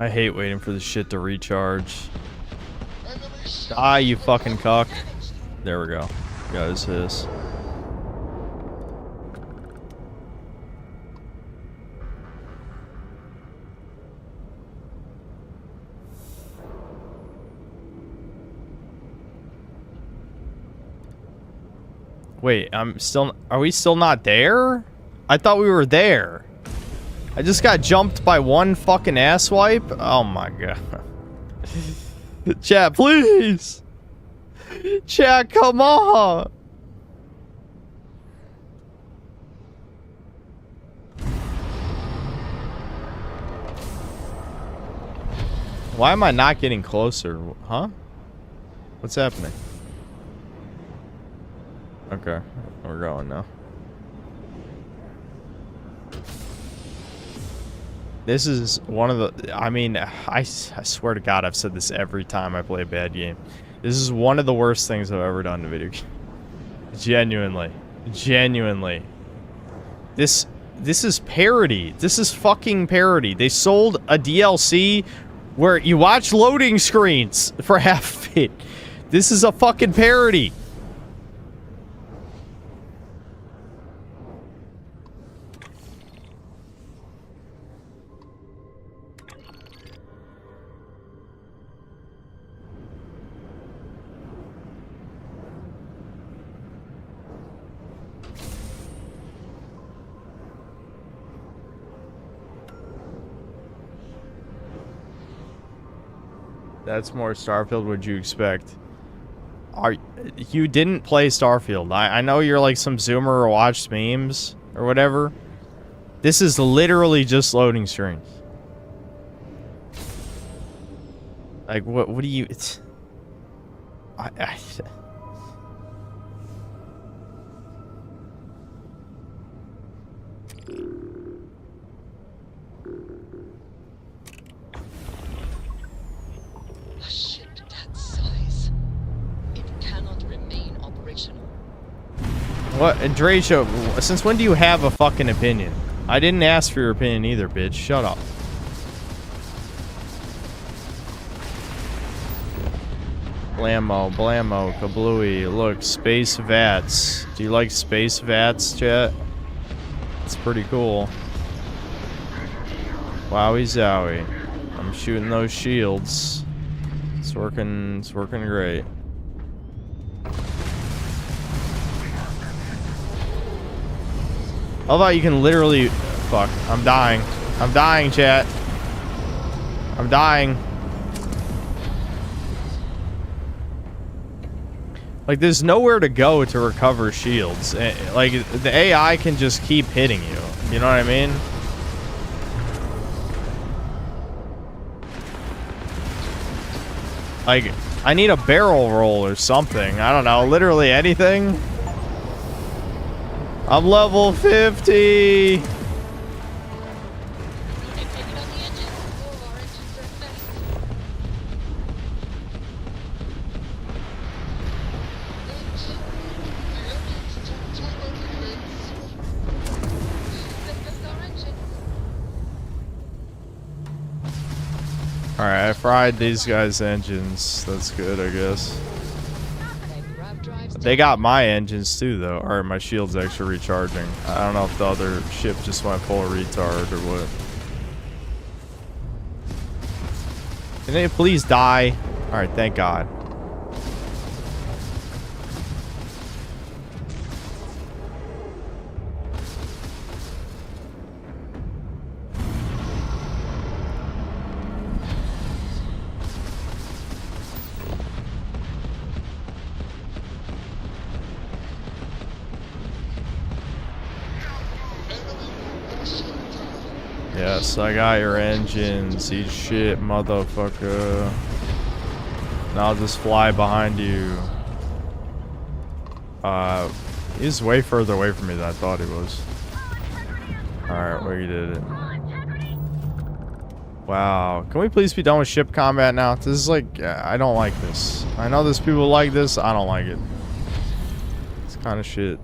I hate waiting for the shit to recharge. Ah, you fucking cock. There we go. Got his hiss. Wait, are we still not there? I thought we were there. I just got jumped by one fucking asswipe? Oh my god. Chat, please! Chat, come on! Why am I not getting closer? Huh? What's happening? Okay, we're going now. This is one of the... I mean, I swear to God, I've said this every time I play a bad game. This is one of the worst things I've ever done in a video game. Genuinely. Genuinely. This is parody. This is fucking parody. They sold a DLC where you watch loading screens for half of it. This is a fucking parody. That's more Starfield. What'd you expect? You didn't play Starfield. I know you're like some Zoomer or watched memes or whatever. This is literally just loading screens. Like what do you? It's. A ship that size. It cannot remain operational. What, Dracio, since when do you have a fucking opinion? I didn't ask for your opinion either, bitch. Shut up. Blammo, blammo, kablooey. Look, space vats. Do you like space vats, chat? It's pretty cool. Wowie zowie. I'm shooting those shields. It's working great. How about you can literally... Fuck, I'm dying. I'm dying, chat. I'm dying. Like, there's nowhere to go to recover shields. Like, the AI can just keep hitting you. You know what I mean? Like, I need a barrel roll or something. I don't know. Literally anything. I'm level 50. Alright, I fried these guys' engines. That's good, I guess. They got my engines too, though. Or my shield's actually recharging. I don't know if the other ship just went full retard or what. Can they please die? Alright, thank God. Yes, I got your engines. Eat shit, motherfucker. And I'll just fly behind you. He's way further away from me than I thought he was. Alright, we did it. Wow. Can we please be done with ship combat now? This is like, I don't like this. I know there's people like this. I don't like it. It's kind of shit.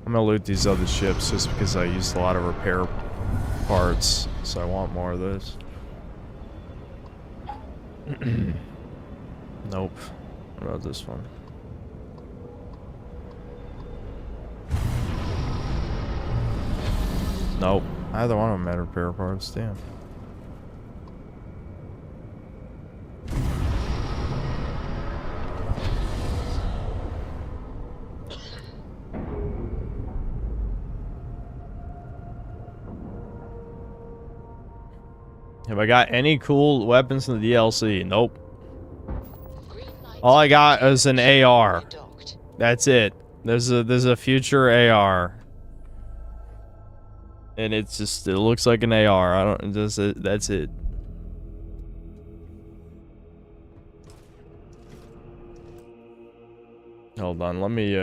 I'm gonna loot these other ships just because I used a lot of repair parts, so I want more of this. Nope. What about this one? Nope. Either one of them had repair parts, damn. Have I got any cool weapons in the DLC? Nope. All I got is an AR. That's it. There's a future AR. And it's just, it looks like an AR. I don't, just, that's it. Hold on, let me,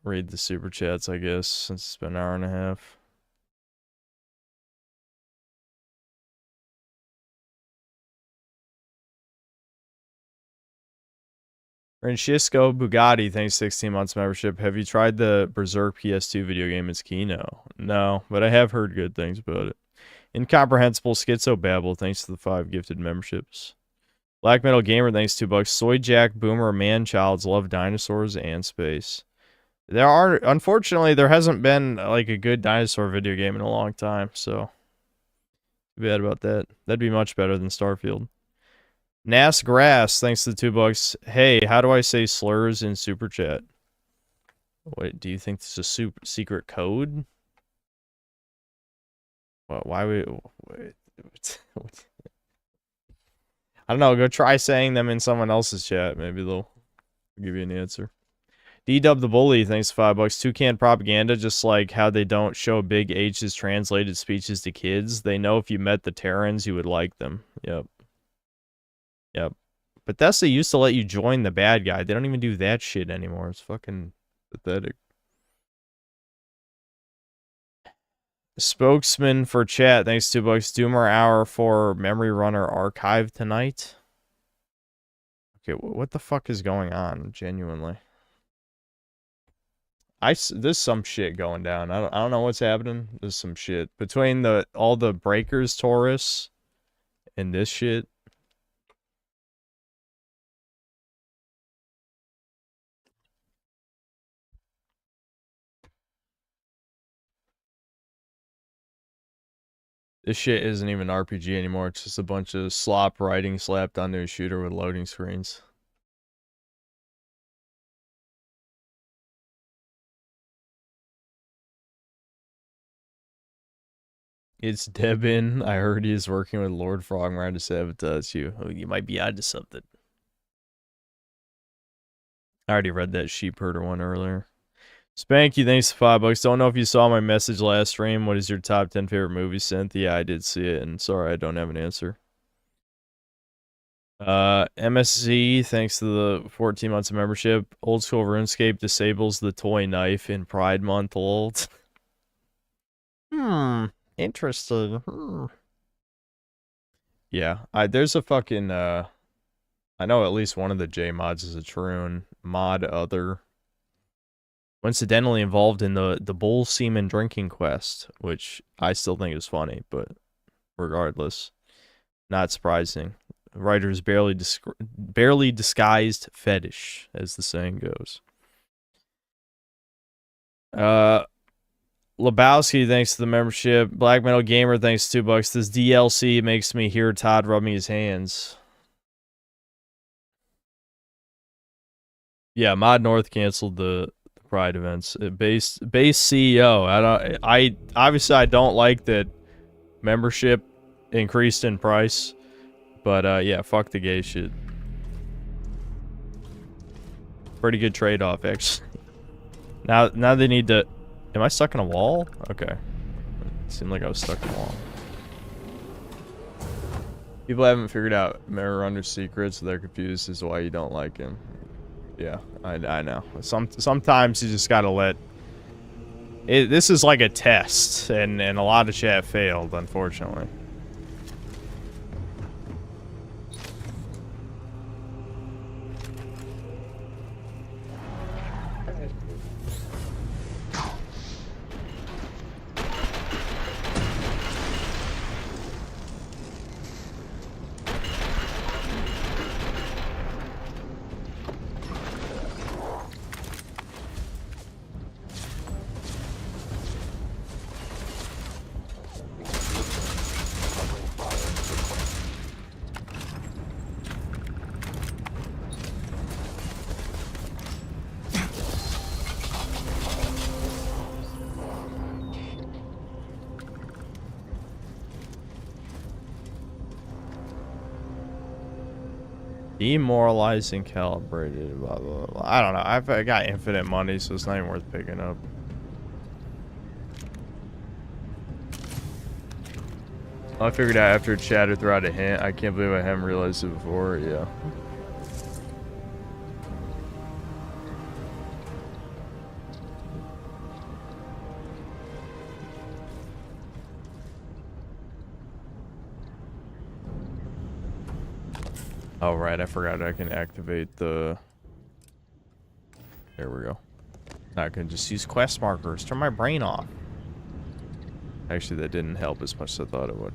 read the super chats, I guess, since it's been an hour and a half. Francisco Bugatti, thanks 16 months membership. Have you tried the Berserk PS2 video game? It's Kino. No, but I have heard good things about it. Incomprehensible Schizo Babble, thanks to the 5 gifted memberships. Black Metal Gamer, thanks $2. Soy Jack, Boomer, Manchilds love dinosaurs and space. Unfortunately, there hasn't been like a good dinosaur video game in a long time, so too bad about that. That'd be much better than Starfield. Nas Grass, thanks to the $2. Hey, how do I say slurs in Super Chat? Wait, do you think this is a secret code? What? Why would? Wait, I don't know. Go try saying them in someone else's chat. Maybe they'll give you an answer. D-Dub the Bully, thanks to $5. Toucan Propaganda, just like how they don't show big H's translated speeches to kids. They know if you met the Terrans, you would like them. Yep. Yep. Bethesda used to let you join the bad guy. They don't even do that shit anymore. It's fucking pathetic. Spokesman for chat, thanks $2. Doomer Hour for Memory Runner Archive tonight. Okay, what the fuck is going on? Genuinely. There's some shit going down. I don't know what's happening. There's some shit. Between all the Breakers Taurus and this shit. This shit isn't even RPG anymore. It's just a bunch of slop writing slapped onto a shooter with loading screens. It's Debin. I heard he is working with Lord Frogmire to sabotage you. Oh, you might be onto something. I already read that sheep herder one earlier. Spanky, thanks for $5. Don't know if you saw my message last stream. What is your top 10 favorite movies, Synth? Yeah, I did see it, and sorry I don't have an answer. MSZ, thanks to the 14 months of membership. Old School RuneScape disables the toy knife in Pride Month, old. Interesting. Yeah, there's a fucking, I know at least one of the J mods is a Troon mod other. Coincidentally involved in the bull semen drinking quest, which I still think is funny, but regardless, not surprising. The writer's barely disguised fetish, as the saying goes. Lebowski, thanks to the membership. Black Metal Gamer, thanks to $2. This DLC makes me hear Todd rubbing his hands. Yeah, Mod North canceled the Pride events. Base CEO. I obviously I don't like that membership increased in price, but yeah, fuck the gay shit. Pretty good trade-off, actually. Now they need to. Am I stuck in a wall? Okay. It seemed like I was stuck in a wall. People haven't figured out Mirror Runner's secrets, so they're confused as to why you don't like him. Yeah, I know. Sometimes you just gotta let... This is like a test, and a lot of chat failed, unfortunately. Demoralizing, calibrated, blah, blah, blah. I don't know. I got infinite money, so it's not even worth picking up. I figured out after chatter throughout a hint. I can't believe I haven't realized it before. Yeah. Oh, right, I forgot I can activate the... There we go. Now I can just use quest markers. Turn my brain off. Actually, that didn't help as much as I thought it would.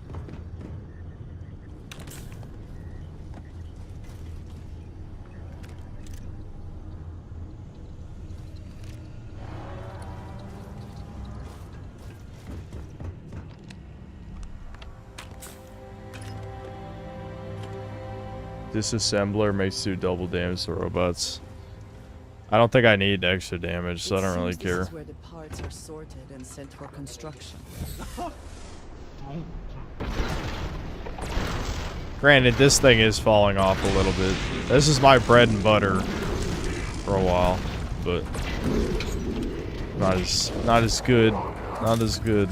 Disassembler makes 2 double damage to robots. I don't think I need extra damage, so I don't really care. This is where the parts are sorted and sent for construction. Granted, this thing is falling off a little bit. This is my bread and butter for a while, but not as good. Not as good.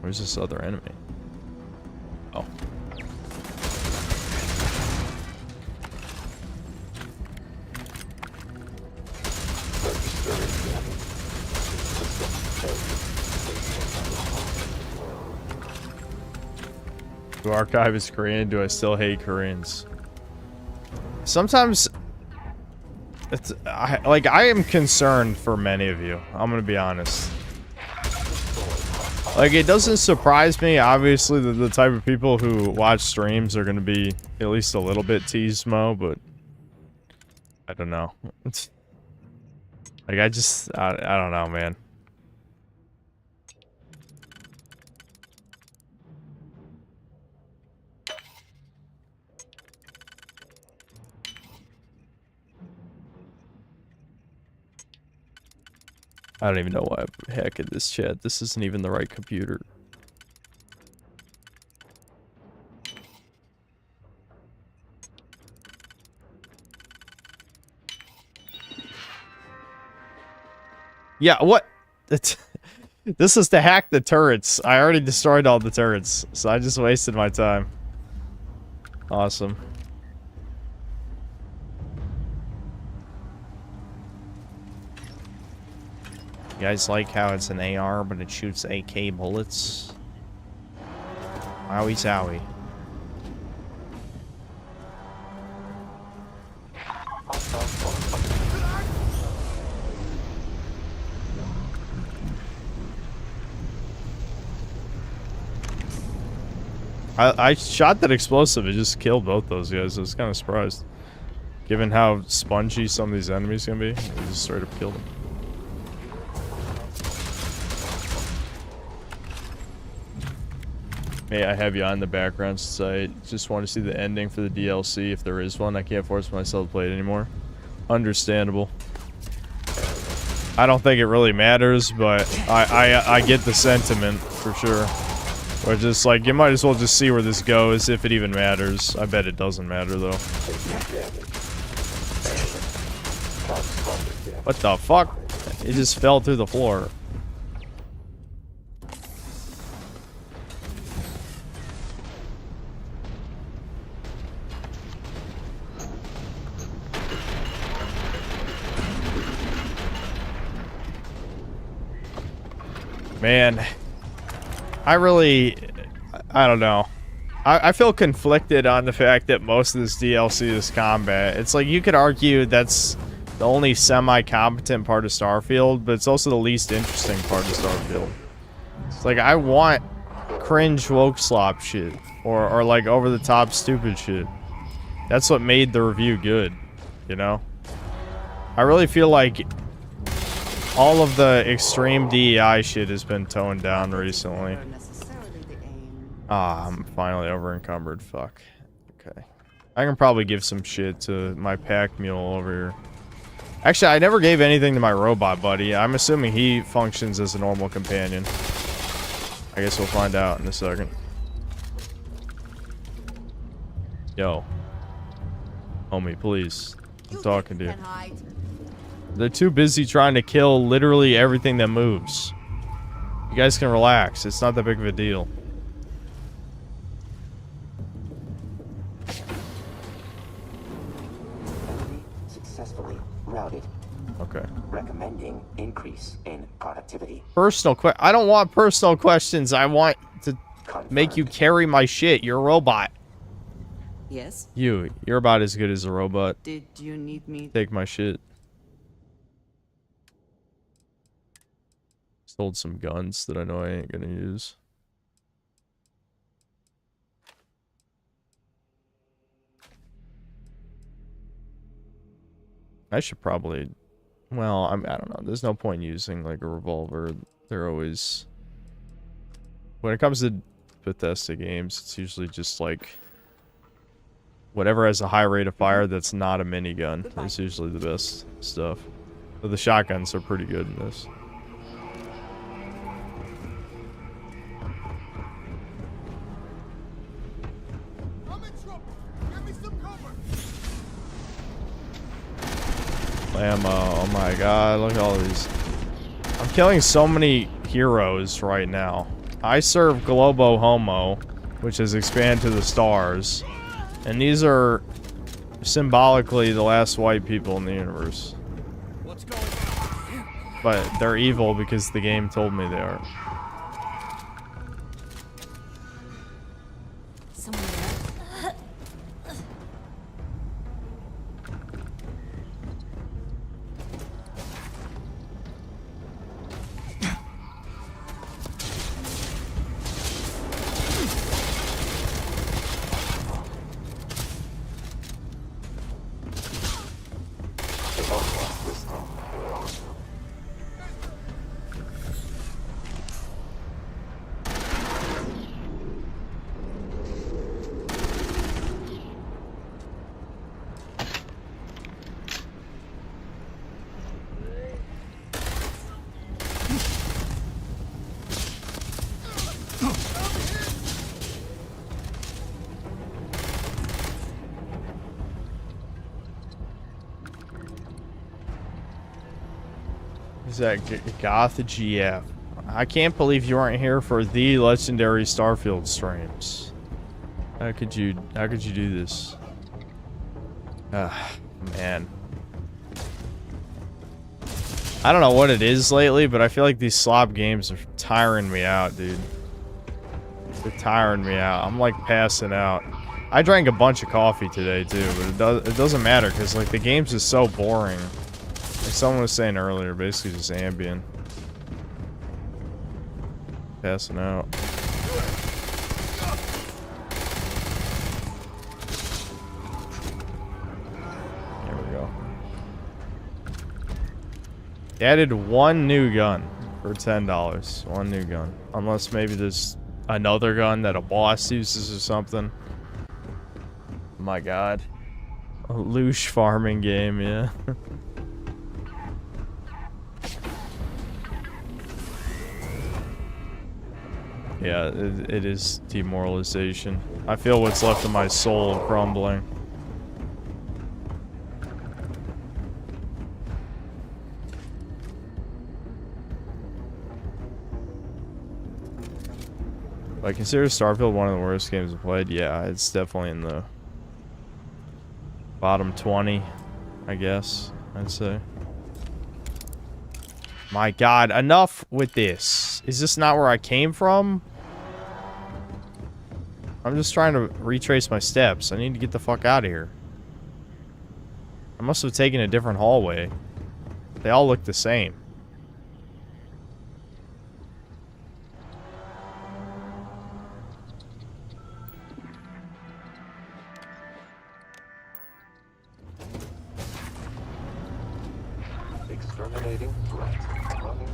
Where's this other enemy? Oh. Do archive is Korean? Do I still hate Koreans? Sometimes it's I am concerned for many of you. I'm gonna be honest. Like, it doesn't surprise me, obviously, that the type of people who watch streams are going to be at least a little bit teasmo, but I don't know. It's, like, I don't know, man. I don't even know why I hacked this chat. This isn't even the right computer. Yeah, what? This is to hack the turrets. I already destroyed all the turrets, so I just wasted my time. Awesome. You guys like how it's an AR, but it shoots AK bullets? Wowie zowie. I shot that explosive, it just killed both those guys. I was kind of surprised. Given how spongy some of these enemies can be, it just straight up killed them. Hey, I have you on the background site. Just want to see the ending for the DLC, if there is one. I can't force myself to play it anymore. Understandable. I don't think it really matters, but I get the sentiment, for sure. Or just like, you might as well just see where this goes, if it even matters. I bet it doesn't matter, though. What the fuck? It just fell through the floor. Man, I don't know. I feel conflicted on the fact that most of this DLC is combat. It's like, you could argue that's the only semi-competent part of Starfield, but it's also the least interesting part of Starfield. It's like, I want cringe woke slop shit, or like over-the-top stupid shit. That's what made the review good, you know? I really feel like all of the extreme DEI shit has been toned down recently. Ah, I'm finally over encumbered. Fuck. Okay. I can probably give some shit to my pack mule over here. Actually, I never gave anything to my robot buddy. I'm assuming he functions as a normal companion. I guess we'll find out in a second. Yo. Homie, please. I'm talking to you. They're too busy trying to kill literally everything that moves. You guys can relax. It's not that big of a deal. Successfully routed. Okay. Recommending increase in productivity. I don't want personal questions. I want to make you carry my shit. You're a robot. Yes? You're about as good as a robot. Did you need me? Take my shit. Sold some guns that I know I ain't gonna use. I should probably... Well, I don't know. There's no point in using, like, a revolver. They're always... When it comes to Bethesda games, it's usually just, like... Whatever has a high rate of fire that's not a minigun is usually the best stuff. But the shotguns are pretty good in this. Ammo, oh my god, look at all these. I'm killing so many heroes right now. I serve Globo Homo, which has expanded to the stars. And these are symbolically the last white people in the universe. But they're evil because the game told me they are. Is that Goth GF? I can't believe you aren't here for the legendary Starfield streams. How could you do this? Ah, man. I don't know what it is lately, but I feel like these slop games are tiring me out, dude. They're tiring me out. I'm like passing out. I drank a bunch of coffee today too, but it doesn't matter because like the game's just so boring. Like someone was saying earlier, basically just Ambien. Passing out. There we go. They added one new gun for $10. One new gun. Unless maybe there's another gun that a boss uses or something. Oh my god. A loosh farming game, yeah. Yeah, it is demoralization. I feel what's left of my soul crumbling. I consider Starfield one of the worst games I've played. Yeah, it's definitely in the bottom 20, I guess, I'd say. My god, enough with this. Is this not where I came from? I'm just trying to retrace my steps. I need to get the fuck out of here. I must have taken a different hallway. They all look the same. Exterminating threat. Running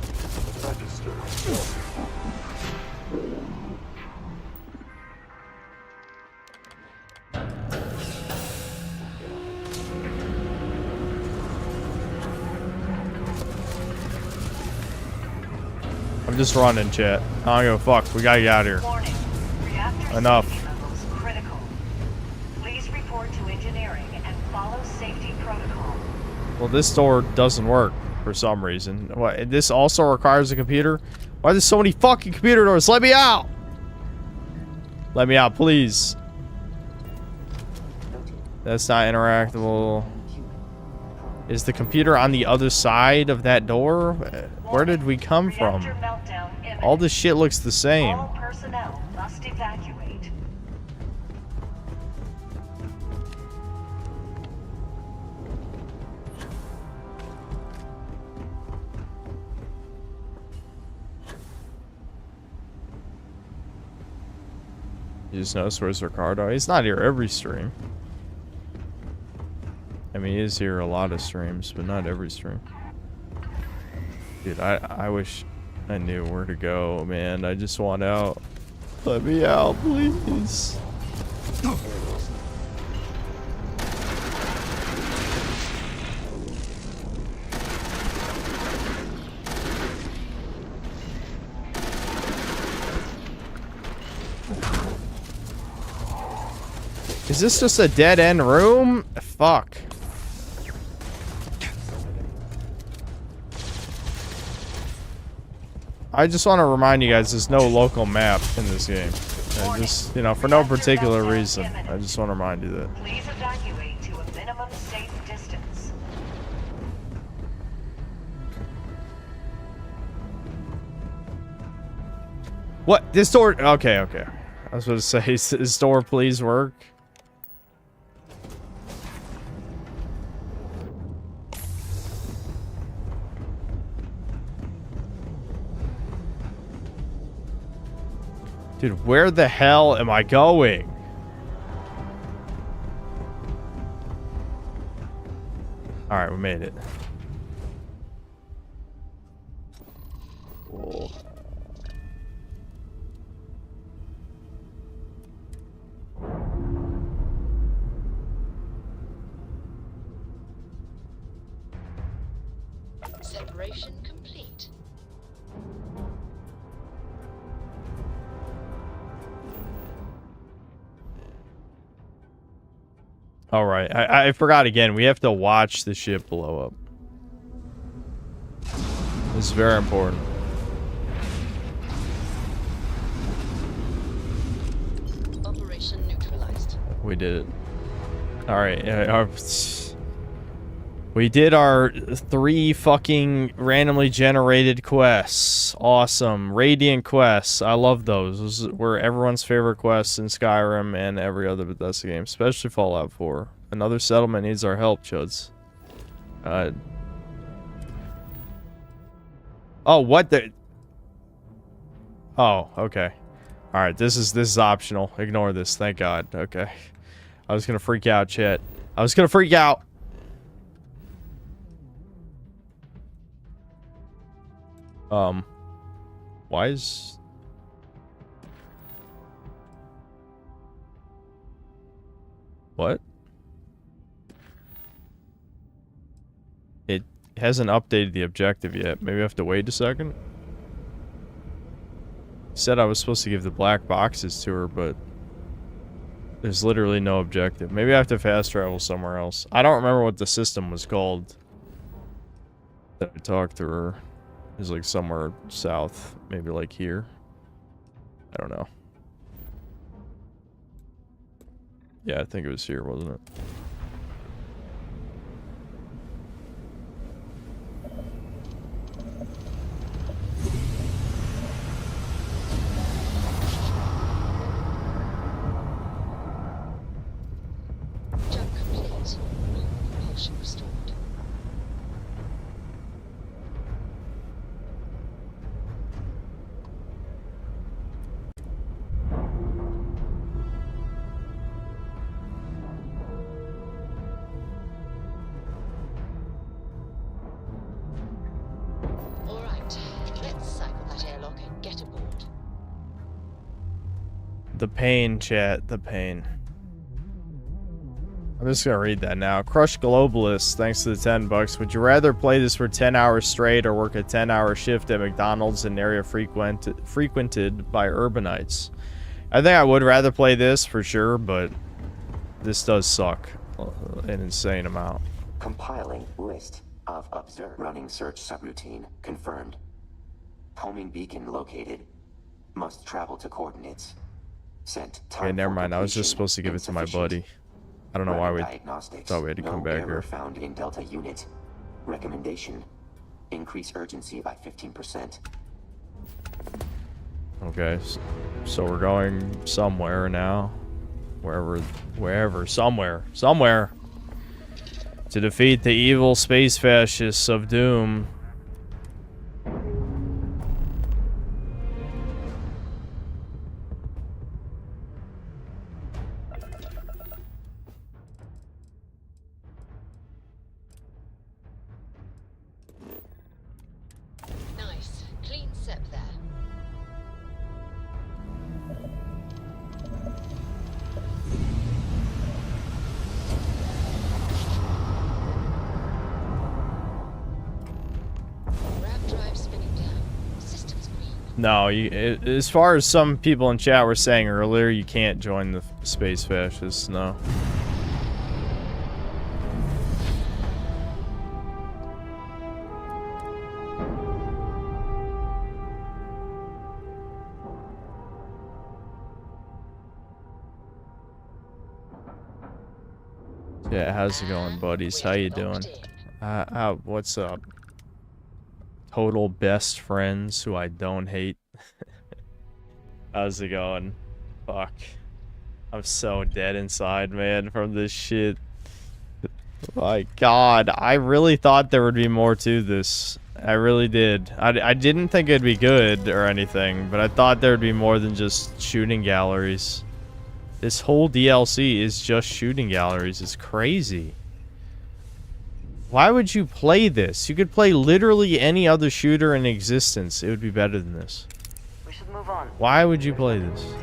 register. I'm just running, chat. I don't give a fuck. We gotta get out of here. Warning. Reactor Enough. safety levels critical. Please report to engineering and follow safety protocol. Well, this door doesn't work for some reason. What? This also requires a computer? Why are there so many fucking computer doors? Let me out! Let me out, please. That's not interactable. Is the computer on the other side of that door? Where did we come from? All this shit looks the same. All personnel must evacuate. You just notice where's Ricardo? He's not here every stream. I mean, he is here a lot of streams, but not every stream. Dude, I wish I knew where to go, man. I just want out. Let me out, please. Is this just a dead-end room? Fuck. I just want to remind you guys there's no local map in this game. I just, you know, for no particular reason. I just want to remind you that. Please evacuate to a minimum safe distance. What? This door? Okay, okay. I was going to say, is this door please work? Dude, where the hell am I going? Alright, we made it. Whoa. Separation complete. All right, I forgot again. We have to watch the ship blow up. This is very important. Operation neutralized. We did it. All right. We did our 3 fucking randomly generated quests. Awesome. Radiant quests. I love those. Those were everyone's favorite quests in Skyrim and every other Bethesda game, especially Fallout 4. Another settlement needs our help, chuds. Oh, what the... Oh, okay. Alright, this is optional. Ignore this. Thank God. Okay. I was gonna freak out, chat. I was gonna freak out. Why is... What? It hasn't updated the objective yet. Maybe I have to wait a second? Said I was supposed to give the black boxes to her, but... There's literally no objective. Maybe I have to fast travel somewhere else. I don't remember what the system was called that I talked to her. It was like somewhere south. Maybe like here. I don't know. Yeah, I think it was here, wasn't it? Jump complete. Propulsion restored. Alright, let's cycle that airlock and get aboard. The pain, chat. The pain. I'm just gonna read that now. Crush Globalist, thanks to the $10. Would you rather play this for 10 hours straight or work a 10-hour shift at McDonald's in an area frequented by urbanites? I think I would rather play this for sure, but this does suck an insane amount. Compiling list of observed. Running search subroutine confirmed. Homing beacon located. Must travel to coordinates. Sent. Okay, never mind. I was just supposed to give it to my buddy. I don't know why we thought we had to come back error here. Found in Delta unit. Recommendation: increase urgency by 15%. Okay, so we're going somewhere now. Wherever, somewhere. To defeat the evil space fascists of doom. Nice. Clean sep there. Grav drive spinning down. Systems green. No, as far as some people in chat were saying earlier, you can't join the space fascists, no. Yeah, how's it going, buddies? How you doing? What's up? Total best friends who I don't hate. How's it going? Fuck. I'm so dead inside, man, from this shit. My god, I really thought there would be more to this. I really did. I didn't think it'd be good or anything, but I thought there would be more than just shooting galleries. This whole DLC is just shooting galleries. It's crazy. Why would you play this? You could play literally any other shooter in existence. It would be better than this. We should move on. Why would you play this?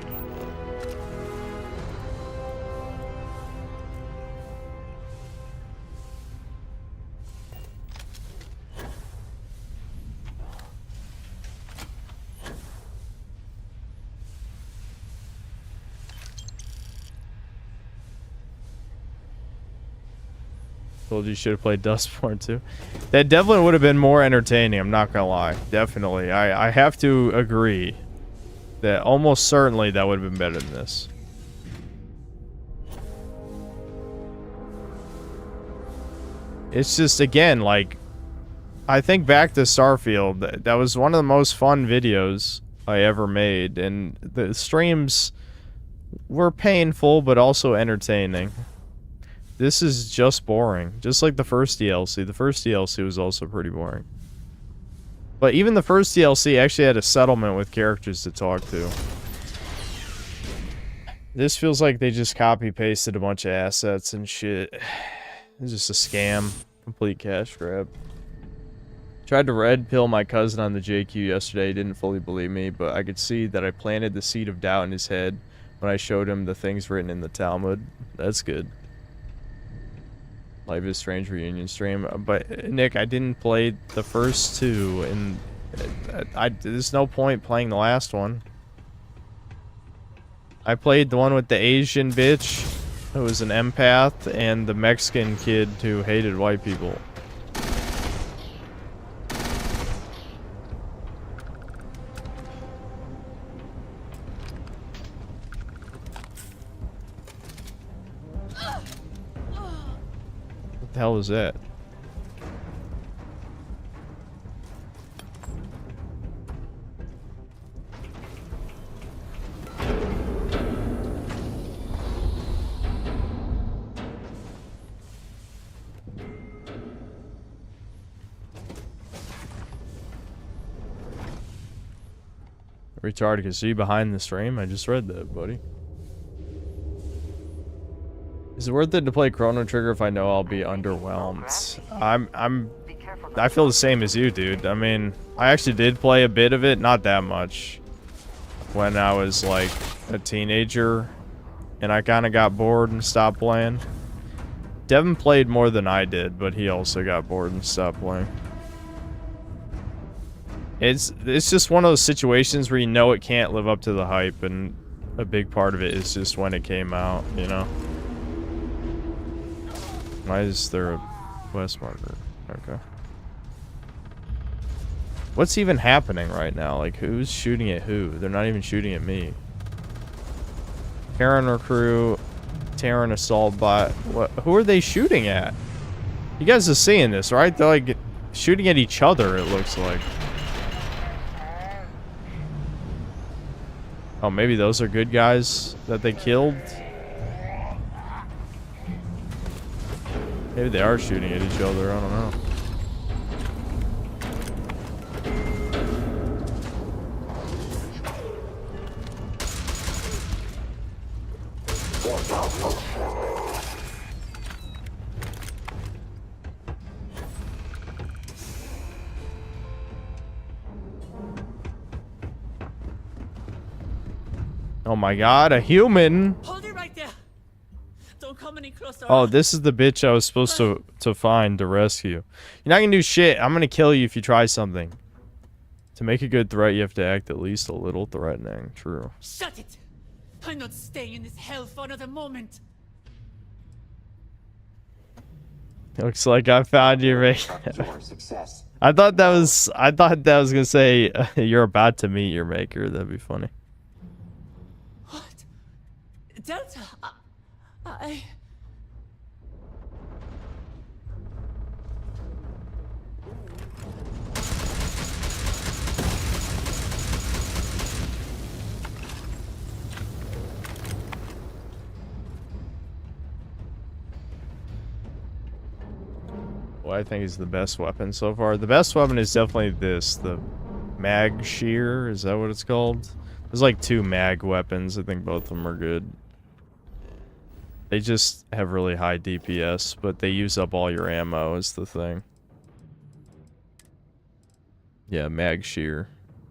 Told you should have played Dustborn too. That definitely would have been more entertaining, I'm not gonna lie. Definitely. I have to agree that almost certainly that would have been better than this. It's just, again, like, I think back to Starfield, that was one of the most fun videos I ever made, and the streams were painful, but also entertaining. This is just boring, just like the first DLC. The first DLC was also pretty boring. But even the first DLC actually had a settlement with characters to talk to. This feels like they just copy-pasted a bunch of assets and shit. It's just a scam. Complete cash grab. Tried to red pill my cousin on the JQ yesterday. He didn't fully believe me, but I could see that I planted the seed of doubt in his head when I showed him the things written in the Talmud. That's good. Life is Strange reunion stream. But, Nick, I didn't play the first two, and there's no point playing the last one. I played the one with the Asian bitch who was an empath, and the Mexican kid who hated white people. What the hell was that? Retarded can see behind the stream. I just read that, buddy. Is it worth it to play Chrono Trigger if I know I'll be underwhelmed? I feel the same as you, dude. I mean, I actually did play a bit of it, not that much, when I was like a teenager, and I kind of got bored and stopped playing. Devin played more than I did, but he also got bored and stopped playing. It's just one of those situations where you know it can't live up to the hype, and a big part of it is just when it came out, you know? Why is there a quest marker? Okay. What's even happening right now? Like, who's shooting at who? They're not even shooting at me. Terran recruit, Terran assault bot. What? Who are they shooting at? You guys are seeing this, right? They're like shooting at each other, it looks like. Oh, maybe those are good guys that they killed? Maybe they are shooting at each other, I don't know. Oh my god, a human! Hold it right there. Don't come any closer. Oh, this is the bitch I was supposed to find to rescue. You're not gonna do shit. I'm gonna kill you if you try something. To make a good threat, you have to act at least a little threatening. True. Shut it! I'm not staying in this hell for another moment. Looks like I found you, Rick. I thought that was gonna say you're about to meet your maker. That'd be funny. Delta, I... What I think is the best weapon so far. The best weapon is definitely this, the mag shear. Is that what it's called? There's like 2 mag weapons. I think both of them are good. They just have really high DPS, but they use up all your ammo is the thing. Yeah, mag shear.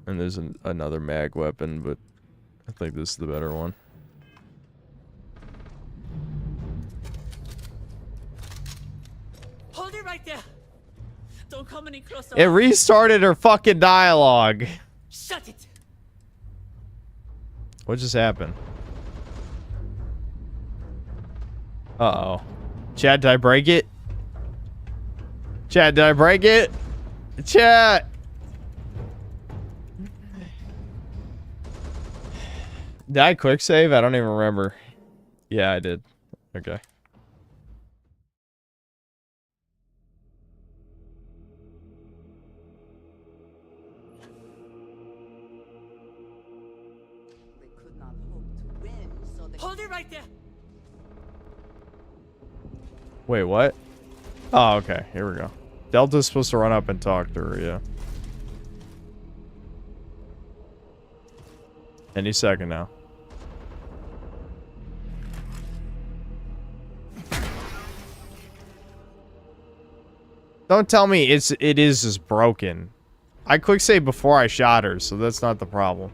And there's another mag weapon, but I think this is the better one. Hold it right there. Don't come any closer. It restarted her fucking dialogue. Shut it. What just happened? Uh-oh. Chad, did I break it? Chad, did I break it? Chat! Did I quick save? I don't even remember. Yeah, I did. Okay. Hold it right there. Wait, what? Oh, okay. Here we go. Delta's supposed to run up and talk to her, yeah. Any second now. Don't tell me it is just broken. I quick save before I shot her, so that's not the problem.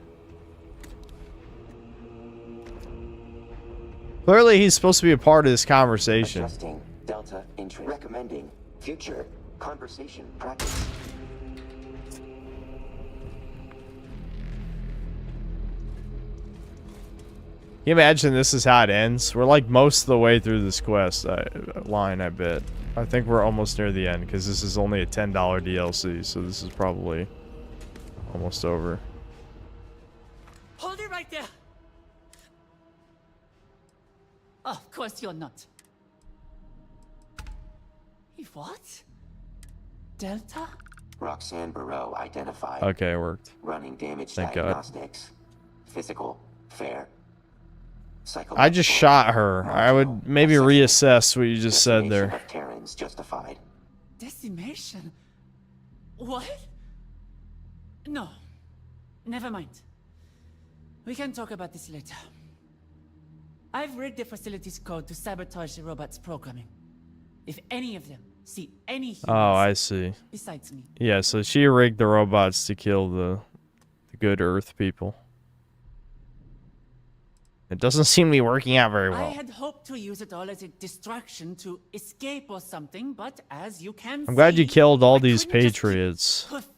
Clearly, he's supposed to be a part of this conversation. Adjusting Delta interest. Recommending future conversation practice. Can you imagine this is how it ends? We're like most of the way through this quest line, I bet. I think we're almost near the end because this is only a $10 DLC, so this is probably almost over. Hold it right there. Oh, of course you're not. What? Delta? Roxanne Barreau identified. Okay, it worked. Running damage Thank God. diagnostics. Physical, fair. I just shot her. I would maybe reassess what you just said there. Of Terrans justified. Decimation? What? No. Never mind. We can talk about this later. I've rigged the facility's code to sabotage the robot's programming. If any of them see any humans I see. besides me. Yeah, so she rigged the robots to kill the good Earth people. It doesn't seem to be working out very I well. had hoped to use it all as a distraction to escape or something, but as you can I'm glad you see, killed all I these couldn't just patriots. poof.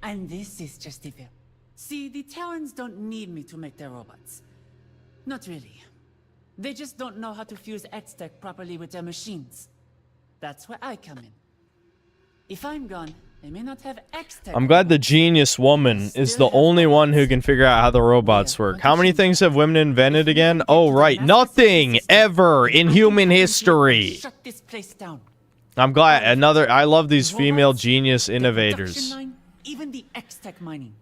And this is just evil. See, the Terrans don't need me to make their robots. Not really. They just don't know how to fuse X-Tech properly with their machines. That's where I come in. If I'm gone, they may not have X-Tech. I'm glad the genius woman is the only one who can figure out how the robots work. How many things have women invented again? Oh, right. Nothing ever in human history. Shut this place down. I'm glad. I love these female genius innovators. Production line, even the X-Tech mining.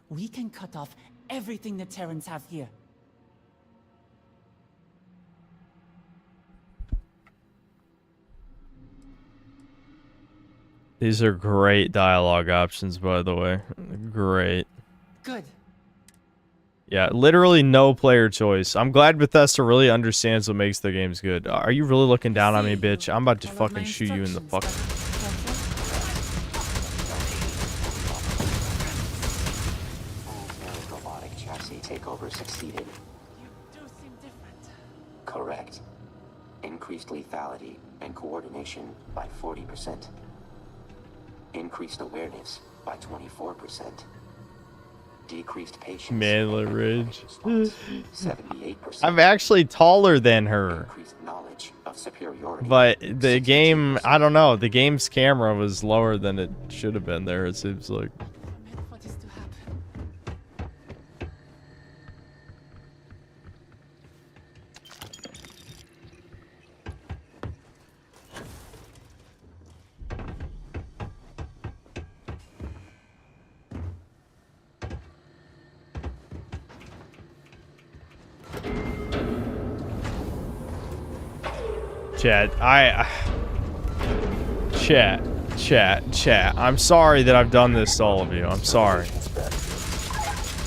We can cut off everything the Terrans have here. These are great dialogue options, by the way. Great. Good. Yeah, literally no player choice. I'm glad Bethesda really understands what makes their games good. Are you really looking down on me, bitch? I'm about to fucking shoot you in the fuck. Robotic chassis takeover succeeded. You do seem different. Correct. Increased lethality and coordination by 40%. Increased awareness by 24%. Decreased patience. Manly Ridge. 78%. I'm actually taller than her. Increased knowledge of superiority. But the game, I don't know, the game's camera was lower than it should have been there, it seems like. What is to happen? Chat. I'm sorry that I've done this to all of you. I'm sorry.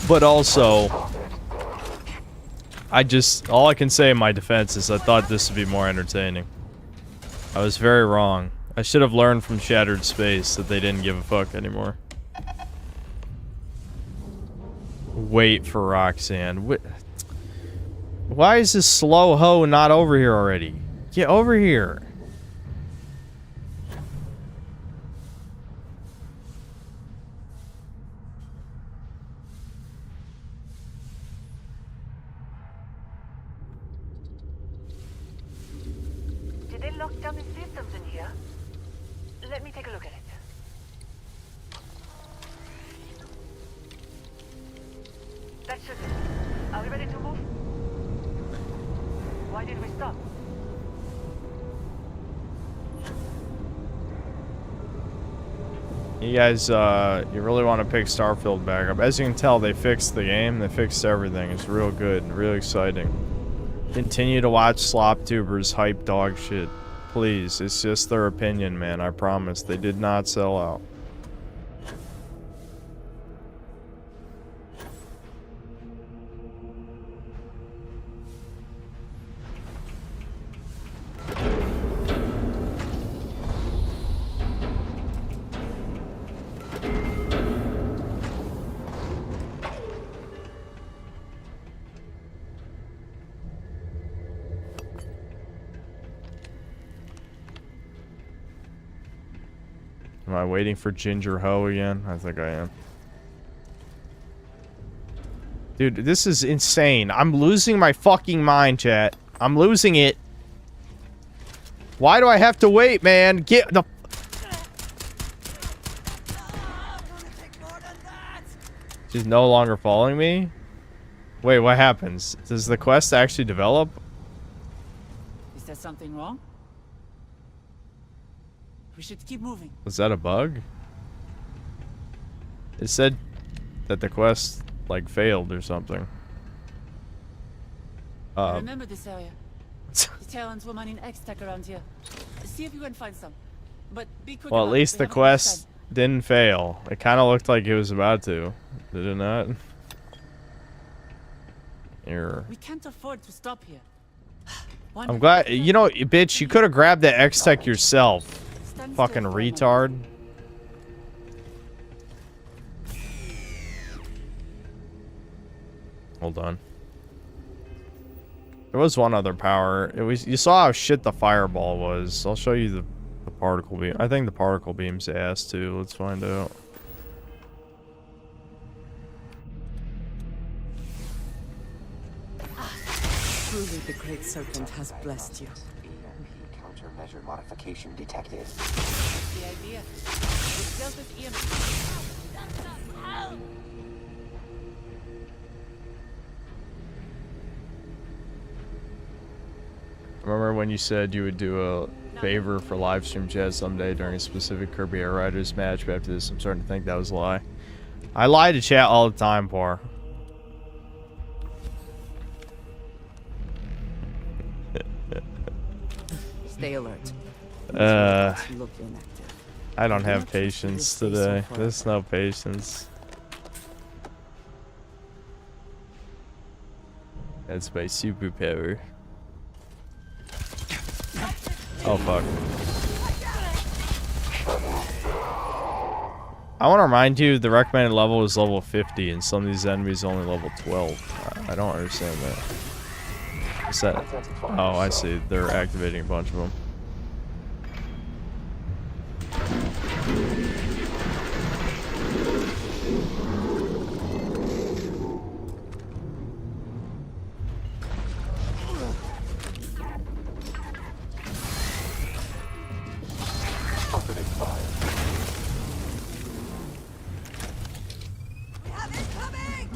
But also, all I can say in my defense is I thought this would be more entertaining. I was very wrong. I should have learned from Shattered Space that they didn't give a fuck anymore. Wait for Roxanne. Why is this slow hoe not over here already? Get over here. Did they lock down the systems in here? Let me take a look at it. That should it. Are we ready to move? Why did we stop? You guys, you really want to pick Starfield back up. As you can tell, they fixed the game. They fixed everything. It's real good. Real exciting. Continue to watch SlopTubers hype dog shit. Please. It's just their opinion, man. I promise. They did not sell out. Am I waiting for Ginger Ho again? I think I am. Dude, this is insane. I'm losing my fucking mind, chat. I'm losing it. Why do I have to wait, man? Get the... She's no longer following me? Wait, what happens? Does the quest actually develop? Is there something wrong? We should keep moving. Was that a bug? It said that the quest, like, failed or something. I remember this area. The Terrans were mining X-Tech around here. See if you can find some. But be quick. Well, at least the quest didn't fail. It kind of looked like it was about to. Did it not? Error. We can't afford to stop here. I'm glad. You know, bitch, you could have grabbed the X-Tech yourself. Fucking retard. Hold on. There was one other power. It was, you saw how shit the fireball was. I'll show you the particle beam. I think the particle beam's ass too. Let's find out. Truly, the Great Serpent has blessed you. Countermeasure modification detected. That's the idea. We've dealt with EMP. Remember when you said you would do a favor for live stream chat someday during a specific Kirby Air Riders match, but after this I'm starting to think that was a lie. I lie to chat all the time, Par. Stay alert. Look inactive. I don't have patience today. There's no patience. That's my superpower. Oh fuck. I want to remind you the recommended level is level 50 and some of these enemies only level 12. I don't understand that. What's that? Oh, I see. They're activating a bunch of them.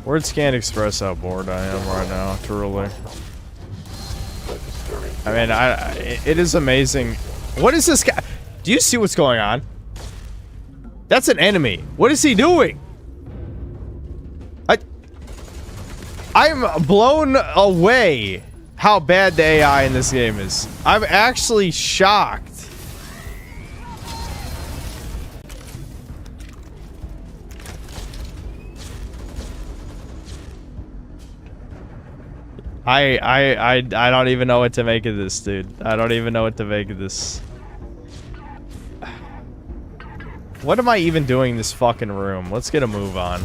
Words can't express how bored I am right now, truly. I mean, it is amazing. What is this guy? Do you see what's going on? That's an enemy. What is he doing? I'm blown away how bad the AI in this game is. I'm actually shocked. I don't even know what to make of this, dude. I don't even know what to make of this. What am I even doing in this fucking room? Let's get a move on.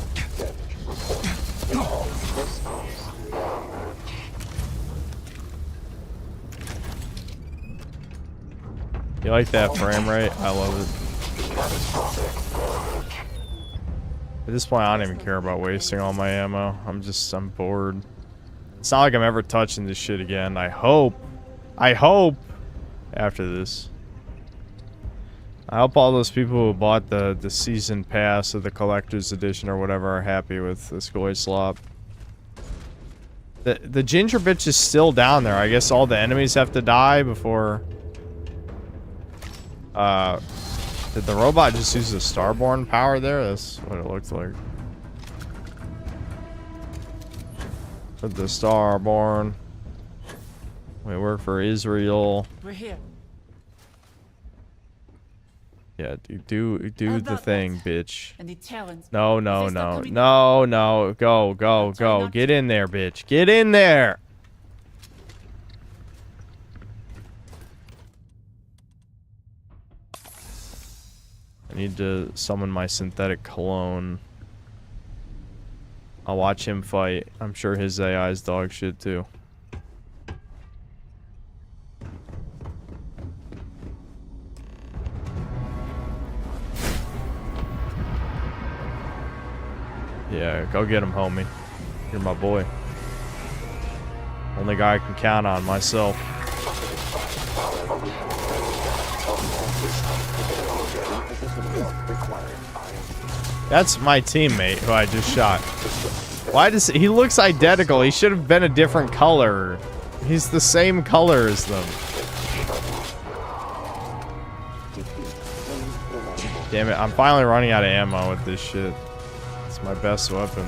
You like that frame rate? I love it. At this point, I don't even care about wasting all my ammo. I'm bored. It's not like I'm ever touching this shit again. I hope after this. I hope all those people who bought the season pass or the collector's edition or whatever are happy with this Goy Slop. The ginger bitch is still down there. I guess all the enemies have to die before Did the robot just use the starborn power there? That's what it looks like. With the starborn. We work for Israel. We're here. Yeah, do the thing, bitch. And the Terrans. No. Go. Get in there, bitch. Get in there. I need to summon my synthetic clone. I'll watch him fight. I'm sure his AI's dog shit too. Yeah, go get him, homie. You're my boy. Only guy I can count on, myself. That's my teammate who I just shot. Why does he looks identical? He should have been a different color. He's the same color as them. Damn it, I'm finally running out of ammo with this shit. It's my best weapon.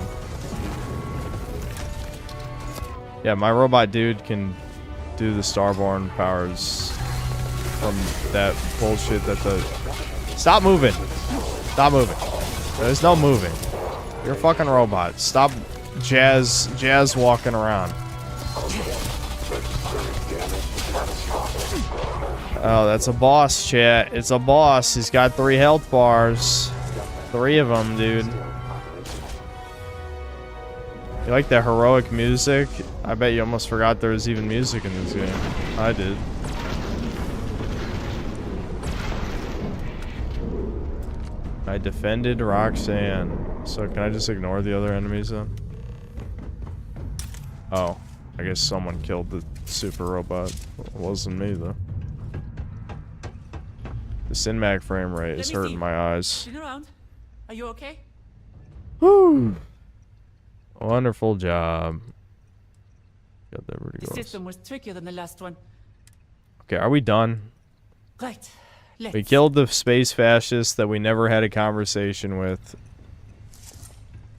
Yeah, my robot dude can do the starborn powers from that bullshit that the... Stop moving! Stop moving. There's no moving. You're a fucking robot. Stop jazz walking around. Oh, that's a boss, chat. It's a boss. He's got 3 health bars. 3 of them, dude. You like the heroic music? I bet you almost forgot there was even music in this game. I did. I defended Roxanne. So can I just ignore the other enemies then? Oh, I guess someone killed the super robot. It wasn't me though. The Cinematic frame rate is hurting my eyes. Spin around. Are you okay? Woo! Wonderful job. Got that The system was trickier than the last one. Okay, are we done? Right. We killed the space fascist that we never had a conversation with.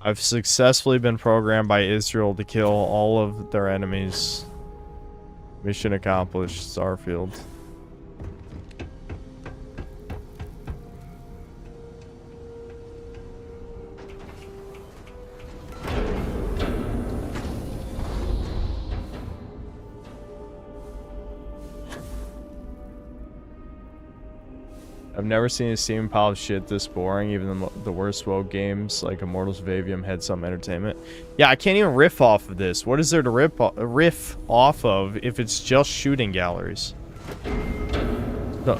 I've successfully been programmed by Israel to kill all of their enemies. Mission accomplished, Starfield. I've never seen a steam pile of shit this boring. Even the worst WoW games like Immortals of Avium had some entertainment. Yeah, I can't even riff off of this. What is there to riff off of if it's just shooting galleries?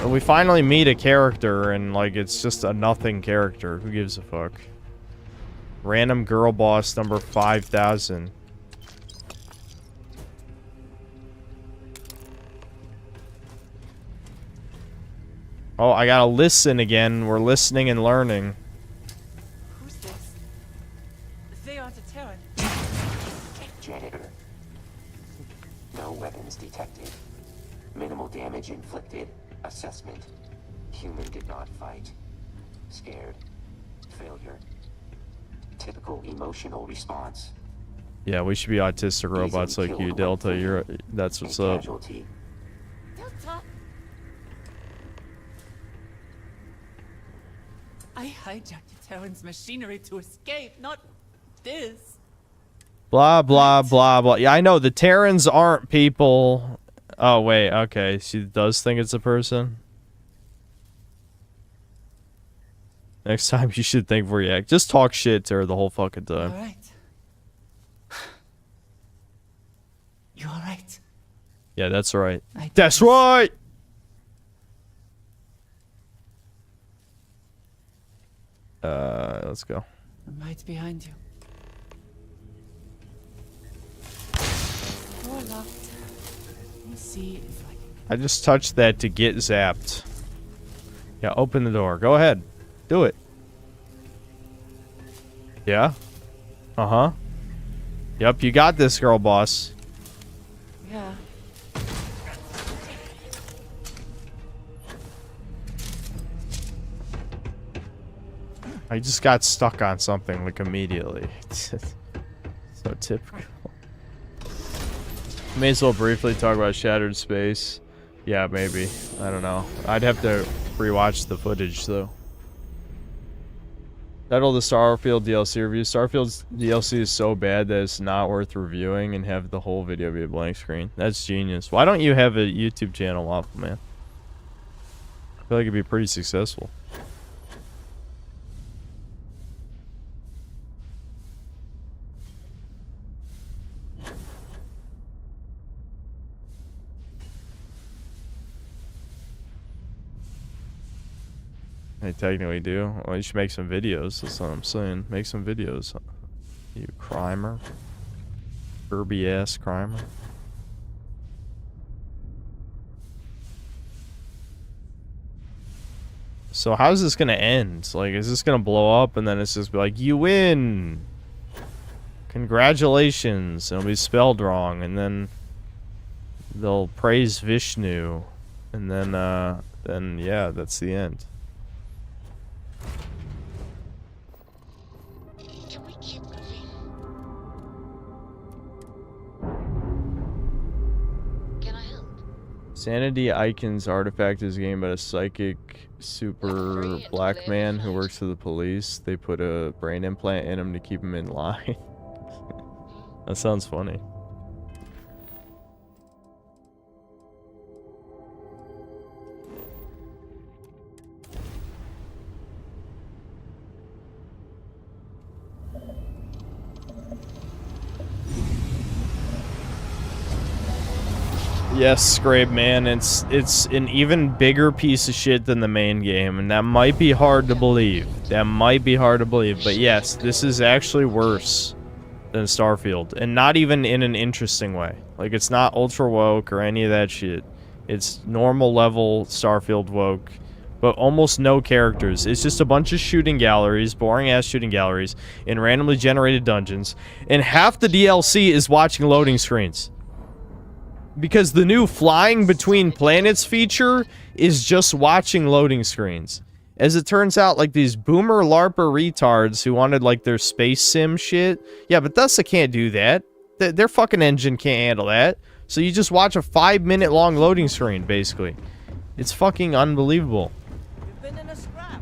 We finally meet a character and like it's just a nothing character. Who gives a fuck? Random girl boss number 5000. Oh, I gotta listen again. We're listening and learning. Who's this? They aren't a Terran. Janitor. No weapons detected. Minimal damage inflicted. Assessment. Human did not fight. Scared. Failure. Typical emotional response. Yeah, we should be autistic robots like you, Delta. That's what's up. Delta? I hijacked the Terran's machinery to escape, not this. Blah, blah, blah, blah. Yeah, I know. The Terrans aren't people. Oh, wait. Okay. She does think it's a person. Next time you should think before you act. Just talk shit to her the whole fucking time. All right. You all right? Yeah, that's right. That's right! Let's go. I'm right behind you. Door locked. Let me see if I can... I just touched that to get zapped. Yeah, open the door. Go ahead. Do it. Yeah? Uh-huh. Yep, you got this, girl boss. Yeah. I just got stuck on something like immediately. So typical. May as well briefly talk about Shattered Space. Yeah, maybe. I don't know. I'd have to rewatch the footage though. Title the Starfield DLC review. Starfield's DLC is so bad that it's not worth reviewing and have the whole video be a blank screen. That's genius. Why don't you have a YouTube channel, Waffle Man? I feel like it'd be pretty successful. I technically do. Well, you should make some videos. That's what I'm saying. Make some videos. You crimer. Kirby ass crimer. So how's this gonna end? Like, is this gonna blow up and then it's just like, you win! Congratulations! It'll be spelled wrong and then they'll praise Vishnu. And then yeah, that's the end. Can we keep moving? Can I help? Sanity Icon's artifact is a game about a psychic super black man who works for the police. They put a brain implant in him to keep him in line. That sounds funny. Yes, Scrape Man, it's an even bigger piece of shit than the main game, and that might be hard to believe. That might be hard to believe, but yes, this is actually worse than Starfield, and not even in an interesting way. Like, it's not ultra woke or any of that shit. It's normal level Starfield woke, but almost no characters. It's just a bunch of shooting galleries, boring ass shooting galleries, in randomly generated dungeons, and half the DLC is watching loading screens. Because the new flying between planets feature is just watching loading screens. As it turns out, like, these boomer LARPer retards who wanted, like, their space sim shit. Yeah, but Thessa can't do that. Their fucking engine can't handle that. So you just watch a 5-minute long loading screen, basically. It's fucking unbelievable. You've been in a scrap.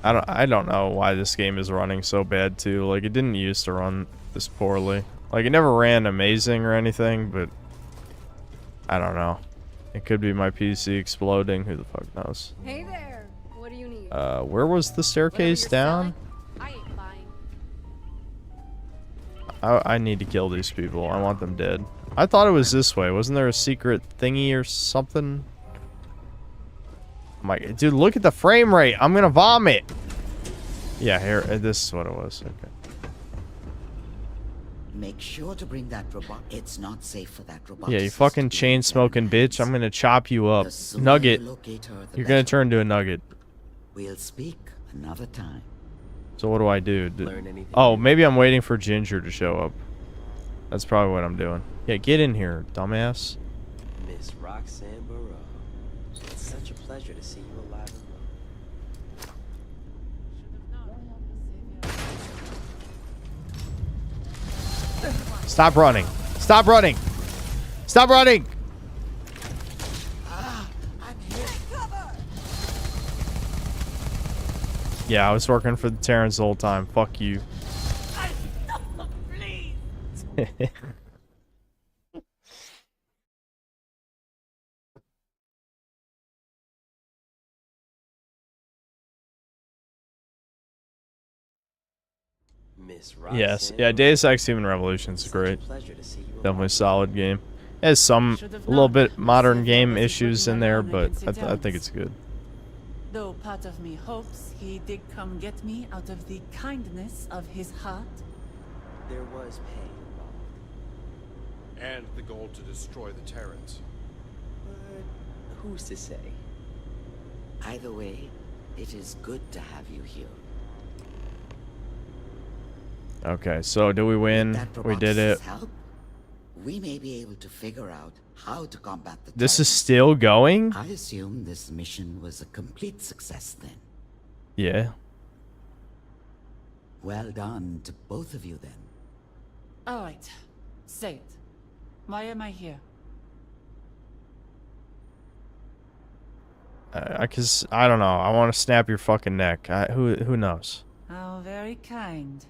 I don't know why this game is running so bad too. Like, it didn't used to run this poorly. Like, it never ran amazing or anything, but I don't know. It could be my PC exploding. Who the fuck knows? Hey there. What do you need? Where was the staircase down? I ain't buying. I need to kill these people. I want them dead. I thought it was this way. Wasn't there a secret thingy or something? My dude, look at the frame rate. I'm gonna vomit. Yeah, here. This is what it was. Okay. Make sure to bring that robot. It's not safe for that robot. Yeah, you fucking chain smoking bitch. I'm gonna chop you up. Nugget. You're gonna turn into a nugget. We'll speak another time. So what do I do? Oh, maybe I'm waiting for Ginger to show up. That's probably what I'm doing. Yeah, get in here, dumbass. Miss Roxanne Barreau. It's such a pleasure to see you alive and well. Stop running. Stop running. Stop running. Yeah, I was working for the Terrans the whole time. Fuck you. Yes, yeah, Deus Ex Human Revolution is great. Definitely a solid game. It has some a little bit modern game issues in there, but I think it's good. Though part of me hopes he did come get me out of the kindness of his heart. There was pain involved. And the goal to destroy the Terrans. But who's to say? Either way, it is good to have you here. Okay, so do we win? We did it. we may be able to figure out how to combat the This is still going? I assume this mission was a complete success then. Yeah. Well done to both of you then. Alright. Say it. Why am I here? Cause I don't know. I want to snap your fucking neck. Who knows? How very kind.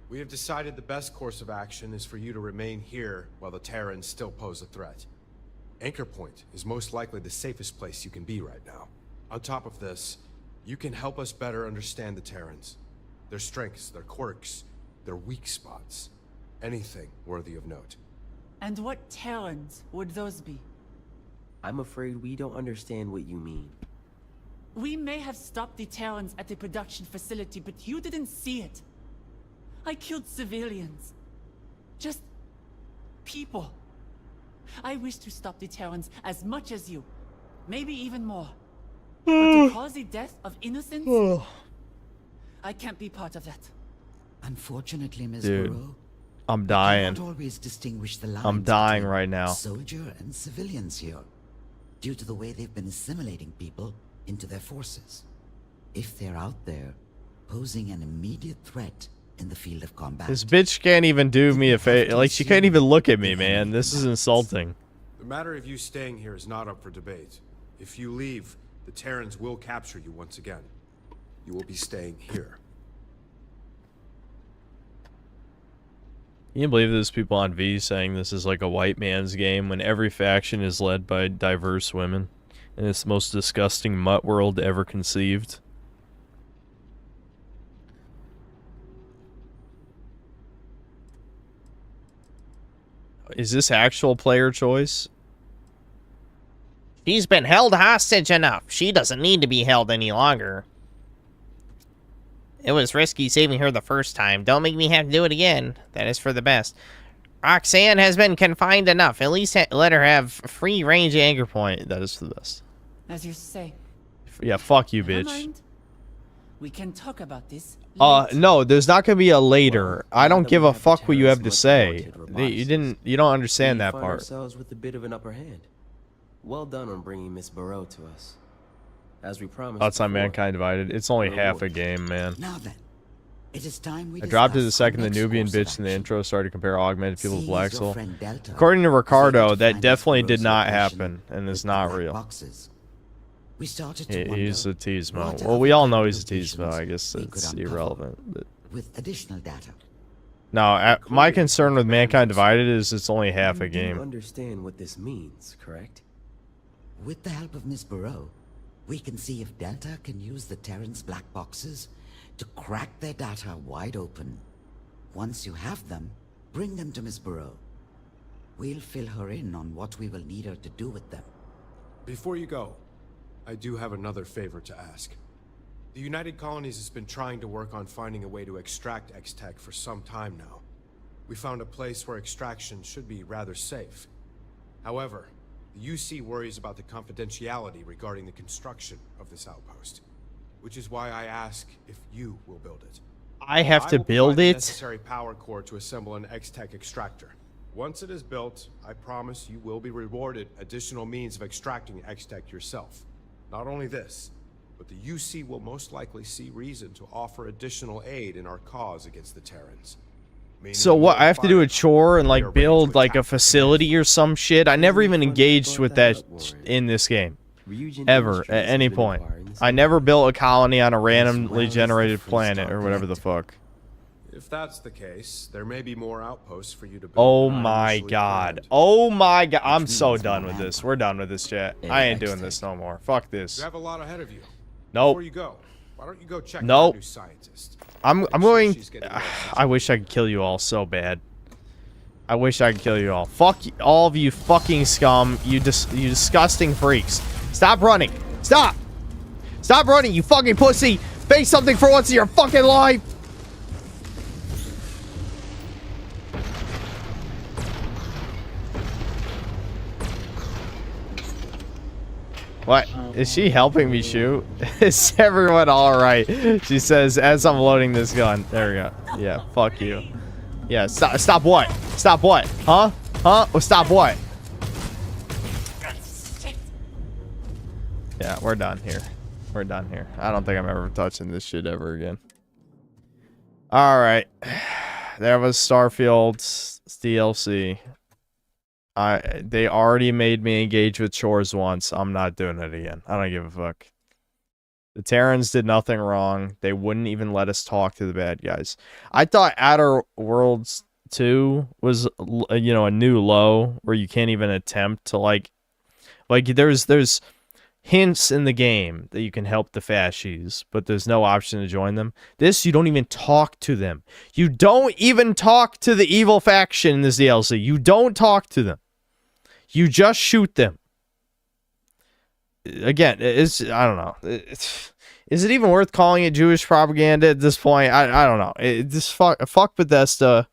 We have decided the best course of action is for you to remain here while the Terrans still pose a threat. Anchor Point is most likely the safest place you can be right now. On top of this, you can help us better understand the Terrans. Their strengths, their quirks, their weak spots. Anything worthy of note. And what Terrans would those be? I'm afraid we don't understand what you mean. We may have stopped the Terrans at the production facility, but you didn't see it. I killed civilians. Just people. I wish to stop the Terrans as much as you. Maybe even more. But to cause the death of innocents? I can't be part of that. Unfortunately, Ms. Dude, Burrow, I'm dying. cannot always distinguish the lines I'm dying between right now. soldier and civilians here, due to the way they've been assimilating people into their forces. If they're out there, posing an immediate threat in the field of combat. This bitch can't even do me a favor. Like, she can't even look at me, man. This is insulting. The matter of you staying here is not up for debate. If you leave, the Terrans will capture you once again. You will be staying here. Can you believe there's people on V saying this is like a white man's game when every faction is led by diverse women? And it's the most disgusting mutt world ever conceived. Is this actual player choice? She's been held hostage enough. She doesn't need to be held any longer. It was risky saving her the first time. Don't make me have to do it again. That is for the best. Roxanne has been confined enough. At least let her have free range anchor point. That is for the best. As you say. Yeah, fuck you, Never bitch. mind. We can talk about this. No, there's not gonna be a later. I don't give a fuck what you have to say. You don't understand that find part. ourselves with a bit of an upper hand. Well done on bringing Miss Burrow to us. As we promised. That's not before, Mankind Divided. It's only half a game, man. Now then, it is time we I dropped it the discuss our second the next Nubian course of bitch in the action. intro started to compare augmented people with Seize Black your Soul. friend Delta. According to Ricardo, Proceed to that find definitely Miss did Burrow's not location happen, and with is the not black real. boxes. We started to He's a wonder Teasmo. what Well, other we all know kind he's a of locations Teasmo. I guess we could it's uncover irrelevant. But with additional data. no, my concern with Mankind Divided is it's only half a You do game. understand what this means, correct? With the help of Miss Burrow, we can see if Delta can use the Terran's black boxes to crack their data wide open. Once you have them, bring them to Miss Burrow. We'll fill her in on what we will need her to do with them. Before you go, I do have another favor to ask. The United Colonies has been trying to work on finding a way to extract X-Tech for some time now. We found a place where extraction should be rather safe. However, the UC worries about the confidentiality regarding the construction of this outpost, which is why I ask if you will build it. I have to will build provide the it? necessary power core to assemble an X-Tech extractor. Once it is built, I promise you will be rewarded additional means of extracting X-Tech yourself. Not only this, but the UC will most likely see reason to offer additional aid in our cause against the Terrans. Meaning So what? I have to do a chore and we are like build like a facility or some shit. I never even fun engaged thought with that that up, Warren. in this game. Ryujin Ever, Industries at has any been point. acquiring this I never built a colony on a randomly well as the generated Freestar planet or whatever the fuck. If that's the case, there may be more outposts for you to build. Oh than I my initially god. planned. Oh my god. I'm so means done more with this. manpower. We're done with this, chat. And I ain't doing X-Tech. this no more. Fuck this. You have a lot ahead of you. Nope. Before you go, why don't you go check Nope. out our new scientist? I'm Make sure going. she's getting well I wish I could kill you all so bad. I wish I could kill you all. Fuck all of you fucking scum. You disgusting freaks. Stop running. Stop. Stop running, you fucking pussy. Face something for once in your fucking life. What? Is she helping me shoot? Is everyone alright? She says as I'm loading this gun. There we go. Yeah, fuck you. Yeah, stop what? Stop what? Huh? Huh? Oh, stop what? Yeah, we're done here. We're done here. I don't think I'm ever touching this shit ever again. Alright. There was Starfield's DLC. They already made me engage with chores once. I'm not doing it again. I don't give a fuck. The Terrans did nothing wrong. They wouldn't even let us talk to the bad guys. I thought Outer Worlds 2 was, you know, a new low where you can't even attempt to like there's hints in the game that you can help the fascies, but there's no option to join them. This, you don't even talk to them. You don't even talk to the evil faction in this DLC. You don't talk to them. You just shoot them. Again, I don't know. Is it even worth calling it Jewish propaganda at this point? I don't know. Fuck Bethesda.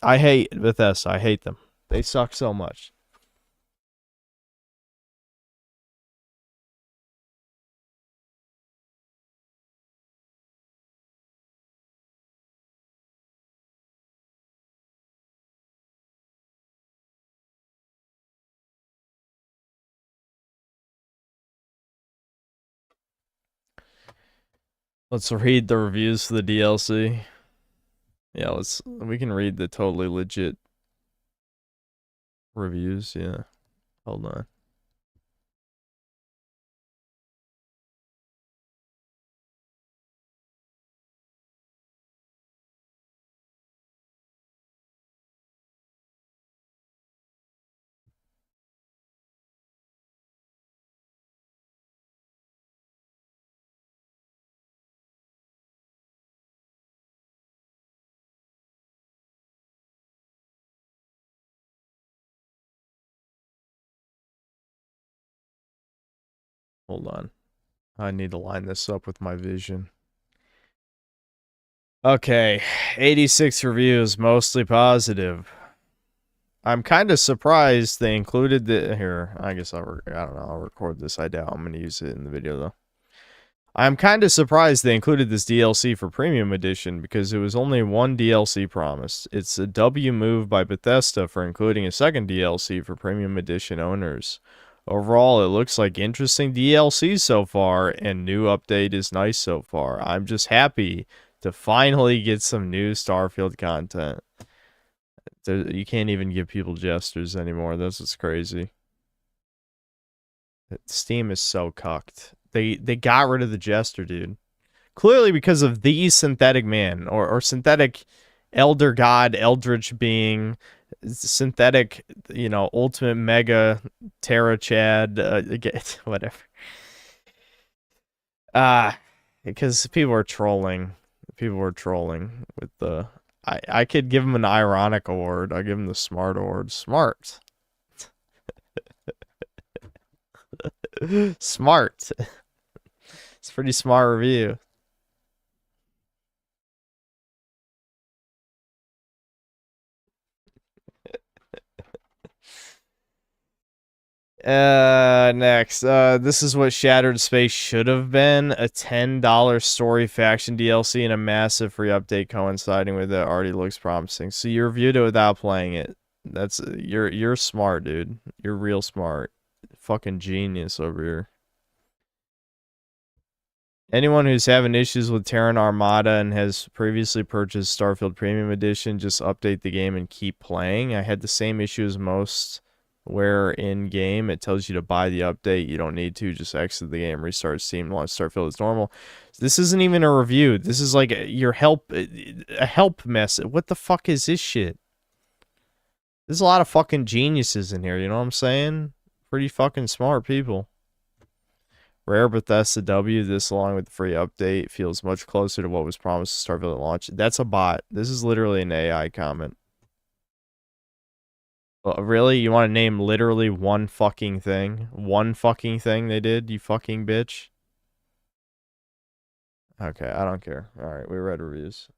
I hate Bethesda. I hate them. They suck so much. Let's read the reviews for the DLC. Yeah, we can read the totally legit reviews. Yeah. Hold on. Hold on. I need to line this up with my vision. Okay, 86 reviews, mostly positive. I'm kind of surprised they included the here. I guess I don't know. I'll record this. I doubt I'm gonna use it in the video though. I'm kind of surprised they included this DLC for Premium Edition because it was only one DLC promised. It's a W move by Bethesda for including a second DLC for Premium Edition owners. Overall, it looks like interesting DLC so far, and new update is nice so far. I'm just happy to finally get some new Starfield content. You can't even give people gestures anymore. This is crazy. Steam is so cucked. They got rid of the jester, dude. Clearly because of the synthetic man or synthetic elder god, eldritch being, synthetic, you know, ultimate mega Terra Chad, whatever. Because people are trolling. People were trolling with the. I could give him an ironic award. I give him the smart award. Smart. Smart. It's a pretty smart review. Next. This is what Shattered Space should have been. A $10 story faction DLC and a massive free update coinciding with it already looks promising. So you reviewed it without playing it. That's you're smart, dude. You're real smart. Fucking genius over here. Anyone who's having issues with Terran Armada and has previously purchased Starfield Premium Edition, just update the game and keep playing. I had the same issue as most, where in game it tells you to buy the update. You don't need to. Just exit the game, restart Steam, launch Starfield as normal. This isn't even a review. This is like a help mess. What the fuck is this shit? There's a lot of fucking geniuses in here. You know what I'm saying? Pretty fucking smart people. Rare Bethesda W, this along with the free update feels much closer to what was promised to Starfield at launch. That's a bot. This is literally an AI comment. Well, really? You want to name literally one fucking thing? One fucking thing they did, you fucking bitch? Okay, I don't care. Alright, we read reviews.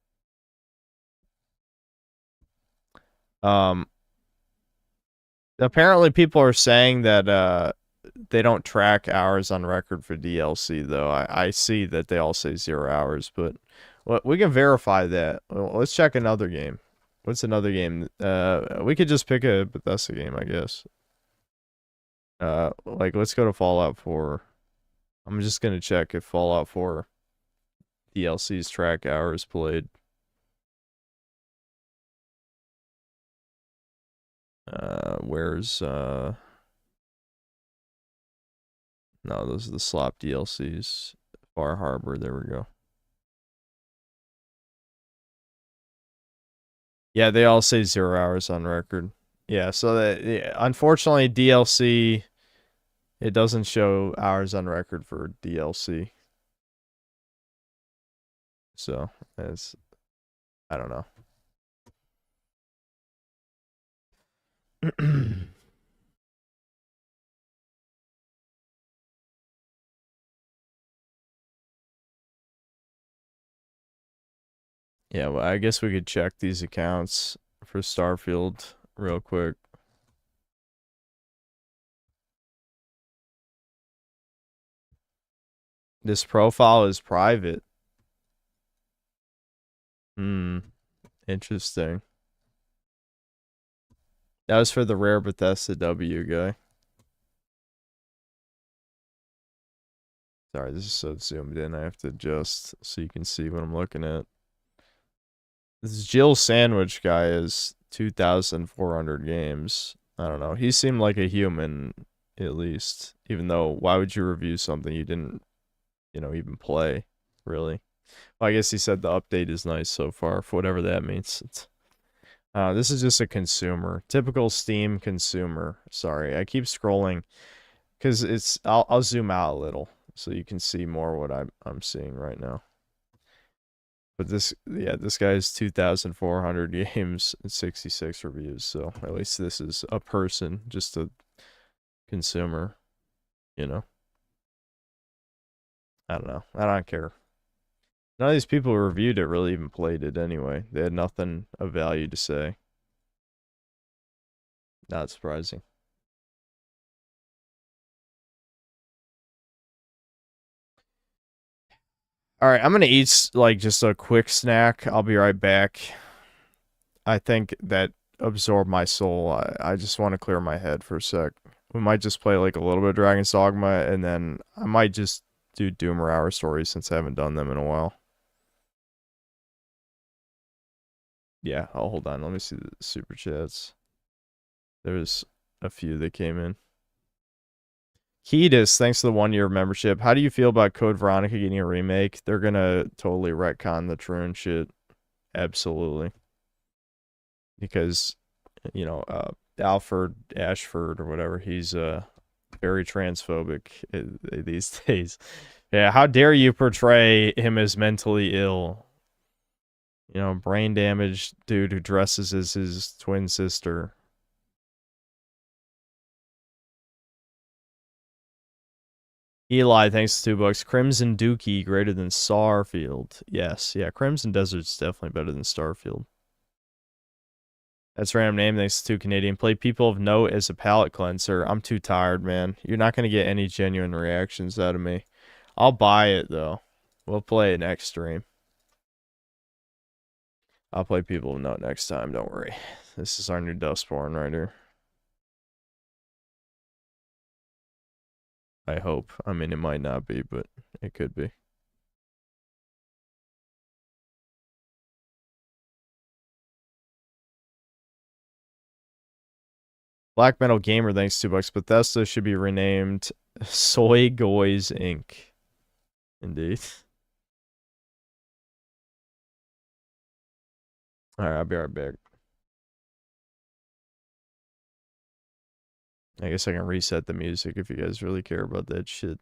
Apparently people are saying that, they don't track hours on record for DLC, though. I see that they all say 0 hours, but we can verify that. Let's check another game. What's another game? We could just pick a Bethesda game, I guess. Like, let's go to Fallout 4. I'm just gonna check if Fallout 4 DLC's track hours played. Where's no, those are the slop DLCs. Far Harbor, there we go. Yeah, they all say 0 hours on record. Yeah, so that, yeah, unfortunately DLC, it doesn't show hours on record for DLC. So, it's, I don't know. Yeah, well, I guess we could check these accounts for Starfield real quick. This profile is private. Interesting. That was for the rare Bethesda W guy. Sorry, this is so zoomed in. I have to adjust so you can see what I'm looking at. This Jill Sandwich guy is 2,400 games. I don't know. He seemed like a human, at least. Even though, why would you review something you didn't, even play, really? Well, I guess he said the update is nice so far, for whatever that means. This is just a consumer. Typical Steam consumer. Sorry, I keep scrolling. Because it's... I'll zoom out a little, so you can see more what I'm seeing right now. But this guy has 2,400 games and 66 reviews, so at least this is a person, just a consumer, I don't know. I don't care. None of these people who reviewed it really even played it anyway. They had nothing of value to say. Not surprising. All right, I'm going to eat like just a quick snack. I'll be right back. I think that absorbed my soul. I just want to clear my head for a sec. We might just play like a little bit of Dragon's Dogma, and then I might just do Doomer Hour stories since I haven't done them in a while. Yeah, hold on. Let me see the super chats. There's a few that came in. Keydus, thanks for the 1 year membership. How do you feel about Code Veronica getting a remake? They're gonna totally retcon the Troon shit. Absolutely. Because, Alfred Ashford or whatever, he's very transphobic these days. Yeah, how dare you portray him as mentally ill? Brain damaged dude who dresses as his twin sister. Eli, thanks to $2. Crimson Dookie greater than Starfield. Yes, yeah, Crimson Desert's definitely better than Starfield. That's a random name, thanks to Canadian. Play People of Note as a palate cleanser. I'm too tired, man. You're not going to get any genuine reactions out of me. I'll buy it, though. We'll play it next stream. I'll play People of Note next time, don't worry. This is our new Dustborn right here. I hope. I mean, it might not be, but it could be. Black Metal Gamer, thanks $2. Bethesda should be renamed Soy Goys Inc. Indeed. Alright, I'll be right back. I guess I can reset the music if you guys really care about that shit.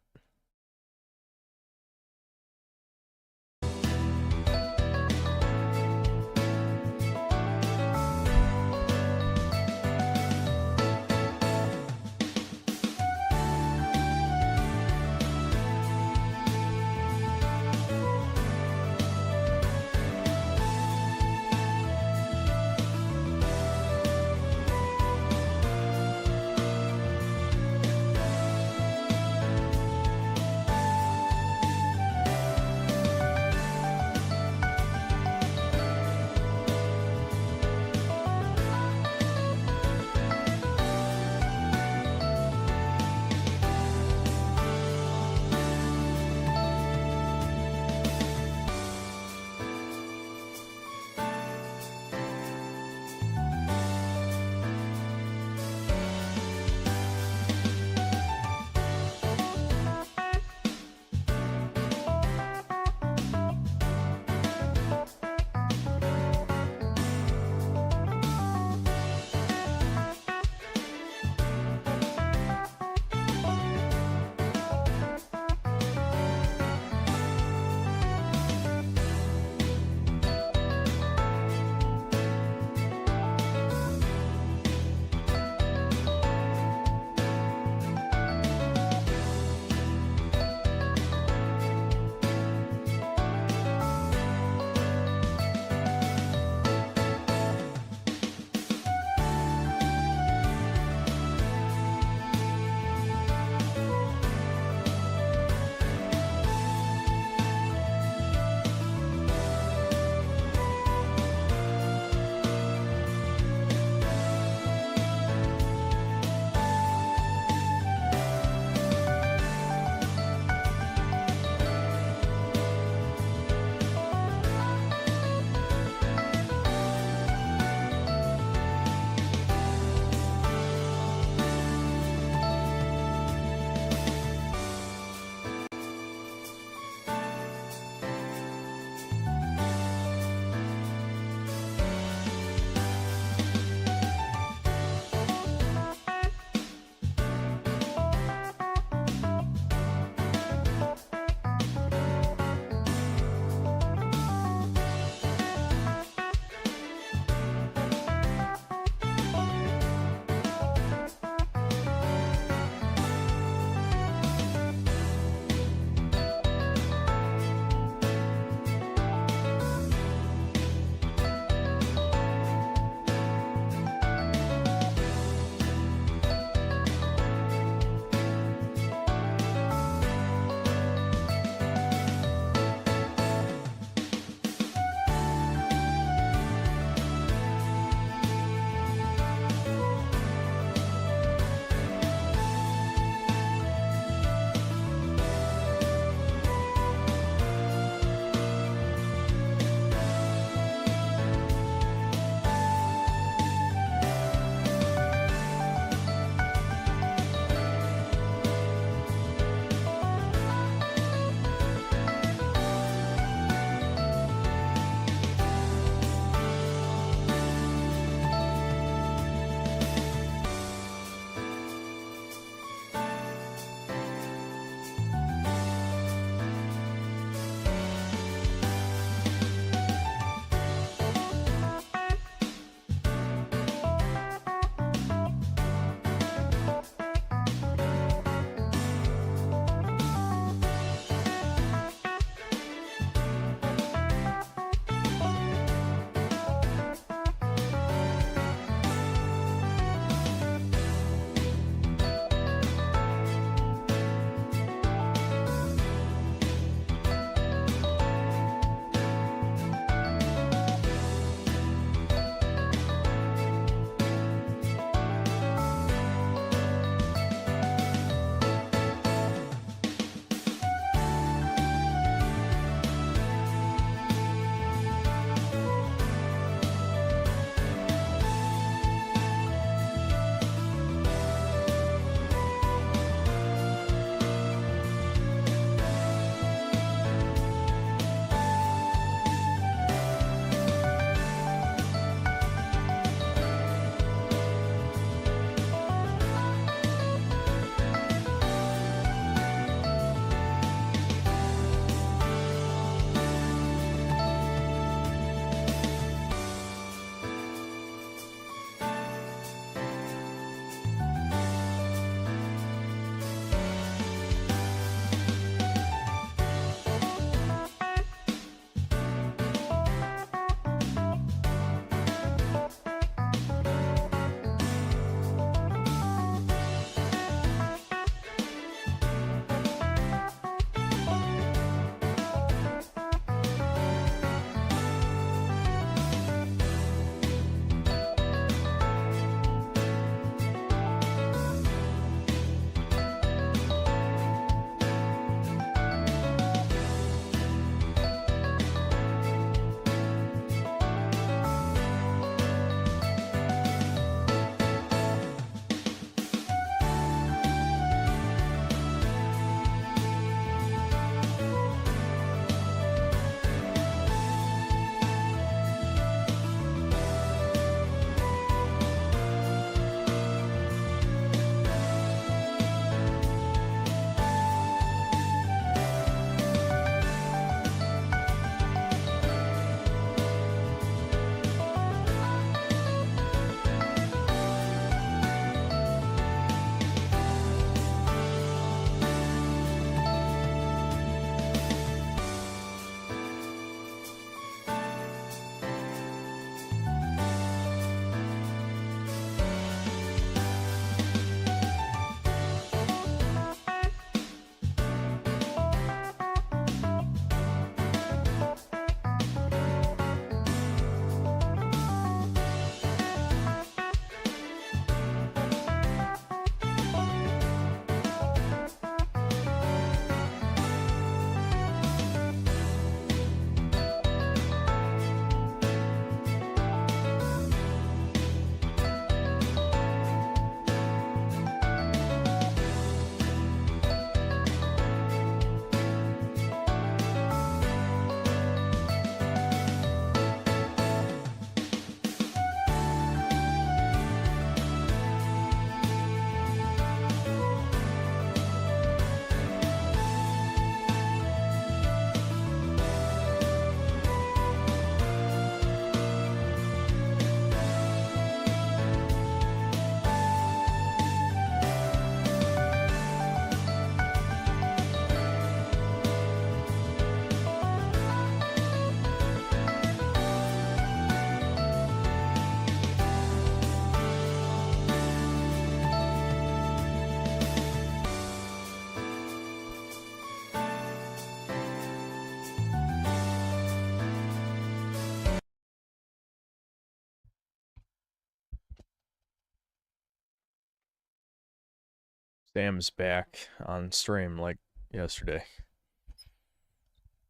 Sam's back on stream like yesterday.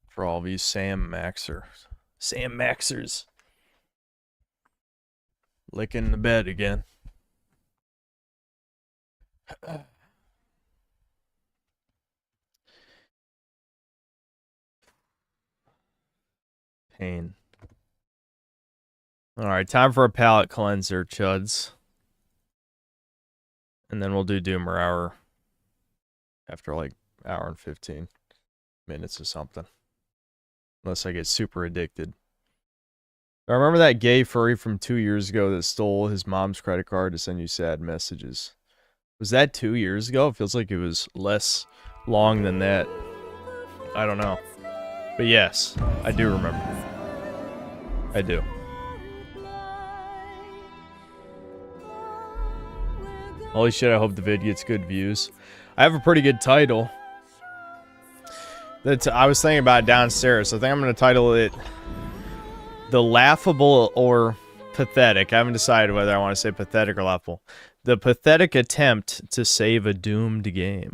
For all of you Sam Maxers. Licking the bed again. Pain. Alright, time for a palate cleanser, chuds. And then we'll do Doomer Hour after like hour and 15 minutes or something. Unless I get super addicted. I remember that gay furry from 2 years ago that stole his mom's credit card to send you sad messages. Was that 2 years ago? It feels like it was less long than that. I don't know. But yes, I do remember. I do. Holy shit, I hope the vid gets good views. I have a pretty good title. I was thinking about it downstairs. So I think I'm going to title it The Laughable or Pathetic. I haven't decided whether I want to say pathetic or laughable. The pathetic attempt to save a doomed game.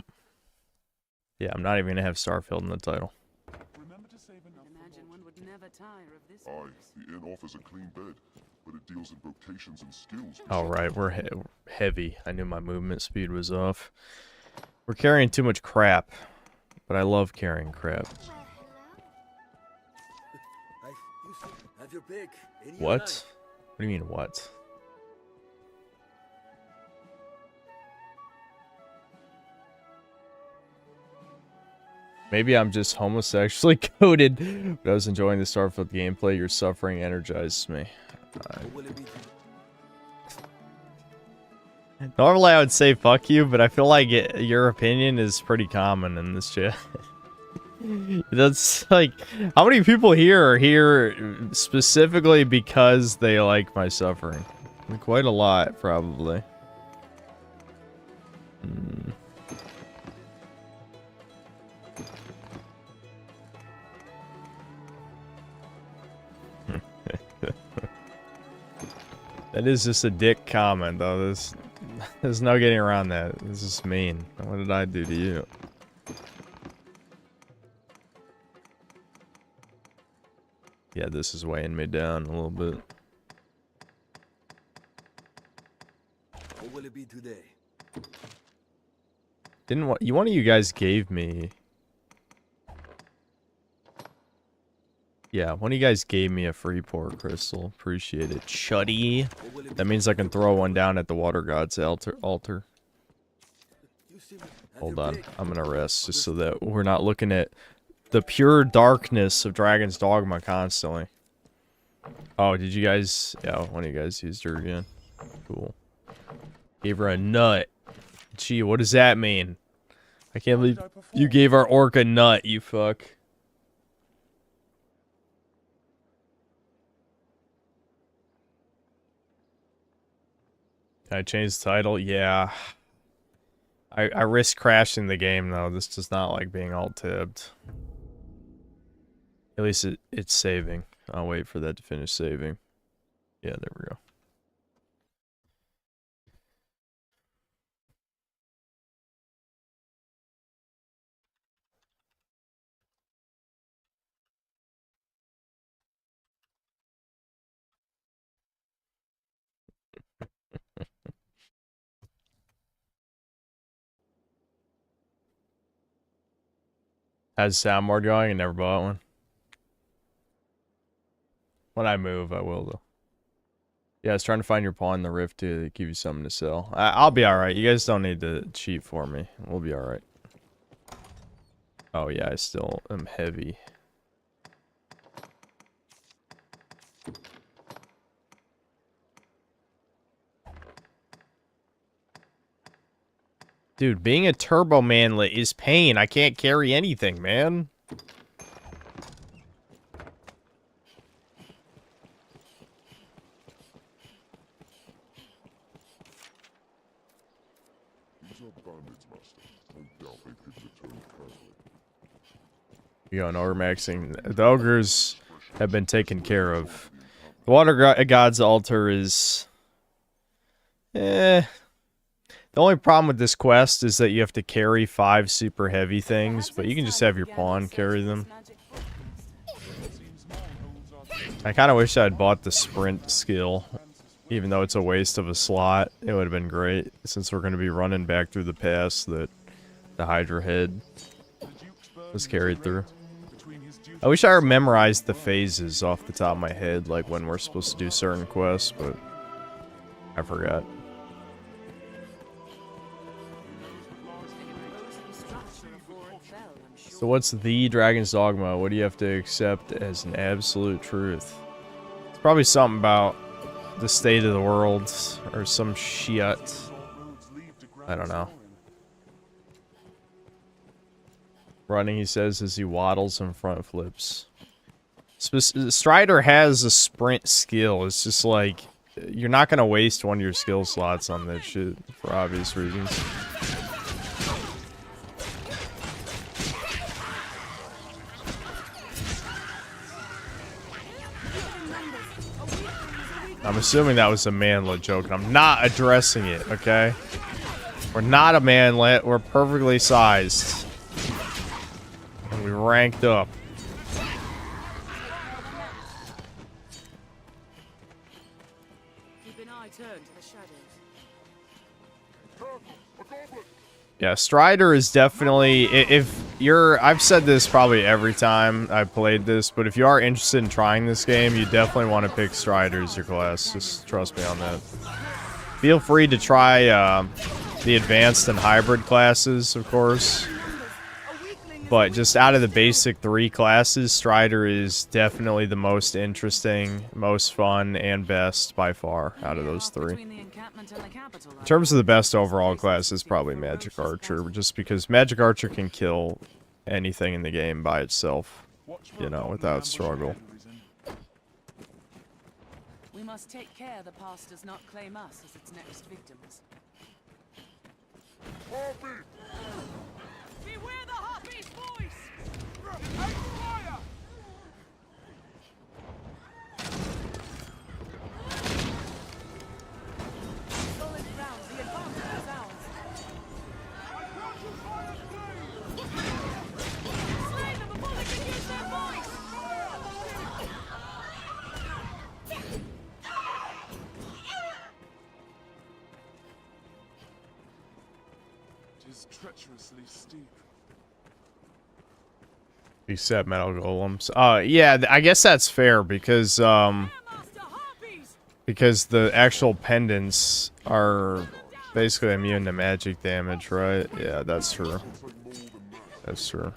Yeah, I'm not even going to have Starfield in the title. The inn offers a clean bed, but it deals in vocations and skills. Alright, we're heavy. I knew my movement speed was off. We're carrying too much crap, but I love carrying crap. What? What do you mean, what? Maybe I'm just homosexually coded, but I was enjoying the Starfield gameplay. Your suffering energizes me. Normally I would say fuck you, but I feel like your opinion is pretty common in this chat. That's like, how many people here are here specifically because they like my suffering? Quite a lot, probably. That is just a dick comment, though. There's no getting around that. This is mean. What did I do to you? Yeah, this is weighing me down a little bit. What will it be today? One of you guys gave me... Yeah, one of you guys gave me a free pour crystal. Appreciate it. Chuddy. That means I can throw one down at the water god's altar. Hold on. I'm gonna rest just so that we're not looking at the pure darkness of Dragon's Dogma constantly. Oh, did you guys... Yeah, one of you guys used her again. Cool. Gave her a nut. Gee, what does that mean? I can't believe you gave our orc a nut, you fuck. Can I change the title? Yeah. I risk crashing the game, though. This does not like being alt-tabbed. At least it's saving. I'll wait for that to finish saving. Yeah, there we go. Has soundboard going? I never bought one. When I move, I will, though. Yeah, I was trying to find your pawn in the rift to give you something to sell. I'll be alright. You guys don't need to cheat for me. We'll be alright. Oh, yeah, I still am heavy. Dude, being a turbo manlet is pain. I can't carry anything, man. You know, overmaxing. The ogres have been taken care of. The water god's altar is... The The only problem with this quest is that you have to carry 5 super heavy things, but you can just have your pawn carry them. I kind of wish I had bought the sprint skill, even though it's a waste of a slot. It would have been great, since we're going to be running back through the pass that the Hydra head was carried through. I wish I memorized the phases off the top of my head, like when we're supposed to do certain quests, but I forgot. So what's the Dragon's Dogma? What do you have to accept as an absolute truth? It's probably something about the state of the world or some shit. I don't know. Running, he says, as he waddles and front flips. Strider has a sprint skill. It's just like, you're not going to waste one of your skill slots on that shit for obvious reasons. I'm assuming that was a manlet joke, and I'm not addressing it, okay? We're not a manlet, we're perfectly sized. And we ranked up. Keep an eye turned to the shadows. Yeah, Strider is definitely, if you're, I've said this probably every time I've played this, but if you are interested in trying this game, you definitely want to pick Strider as your class. Just trust me on that. Feel free to try the advanced and hybrid classes, of course. But just out of the basic 3 classes, Strider is definitely the most interesting, most fun, and best by far out of those 3. In terms of the best overall class, is probably Magic Archer, just because Magic Archer can kill anything in the game by itself, you know, without struggle. We must take care the past does not claim us as its next victims. Beware the Harpy's voice! Solid ground, the advantage is ours. Slay them before they can use their voice! It is treacherously steep. Except metal golems. Yeah, I guess that's fair because the actual pendants are basically immune to magic damage, right? Yeah, that's true. That's true.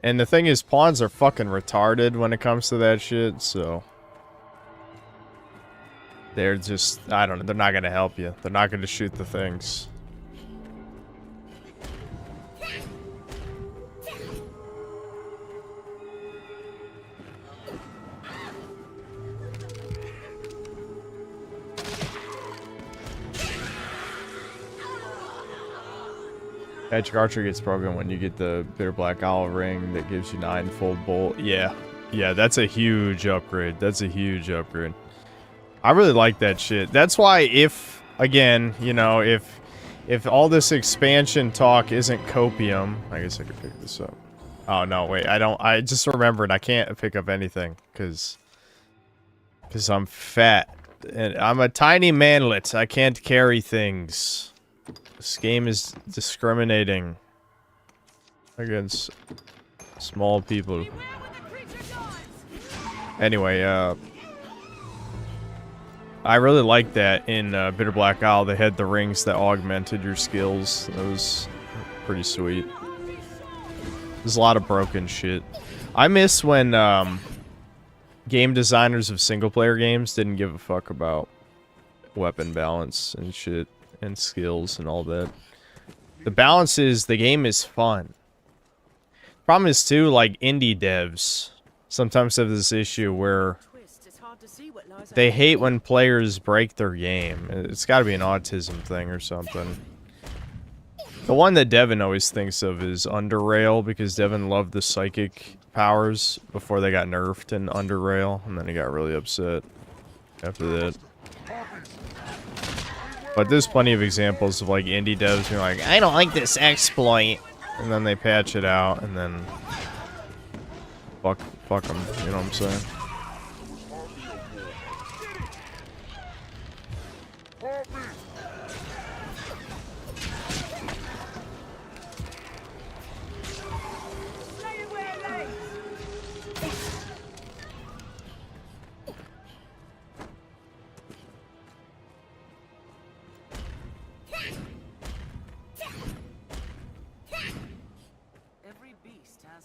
And the thing is, pawns are fucking retarded when it comes to that shit, so they're just, I don't know, they're not gonna help you. They're not gonna shoot the things. Magic Archer gets broken when you get the Bitter Black Owl ring that gives you 9-fold bolt. Yeah. Yeah, that's a huge upgrade. That's a huge upgrade. I really like that shit. That's why if, again, you know, if all this expansion talk isn't copium, I guess I could pick this up. Oh, no, wait, I just remembered I can't pick up anything, because I'm fat. And I'm a tiny manlet. I can't carry things. This game is discriminating against small people. Anyway, I really like that in Bitter Black Isle. They had the rings that augmented your skills. That was pretty sweet. There's a lot of broken shit. I miss when game designers of single-player games didn't give a fuck about weapon balance and shit. And skills and all that. The balance is, the game is fun. Problem is too, like indie devs sometimes have this issue where they hate when players break their game. It's got to be an autism thing or something. The one that Devin always thinks of is Underrail, because Devin loved the psychic powers before they got nerfed in Underrail, and then he got really upset after that. But there's plenty of examples of like indie devs being like, I don't like this exploit, and then they patch it out, and then fuck them. You know what I'm saying?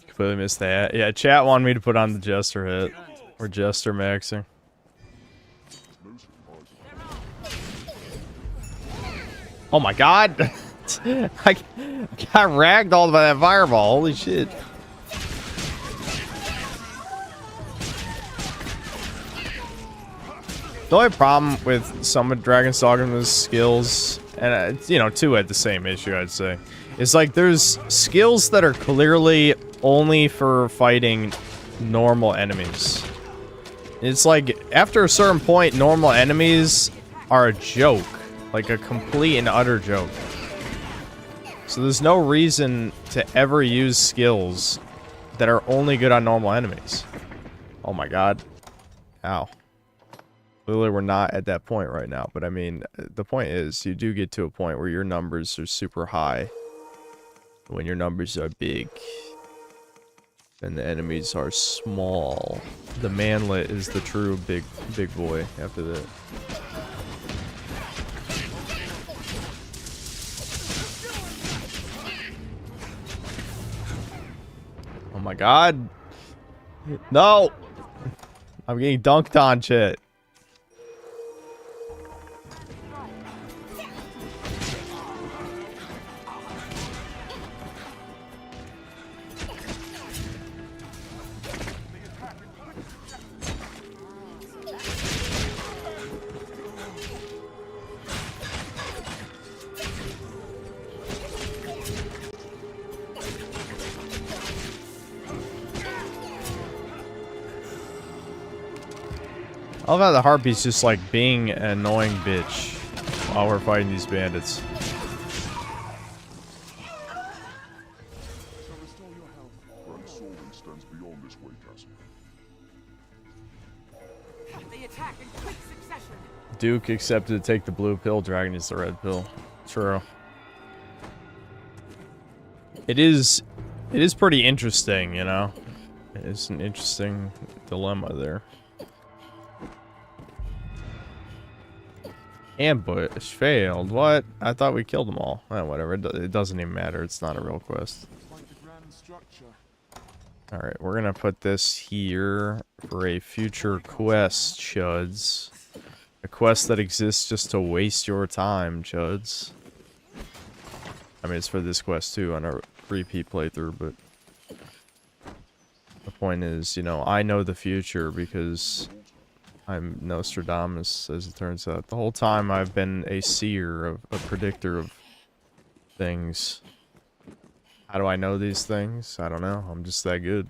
Completely missed that. Yeah, chat wanted me to put on the Jester hit. Or Jester maxing. Oh my god! I got ragdolled by that fireball. Holy shit. The only problem with some of Dragon's Dogma's skills, and it's, you know, two had the same issue, I'd say, is like there's skills that are clearly only for fighting normal enemies. It's like after a certain point, normal enemies are a joke, like a complete and utter joke. So there's no reason to ever use skills that are only good on normal enemies. Oh my god. Ow. Clearly we're not at that point right now, but I mean, the point is, you do get to a point where your numbers are super high. When your numbers are big, and the enemies are small. The manlet is the true big boy after that. Oh my god. No! I'm getting dunked on, shit. I love how the Harpy's just like being an annoying bitch while we're fighting these bandits. Duke accepted to take the blue pill, Dragon is the red pill. True. It is pretty interesting, you know? It's an interesting dilemma there. Ambush failed. What? I thought we killed them all. Eh, whatever. It doesn't even matter. It's not a real quest. Alright, we're gonna put this here for a future quest, chuds. A quest that exists just to waste your time, chuds. I mean, it's for this quest too on a repeat playthrough, but the point is, you know, I know the future because I'm Nostradamus, as it turns out. The whole time I've been a seer, a predictor of things. How do I know these things? I don't know. I'm just that good.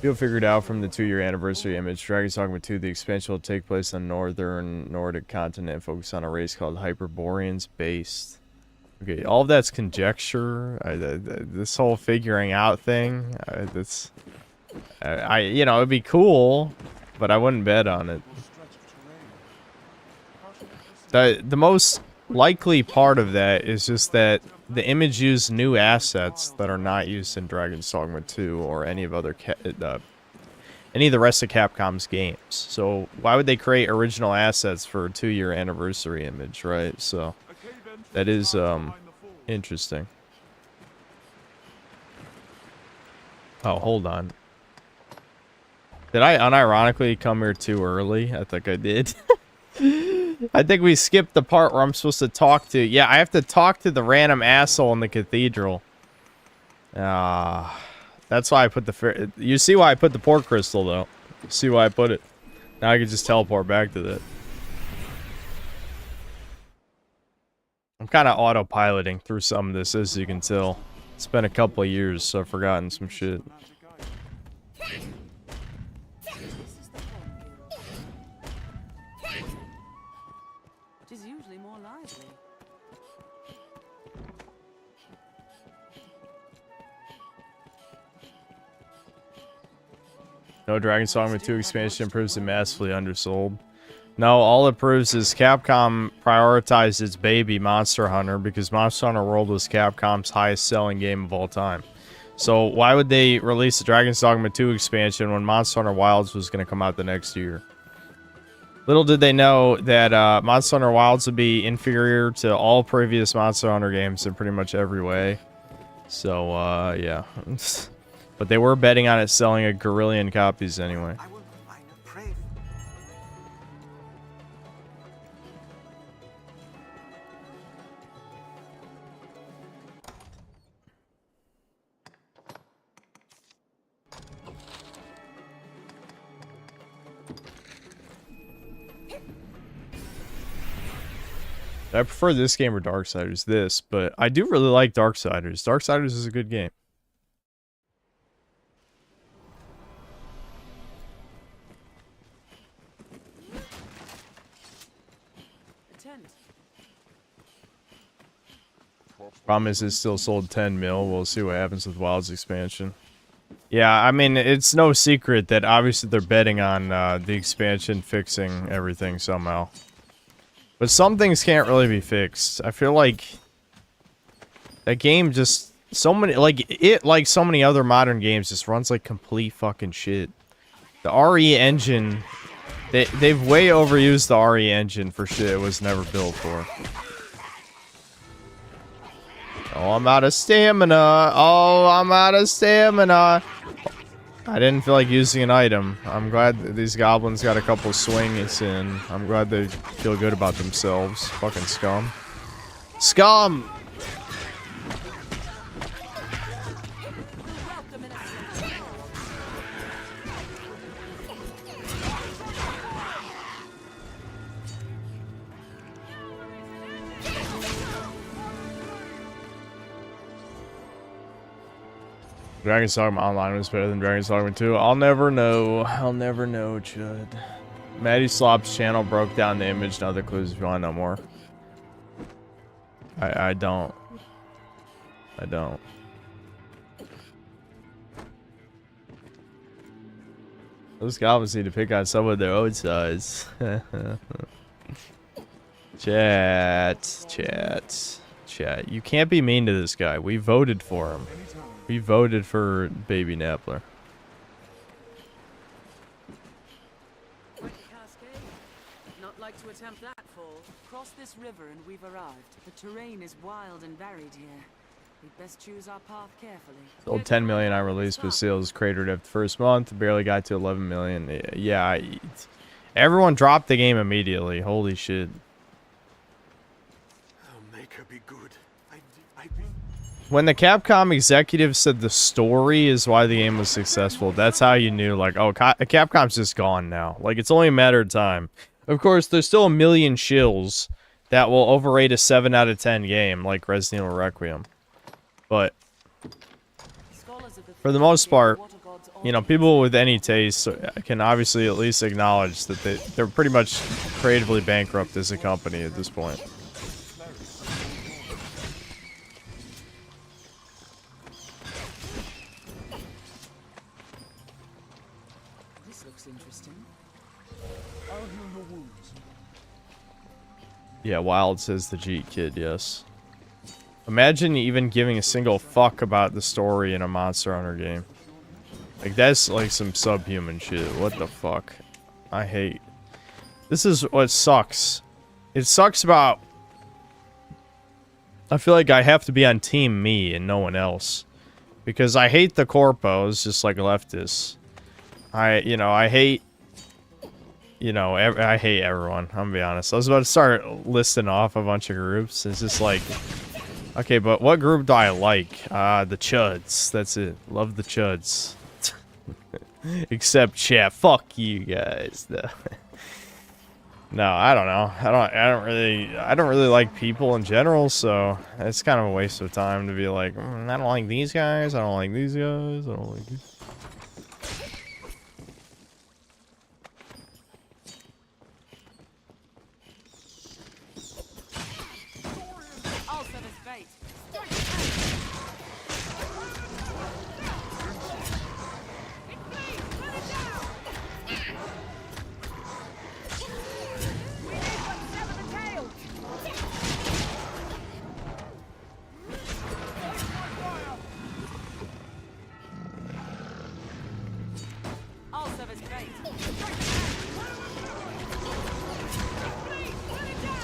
You'll figure it out from the 2-year anniversary image. Dragon's Dogma 2, the expansion will take place on northern Nordic continent, focus on a race called Hyperboreans based. Okay, all of that's conjecture. This whole figuring out thing, you know, it'd be cool, but I wouldn't bet on it. The most likely part of that is just that the image used new assets that are not used in Dragon's Dogma 2 or any of the rest of Capcom's games. So why would they create original assets for a 2-year anniversary image, right? So that is interesting. Oh, hold on. Did I unironically come here too early? I think I did. I think we skipped the part where I'm supposed to talk to... Yeah, I have to talk to the random asshole in the cathedral. That's why I put the... You see why I put the port crystal, though. You see why I put it. Now I can just teleport back to that. I'm kind of autopiloting through some of this, as you can tell. It's been a couple of years, so I've forgotten some shit. No, Dragon's Dogma 2 expansion proves it massively undersold. No, all it proves is Capcom prioritized its baby, Monster Hunter, because Monster Hunter World was Capcom's highest selling game of all time. So why would they release the Dragon's Dogma 2 expansion when Monster Hunter Wilds was going to come out the next year? Little did they know that Monster Hunter Wilds would be inferior to all previous Monster Hunter games in pretty much every way. So, yeah. But they were betting on it selling a gorillion copies anyway. I prefer this game or Darksiders, this, but I do really like Darksiders. Darksiders is a good game. Problem is it's still sold 10 mil. We'll see what happens with Wilds expansion. Yeah, I mean, it's no secret that obviously they're betting on the expansion fixing everything somehow. But some things can't really be fixed. I feel like that game just so many other modern games just runs like complete fucking shit. The RE engine, they've way overused the RE engine for shit it was never built for. Oh, I'm out of stamina. Oh, I'm out of stamina. I didn't feel like using an item. I'm glad that these goblins got a couple swings in. I'm glad they feel good about themselves. Fucking scum. Scum! Dragon's Dogma Online was better than Dragon's Dogma 2. I'll never know. I'll never know, Chud. Maddie Slop's channel broke down the image and other clues if you want to know more. I don't. I don't. Those goblins need to pick on someone their own size. Chat. You can't be mean to this guy. We voted for him. We voted for Baby Nappler. Not like to attempt that fall. Cross this river and we've arrived. The terrain is wild and varied here. We'd best choose our path carefully. Sold 10 million on release, but sales cratered after the first month. Barely got to 11 million. Yeah, everyone dropped the game immediately. Holy shit. I'll make her be good. When the Capcom executive said the story is why the game was successful, that's how you knew, like, oh, Capcom's just gone now. Like, it's only a matter of time. Of course, there's still a million shills that will overrate a 7 out of 10 game, like Resident Evil Requiem. But, for the most part, you know, people with any taste can obviously at least acknowledge that they're pretty much creatively bankrupt as a company at this point. Yeah, Wild says the Jeet Kid, yes. Imagine even giving a single fuck about the story in a Monster Hunter game. Like, that's like some subhuman shit. What the fuck? I hate. This is what sucks. It sucks about... I feel like I have to be on team me and no one else. Because I hate the corpos, just like leftists. I hate... I hate everyone, I'm gonna be honest. I was about to start listing off a bunch of groups. It's just like, okay, but what group do I like? The Chuds. That's it. Love the Chuds. Except chat. Fuck you guys. No, I don't know. I don't really like people in general, so it's kind of a waste of time to be like, I don't like these guys. I don't like these guys. I don't like these.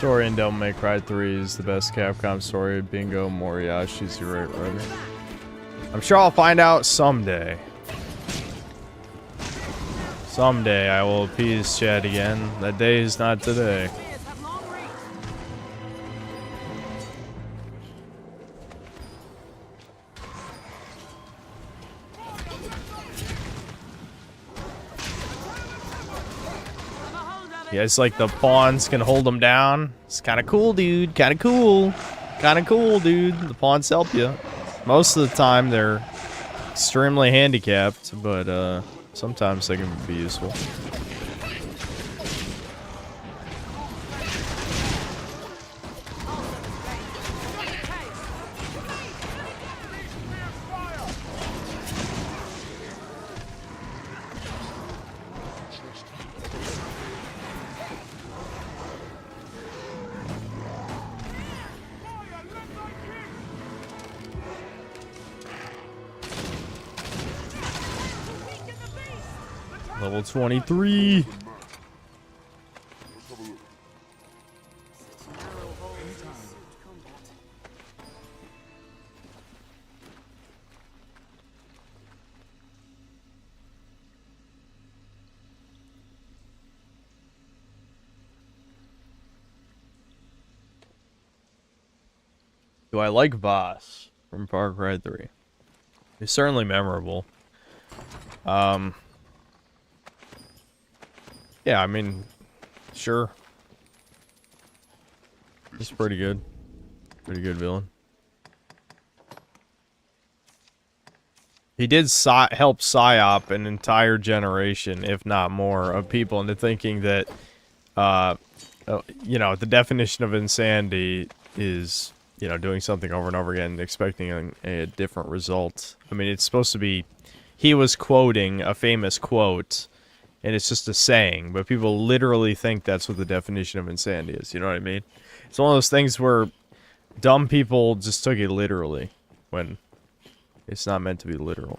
Story in Devil May Cry 3 is the best Capcom story. Bingo, Moriarty's the right writer. I'm sure I'll find out someday. Someday I will appease Chad again. That day is not today. Yeah, it's like the pawns can hold them down. It's kind of cool, dude. Kind of cool. Kind of cool, dude. The pawns help you. Most of the time, they're extremely handicapped, but sometimes they can be useful. Level 23. Do I like Voss from Far Cry 3? He's certainly memorable. Yeah, I mean, sure. He's pretty good. Pretty good villain. He did help psyop an entire generation, if not more, of people into thinking that, you know, the definition of insanity is, you know, doing something over and over again and expecting a different result. I mean, it's supposed to be, he was quoting a famous quote, and it's just a saying, but people literally think that's what the definition of insanity is, you know what I mean? It's one of those things where dumb people just took it literally, when it's not meant to be literal.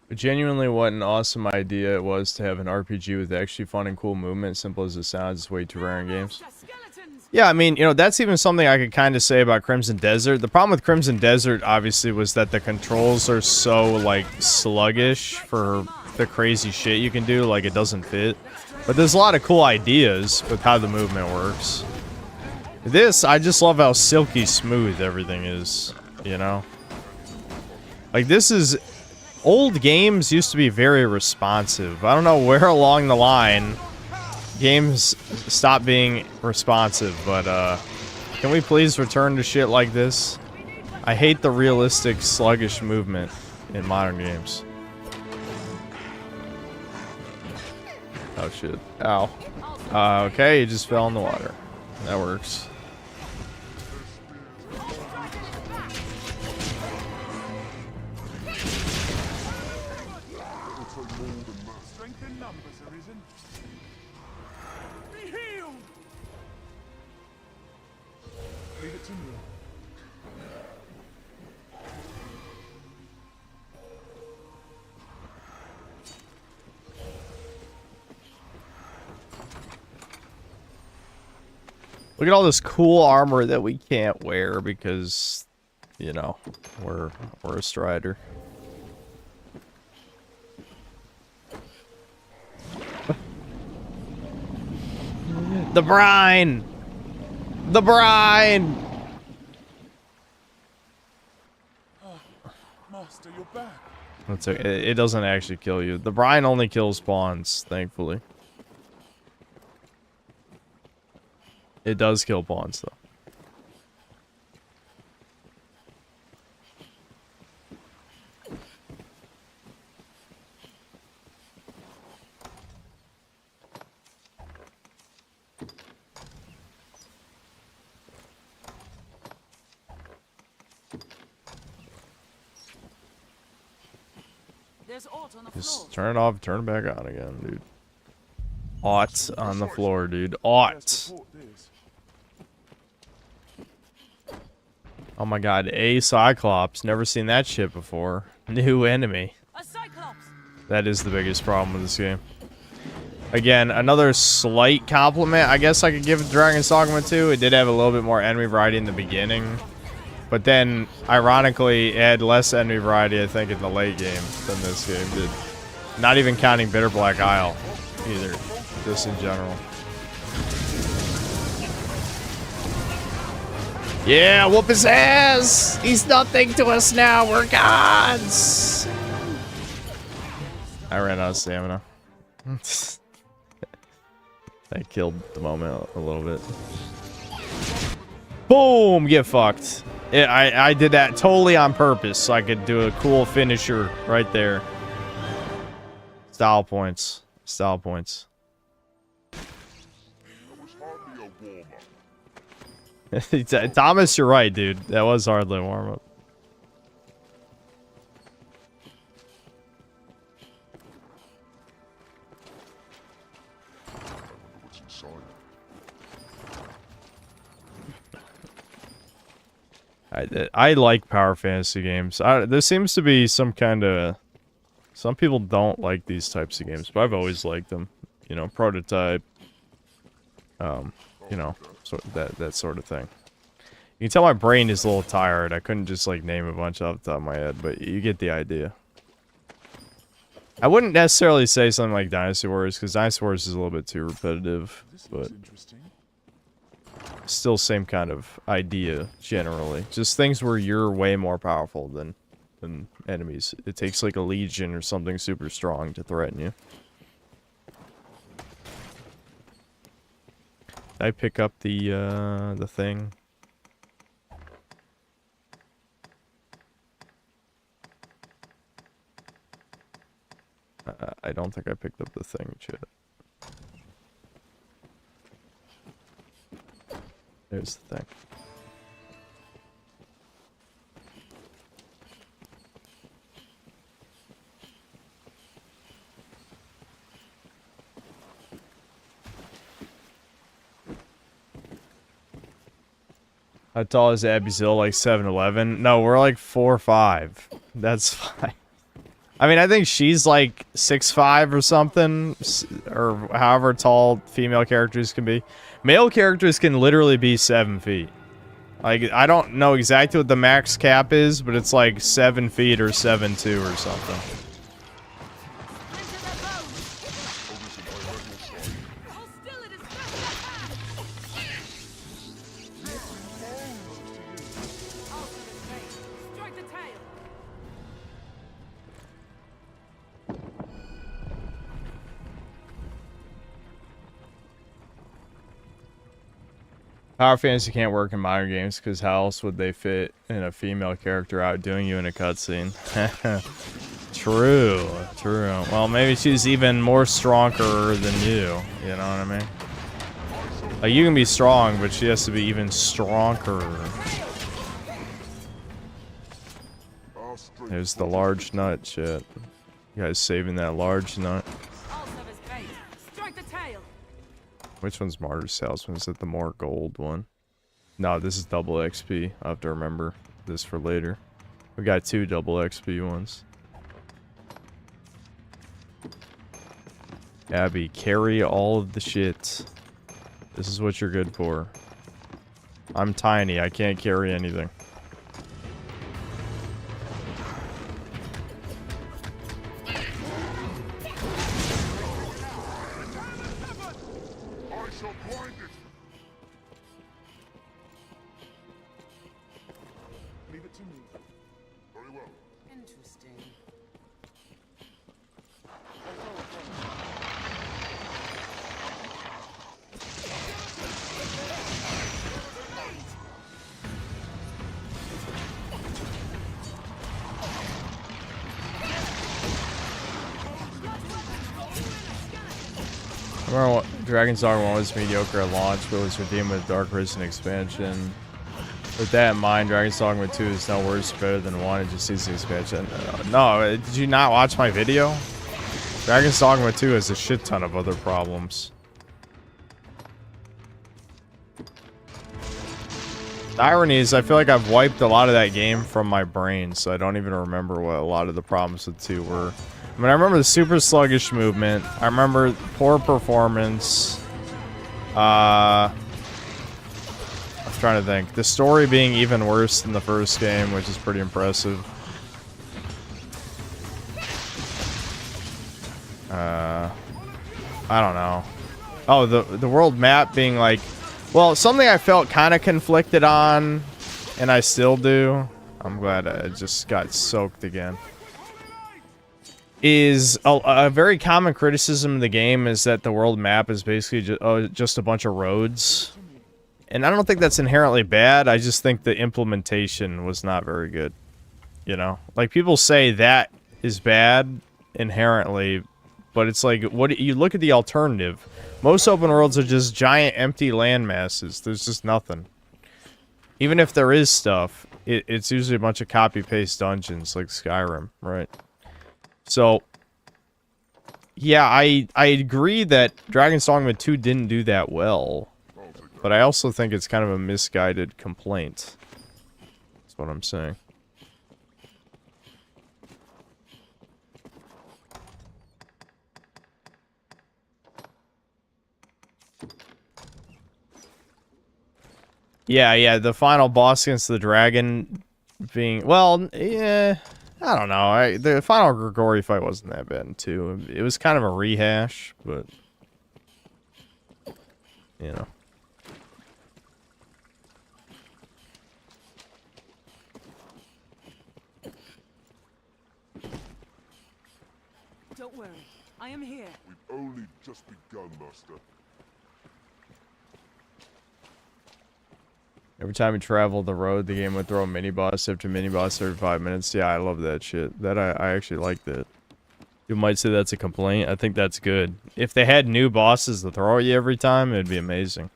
But genuinely, what an awesome idea it was to have an RPG with actually fun and cool movement. Simple as it sounds, it's way too rare in games. Yeah, I mean, you know, that's even something I could kind of say about Crimson Desert. The problem with Crimson Desert, obviously, was that the controls are so, like, sluggish for the crazy shit you can do. Like, it doesn't fit. But there's a lot of cool ideas with how the movement works. This, I just love how silky smooth everything is, you know? Like, this is... Old games used to be very responsive. I don't know where along the line games stopped being responsive, but can we please return to shit like this? I hate the realistic, sluggish movement in modern games. Oh shit. Ow. Okay, you just fell in the water. That works. Strength in numbers, Arisen. Be healed! Leave it to me. Look at all this cool armor that we can't wear because, you know, we're a Strider. The brine! The brine! Master, you're back. That's okay. It doesn't actually kill you. The brine only kills spawns, thankfully. It does kill pawns, though. There's aught on the floor. Just turn it off, turn it back on again, dude. Aught on the floor, dude. Aught. Oh my god, a Cyclops. Never seen that shit before. New enemy. A Cyclops. That is the biggest problem with this game. Again, another slight compliment I guess I could give Dragon's Dogma 2. It did have a little bit more enemy variety in the beginning. But then, ironically, it had less enemy variety, I think, in the late game than this game did. Not even counting Bitter Black Isle, either. Just in general. Yeah, whoop his ass! He's nothing to us now, we're gods! I ran out of stamina. I killed the moment a little bit. Boom! Get fucked. I did that totally on purpose so I could do a cool finisher right there. Style points. Style points. Thomas, you're right, dude. That was hardly a warm-up. I like power fantasy games. There seems to be some kind of... Some people don't like these types of games, but I've always liked them. You know, Prototype. You know, that sort of thing. You can tell my brain is a little tired. I couldn't just, like, name a bunch off the top of my head, but you get the idea. I wouldn't necessarily say something like Dynasty Warriors, because Dynasty Warriors is a little bit too repetitive, but... Still same kind of idea, generally. Just things where you're way more powerful than enemies. It takes like a legion or something super strong to threaten you. Did I pick up the thing? I don't think I picked up the thing, shit. There's the thing. How tall is Abby's-Hill? Like 7'11"? No, we're like 4'5". That's fine. I mean, I think she's like 6'5" or something, or however tall female characters can be. Male characters can literally be 7 feet. Like, I don't know exactly what the max cap is, but it's like 7 feet or 7'2" or something. Power fantasy can't work in modern games because how else would they fit in a female character outdoing you in a cutscene? True, true. Well, maybe she's even more stronger than you. You know what I mean? Like, you can be strong, but she has to be even stronger. There's the large nut shit. You guys saving that large nut. Which one's Martyr Salesman? Is it the more gold one? No, this is double XP. I'll have to remember this for later. We got 2 double XP ones. Abby, carry all of the shit. This is what you're good for. I'm tiny. I can't carry anything. Dragon's Dogma 1 was mediocre at launch, but was redeemed with Dark Risen expansion. With that in mind, Dragon's Dogma 2 is no worse, better than 1. It just needs the expansion. No, did you not watch my video? Dragon's Dogma 2 has a shit ton of other problems. The irony is, I feel like I've wiped a lot of that game from my brain, so I don't even remember what a lot of the problems with 2 were. I mean, I remember the super sluggish movement. I remember poor performance. I'm trying to think. The story being even worse than the first game, which is pretty impressive. I don't know. Oh, the world map being like... Well, something I felt kind of conflicted on, and I still do. I'm glad I just got soaked again. Is a very common criticism of the game is that the world map is basically just a bunch of roads. And I don't think that's inherently bad. I just think the implementation was not very good. You know? Like, people say that is bad inherently, but it's like, what you look at the alternative. Most open worlds are just giant empty land masses. There's just nothing. Even if there is stuff, it's usually a bunch of copy-paste dungeons like Skyrim, right? So, yeah, I agree that Dragon's Dogma 2 didn't do that well. But I also think it's kind of a misguided complaint. That's what I'm saying. Yeah, the final boss against the dragon being... Well, yeah, I don't know. The final Grigori fight wasn't that bad, too. It was kind of a rehash, but... You know. Don't worry, I am here. We've only just begun, Master. Every time you travel the road, the game would throw a mini-boss after mini-boss every 5 minutes. Yeah, I love that shit. That I actually like that. You might say that's a complaint. I think that's good. If they had new bosses to throw at you every time, it'd be amazing.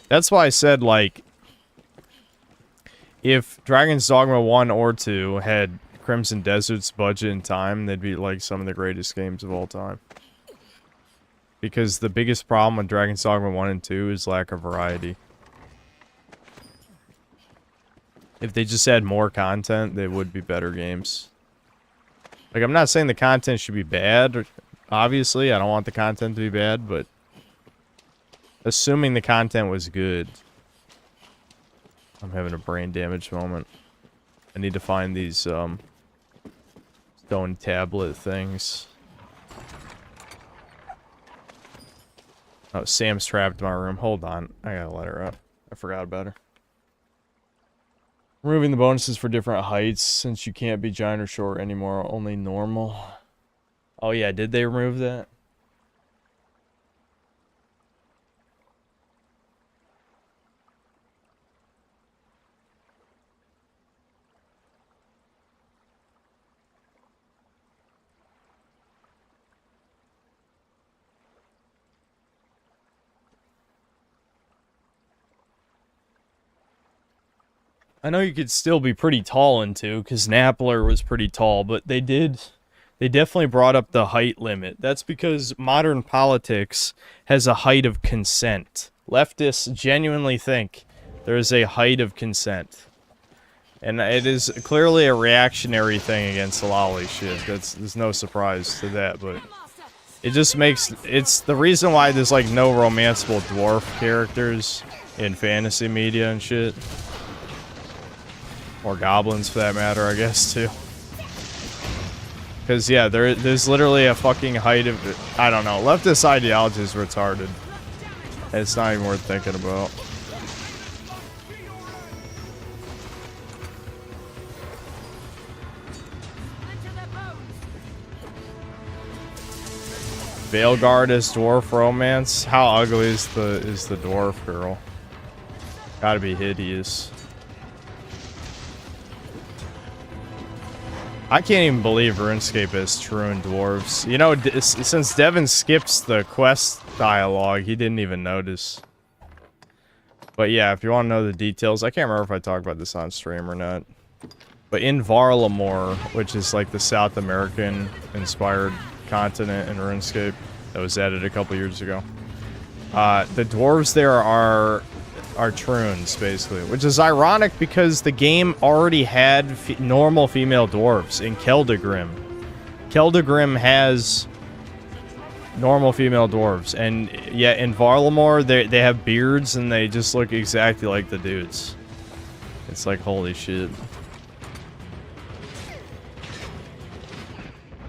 That's why I said, like... If Dragon's Dogma 1 or 2 had Crimson Desert's budget and time, they'd be like some of the greatest games of all time. Because the biggest problem with Dragon's Dogma 1 and 2 is lack of variety. If they just had more content, they would be better games. Like, I'm not saying the content should be bad. Obviously, I don't want the content to be bad, but... Assuming the content was good... I'm having a brain damage moment. I need to find these, stone tablet things. Oh, Sam's trapped in my room. Hold on. I gotta let her up. I forgot about her. Removing the bonuses for different heights, since you can't be giant or short anymore, only normal. Oh yeah, did they remove that? I know you could still be pretty tall in 2, because Nappler was pretty tall, but they definitely brought up the height limit. That's because modern politics has a height of consent. Leftists genuinely think there is a height of consent. And it is clearly a reactionary thing against lolly shit. There's no surprise to that, but... It just makes... It's the reason why there's, like, no romanceable dwarf characters in fantasy media and shit. Or goblins, for that matter, I guess, too. Because, yeah, there's literally a fucking height of... I don't know. Leftist ideology is retarded. It's not even worth thinking about. Veilguard is dwarf romance? How ugly is the dwarf girl? Gotta be hideous. I can't even believe RuneScape has Truan dwarves. You know, since Devin skips the quest dialogue, he didn't even notice. But yeah, if you want to know the details, I can't remember if I talked about this on stream or not. But in Varlamore, which is like the South American inspired continent in RuneScape that was added a couple years ago, the dwarves there are troons, basically. Which is ironic because the game already had normal female dwarves in Keldagrim. Keldagrim has normal female dwarves, and yeah, in Varlamore they have beards and they just look exactly like the dudes. It's like, holy shit.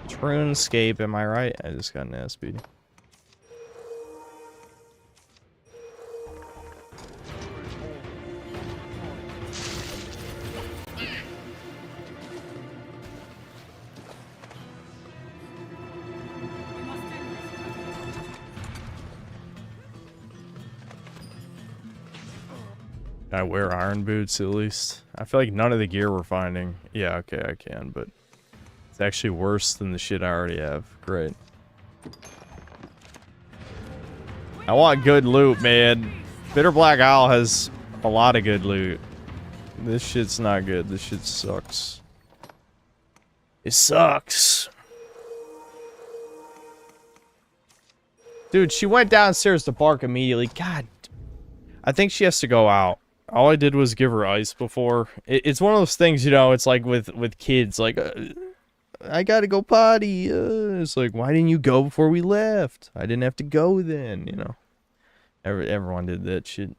RuneScape, am I right? I just got an ass beating. Can I wear iron boots at least? I feel like none of the gear we're finding. Yeah, okay, I can, but it's actually worse than the shit I already have. Great. I want good loot, man. Bitter Black Isle has a lot of good loot. This shit's not good. This shit sucks. It sucks. Dude, she went downstairs to bark immediately. God. I think she has to go out. All I did was give her ice before. It's one of those things, you know, it's like with kids, like, I gotta go potty. It's like, why didn't you go before we left? I didn't have to go then, you know. Everyone did that shit.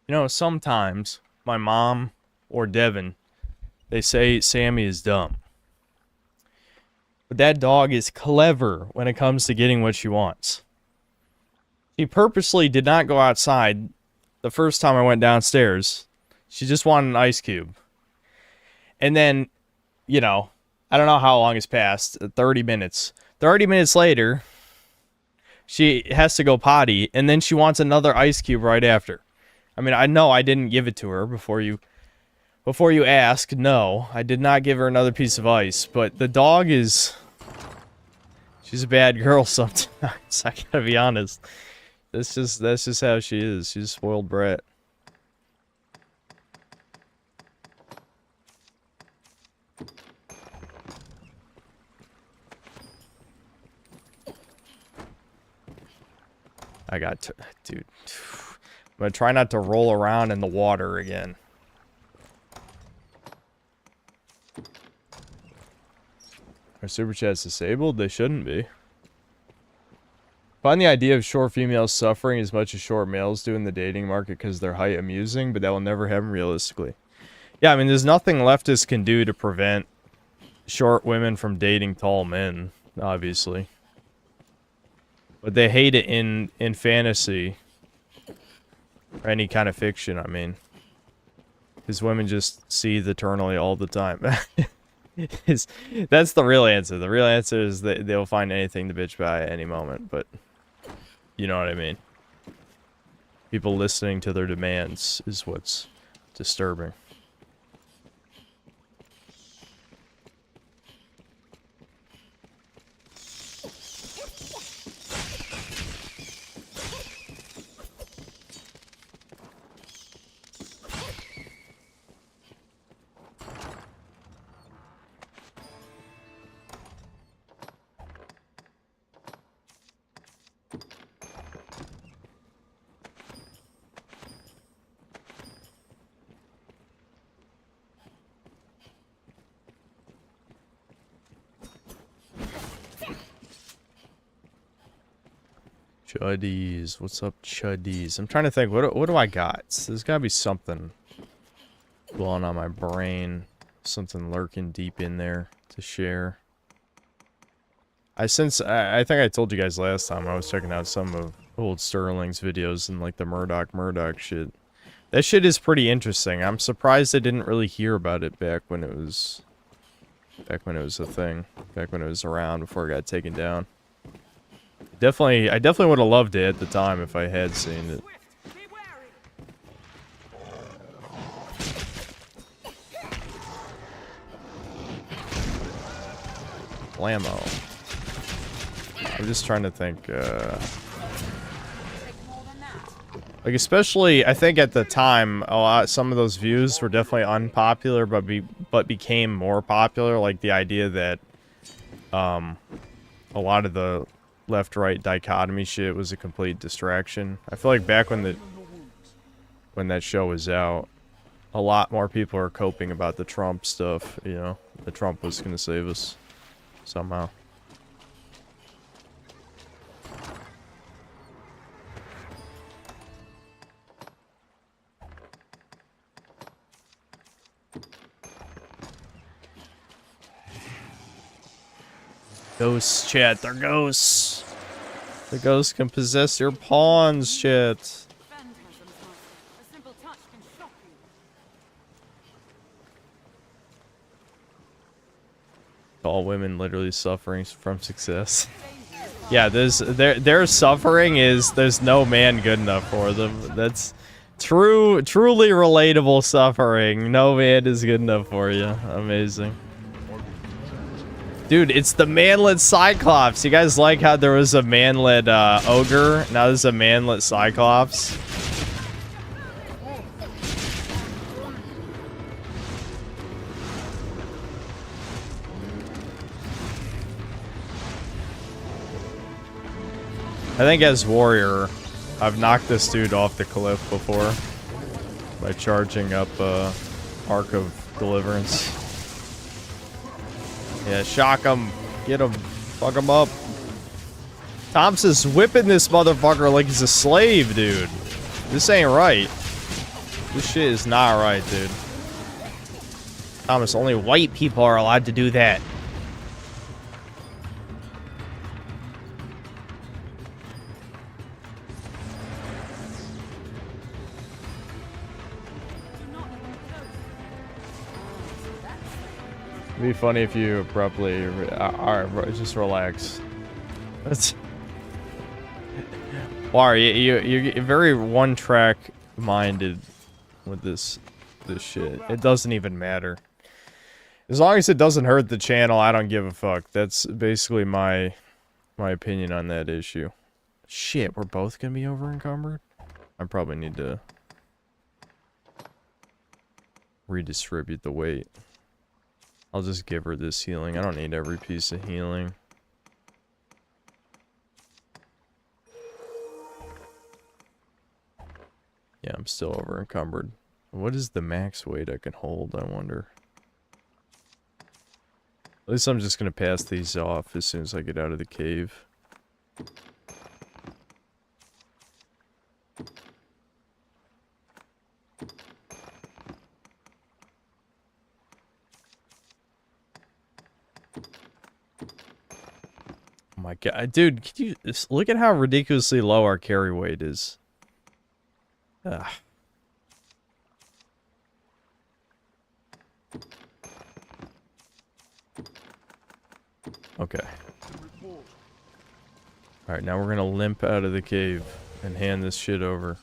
You know, sometimes my mom or Devin, they say Sammy is dumb. But that dog is clever when it comes to getting what she wants. She purposely did not go outside the first time I went downstairs. She just wanted an ice cube. And then, you know, I don't know how long has passed, 30 minutes. 30 minutes later, she has to go potty, and then she wants another ice cube right after. I mean, I know I didn't give it to her before you ask. No, I did not give her another piece of ice, but the dog is... She's a bad girl sometimes, I gotta be honest. That's just how she is. She's a spoiled brat. Dude. I'm gonna try not to roll around in the water again. Are super chats disabled? They shouldn't be. Find the idea of short females suffering as much as short males do in the dating market because their height amusing, but that will never happen realistically. Yeah, I mean, there's nothing leftists can do to prevent short women from dating tall men, obviously. But they hate it in fantasy. Or any kind of fiction, I mean. Because women just seethe eternally all the time. That's the real answer. The real answer is that they'll find anything to bitch about at any moment, but you know what I mean. People listening to their demands is what's disturbing. Chuddies, what's up, chuddies? I'm trying to think, what do I got? There's gotta be something blowing on my brain, something lurking deep in there to share. I think I told you guys last time I was checking out some of old Sterling's videos and like the Murdoch shit. That shit is pretty interesting. I'm surprised I didn't really hear about it back when it was a thing, back when it was around before it got taken down. I definitely would have loved it at the time if I had seen it. Blammo. I'm just trying to think, like, especially, I think at the time, some of those views were definitely unpopular, but became more popular, like the idea that, a lot of the left-right dichotomy shit was a complete distraction. I feel like back when that show was out, a lot more people are coping about the Trump stuff, you know, that Trump was gonna save us somehow. Ghosts, chat, they're ghosts. The ghosts can possess your pawns, chat. All women literally suffering from success. Yeah, their suffering is there's no man good enough for them. That's truly relatable suffering. No man is good enough for you. Amazing. Dude, it's the manlet Cyclops. You guys like how there was a manlet ogre? Now there's a manlet Cyclops. I think as warrior, I've knocked this dude off the cliff before by charging up Arc of Deliverance. Yeah, shock him. Get him. Fuck him up. Thompson's whipping this motherfucker like he's a slave, dude. This ain't right. This shit is not right, dude. Thomas, only white people are allowed to do that. It'd be funny if you abruptly... Alright, just relax. That's... Wow, you're very one-track minded with this shit. It doesn't even matter. As long as it doesn't hurt the channel, I don't give a fuck. That's basically my opinion on that issue. Shit, we're both gonna be over-encumbered? I probably need to redistribute the weight. I'll just give her this healing. I don't need every piece of healing. Yeah, I'm still over encumbered. What is the max weight I can hold, I wonder? At least I'm just gonna pass these off as soon as I get out of the cave. my god, dude! Could you look at how ridiculously low our carry weight is? Ugh. Okay. Alright, now we're gonna limp out of the cave and hand this shit over.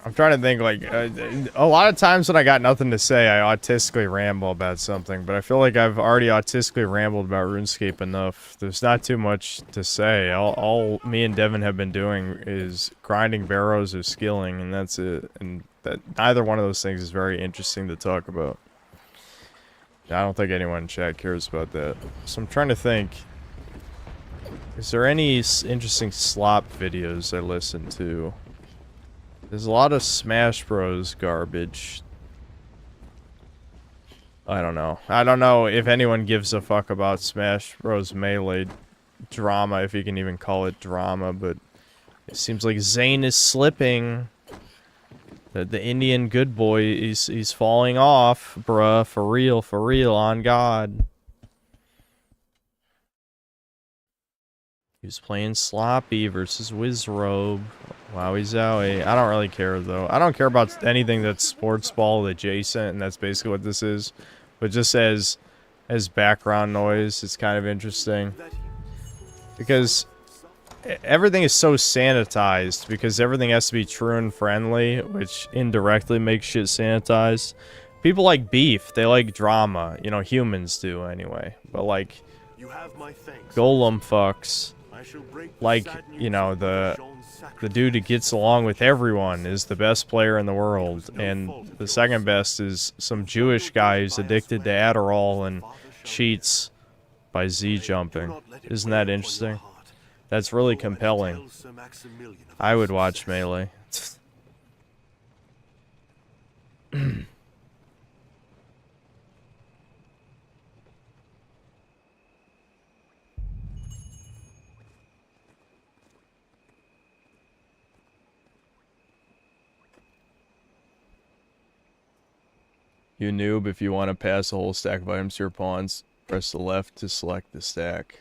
I'm trying to think, like, a lot of times when I got nothing to say, I autistically ramble about something, but I feel like I've already autistically rambled about RuneScape enough. There's not too much to say. All me and Devin have been doing is grinding barrows or skilling, and that's it. And that neither one of those things is very interesting to talk about. I don't think anyone in chat cares about that. So I'm trying to think. Is there any interesting slop videos I listen to? There's a lot of Smash Bros. Garbage. I don't know. I don't know if anyone gives a fuck about Smash Bros. Melee drama, if you can even call it drama, but it seems like Zane is slipping. The Indian good boy, he's falling off, bruh. For real, on God. He was playing Sloppy versus Wizrobe. Wowie zowie. I don't really care, though. I don't care about anything that's sports ball adjacent, and that's basically what this is. But just as background noise, it's kind of interesting. Because everything is so sanitized, because everything has to be true and friendly, which indirectly makes shit sanitized. People like beef. They like drama. You know, humans do, anyway. But, like, golem fucks. Like, you know, the dude who gets along with everyone is the best player in the world, and the second best is some Jewish guy who's addicted to Adderall and cheats by Z-jumping. Isn't that interesting? That's really compelling. I would watch Melee. You noob, if you want to pass a whole stack of items to your pawns, press the left to select the stack.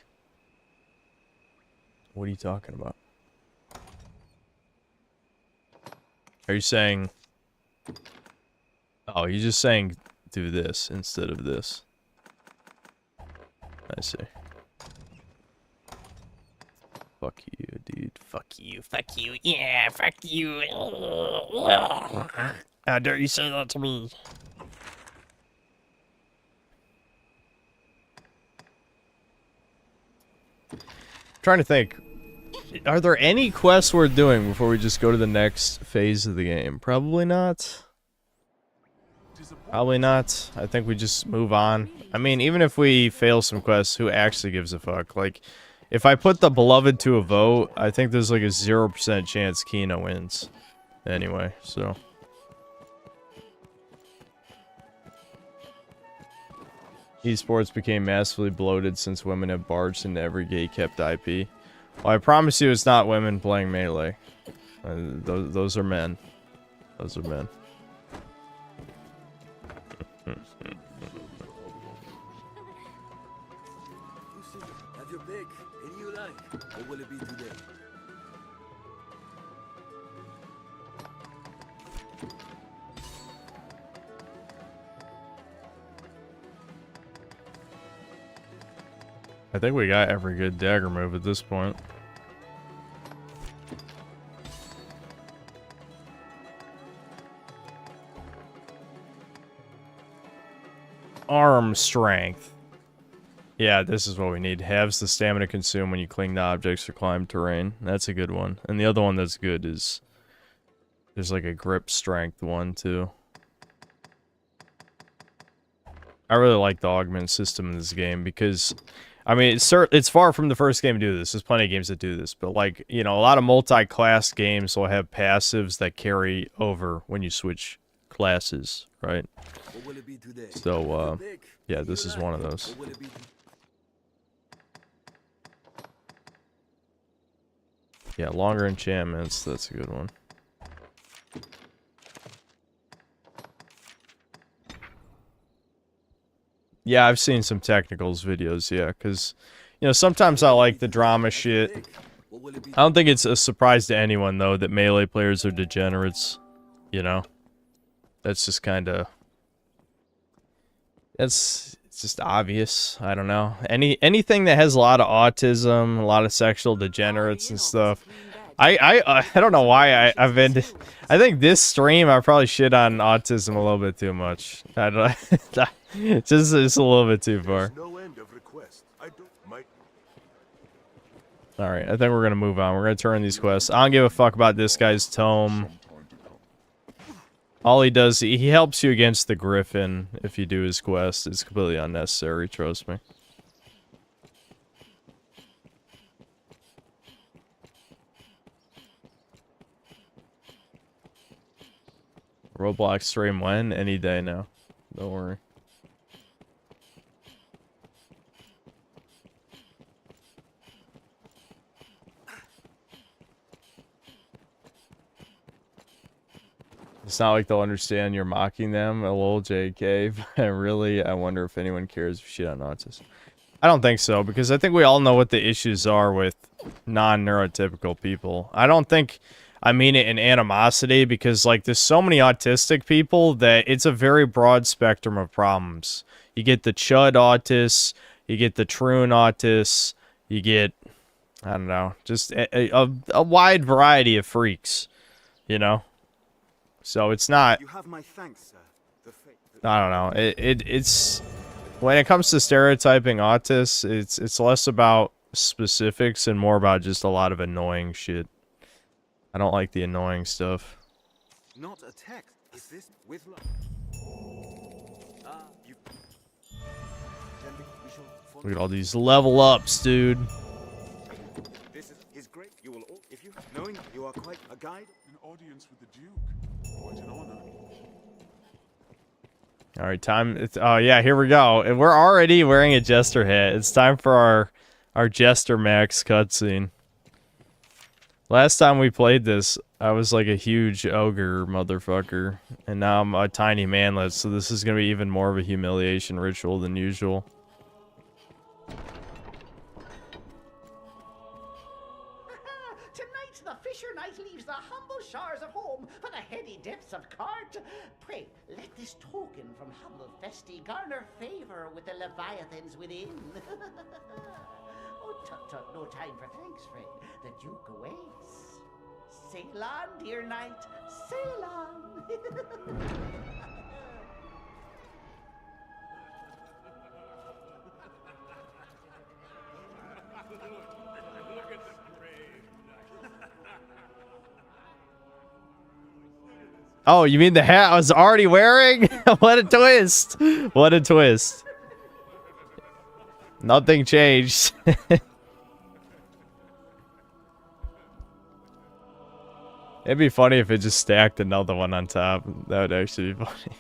What are you talking about? Are you saying... Oh, you're just saying do this instead of this. I see. Fuck you, dude. Fuck you. Fuck you. Yeah, fuck you. How dare you say that to me? Trying to think, are there any quests worth doing before we just go to the next phase of the game? Probably not. Probably not. I think we just move on. I mean, even if we fail some quests, who actually gives a fuck? Like, if I put the beloved to a vote, I think there's like a 0% chance Kina wins. Anyway, so. Esports became massively bloated since women have barged into every gay-kept IP. Well, I promise you it's not women playing Melee. Those are men. Those are men. Have your pick. Any you like. What will it be today? I think we got every good dagger move at this point. Arm strength. Yeah, this is what we need. Halves the stamina consumed when you cling to objects or climb terrain. That's a good one. And the other one that's good is... There's like a grip strength one, too. I really like the augment system in this game because... I mean, it's far from the first game to do this. There's plenty of games that do this. But, like, you know, a lot of multi-class games will have passives that carry over when you switch classes, right? So, yeah, this is one of those. Yeah, longer enchantments, that's a good one. Yeah, I've seen some technicals videos, yeah, because, you know, sometimes I like the drama shit. I don't think it's a surprise to anyone, though, that melee players are degenerates, you know? That's just kind of... it's just obvious. I don't know. Anything that has a lot of autism, a lot of sexual degenerates and stuff. I don't know why I've been... I think this stream I probably shit on autism a little bit too much. I don't it's a little bit too far. Alright, I think we're gonna move on. We're gonna turn these quests. I don't give a fuck about this guy's tome. All he does, he helps you against the Griffin if you do his quest. It's completely unnecessary, trust me. Roblox stream when? Any day now. Don't worry. It's not like they'll understand you're mocking them, a little JK, but really, I wonder if anyone cares if shit on autism. I don't think so, because I think we all know what the issues are with non-neurotypical people. I don't think I mean it in animosity, because, like, there's so many autistic people that it's a very broad spectrum of problems. You get the chud autists, you get the troon autists, you get, I don't know, just a wide variety of freaks, you know? So it's not... You have my thanks, sir. I don't know. It's when it comes to stereotyping autists, it's less about specifics and more about just a lot of annoying shit. I don't like the annoying stuff. Not a text. Is this with love? Look at all these level ups, dude. This is great. You will all, if you knowing you are quite a guide. An audience with the Duke. Quite an honor. All right, time. Oh yeah, here we go. And we're already wearing a jester hat. It's time for our jester max cutscene. Last time we played this, I was like a huge ogre motherfucker, and now I'm a tiny manlet. So this is gonna be even more of a humiliation ritual than usual. Tonight the fisher knight leaves the humble shores of home for the heady depths of Cart. Pray, let this token from humble Festi garner favor with the leviathans within. Oh, tut, no time for thanks, friend. The Duke awaits. Sail on, dear knight, sail on. Oh, you mean the hat I was already wearing? What a twist! What a twist. Nothing changed. It'd be funny if it just stacked another one on top. That would actually be funny.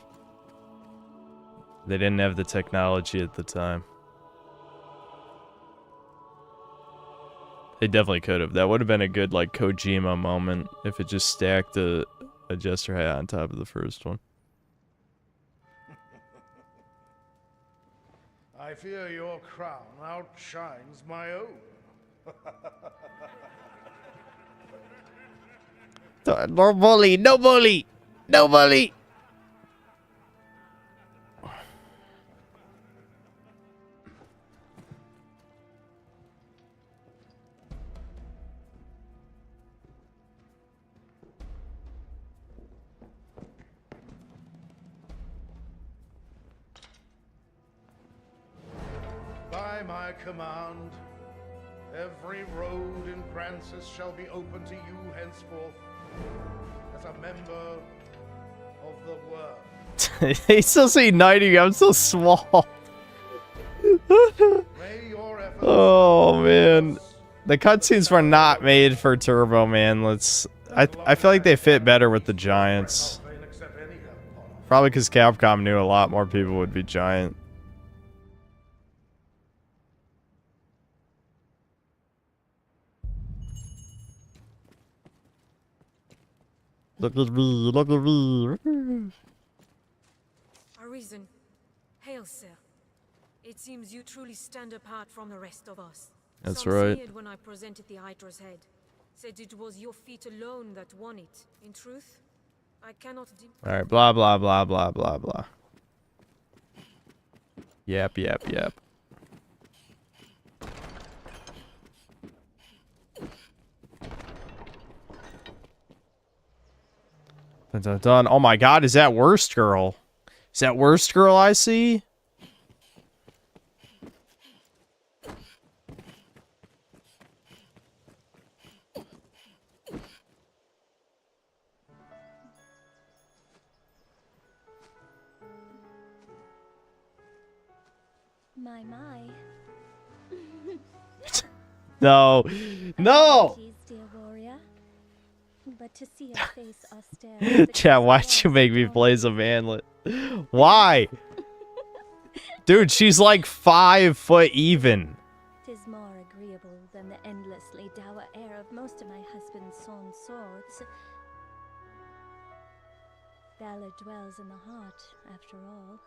They didn't have the technology at the time. They definitely could have. That would have been a good, like, Kojima moment if it just stacked a jester hat on top of the first one. I fear your crown outshines my own. No bully, no bully, no bully. By my command, every road in Francis shall be open to you henceforth as a member of the world. He's still saying 90. I'm so small. Oh man, the cutscenes were not made for Turbo, man. I feel like they fit better with the giants. Probably because Capcom knew a lot more people would be giant. Look at me, look at me. Arisen. Hail, sir. It seems you truly stand apart from the rest of us. That's Some right. sneered when I presented the Hydra's head. Said it was your feat alone that won it. In truth, I cannot Alright, blah, blah, blah, blah, blah, blah. Yep, yep, yep. Dun, dun, dun. Oh my god, is that Worst Girl? Is that Worst Girl I see? My. No. No! Apologies, dear warrior. But to see her face austere as the Chat, why'd you make me play as a manlet? Why? Dude, she's like 5 foot even. 'tis more agreeable than the endlessly dour air of most of my husband's sawn swords. Valor dwells in the heart, after all.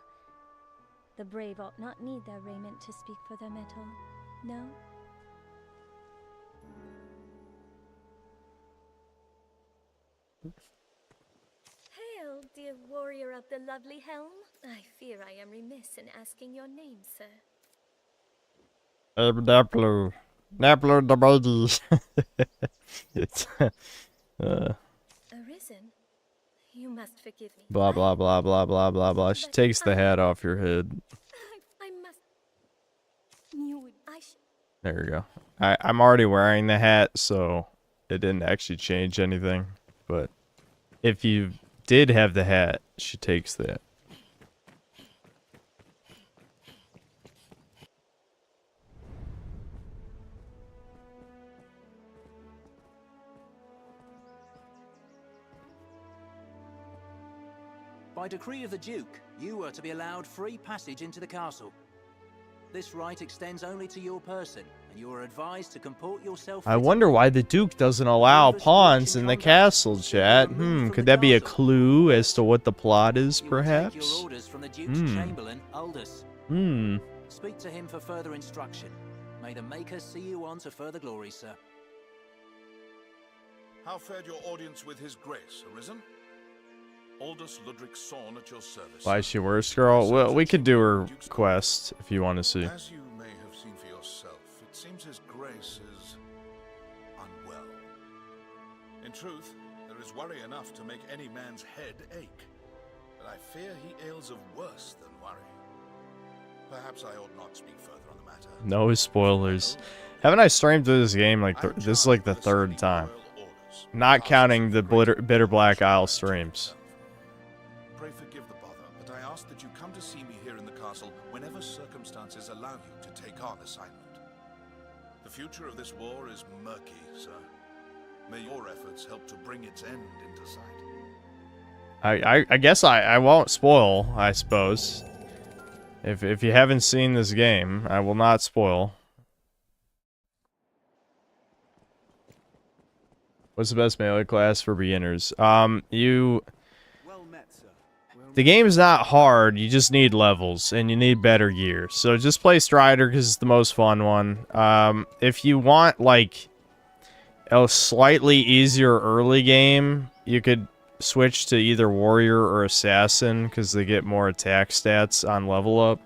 The brave ought not need their raiment to speak for their mettle, no? Hail, dear warrior of the lovely helm. I fear I am remiss in asking your name, sir. Napler. Napler the baby. It's, Arisen? You must forgive me. blah, blah, blah, blah, blah, blah, blah. She takes the hat off your head. I must. You would. There you go. I'm already wearing the hat, so it didn't actually change anything. But if you did have the hat, she takes that. By decree of the Duke, you are to be allowed free passage into the castle. This right extends only to your person, and you are advised to comport yourself. I wonder why the Duke doesn't allow pawns in the castle, chat. Could that be a clue as to what the plot is, perhaps? Orders from the Duke's Chamberlain, Aldous. Speak to him for further instruction. May the Maker see you on to further glory, sir. How fared your audience with His Grace, Arisen? Aldous Ludwig Sorn at your service. Why is she Worst Girl? Well, we could do her quest if you want to see. As you may have seen for yourself, it seems His Grace is unwell. In truth, there is worry enough to make any man's head ache. But I fear he ails of worse than worry. Perhaps I ought not speak further on the matter. No spoilers. Haven't I streamed through this game like this is like the 3rd time? Not counting the Bitter Black Isle streams. Pray forgive the bother, but I ask that you come to see me here in the castle whenever circumstances allow you to take on assignment. The future of this war is murky, sir. May your efforts help to bring its end into sight. I guess I won't spoil, I suppose. If you haven't seen this game, I will not spoil. What's the best melee class for beginners? The game's not hard, you just need levels, and you need better gear. So just play Strider, because it's the most fun one. If you want, like, a slightly easier early game, you could switch to either Warrior or Assassin, because they get more attack stats on level up.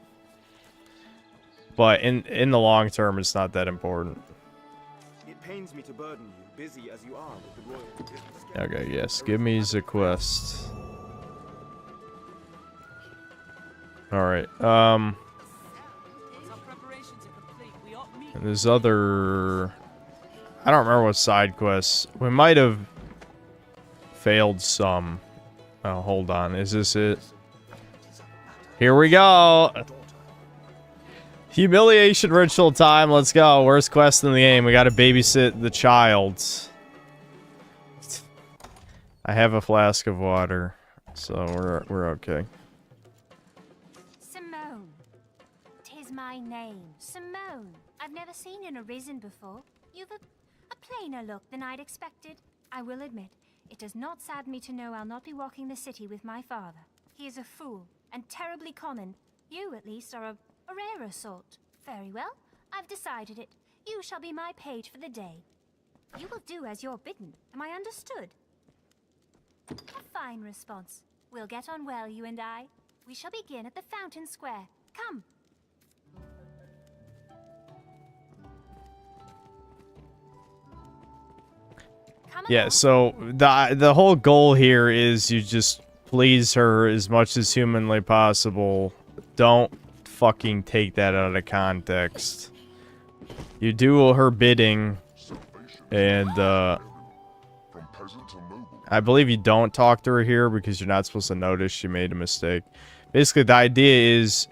But in the long term, it's not that important. It pains me to burden you, busy as you are with the royal. Okay, yes, give me the quest. Alright, and there's other... I don't remember what side quests. We might have failed some. Oh, hold on, is this it? Here we go! Humiliation ritual time, let's go. Worst quest in the game, we gotta babysit the child. I have a flask of water. so we're okay. Simone. 'Tis my name, Simone. I've never seen an arisen before. You've a plainer look than I'd expected. I will admit, it does not sadden me to know I'll not be walking the city with my father. He is a fool, and terribly common. You, at least, are a rarer sort. Very well, I've decided it. You shall be my page for the day. You will do as you're bidden. Am I understood? A fine response. We'll get on well, you and I. We shall begin at the Fountain Square. Come. Yeah, so the whole goal here is you just please her as much as humanly possible. Don't fucking take that out of context. You do her bidding, and I believe you don't talk to her here because you're not supposed to notice she made a mistake. Basically, the idea is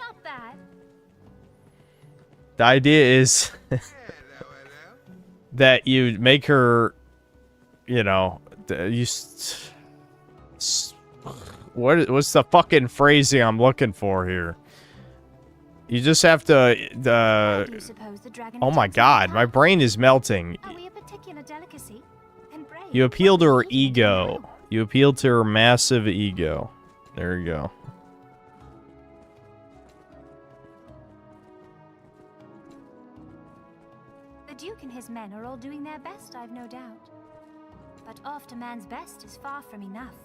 that you make her, you know, what's the fucking phrasing I'm looking for here? You just have to oh my god, my brain is melting. You appeal to her ego. You appeal to her massive ego. There you go. The Duke and his men are all doing their best, I've no doubt. But oft a man's best is far from enough.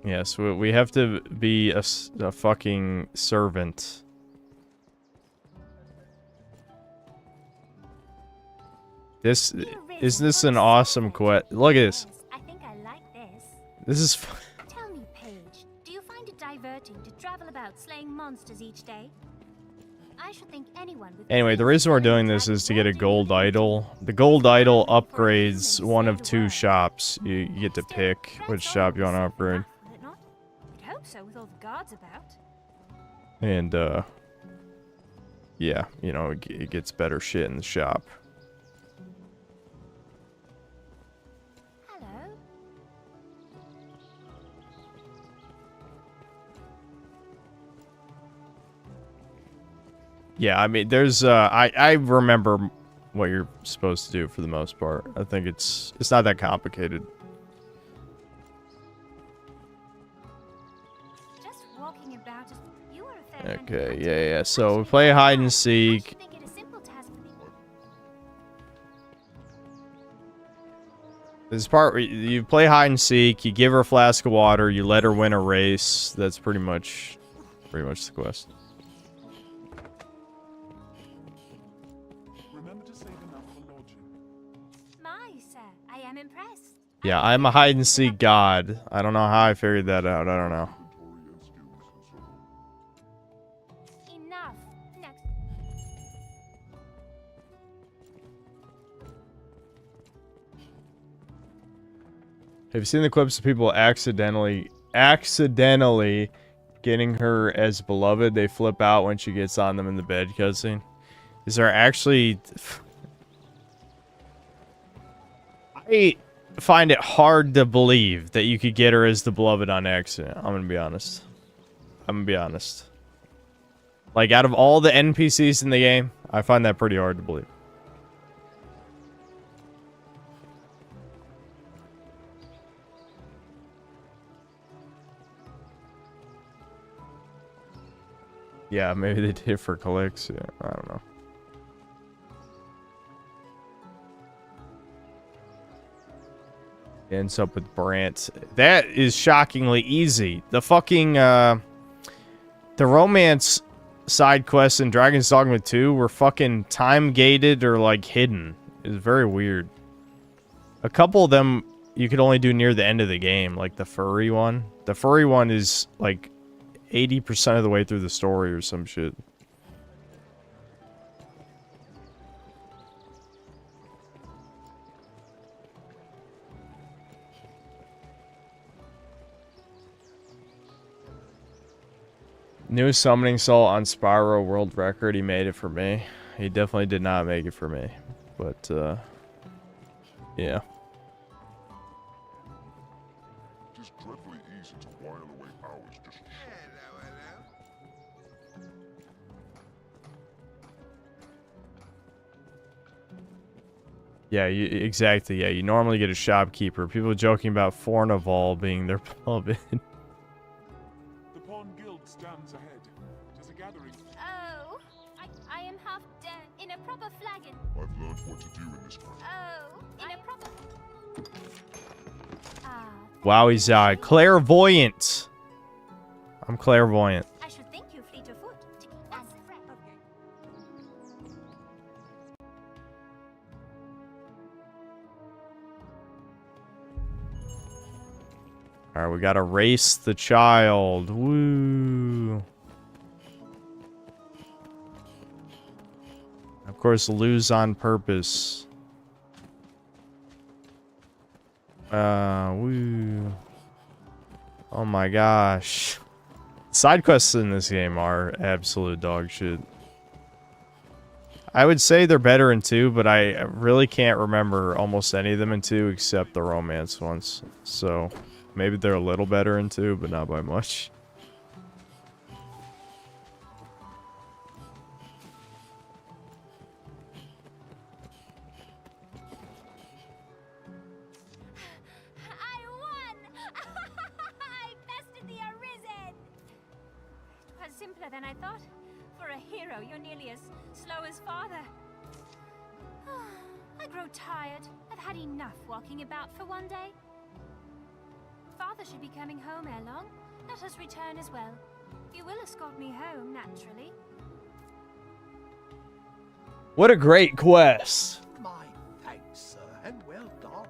Yes, we have to be a fucking servant. Isn't this an awesome quest? Look at this. I think I like this. This is Tell me, Paige, do you find it diverting to travel about slaying monsters each day? I should think anyone with Anyway, the reason we're doing this is to get a gold idol. The gold idol upgrades one of two shops. You get to pick which shop you want to upgrade. I'd hope so with all the guards about. And, yeah, you know, it gets better shit in the shop. Hello. Yeah, I mean, there's, I remember what you're supposed to do for the most part. I think it's not that complicated. Just walking about, you are a fair Okay, yeah. So we play hide and seek. This part where you play hide and seek. You give her a flask of water. You let her win a race. That's pretty much the quest. Remember to save enough for lodging. My, sir, I am impressed. Yeah, I'm a hide and seek god. I don't know how I figured that out. I don't know. Enough. Next. Have you seen the clips of people accidentally getting her as beloved? They flip out when she gets on them in the bed cutscene. Is there actually... I find it hard to believe that you could get her as the beloved on accident. I'm gonna be honest. Like, out of all the NPCs in the game, I find that pretty hard to believe. Yeah, maybe they did it for clicks. Yeah, I don't know. Ends up with Brant. That is shockingly easy. The fucking, the romance side quests in Dragon's Dogma 2 were fucking time-gated or, like, hidden. It was very weird. A couple of them you could only do near the end of the game, like the furry one. The furry one is, like, 80% of the way through the story or some shit. New summoning soul on Spyro world record. He made it for me. He definitely did not make it for me. But, yeah. It is dreadfully easy to while away hours just Yeah, exactly. Yeah, you normally get a shopkeeper. People joking about Fornival being their pub in. The Pawn Guild stands ahead. It is a gathering. Oh, I am half dead in a proper flagon. I've learned what to do in this kind. Oh, in a proper. Wow, he's clairvoyant. I'm clairvoyant. I should think you fleet of foot. As a friend. Alright, we gotta race the child. Woo. Of course, lose on purpose. Woo. Oh my gosh. Side quests in this game are absolute dog shit. I would say they're better in 2, but I really can't remember almost any of them in 2 except the romance ones. So, maybe they're a little better in 2, but not by much. Simpler than I thought. For a hero, you're nearly as slow as father. I grow tired. I've had enough walking about for one day. Father should be coming home ere long. Let us return as well. You will escort me home, naturally. What a great quest. My thanks, sir, and well done.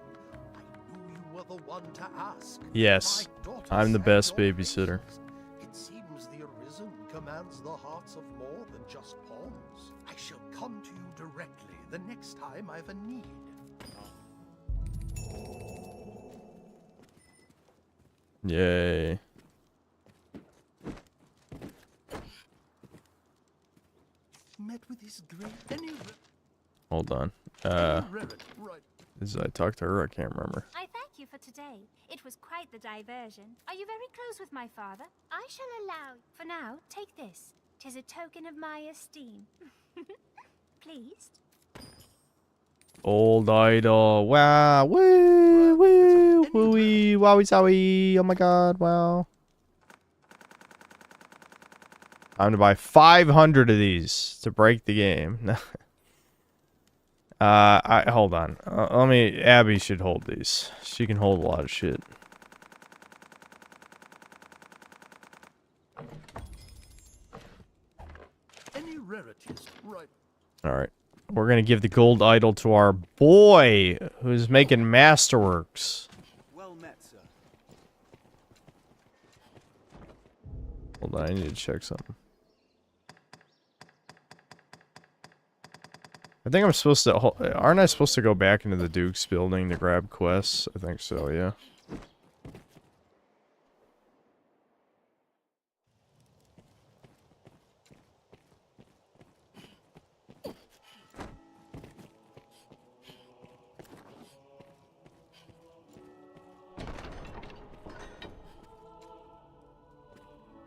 I knew you were the one to ask. Yes, I'm the best babysitter. It seems the Arisen commands the hearts of more than just pawns. I shall come to you directly the next time I've a need. Yay. Met with his great Hold on. Did I talk to her? I can't remember. I thank you for today. It was quite the diversion. Are you very close with my father? I shall allow. For now, take this. 'Tis a token of my esteem. Pleased? Old idol. Wow. Woo, woo, wooey, wowie, zowie. Oh my god, wow. Time to buy 500 of these to break the game. Hold on. Abby should hold these. She can hold a lot of shit. Any rarities, right? Alright. We're gonna give the gold idol to our boy, who's making masterworks. Well met, sir. Hold on, I need to check something. I think I'm supposed to... Aren't I supposed to go back into the Duke's building to grab quests? I think so, yeah.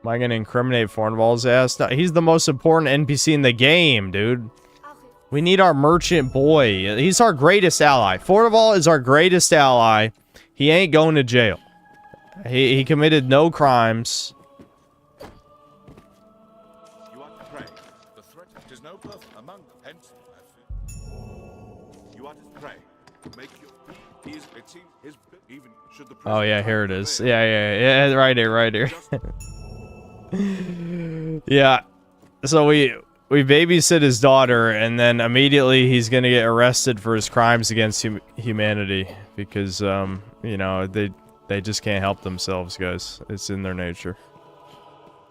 Am I gonna incriminate Fornval's ass? No, he's the most important NPC in the game, dude. We need our merchant boy. He's our greatest ally. Fornval is our greatest ally. He ain't going to jail. He committed no crimes. You are to pray. The threat is no person among them. Hence, you are to pray. Make your it seems his even should the Oh yeah, here it is. Yeah, right here. Yeah. So we babysit his daughter, and then immediately he's gonna get arrested for his crimes against humanity because you know, they just can't help themselves, guys. It's in their nature.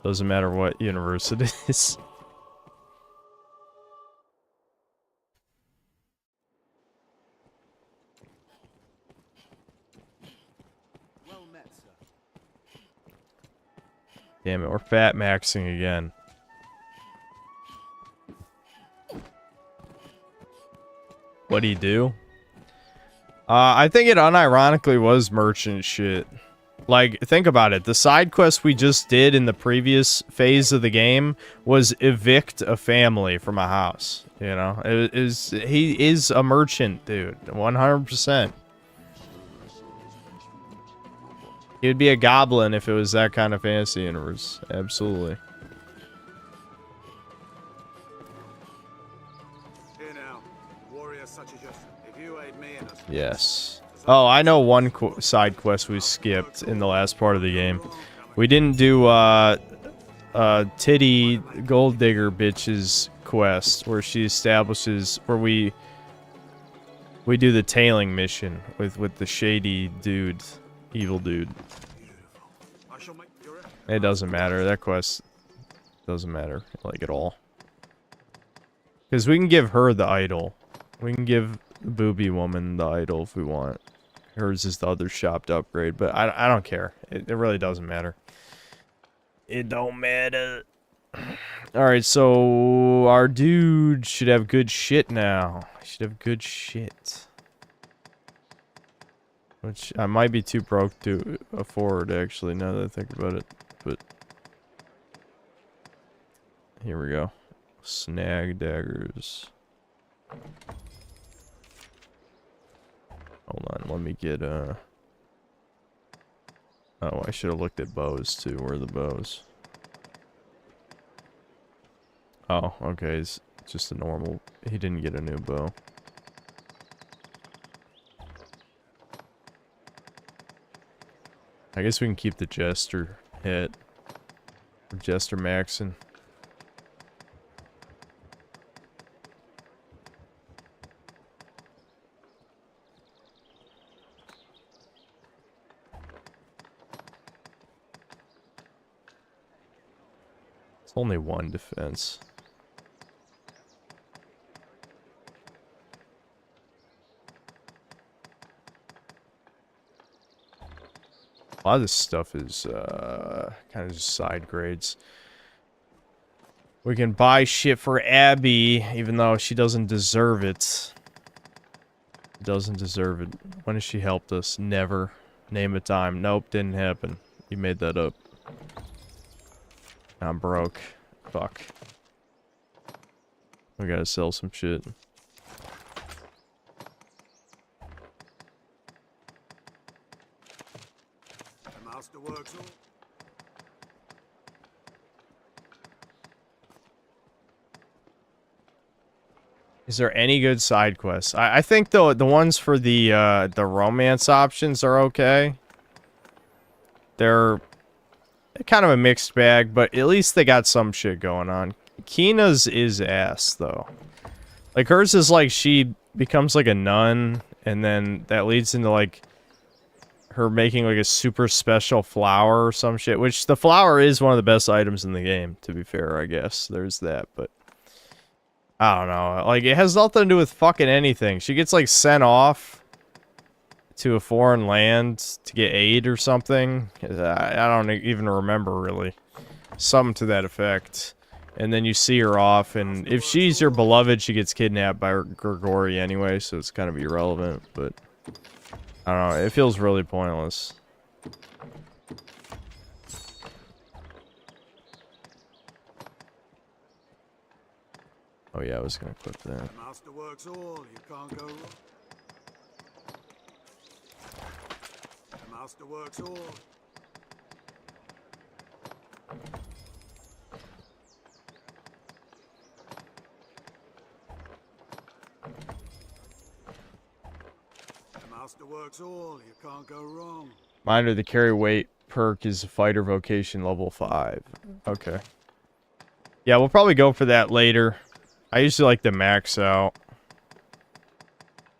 Doesn't matter what universe it is. Well met, sir. Damn it, we're fat maxing again. What'd he do? I think it unironically was merchant shit. Like, think about it. The side quest we just did in the previous phase of the game was evict a family from a house. You know, he is a merchant, dude. 100%. He would be a goblin if it was that kind of fantasy universe. Absolutely. Here now, warriors such as yourself. If you aid me in a Yes. Oh, I know one side quest we skipped in the last part of the game. We didn't do titty gold digger bitch's quest where she establishes where we do the tailing mission with the shady dude, evil dude. It doesn't matter. That quest doesn't matter like at all. Because we can give her the idol. We can give the booby woman the idol if we want. Hers is the other shop to upgrade, but I don't care. It really doesn't matter. It don't matter. Alright, so our dude should have good shit now. He should have good shit. Which I might be too broke to afford, actually, now that I think about it. But here we go. Snag daggers. Hold on, let me get oh, I should have looked at bows too. Where are the bows? Oh, okay, it's just a normal. He didn't get a new bow. I guess we can keep the Jester hit. Jester Maxon. It's only one defense. A lot of this stuff is kind of just side grades. We can buy shit for Abby, even though she doesn't deserve it. Doesn't deserve it. When has she helped us? Never. Name a time. Nope, didn't happen. You made that up. I'm broke. Fuck. We gotta sell some shit. The master works all. Is there any good side quests? I think the ones for the romance options are okay. They're kind of a mixed bag, but at least they got some shit going on. Kina's is ass, though. Like, hers is like she becomes like a nun, and then that leads into like her making like a super special flower or some shit, which the flower is one of the best items in the game, to be fair, I guess. There's that, but I don't know. Like, it has nothing to do with fucking anything. She gets like sent off to a foreign land to get aid or something. I don't even remember, really. Something to that effect. And then you see her off, and if she's your beloved, she gets kidnapped by Grigori anyway, so it's kind of irrelevant, but I don't know. It feels really pointless. Oh yeah, I was gonna clip that. The master works all. You can't go wrong. The master works all. The master works all. You can't go wrong. Reminder, the carry weight perk is fighter vocation level 5. Okay. Yeah, we'll probably go for that later. I usually like to max out.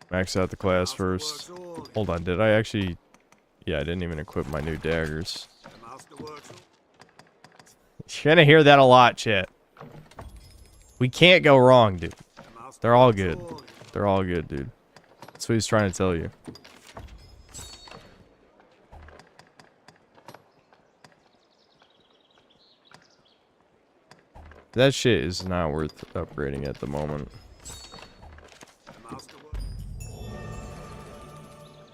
Max out the class first. Hold on, did I actually... Yeah, I didn't even equip my new daggers. You're gonna hear that a lot, chat. We can't go wrong, dude. They're all good. They're all good, dude. That's what he's trying to tell you. That shit is not worth upgrading at the moment.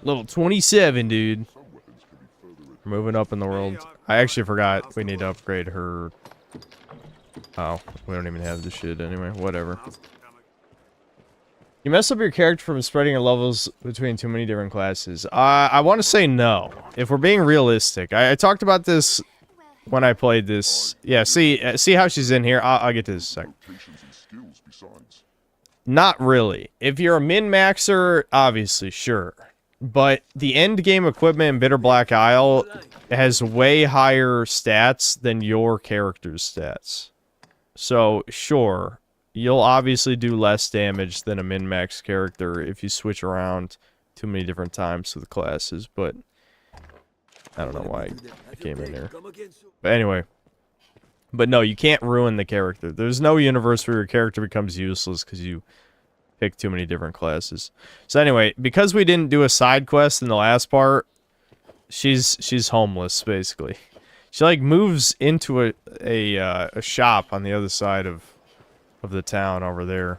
Level 27, dude. Moving up in the world. I actually forgot we need to upgrade her. Oh, we don't even have the shit anyway. Whatever. You mess up your character from spreading your levels between too many different classes. I want to say no. If we're being realistic. I talked about this when I played this. Yeah, see how she's in here? I'll get to this in a sec. Not really. If you're a min-maxer, obviously, sure. But the end game equipment in Bitter Black Isle has way higher stats than your character's stats. So, sure, you'll obviously do less damage than a min-max character if you switch around too many different times with classes, but I don't know why I came in there. But anyway. But no, you can't ruin the character. There's no universe where your character becomes useless because you pick too many different classes. So anyway, because we didn't do a side quest in the last part, she's homeless basically. She like moves into a shop on the other side of the town over there.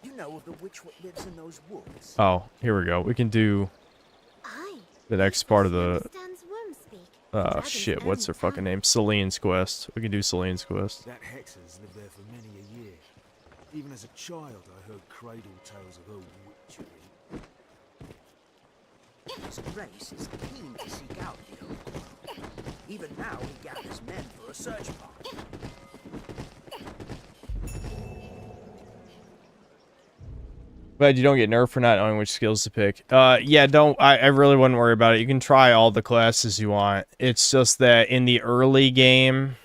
You know of the witch what lives in those woods? Oh, here we go. We can do the next part of the shit, what's her fucking name? Celine's quest. We can do Celine's quest. That hexer's lived there for many a year. Even as a child, I heard cradle tales of her witchery. His race is keen to seek out the old. Even now, he gathers men for a search party. Glad you don't get nerfed for not knowing which skills to pick. Yeah, don't. I really wouldn't worry about it. You can try all the classes you want. It's just that in the early game,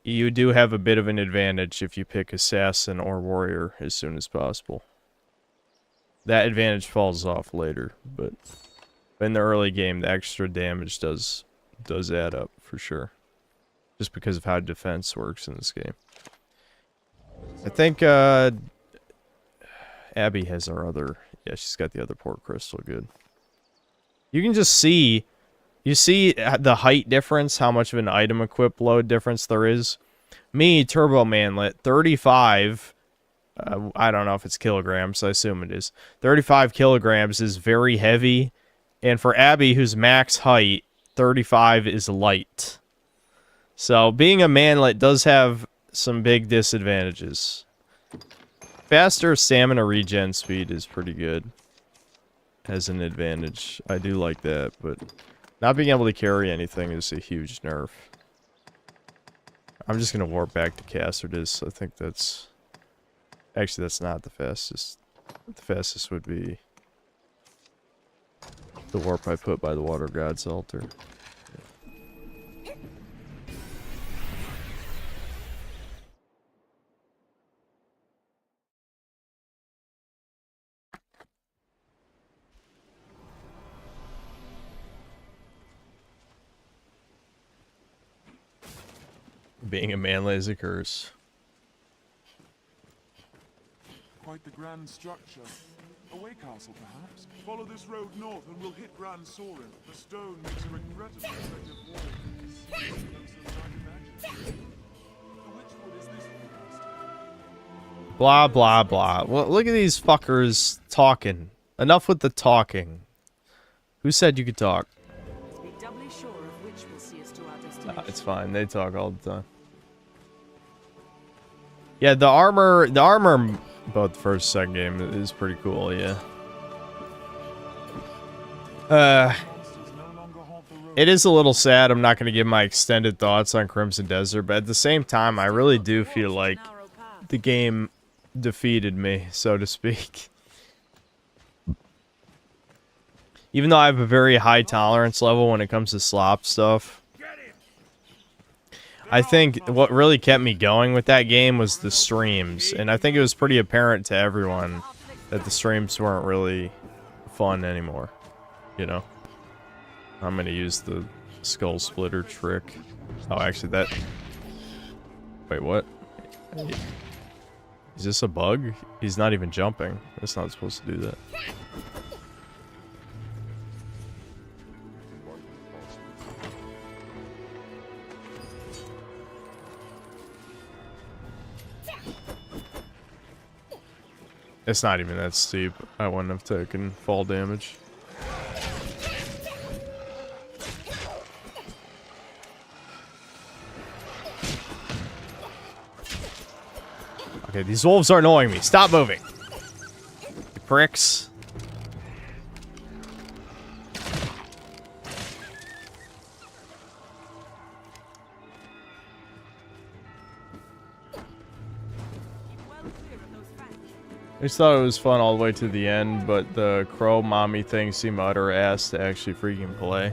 you do have a bit of an advantage if you pick Assassin or Warrior as soon as possible. That advantage falls off later, but in the early game, the extra damage does add up for sure. Just because of how defense works in this game. I think, Abby has our other... Yeah, she's got the other port crystal. Good. You can just see... You see the height difference, how much of an item equip load difference there is? Me, Turbo Manlet, 35... I don't know if it's kilograms, I assume it is. 35 kilograms is very heavy. And for Abby, who's max height, 35 is light. So, being a manlet does have some big disadvantages. Faster stamina regen speed is pretty good. As an advantage. I do like that, but not being able to carry anything is a huge nerf. I'm just going to warp back to Castardus. I think that's... Actually, that's not the fastest. The fastest would be the warp I put by the Water God's altar. Being a manlet is a curse. Quite the grand structure. A way castle, perhaps? Follow this road north and we'll hit Grand Sorin. The stone makes a regrettable effective wall. Blah, blah, blah. Well, look at these fuckers talking. Enough with the talking. Who said you could talk? Be doubly sure of which will see us to our destination. It's fine. They talk all the time. Yeah, the armor about the first second game is pretty cool, yeah. It is a little sad I'm not going to give my extended thoughts on Crimson Desert, but at the same time, I really do feel like the game defeated me, so to speak. Even though I have a very high tolerance level when it comes to slop stuff, I think what really kept me going with that game was the streams, and I think it was pretty apparent to everyone that the streams weren't really fun anymore, you know? I'm gonna use the skull splitter trick. Oh, actually that... Wait, what? Is this a bug? He's not even jumping. That's not supposed to do that. It's not even that steep. I wouldn't have taken fall damage. Okay, these wolves are annoying me. Stop moving. You pricks. I just thought it was fun all the way to the end, but the crow mommy thing seemed utter ass to actually freaking play.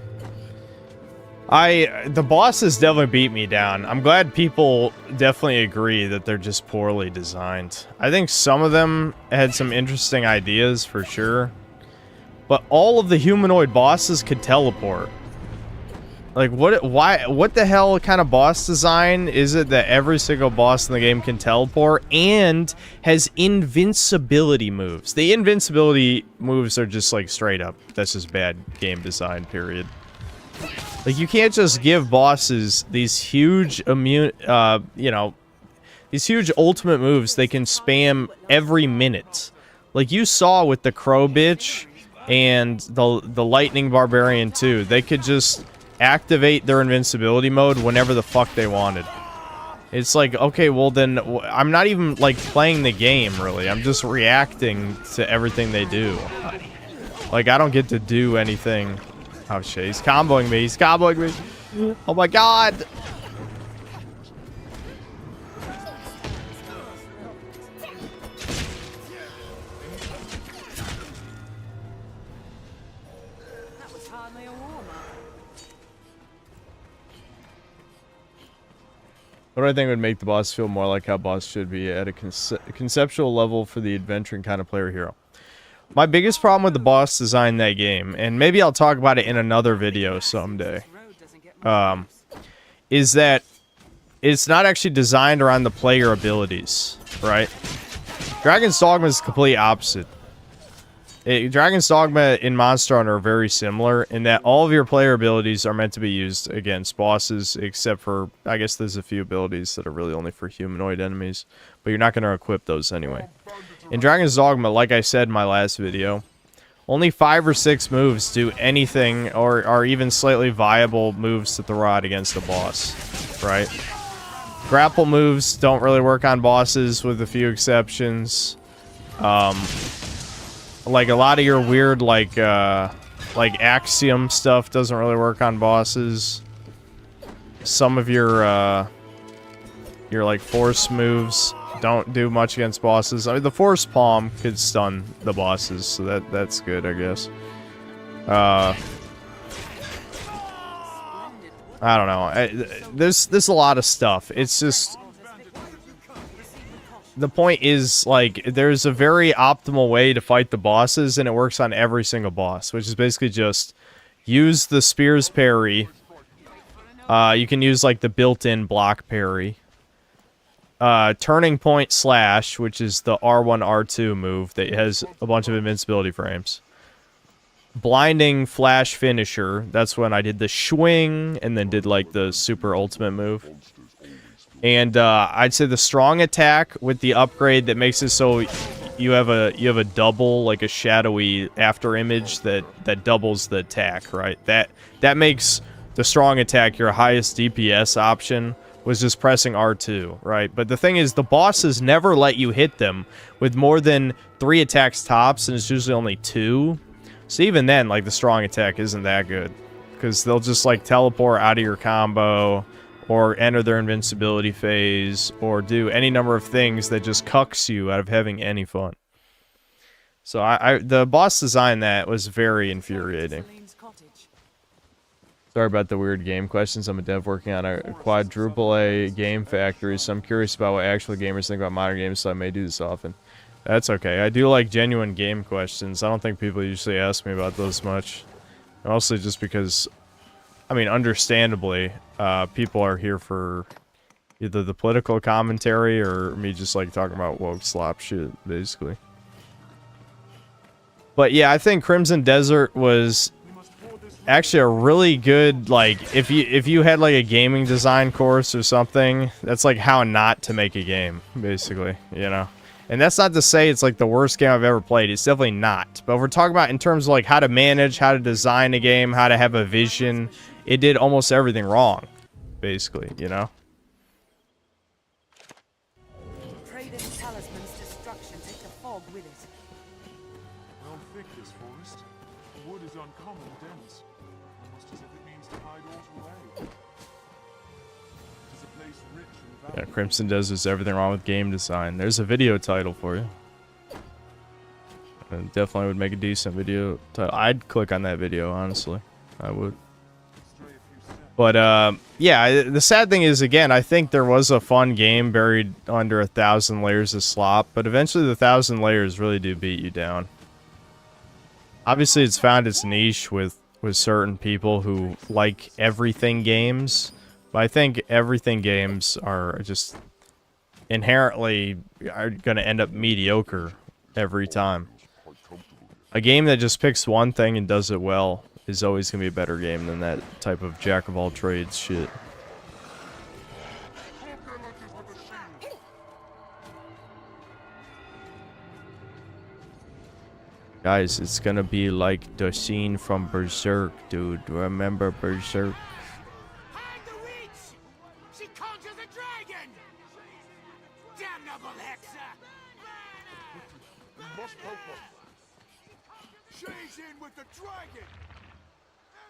The bosses definitely beat me down. I'm glad people definitely agree that they're just poorly designed. I think some of them had some interesting ideas for sure, but all of the humanoid bosses could teleport. Like, what the hell kind of boss design is it that every single boss in the game can teleport and has invincibility moves? The invincibility moves are just, like, straight up. That's just bad game design, period. Like, you can't just give bosses these huge these huge ultimate moves they can spam every minute. Like, you saw with the Crow Bitch and the Lightning Barbarian, too. They could just activate their invincibility mode whenever the fuck they wanted. It's like, okay, well then, I'm not even, like, playing the game, really. I'm just reacting to everything they do. Like, I don't get to do anything. Oh, shit, he's comboing me. He's comboing me. Oh, my God. What do I think would make the boss feel more like how boss should be at a conceptual level for the adventuring kind of player hero? My biggest problem with the boss design in that game, and maybe I'll talk about it in another video someday, is that it's not actually designed around the player abilities, right? Dragon's Dogma is the complete opposite. Dragon's Dogma and Monster Hunter are very similar in that all of your player abilities are meant to be used against bosses, except for, I guess there's a few abilities that are really only for humanoid enemies, but you're not going to equip those anyway. In Dragon's Dogma, like I said in my last video, only 5 or 6 moves do anything or are even slightly viable moves to throw out against a boss, right? Grapple moves don't really work on bosses with a few exceptions. Like a lot of your weird like axiom stuff doesn't really work on bosses. Some of your like force moves don't do much against bosses. I mean, the force palm could stun the bosses, so that's good, I guess. I don't know. There's a lot of stuff. It's just the point is, like, there's a very optimal way to fight the bosses, and it works on every single boss, which is basically just use the spear's parry. You can use, like, the built-in block parry. Turning point slash, which is the R1, R2 move that has a bunch of invincibility frames. Blinding flash finisher, that's when I did the swing, and then did, like, the super ultimate move. And I'd say the strong attack with the upgrade that makes it so you have a double, like a shadowy after image that doubles the attack, right? That makes the strong attack your highest DPS option, was just pressing R2, right? But the thing is, the bosses never let you hit them with more than 3 attacks tops, and it's usually only 2. So even then, like, the strong attack isn't that good, because they'll just, like, teleport out of your combo, or enter their invincibility phase, or do any number of things that just cucks you out of having any fun. So the boss design that was very infuriating. Sorry about the weird game questions. I'm a dev working on a quadruple A game factory, so I'm curious about what actual gamers think about modern games, so I may do this often. That's okay. I do like genuine game questions. I don't think people usually ask me about those much. Mostly just because, I mean, understandably, people are here for either the political commentary or me just, like, talking about woke slop shit, basically. But yeah, I think Crimson Desert was actually a really good, like, if you had, like, a gaming design course or something, that's, like, how not to make a game, basically, you know? And that's not to say it's, like, the worst game I've ever played. It's definitely not. But if we're talking about in terms of, like, how to manage, how to design a game, how to have a vision, it did almost everything wrong, basically, you know? talisman's destruction take the fog with it. Well thick, this forest. The wood is uncommon dense, almost as if it means to hide aught away. It is a place rich in value. Yeah, Crimson Desert's everything wrong with game design. There's a video title for you. And definitely would make a decent video title. I'd click on that video, honestly. I would. But, yeah, the sad thing is, again, I think there was a fun game buried under 1,000 layers of slop, but eventually the 1,000 layers really do beat you down. Obviously, it's found its niche with certain people who like everything games, but I think everything games are just inherently are going to end up mediocre every time. A game that just picks one thing and does it well is always going to be a better game than that type of jack-of-all-trades shit. Guys, it's going to be like the scene from Berserk, dude. Remember Berserk? She conjures a dragon! Damnable Hexa! You must help us. She's in with the dragon!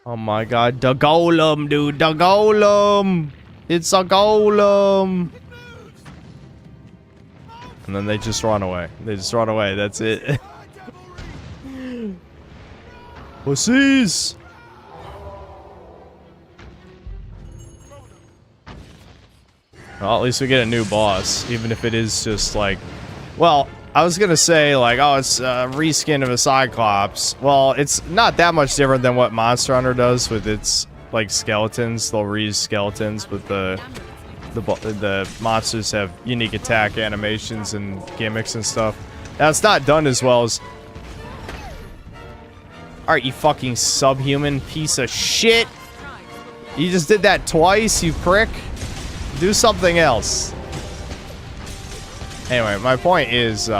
Oh my god, the golem, dude, the golem! It's a golem! And then they just run away. They just run away, that's it. Pussies! Well, at least we get a new boss, even if it is just like... Well, I was gonna say, like, oh, it's a reskin of a Cyclops. Well, it's not that much different than what Monster Hunter does with its, like, skeletons. They'll reuse skeletons, but the monsters have unique attack animations and gimmicks and stuff. Now, it's not done as well as... Alright, you fucking subhuman piece of shit! You just did that twice, you prick! Do something else. Anyway, my point is, you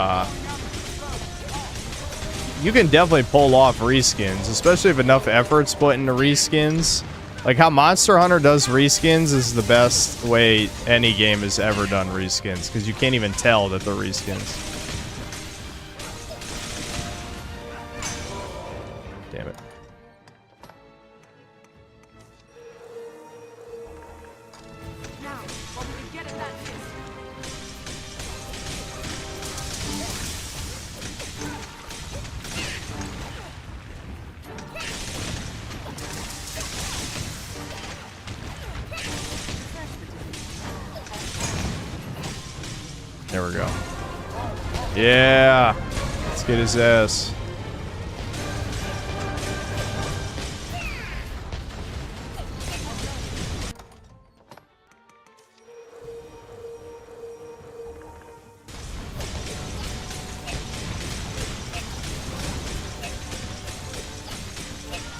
can definitely pull off reskins, especially if enough effort's put into reskins. Like how Monster Hunter does reskins is the best way any game has ever done reskins, because you can't even tell that they're reskins. Damn it. There we go. Yeah! Let's get his ass.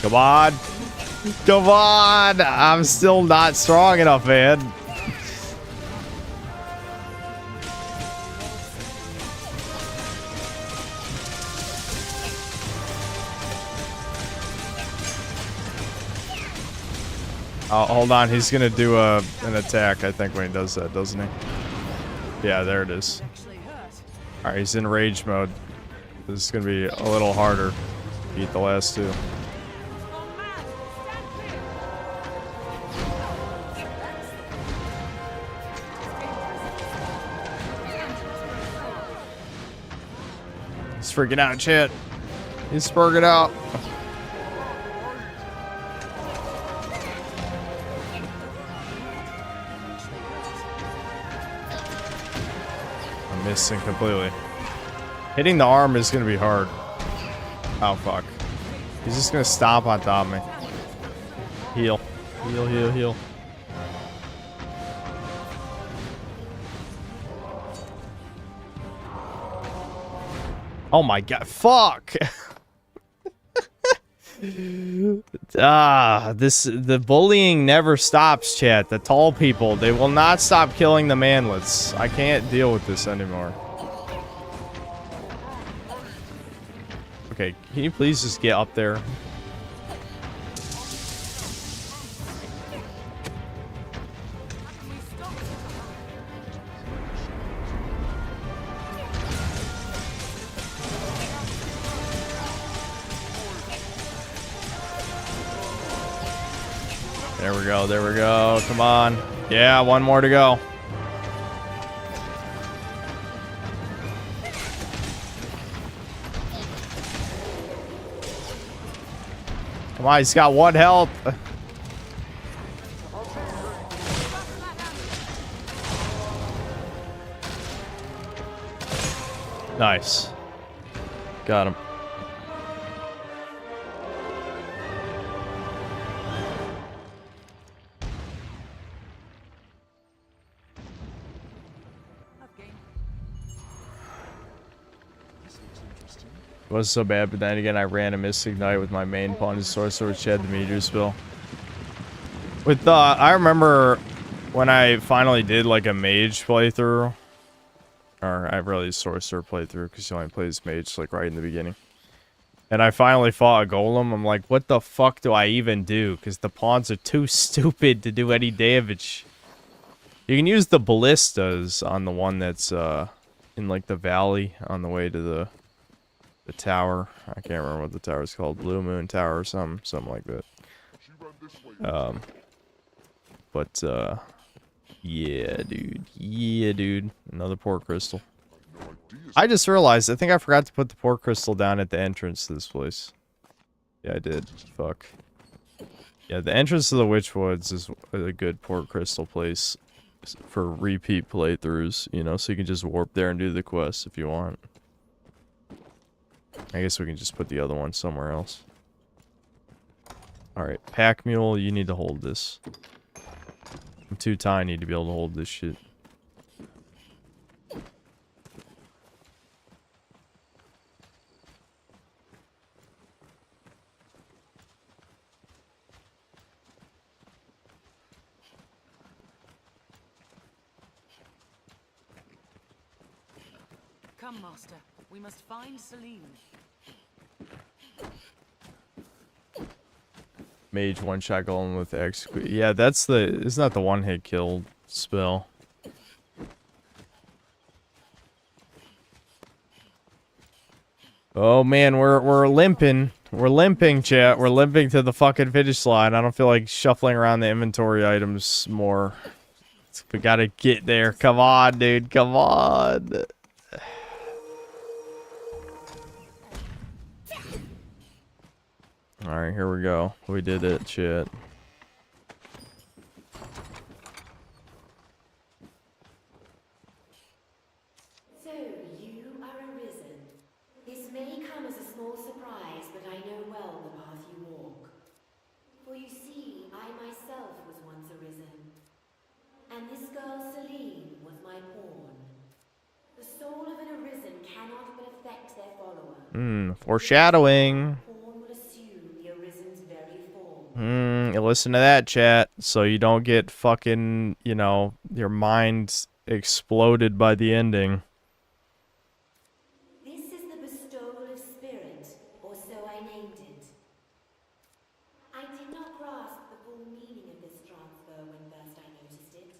Come on! Come on! I'm still not strong enough, man. Oh, hold on, he's gonna do an attack, I think, when he does that, doesn't he? Yeah, there it is. Alright, he's in rage mode. This is gonna be a little harder to beat the last two. He's freaking out, chat. He's spurging out. I'm missing completely. Hitting the arm is gonna be hard. Oh fuck. He's just gonna stomp on top of me. Heal. Heal, heal, heal. Oh my god, fuck! The bullying never stops, chat. The tall people, they will not stop killing the manlets. I can't deal with this anymore. Okay, can you please just get up there? we go. There we go. Come on. Yeah, one more to go. Come on, he's got one health. Nice. Got him. It was so bad, but then again, I ran a Mystic Knight with my main pawn and sorcerer, which had the meteor spill. With I remember when I finally did like a mage playthrough, or I really sorcerer playthrough because you only play as mage like right in the beginning. And I finally fought a golem. I'm like, what the fuck do I even do? Because the pawns are too stupid to do any damage. You can use the ballistas on the one that's in like the valley on the way to the tower. I can't remember what the tower is called. Blue Moon Tower or something like that. Yeah, dude. Yeah, dude. Another port crystal. I just realized, I think I forgot to put the port crystal down at the entrance to this place. Yeah, I did. Fuck. Yeah, the entrance to the Witchwoods is a good port crystal place for repeat playthroughs, you know, so you can just warp there and do the quest if you want. I guess we can just put the other one somewhere else. Alright, Pack Mule, you need to hold this. I'm too tiny to be able to hold this shit. Come, Master. We must find Celine. Mage one-shot golem with execute. Yeah, that's the... Isn't that the one-hit kill spell? Oh man, we're limping. We're limping, chat. We're limping to the fucking finish line. I don't feel like shuffling around the inventory items more. We gotta get there. Come on, dude. Come on. Alright, here we go. We did it, shit. So, you are arisen. This may come as a small surprise, but I know well the path you walk. For you see, I myself was once arisen. And this girl Celine was my pawn. The soul of an arisen cannot but affect their follower. Foreshadowing. Pawn will assume the arisen's very form. You listen to that, chat, so you don't get fucking, you know, your mind exploded by the ending. This is the bestowal of spirit, or so I named it. I did not grasp the full meaning of this transfer when first I noticed it.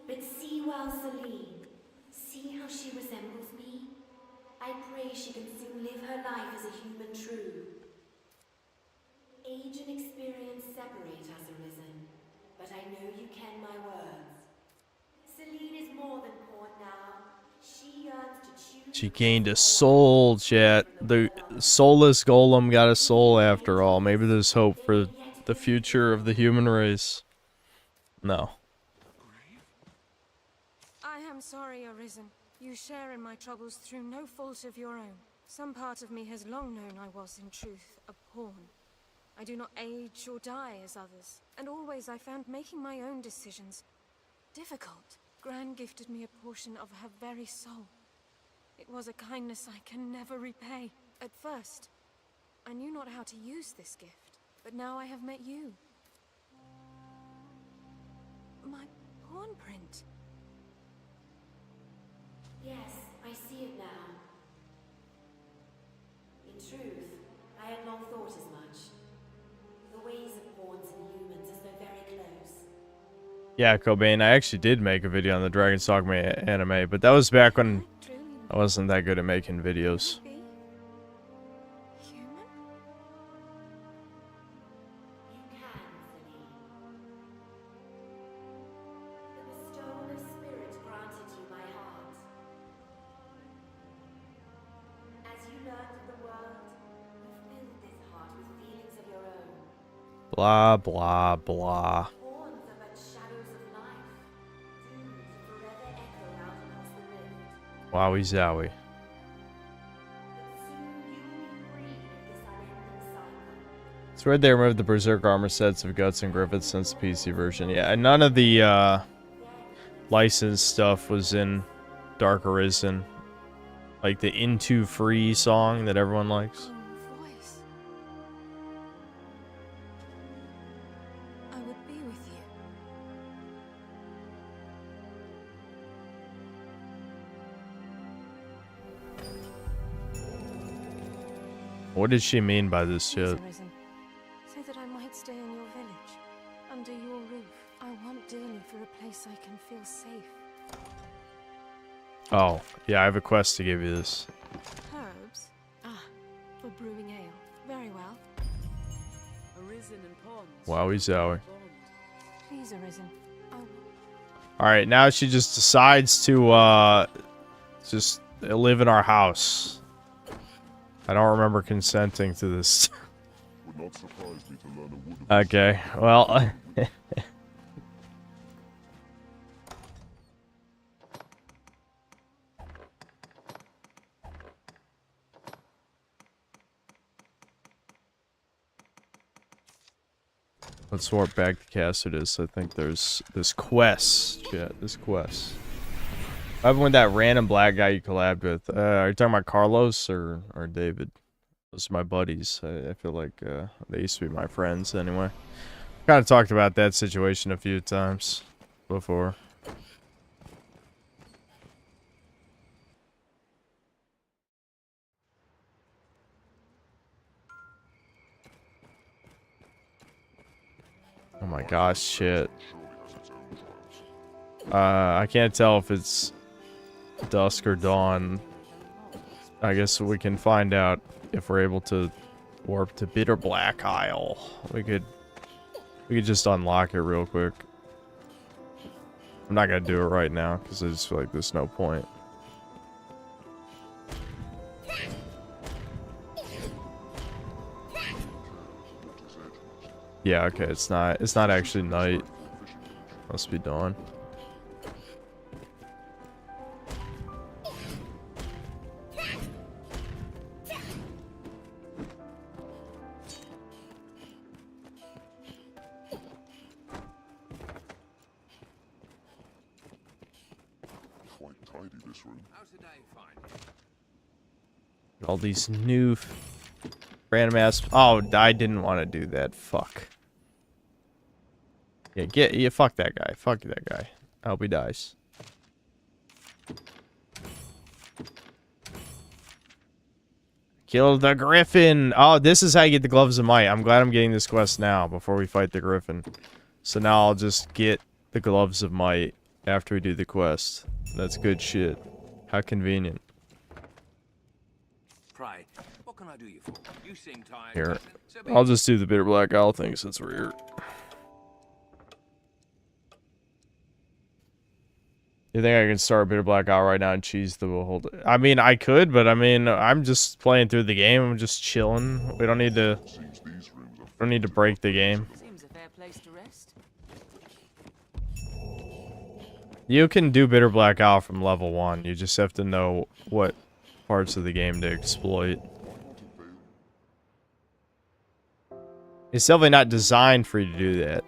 But see well, Celine. See how she resembles me? I pray she can soon live her life as a human true. Age and experience separate us, Arisen, but I know you ken my words. Celine is more than pawn now. She yearns to choose. She gained a soul, chat. The soulless golem got a soul after all. Maybe there's hope for the future of the human race. No. I am sorry, Arisen. You share in my troubles through no fault of your own. Some part of me has long known I was, in truth, a pawn. I do not age or die as others, and always I found making my own decisions difficult. Gran gifted me a portion of her very soul. It was a kindness I can never repay. At first, I knew not how to use this gift, but now I have met you. My pawn print. Yes, I see it now. In truth, I had long thought as much. The ways of pawns and humans are so very close. Yeah, Cobain, I actually did make a video on the Dragon's Dogma anime, but that was back when I wasn't that good at making videos. Blah, blah, blah. Horns are but shadows of life, doomed to forever echo out across the rift. Wowie zowie. It's weird they removed the Berserk armor sets of Guts and Griffiths since the PC version. Yeah, and none of the licensed stuff was in Dark Arisen. Like the Into Free song that everyone likes. Voice. I would be with you. What did she mean by this shit? Arisen. Say that I might stay in your village, under your roof. I want dearly for a place I can feel safe. Oh, yeah, I have a quest to give you this. Herbs? Ah, for brewing ale. Very well. Arisen and pawns. Wowie zowie. Please, Arisen. I will. Alright, now she just decides to, just live in our house. I don't remember consenting to this. Would not surprise me to learn a wood. Okay, well... Let's warp back to Cassidy's. I think there's this quest. Yeah, this quest. What happened with that random black guy you collabed with? Are you talking about Carlos or David? Those are my buddies. I feel like they used to be my friends anyway. Kind of talked about that situation a few times before. Oh my gosh, shit. I can't tell if it's dusk or dawn. I guess we can find out if we're able to warp to Bitter Black Isle. We could just unlock it real quick. I'm not gonna do it right now because I just feel like there's no point. Yeah, okay, it's not actually night. Must be dawn. Quite tidy, this room. All these new random ass. Oh, I didn't want to do that. Fuck. Yeah, fuck that guy. Fuck that guy. I hope he dies. Kill the griffin. Oh, this is how you get the gloves of might. I'm glad I'm getting this quest now before we fight the griffin. So now I'll just get the gloves of might after we do the quest. That's good shit. How convenient. Pray, what can I do you for? You seem tired. Here, I'll just do the Bitter Black Isle thing since we're here. You think I can start Bitter Black Isle right now and cheese the whole day? I mean, I could, but I mean, I'm just playing through the game. I'm just chilling. We don't need to break the game. Seems a fair place to rest. You can do Bitter Black Isle from level 1. You just have to know what parts of the game to exploit. It's definitely not designed for you to do that.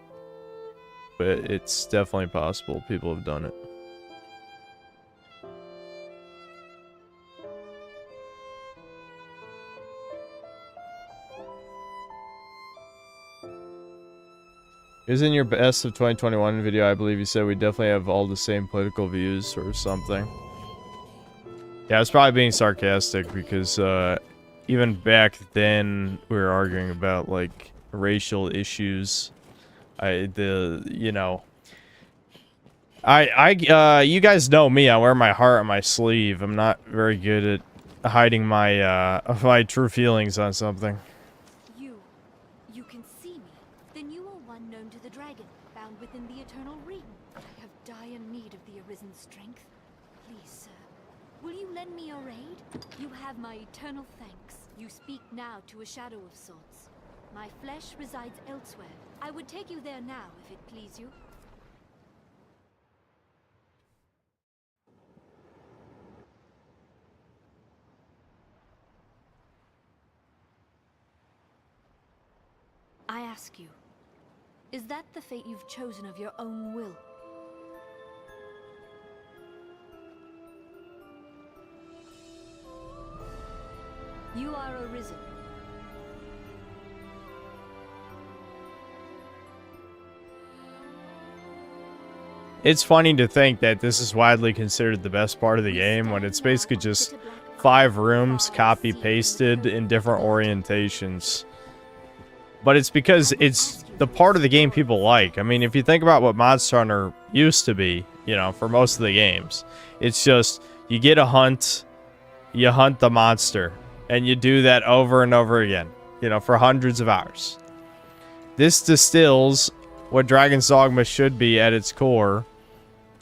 But it's definitely possible. People have done it. It was in your best of 2021 video, I believe you said we definitely have all the same political views or something. Yeah, I was probably being sarcastic because even back then we were arguing about like racial issues. You guys know me. I wear my heart on my sleeve. I'm not very good at hiding my my true feelings on something. You can see me. Then you are one known to the dragon, bound within the eternal ring. I have dire need of the Arisen's strength. Please, sir, will you lend me your aid? You have my eternal thanks. You speak now to a shadow of sorts. My flesh resides elsewhere. I would take you there now, if it please you. I ask you, is that the fate you've chosen of your own will? You are arisen. It's funny to think that this is widely considered the best part of the game when it's basically just 5 rooms copy-pasted in different orientations. But it's because it's the part of the game people like. I mean, if you think about what Monster Hunter used to be, you know, for most of the games, it's just, you get a hunt, you hunt the monster, and you do that over and over again, you know, for hundreds of hours. This distills what Dragon's Dogma should be at its core,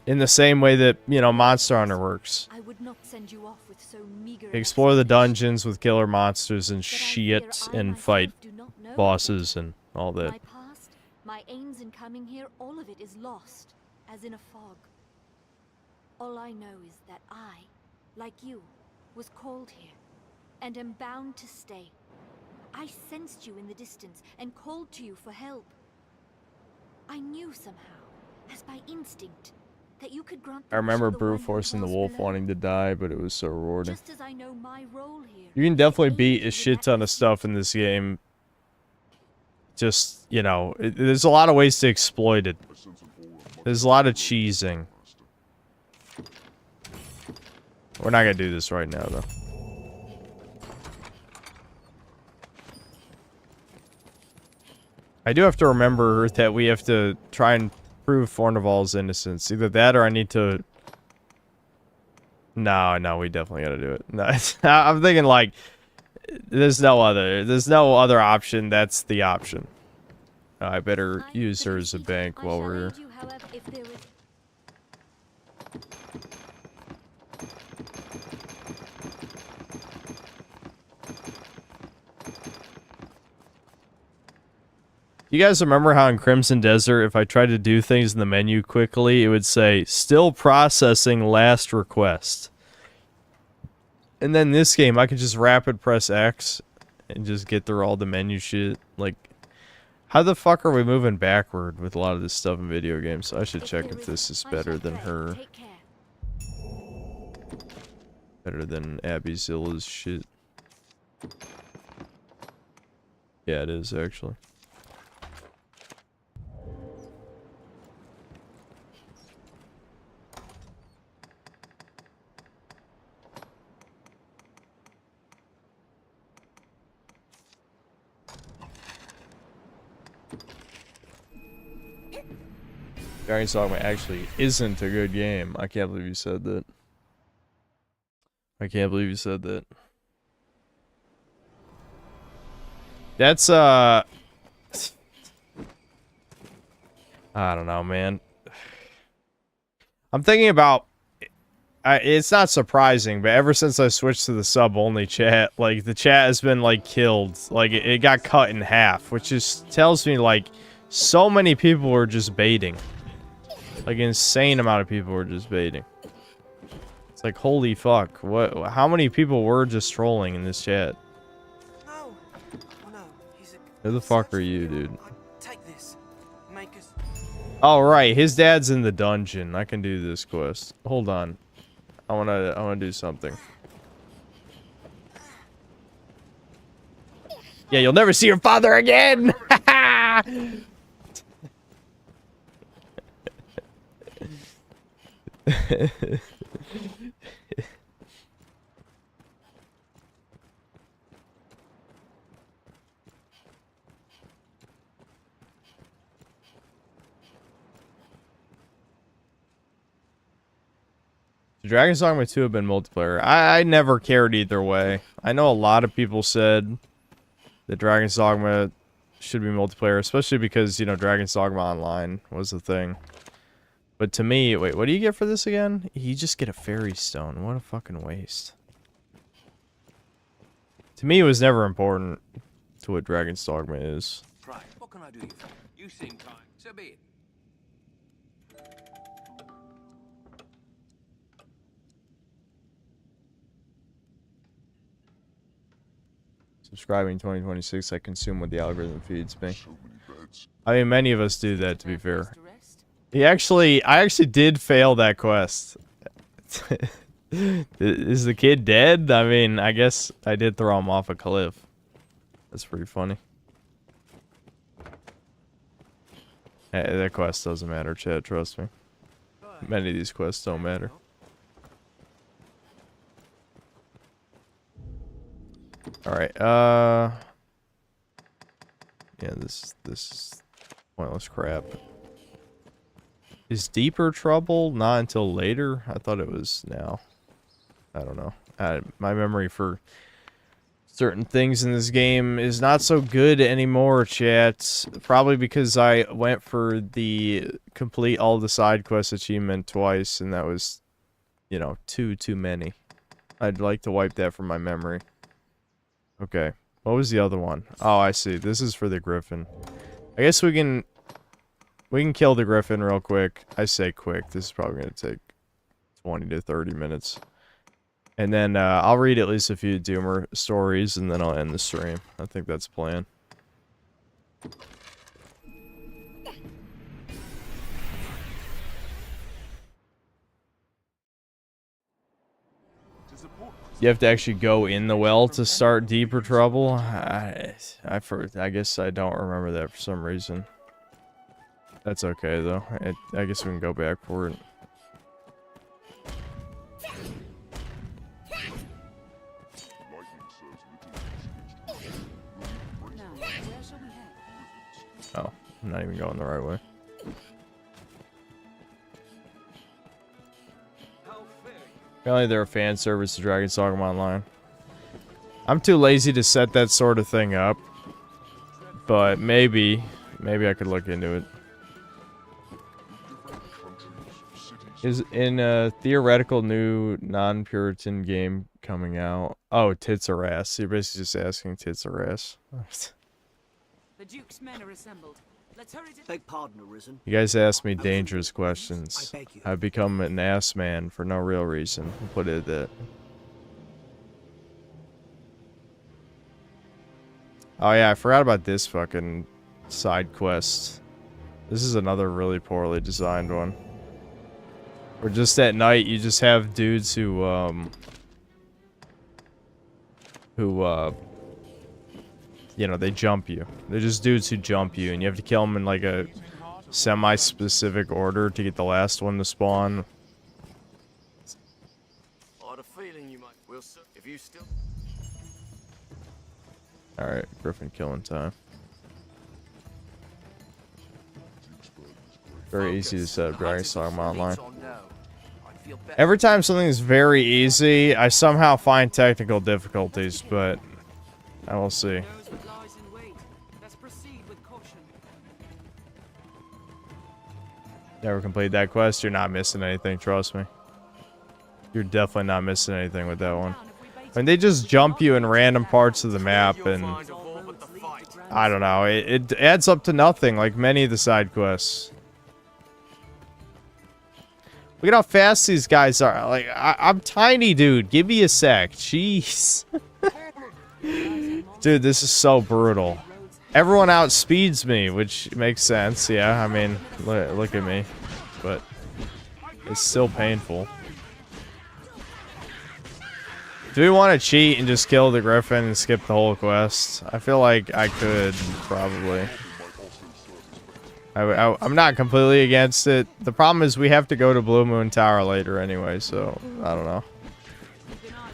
in the same way that, you know, Monster Hunter works. I would not send you off with so meager Explore the dungeons with killer monsters and shit, and fight bosses and all that. My past, my aims in coming here, all of it is lost, as in a fog. All I know is that I, like you, was called here, and am bound to stay. I sensed you in the distance, and called to you for help. I knew somehow, as by instinct, that you could grant I remember the brute forcing the wolf wanting to die, but it was so rewarding. just as I know my role here. You can definitely beat a shit ton of stuff in this game. Just, you know, there's a lot of ways to exploit it. There's a lot of cheesing. We're not gonna do this right now, though. I do have to remember that we have to try and prove Fornival's innocence. Either that or I need to... No, we definitely gotta do it. No, I'm thinking, like, there's no other option. That's the option. I better use her as a bank while we're here. You guys remember how in Crimson Desert, if I tried to do things in the menu quickly, it would say, still processing last request. And then this game, I could just rapid press X and just get through all the menu shit. Like, how the fuck are we moving backward with a lot of this stuff in video games? I should check if this is better than her. Better than Abby Zilla's shit. Yeah, it is, actually. Dragon's Dogma actually isn't a good game. I can't believe you said that. I can't believe you said that. That's, I don't know, man. I'm thinking about... it's not surprising, but ever since I switched to the sub-only chat, like, the chat has been, like, killed. Like, it got cut in half, which just tells me, like, so many people were just baiting. Like, an insane amount of people were just baiting. It's like, holy fuck. What? How many people were just trolling in this chat? No. Oh, no. Who the fuck are you, dude? Take this. Make us... Oh, right. His dad's in the dungeon. I can do this quest. Hold on. I wanna do something. Yeah, you'll never see your father again! Dragon's Dogma 2 have been multiplayer. I never cared either way. I know a lot of people said that Dragon's Dogma should be multiplayer, especially because, you know, Dragon's Dogma Online was the thing. But to me, wait, what do you get for this again? You just get a fairy stone. What a fucking waste. To me, it was never important. to what Dragon's Dogma is. Right, what can I do you for? You seem kind. So be it. Subscribing 2026, I consume what the algorithm feeds me. I mean, many of us do that, to be fair. I actually did fail that quest. Is the kid dead? I mean, I guess I did throw him off a cliff. That's pretty funny. Hey, that quest doesn't matter, Chad, trust me. Many of these quests don't matter. Alright, yeah, this is pointless crap. Is deeper trouble not until later? I thought it was now. I don't know. My memory for certain things in this game is not so good anymore, chat. Probably because I went for the complete all the side quest achievement twice, and that was, you know, too many. I'd like to wipe that from my memory. Okay. What was the other one? Oh, I see. This is for the griffin. I guess we can kill the griffin real quick. I say quick. This is probably going to take 20 to 30 minutes. And then I'll read at least a few Doomer stories, and then I'll end the stream. I think that's the plan. You have to actually go in the well to start deeper trouble? I guess I don't remember that for some reason. That's okay, though. I guess we can go back for it. Oh, I'm not even going the right way. Apparently they're a fan service to Dragon's Dogma Online. I'm too lazy to set that sort of thing up. But maybe I could look into it. Is in a theoretical new non-Puritan game coming out. Oh, tits or ass. So you're basically just asking tits or ass. The Duke's men are assembled. Let's hurry to... Beg pardon, Arisen. You guys ask me dangerous questions. I've become an ass man for no real reason. We'll put it at that. Oh yeah, I forgot about this fucking side quest. This is another really poorly designed one. Where just at night you just have dudes who you know, they jump you. They're just dudes who jump you, and you have to kill them in like a semi-specific order to get the last one to spawn. I had a feeling you might. We'll see if you still. Alright, Griffin killing time. Very easy to set up Dragon's Dogma Online. Every time something is very easy, I somehow find technical difficulties, but I will see. Never completed that quest, you're not missing anything, trust me. You're definitely not missing anything with that one. I mean, they just jump you in random parts of the map, and I don't know, it adds up to nothing, like many of the side quests. Look at how fast these guys are. Like, I'm tiny, dude. Give me a sec. Jeez. Dude, this is so brutal. Everyone outspeeds me, which makes sense. Yeah, I mean, look at me. But it's still painful. Do we want to cheat and just kill the griffin and skip the whole quest? I feel like I could, probably. I'm not completely against it. The problem is we have to go to Blue Moon Tower later anyway, so I don't know.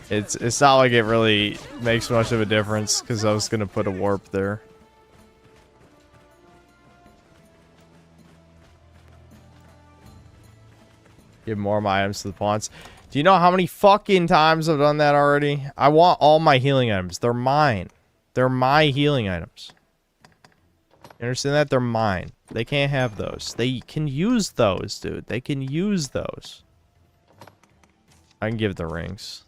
It's not like it really makes much of a difference because I was gonna put a warp there. Give more of my items to the pawns. Do you know how many fucking times I've done that already? I want all my healing items. They're mine. They're my healing items. You understand that? They're mine. They can't have those. They can use those, dude. They can use those. I can give the rings.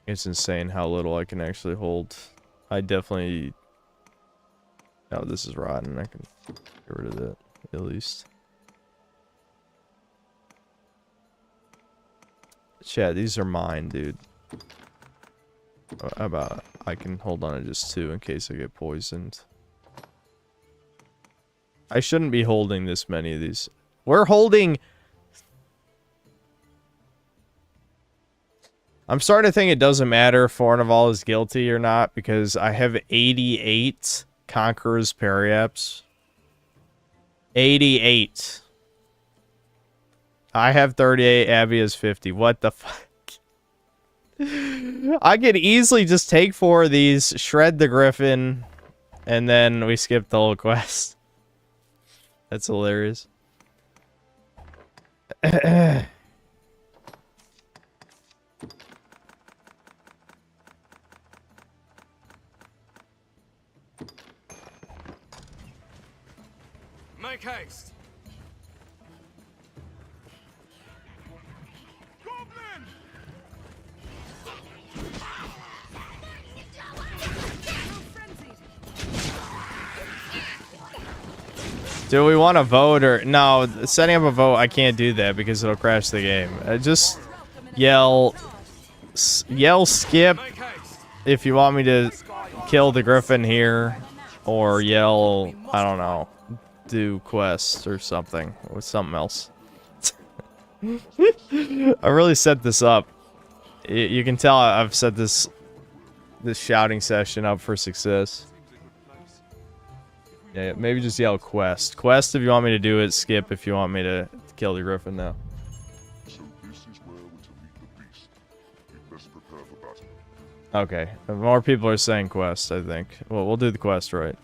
It's insane how little I can actually hold. I definitely... Oh, this is rotten. I can get rid of it, at least. Chat, these are mine, dude. How about I can hold on to just 2 in case I get poisoned. I shouldn't be holding this many of these. We're holding... I'm starting to think it doesn't matter if Fornival is guilty or not, because I have 88 Conqueror's Periaps. 88. I have 38, Abby has 50. What the fuck? I could easily just take 4 of these, shred the Griffin, and then we skip the whole quest. That's hilarious. Make haste. Do we want to vote or... No, setting up a vote, I can't do that because it'll crash the game. Just yell skip if you want me to kill the Griffin here. Or yell, I don't know, do quest or something. Or something else. I really set this up. You can tell I've set this shouting session up for success. Yeah, maybe just yell quest. Quest if you want me to do it. Skip if you want me to kill the Griffin now. So this is where we're to meet the beast. We best prepare for battle. Okay, more people are saying quest, I think. Well, we'll do the quest right.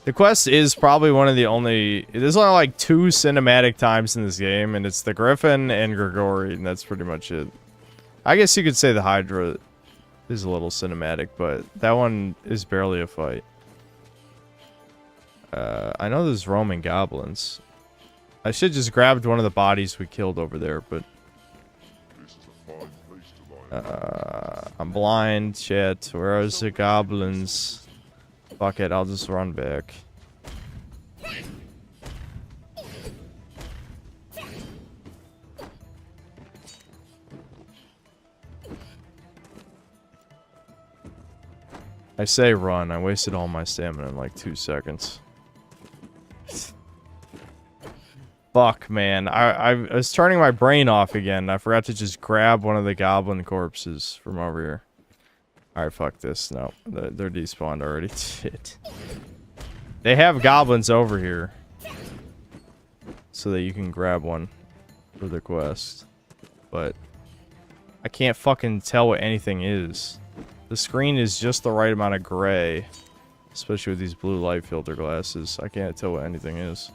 The quest is probably one of the only... There's only like 2 cinematic times in this game, and it's the Griffin and Grigori, and that's pretty much it. I guess you could say the Hydra is a little cinematic, but that one is barely a fight. I know there's roaming goblins. I should just grabbed one of the bodies we killed over there, but... I'm blind, chat. Where is the goblins? Fuck it, I'll just run back. I say run. I wasted all my stamina in like 2 seconds. Fuck, man. I was turning my brain off again. I forgot to just grab one of the goblin corpses from over here. Alright, fuck this. No, they're despawned already. Shit. They have goblins over here. So that you can grab one for the quest. But I can't fucking tell what anything is. The screen is just the right amount of gray. Especially with these blue light filter glasses. I can't tell what anything is.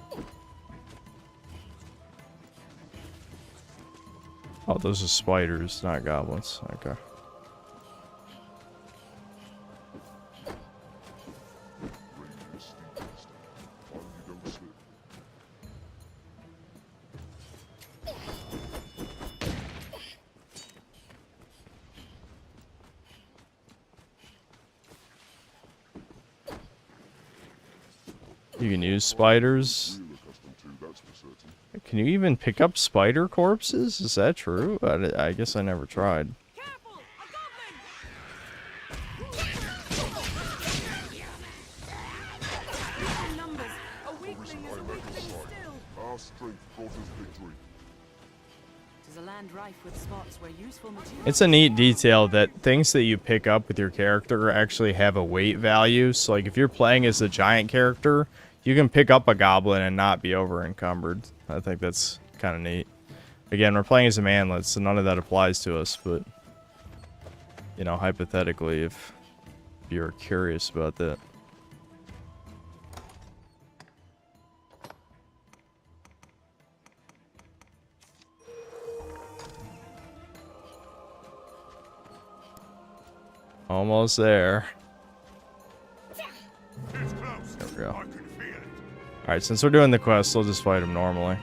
Oh, those are spiders, not goblins. Okay. You can use spiders. Can you even pick up spider corpses? Is that true? I guess I never tried. Our strength brought us victory. Tis a land rife with spots where useful materials... It's a neat detail that things that you pick up with your character actually have a weight value. So like if you're playing as a giant character, you can pick up a goblin and not be over encumbered. I think that's kind of neat. Again, we're playing as a manlet, so none of that applies to us, but you know, hypothetically, if you're curious about that. Almost there. There we go. Alright, since we're doing the quest, we'll just fight him normally.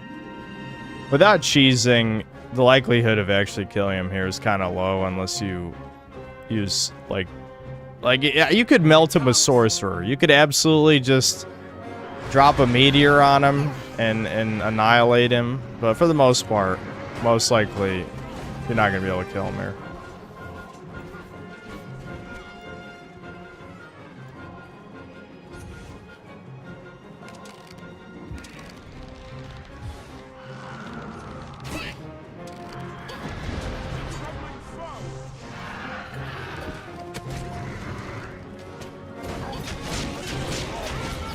Without cheesing, the likelihood of actually killing him here is kind of low unless you use like yeah, you could melt him with sorcerer. You could absolutely just drop a meteor on him and annihilate him. But for the most part, most likely, you're not gonna be able to kill him here.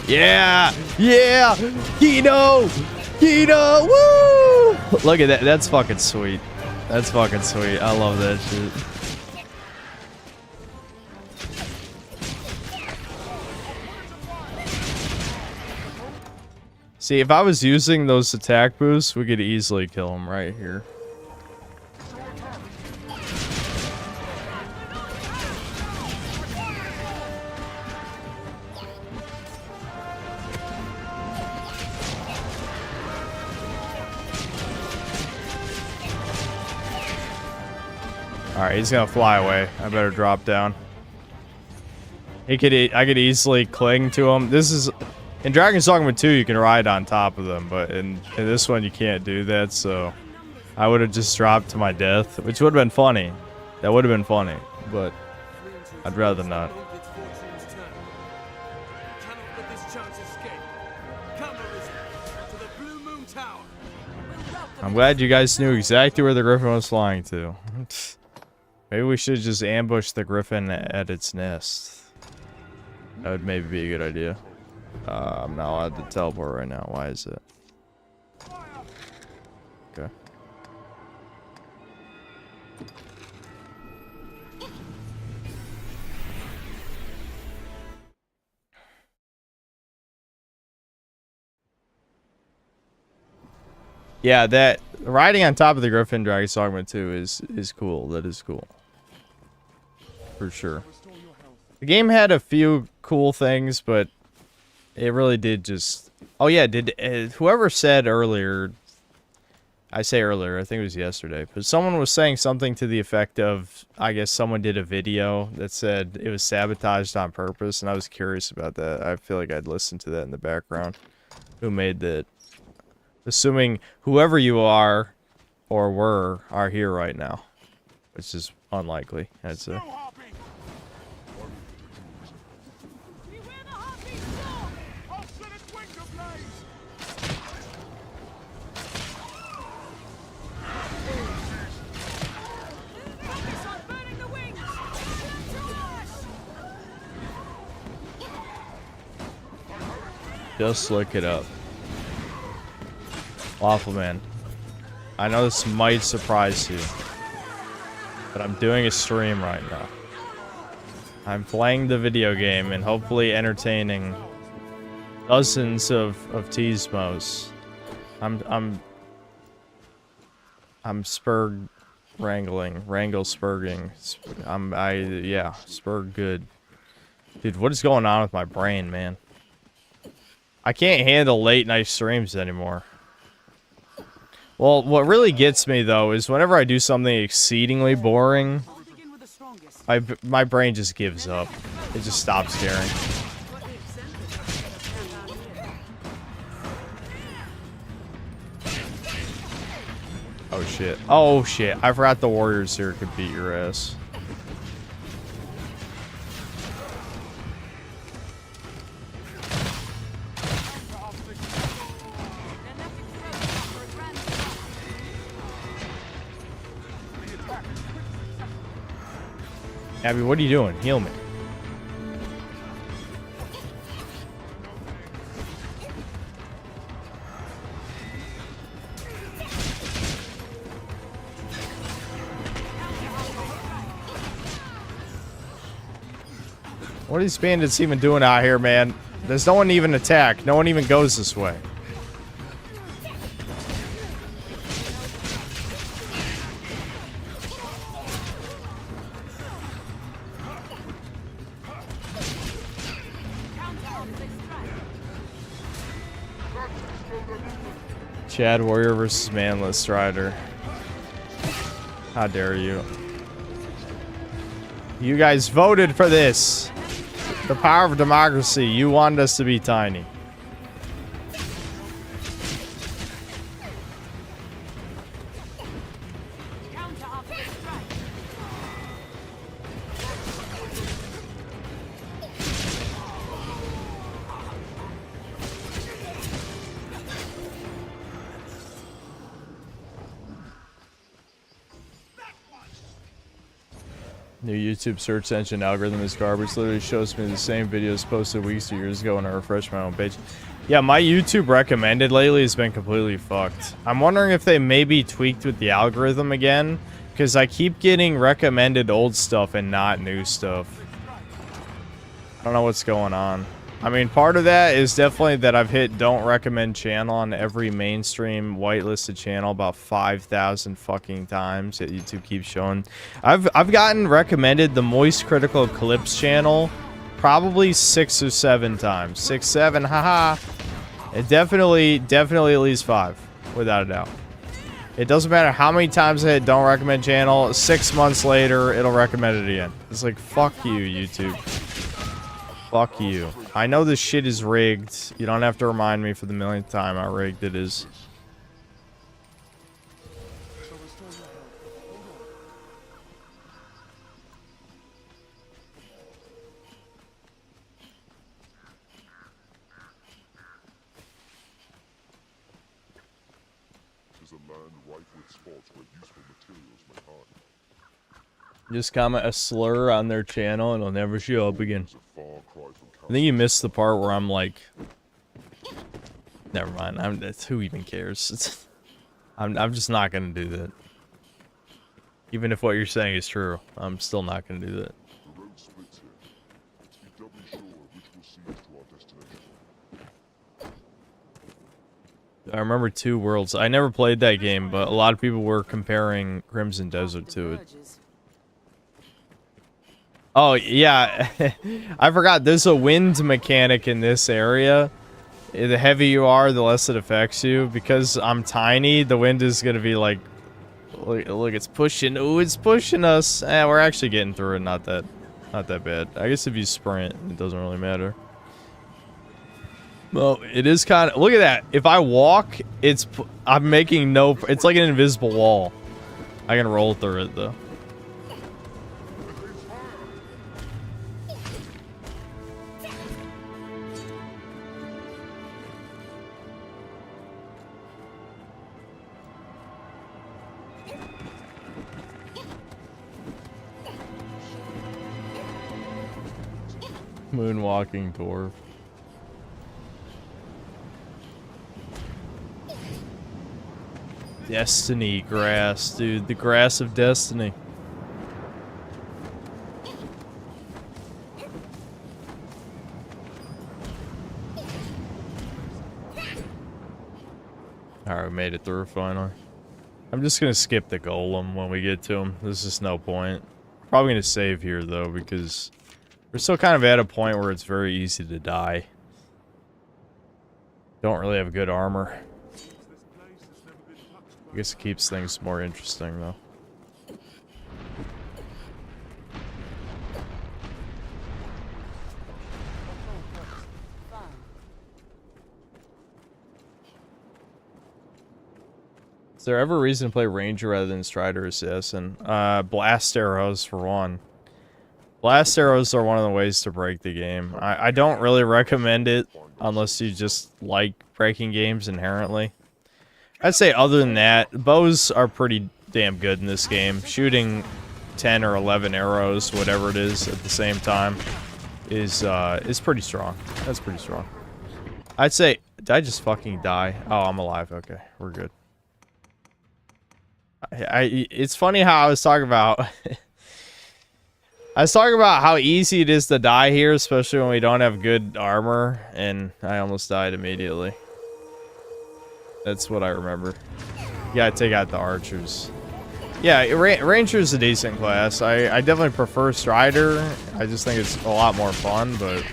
Yeah! Yeah! Kino! Kino! Woo! Look at that. That's fucking sweet. That's fucking sweet. I love that shit. See, if I was using those attack boosts, we could easily kill him right here. Alright, he's gonna fly away. I better drop down. I could easily cling to him. This is... In Dragon's Dogma 2, you can ride on top of them, but in this one, you can't do that, so... I would have just dropped to my death, which would have been funny. That would have been funny, but... I'd rather not. I'm glad you guys knew exactly where the griffin was flying to. Maybe we should just ambush the griffin at its nest. That would maybe be a good idea. I'm not allowed to teleport right now. Why is it? Okay. Yeah, that riding on top of the griffin Dragon's Dogma 2 is cool. That is cool. For sure. The game had a few cool things, but it really did just... Oh yeah, whoever said earlier... I say earlier, I think it was yesterday, but someone was saying something to the effect of... I guess someone did a video that said it was sabotaged on purpose, and I was curious about that. I feel like I'd listen to that in the background. Who made that? Assuming whoever you are, or are here right now. Which is unlikely, I'd say. Just look it up. Waffle Man. I know this might surprise you, but I'm doing a stream right now. I'm playing the video game and hopefully entertaining dozens of Teasmos. I'm spurg wrangling, wrangle spurging. Yeah, spurg good. Dude, what is going on with my brain, man? I can't handle late night streams anymore. Well, what really gets me, though, is whenever I do something exceedingly boring, my brain just gives up. It just stops caring. Oh, shit. Oh, shit. I forgot the warriors here could beat your ass. Abby, what are you doing? Heal me. What are these bandits even doing out here, man? There's no one even attack. No one even goes this way. Chad Warrior versus Manless Strider. How dare you? You guys voted for this. The power of democracy. You wanted us to be tiny. New YouTube search engine algorithm is garbage. Literally shows me the same videos posted weeks or years ago when I refresh my own page. Yeah, my YouTube recommended lately has been completely fucked. I'm wondering if they maybe tweaked with the algorithm again, because I keep getting recommended old stuff and not new stuff. I don't know what's going on. I mean, part of that is definitely that I've hit don't recommend channel on every mainstream whitelisted channel about 5,000 fucking times that YouTube keeps showing. I've gotten recommended the Moist Critical Eclipse channel probably 6 or 7 times. 6, 7, haha. It definitely at least 5, without a doubt. It doesn't matter how many times I hit don't recommend channel, 6 months later, it'll recommend it again. It's like, fuck you, YouTube. Fuck you. I know this shit is rigged. You don't have to remind me for the millionth time how rigged it is. Just comment a slur on their channel and it'll never show up again. I think you missed the part where I'm like, never mind. Who even cares? I'm just not gonna do that. Even if what you're saying is true, I'm still not gonna do that. I remember Two Worlds. I never played that game, but a lot of people were comparing Crimson Desert to it. Oh, yeah. I forgot. There's a wind mechanic in this area. The heavier you are, the less it affects you. Because I'm tiny, the wind is going to be like... Look, it's pushing. Ooh, it's pushing us. We're actually getting through it. Not that bad. I guess if you sprint, it doesn't really matter. Well, it is kind of... Look at that. If I walk, I'm making no... It's like an invisible wall. I can roll through it, though. Moonwalking dwarf. Destiny grass, dude. The grass of destiny. Alright, we made it through finally. I'm just gonna skip the golem when we get to him. There's just no point. Probably gonna save here though, because we're still kind of at a point where it's very easy to die. Don't really have good armor. I guess it keeps things more interesting though. Is there ever a reason to play Ranger rather than Strider or Assassin? Blast arrows for one. Blast arrows are one of the ways to break the game. I don't really recommend it unless you just like breaking games inherently. I'd say other than that, bows are pretty damn good in this game. Shooting 10 or 11 arrows, whatever it is, at the same time is pretty strong. That's pretty strong. I'd say, did I just fucking die? Oh, I'm alive. Okay, we're good. It's funny how I was talking about... I was talking about how easy it is to die here, especially when we don't have good armor, and I almost died immediately. That's what I remember. You gotta take out the archers. Yeah, Ranger's a decent class. I definitely prefer Strider. I just think it's a lot more fun, but...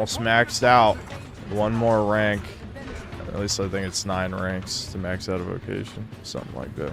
almost maxed out. One more rank. At least I think it's 9 ranks to max out a vocation. Something like that.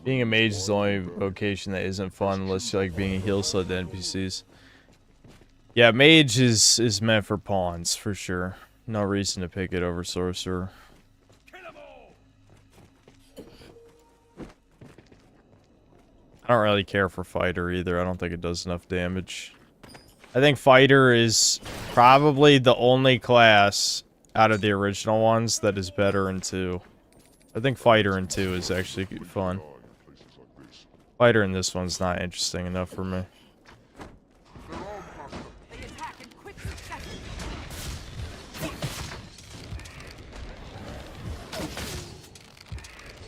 Being a mage is the only vocation that isn't fun unless you like being a heal sled to NPCs. Yeah, mage is meant for pawns, for sure. No reason to pick it over sorcerer. I don't really care for fighter either. I don't think it does enough damage. I think fighter is probably the only class out of the original ones that is better in 2. I think fighter in 2 is actually fun. Fighter in this one's not interesting enough for me.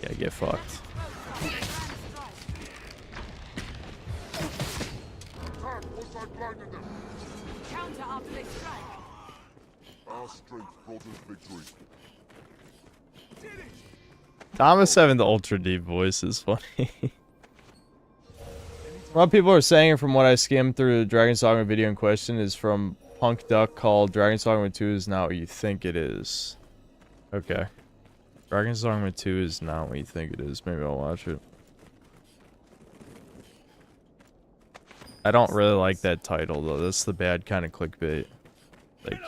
Yeah, get fucked. Counter after they strike. Our strength brought us victory. Thomas having the ultra deep voice is funny. A lot of people are saying, from what I skimmed through the Dragon's Dogma video in question, is from Punk Duck called Dragon's Dogma 2 is not what you think it is. Okay. Dragon's Dogma 2 is not what you think it is. Maybe I'll watch it. I don't really like that title, though. That's the bad kind of clickbait. Like,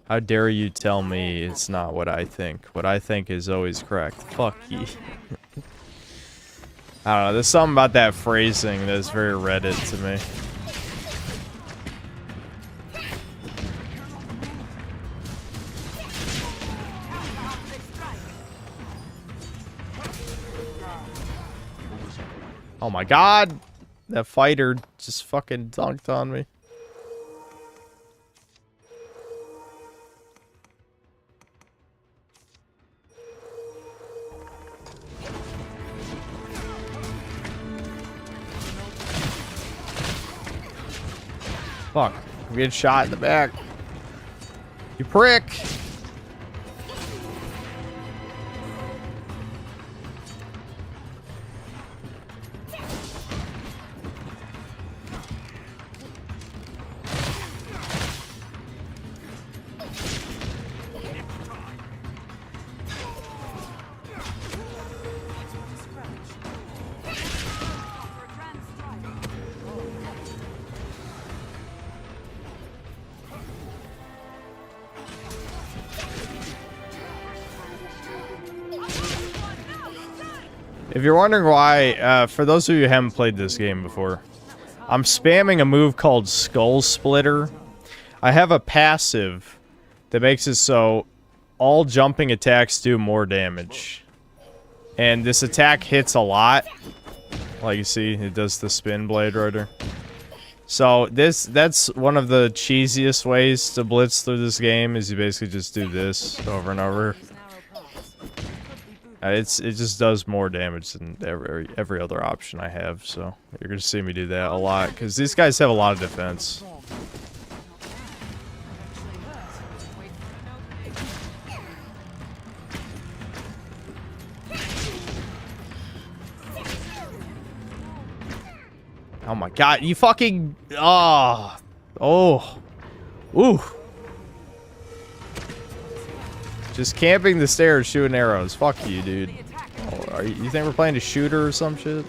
how dare you tell me it's not what I think? What I think is always correct. Fuck you. I don't know, there's something about that phrasing that's very Reddit to me. Oh my god! That fighter just fucking dunked on me. Fuck. I'm getting shot in the back. You prick! If you're wondering why, for those of you who haven't played this game before, I'm spamming a move called Skull Splitter. I have a passive that makes it so all jumping attacks do more damage. And this attack hits a lot. Like you see, it does the spin blade rider. So that's one of the cheesiest ways to blitz through this game, is you basically just do this over and over. It just does more damage than every other option I have, so you're gonna see me do that a lot, because these guys have a lot of defense. Oh my god, you fucking... Oh. Ooh. Just camping the stairs, shooting arrows. Fuck you, dude. Oh, you think we're playing a shooter or some shit?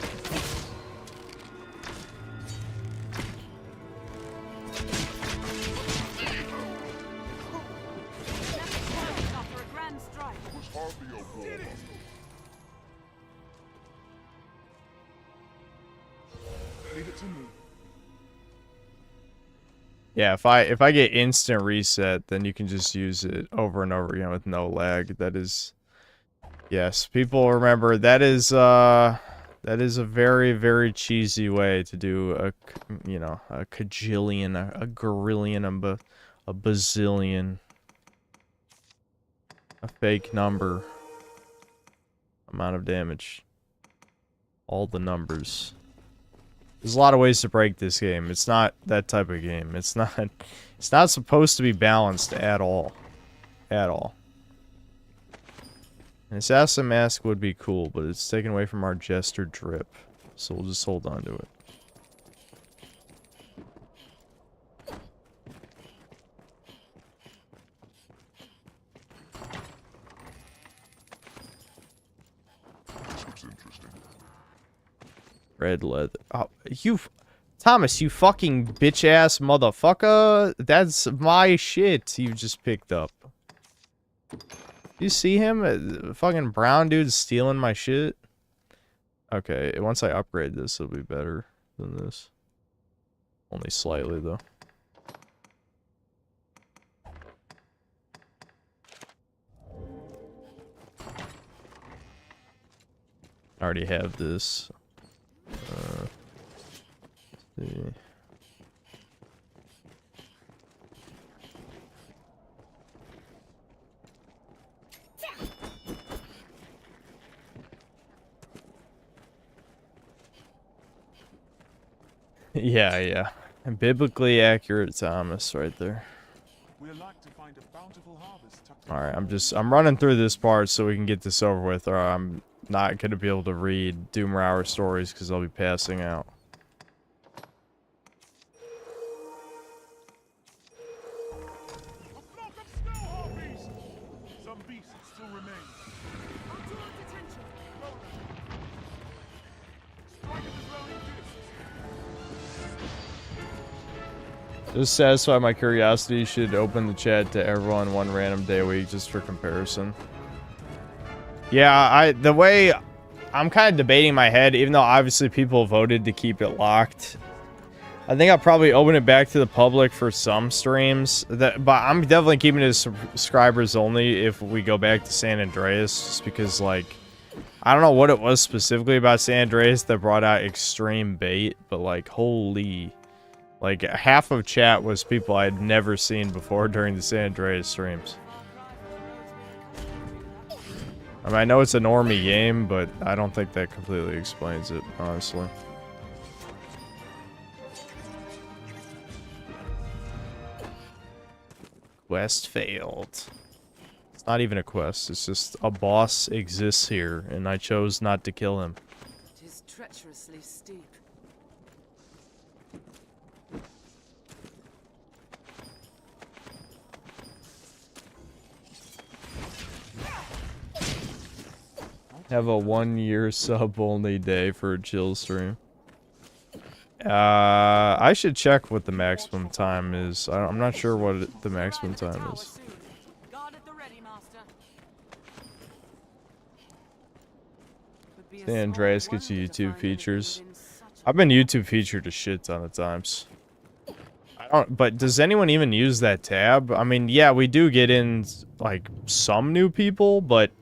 Yeah, if I get instant reset, then you can just use it over and over again with no lag. That is, yes, people remember that is a very, very cheesy way to do a cajillion, a gorillion, a bazillion, a fake number amount of damage. All the numbers. There's a lot of ways to break this game. It's not that type of game. It's not supposed to be balanced at all. At all. An assassin mask would be cool, but it's taken away from our jester drip. So we'll just hold on to it. This looks interesting. Red leather. Oh, Thomas, you fucking bitch-ass motherfucker. That's my shit you just picked up. You see him? Fucking brown dude stealing my shit. Okay, once I upgrade this, it'll be better than this. Only slightly, though. I already have this. Let's see. Yeah. And biblically accurate Thomas right there. Alright, I'm running through this part so we can get this over with, or I'm not gonna be able to read Doomrower stories because I'll be passing out. Just satisfy my curiosity, should open the chat to everyone one random day a week just for comparison. Yeah, the way I'm kind of debating in my head, even though obviously people voted to keep it locked. I think I'll probably open it back to the public for some streams. But I'm definitely keeping it as subscribers only if we go back to San Andreas, just because, like, I don't know what it was specifically about San Andreas that brought out extreme bait, but, like, holy. Like, half of chat was people I had never seen before during the San Andreas streams. I mean, I know it's a normie game, but I don't think that completely explains it, honestly. Quest failed. It's not even a quest, it's just a boss exists here, and I chose not to kill him. It is treacherously steep. Have a 1-year sub-only day for a chill stream. I should check what the maximum time is. I'm not sure what the maximum time is. San Andreas gets you YouTube features. I've been YouTube featured a shit ton of times. But does anyone even use that tab? I mean, yeah, we do get in, like, some new people, but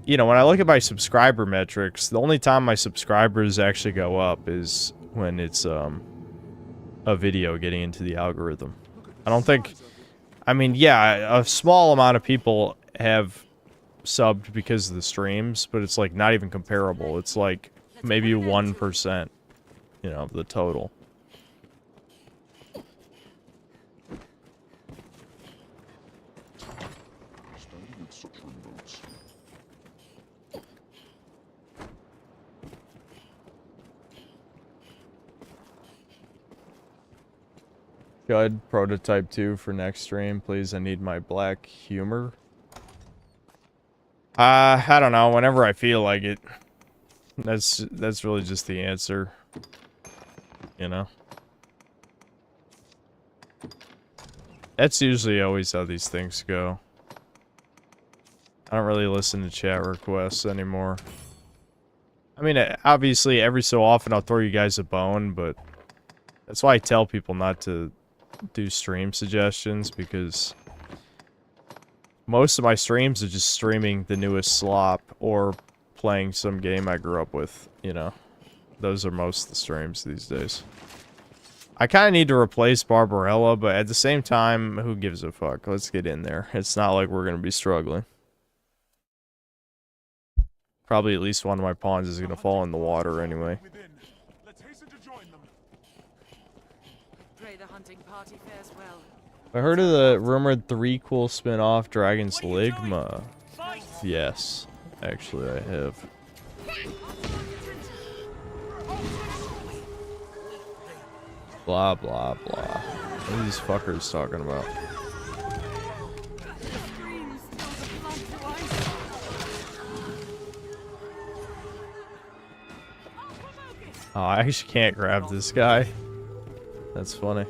you know, when I look at my subscriber metrics, the only time my subscribers actually go up is when it's a video getting into the algorithm. I don't think, I mean, yeah, a small amount of people have subbed because of the streams, but it's like not even comparable. It's like maybe 1%, you know, of the total. Good. Prototype 2 for next stream, please. I need my black humor. I don't know. Whenever I feel like it. That's really just the answer. You know? That's usually always how these things go. I don't really listen to chat requests anymore. I mean, obviously, every so often I'll throw you guys a bone, but that's why I tell people not to do stream suggestions because most of my streams are just streaming the newest slop or playing some game I grew up with, you know. Those are most of the streams these days. I kind of need to replace Barbarella, but at the same time, who gives a fuck? Let's get in there. It's not like we're going to be struggling. Probably at least one of my pawns is going to fall in the water anyway. Pray the hunting party fares well. I heard of the rumored 3 cool spin-off Dragon's Ligma. Yes, actually I have. Blah blah blah. What are these fuckers talking about? Oh, I actually can't grab this guy. That's funny.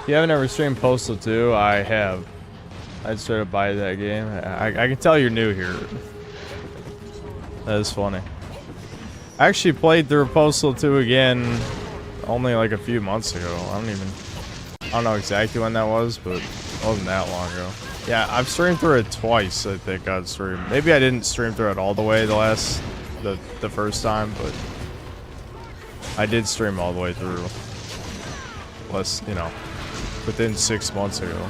If you haven't ever streamed Postal 2, I have. I'd straight up buy that game. I can tell you're new here. That is funny. I actually played through Postal 2 again only like a few months ago. I don't know exactly when that was, but it wasn't that long ago. Yeah, I've streamed through it twice, I think, on stream. Maybe I didn't stream through it all the way the first time, but I did stream all the way through. You know, within 6 months ago.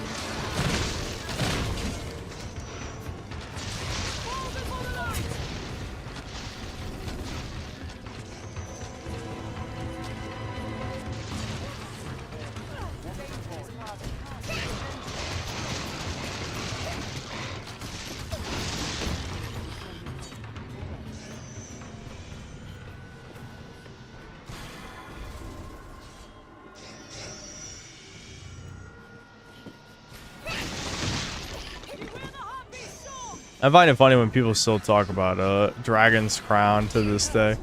I find it funny when people still talk about Dragon's Crown to this day.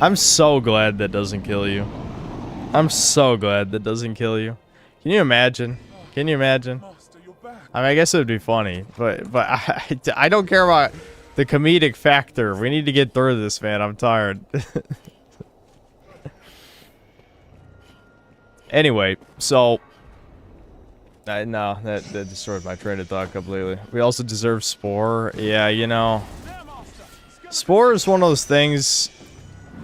I'm so glad that doesn't kill you. I'm so glad that doesn't kill you. Can you imagine? Can you imagine? I mean, I guess it would be funny, but I don't care about the comedic factor. We need to get through this, man. I'm tired. Anyway, so... no, that destroyed my train of thought completely. We also deserve Spore. Yeah, you know. Spore is one of those things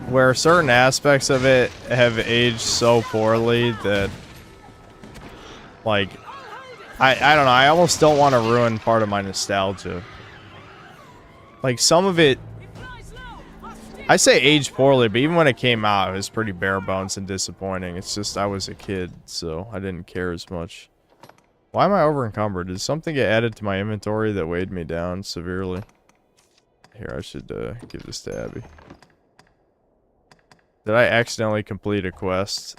where certain aspects of it have aged so poorly that... Like... I don't know, I almost don't want to ruin part of my nostalgia. Like, some of it... I say aged poorly, but even when it came out, it was pretty bare bones and disappointing. It's just, I was a kid, so I didn't care as much. Why am I over encumbered? Did something get added to my inventory that weighed me down severely? Here, I should give this to Abby. Did I accidentally complete a quest?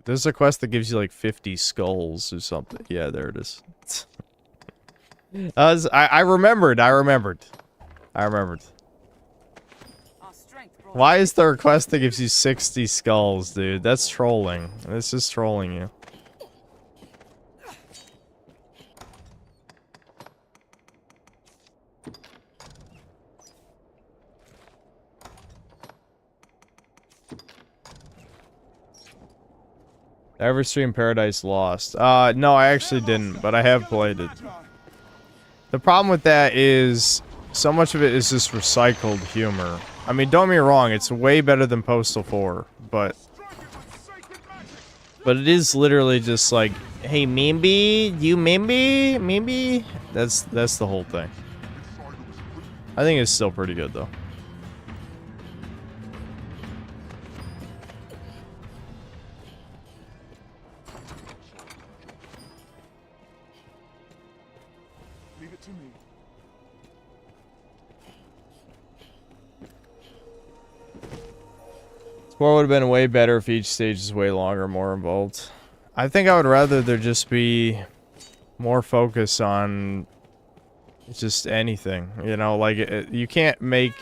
There's a quest that gives you like 50 skulls or something. Yeah, there it is. I remembered. Why is there a quest that gives you 60 skulls, dude? That's trolling. That's just trolling you. Ever stream Paradise Lost? No, I actually didn't, but I have played it. The problem with that is so much of it is just recycled humor. I mean, don't get me wrong, it's way better than Postal 4, but it is literally just like, hey, Mimby, you Mimby? Mimby? That's the whole thing. I think it's still pretty good, though. Score would have been way better if each stage is way longer, more involved. I think I would rather there just be more focus on just anything, you know, like you can't make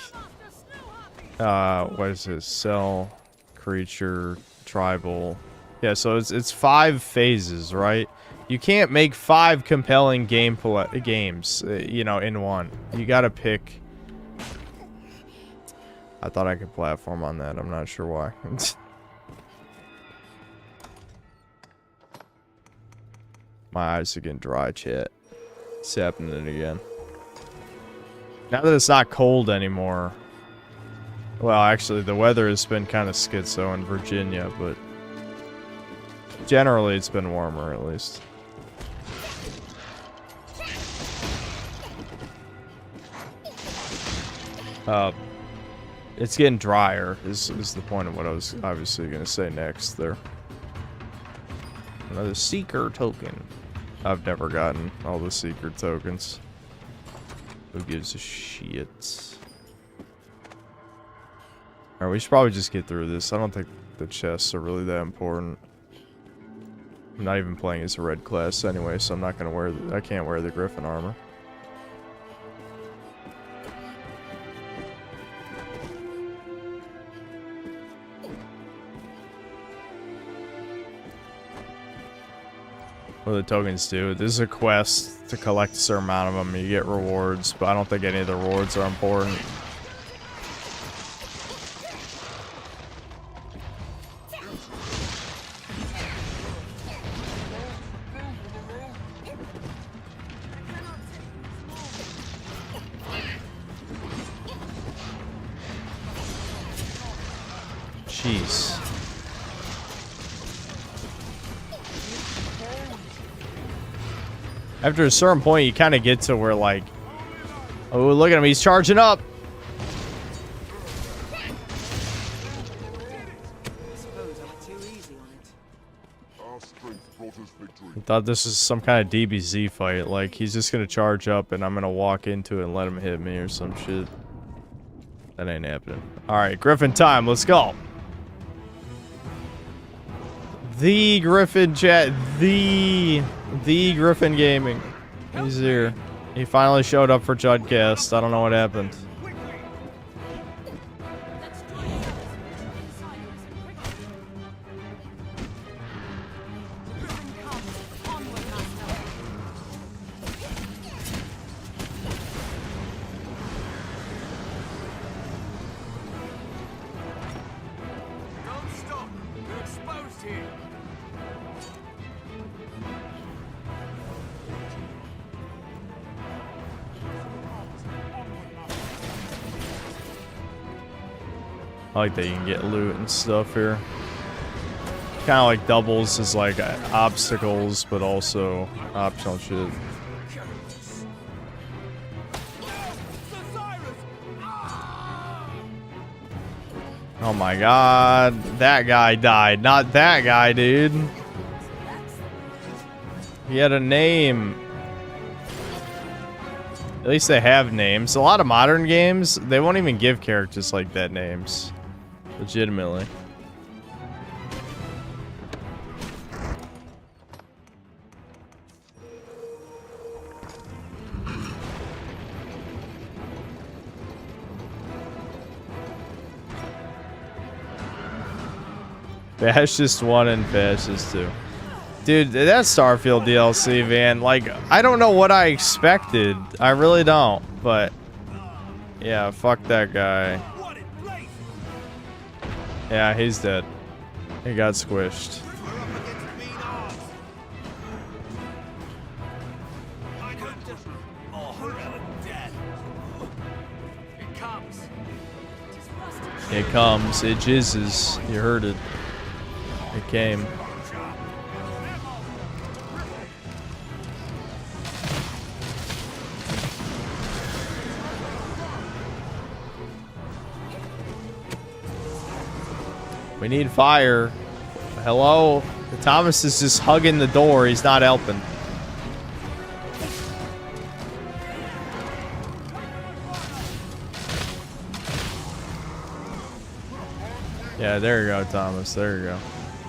what is this? Cell, creature, tribal. Yeah, so it's 5 phases, right? You can't make 5 compelling games, you know, in one. You gotta pick. I thought I could platform on that. I'm not sure why. My eyes are getting dry, chat. It's happening again. Now that it's not cold anymore. Well, actually, the weather has been kind of schizo in Virginia, but generally it's been warmer, at least. It's getting drier, is the point of what I was obviously going to say next there. Another Seeker token. I've never gotten all the Seeker tokens. Who gives a shit? Alright, we should probably just get through this. I don't think the chests are really that important. I'm not even playing as a red class anyway, so I'm not gonna wear I can't wear the Griffin armor. What do the tokens do? This is a quest to collect a certain amount of them. You get rewards, but I don't think any of the rewards are important. Jeez. After a certain point, you kind of get to where, like, oh, look at him, he's charging up. I thought this was some kind of DBZ fight. Like, he's just gonna charge up and I'm gonna walk into it and let him hit me or some shit. That ain't happening. Alright, Griffin time, let's go. The Griffin chat, the Griffin Gaming. He's here. He finally showed up for Judcast. I don't know what happened. I like that you can get loot and stuff here. Kind of like doubles as like obstacles, but also optional shit. Oh my god, that guy died. Not that guy, dude. He had a name. At least they have names. A lot of modern games, they won't even give characters like that names. Legitimately. Fascist 1 and Fascist 2. Dude, that Starfield DLC, man, like, I don't know what I expected. I really don't, but yeah, fuck that guy. Yeah, he's dead. He got squished. It comes. It jizzes. You heard it. It came. We need fire. Hello? Thomas is just hugging the door. He's not helping. Yeah, there you go, Thomas. There you go.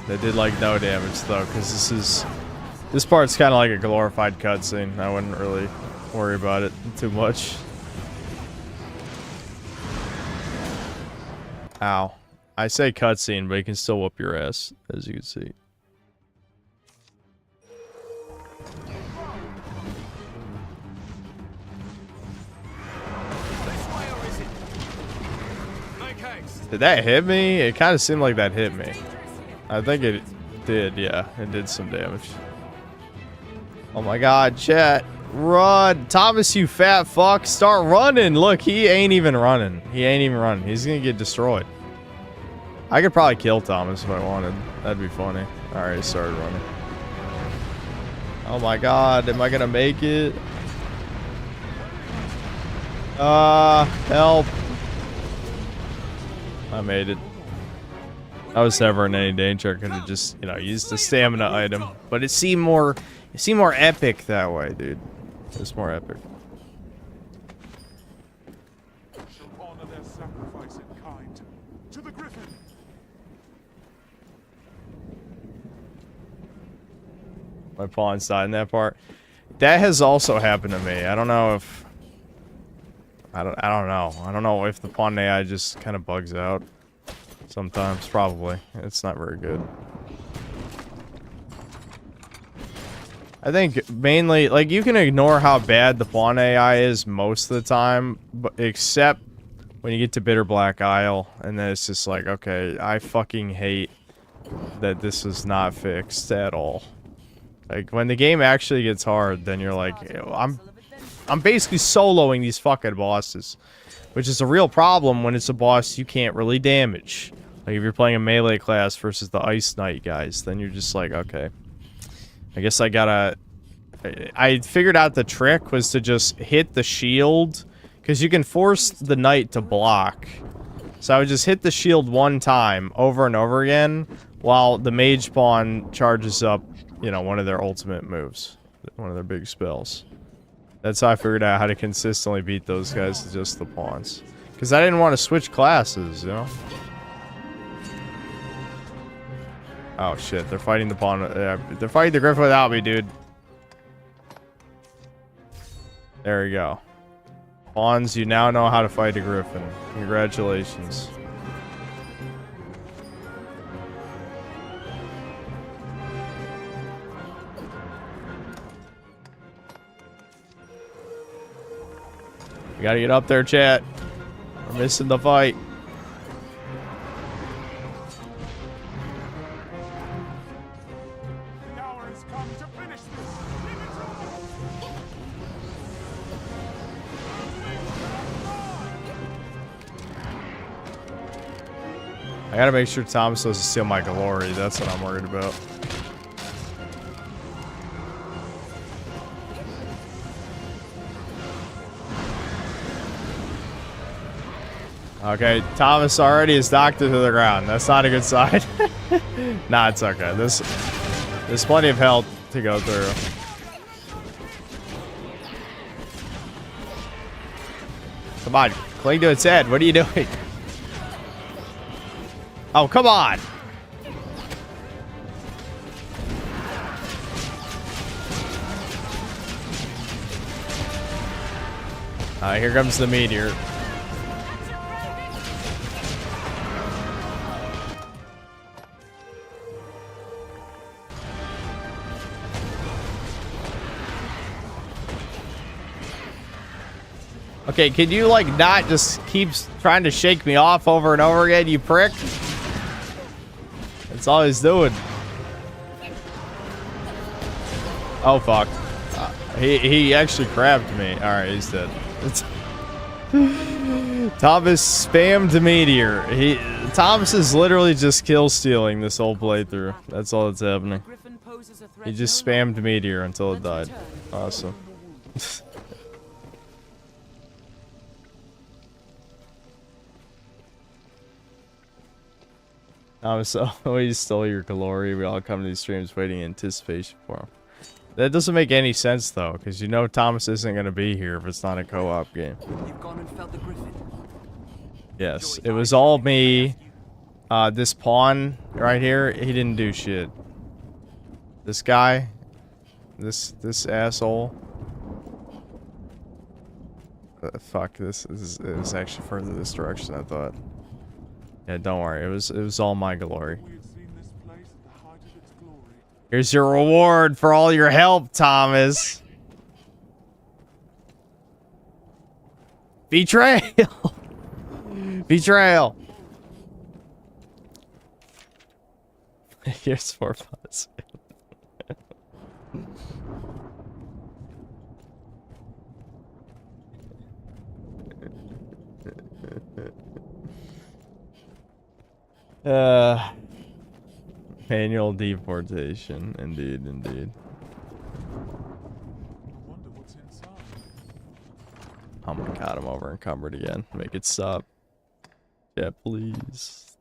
They did like no damage though, because this part's kind of like a glorified cutscene. I wouldn't really worry about it too much. Ow. I say cutscene, but you can still whoop your ass, as you can see. Did that hit me? It kind of seemed like that hit me. I think it did, yeah. It did some damage. Oh my god, chat. Run. Thomas, you fat fuck. Start running. Look, he ain't even running. He ain't even running. He's gonna get destroyed. I could probably kill Thomas if I wanted. That'd be funny. Alright, he started running. Oh my god, am I gonna make it? Help. I made it. I was never in any danger. I could have just, you know, used the stamina item. But it seemed more epic that way, dude. It was more epic. Shall honor their sacrifice in kind. To the griffin. My pawns died in that part. That has also happened to me. I don't know if I don't know. I don't know if the pawn AI just kind of bugs out. Sometimes, probably. It's not very good. I think mainly, like, you can ignore how bad the pawn AI is most of the time, but except when you get to Bitter Black Isle, and then it's just like, okay, I fucking hate that this is not fixed at all. Like, when the game actually gets hard, then you're like, I'm basically soloing these fucking bosses. Which is a real problem when it's a boss you can't really damage. Like, if you're playing a melee class versus the Ice Knight guys, then you're just like, okay. I guess I gotta... I figured out the trick was to just hit the shield. Because you can force the knight to block. So I would just hit the shield one time, over and over again, while the mage pawn charges up, you know, one of their ultimate moves. One of their big spells. That's how I figured out how to consistently beat those guys with just the pawns. Because I didn't want to switch classes, you know? Oh shit, they're fighting the pawn. They're fighting the griffin without me, dude. There we go. Pawns, you now know how to fight a griffin. Congratulations. We gotta get up there, chat. We're missing the fight. The hour has come to finish this. I gotta make sure Thomas doesn't steal my glory. That's what I'm worried about. Okay, Thomas already is knocked into the ground. That's not a good sign. Nah, it's okay. There's plenty of health to go through. Come on, cling to its head. What are you doing? Oh, come on. Here comes the meteor. Okay, can you, like, not just keep trying to shake me off over and over again, you prick? That's all he's doing. Oh, fuck. He actually grabbed me. Alright, he's dead. Thomas spammed meteor. Thomas is literally just kill stealing this whole playthrough. That's all that's happening. He just spammed meteor until it died. Awesome. So we stole your glory. We all come to these streams waiting in anticipation for him. That doesn't make any sense though, because you know Thomas isn't gonna be here if it's not a co-op game. You've gone and felt the griffin. Yes, it was all me. This pawn right here, he didn't do shit. This guy, this asshole. Fuck, this is actually further this direction than I thought. Yeah, don't worry. It was all my glory. Here's your reward for all your help, Thomas. Betrayal. Betrayal. Here's 4 bucks. Manual deportation. Indeed, indeed. Oh my god, I'm over encumbered again. Make it stop. Yeah, please.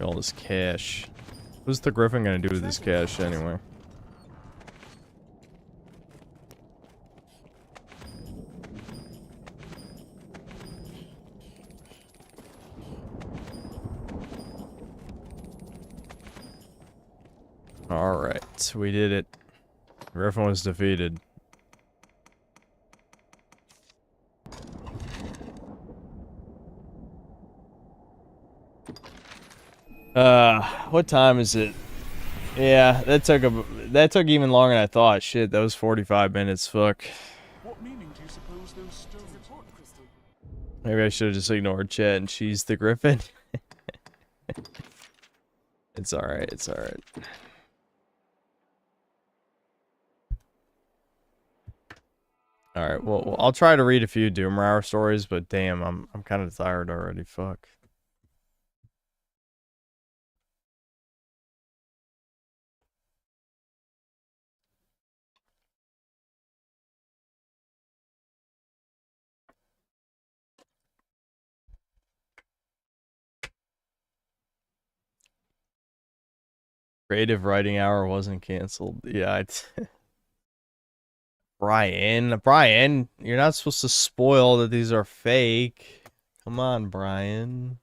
All this cash. What's the Griffin gonna do with this cash anyway? Alright, we did it. Griffin was defeated. What time is it? Yeah, that took even longer than I thought. Shit, that was 45 minutes. Fuck. What meaning do you suppose those stones? Maybe I should have just ignored chat and she's the Griffin. It's alright, it's alright. Alright, well, I'll try to read a few Doom Hour stories, but damn, I'm kind of tired already. Fuck. Creative writing hour wasn't canceled. Yeah, Brian, you're not supposed to spoil that these are fake. Come on, Brian.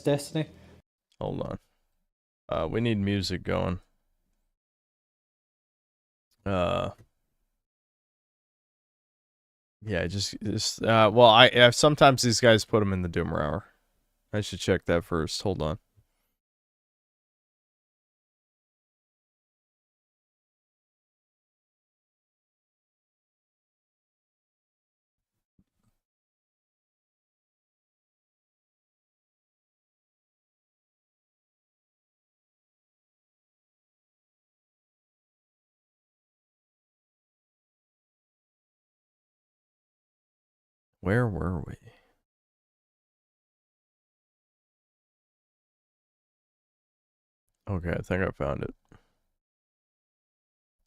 Destiny. Hold on. We need music going. Yeah, just well, I sometimes these guys put them in the Doomer Hour. I should check that first. Hold on. Where were we? Okay, I think I found it.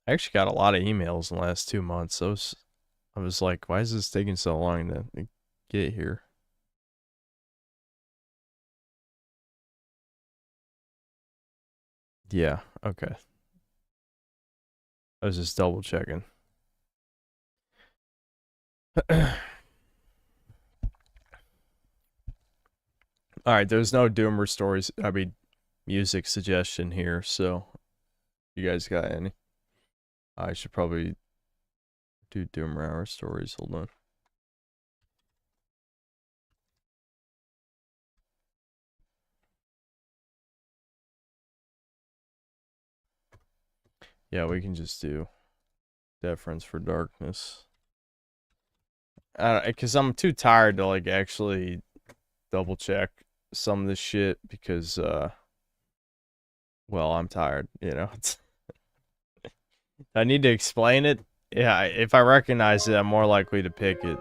I actually got a lot of emails in the last 2 months. I was like, why is this taking so long to get here? Yeah, okay. I was just double checking. Alright, there's no Doomer stories, I mean, music suggestion here, so you guys got any? I should probably do Doomer Hour stories. Hold on. Yeah, we can just do Deference for Darkness. Because I'm too tired to, like, actually double check some of this shit because, well, I'm tired, you know? I need to explain it. Yeah, if I recognize it, I'm more likely to pick it.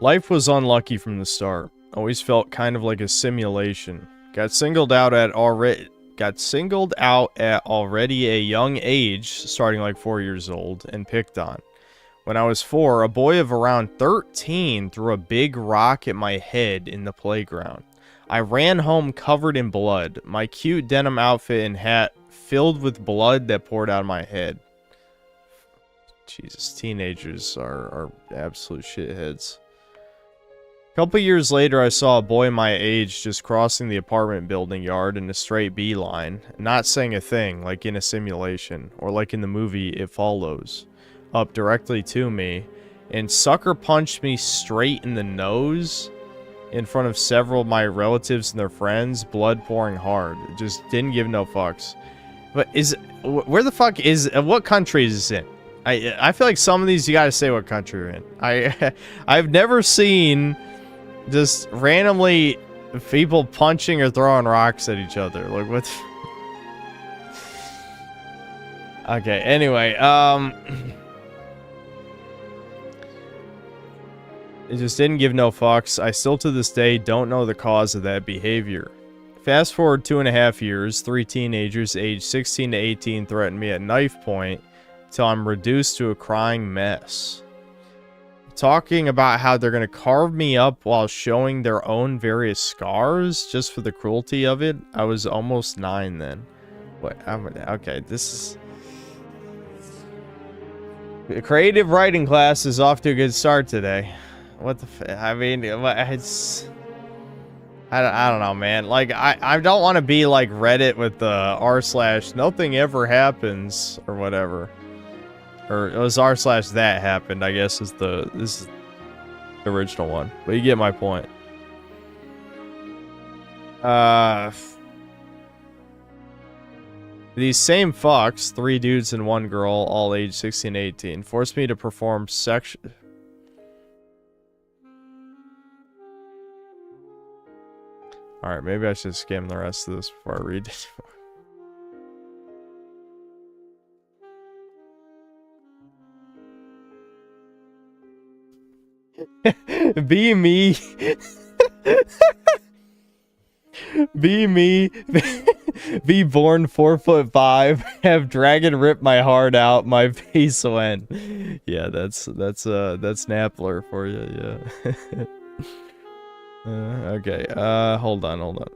Life was unlucky from the start. Always felt kind of like a simulation. Got singled out at already a young age, starting like 4 years old, and picked on. When I was 4, a boy of around 13 threw a big rock at my head in the playground. I ran home covered in blood, my cute denim outfit and hat filled with blood that poured out of my head. Jesus, teenagers are absolute shitheads. A couple years later, I saw a boy my age just crossing the apartment building yard in a straight beeline, not saying a thing, like in a simulation, or like in the movie It Follows, up directly to me, and sucker punched me straight in the nose in front of several of my relatives and their friends, blood pouring hard. Just didn't give no fucks. But where the fuck is, what country is this in? I feel like some of these you gotta say what country you're in. I've never seen just randomly people punching or throwing rocks at each other. Like what? Okay. Anyway, it just didn't give no fucks. I still to this day don't know the cause of that behavior. Fast forward 2.5 years, 3 teenagers aged 16 to 18 threaten me at knife point till I'm reduced to a crying mess. Talking about how they're gonna carve me up while showing their own various scars just for the cruelty of it. I was almost 9 then. What? Okay, this is... The creative writing class is off to a good start today. What the I mean, it's... I don't know, man. Like, I don't want to be like Reddit with the r/ nothing ever happens or whatever. Or it was r/ that happened, I guess this is the original one. But you get my point. These same fucks, 3 dudes and 1 girl, all aged 16 to 18, forced me to perform Alright, maybe I should skim the rest of this before I read it. Be me. Be me. Be born 4'5", have dragon rip my heart out, my face went. Yeah, that's Napler for you, yeah. Okay, hold on.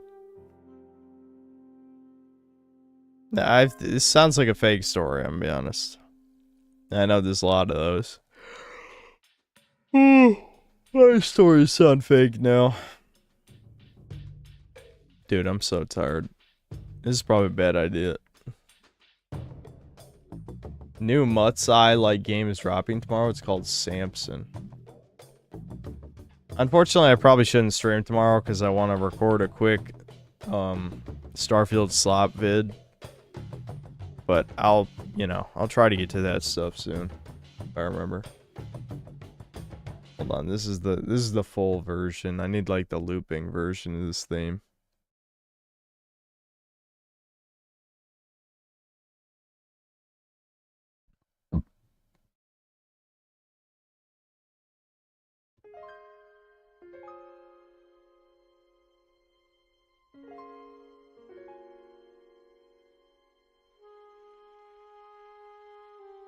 This sounds like a fake story, I'm gonna be honest. I know there's a lot of those. My stories sound fake now. Dude, I'm so tired. This is probably a bad idea. New Mutts Eye like game is dropping tomorrow. It's called Samson. Unfortunately, I probably shouldn't stream tomorrow because I want to record a quick Starfield slop vid. But I'll try to get to that stuff soon if I remember. Hold on, this is the full version. I need like the looping version of this theme.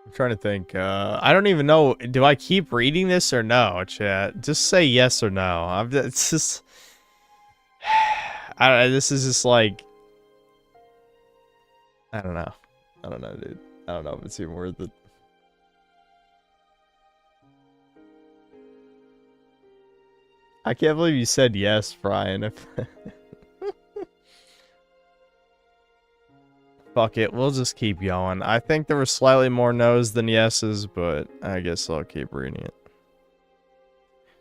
I'm trying to think. I don't even know. Do I keep reading this or no, chat? Just say yes or no. It's just... this is just like... I don't know. I don't know, dude. I don't know if it's even worth it. I can't believe you said yes, Brian. Fuck it, we'll just keep going. I think there were slightly more no's than yeses, but I guess I'll keep reading it.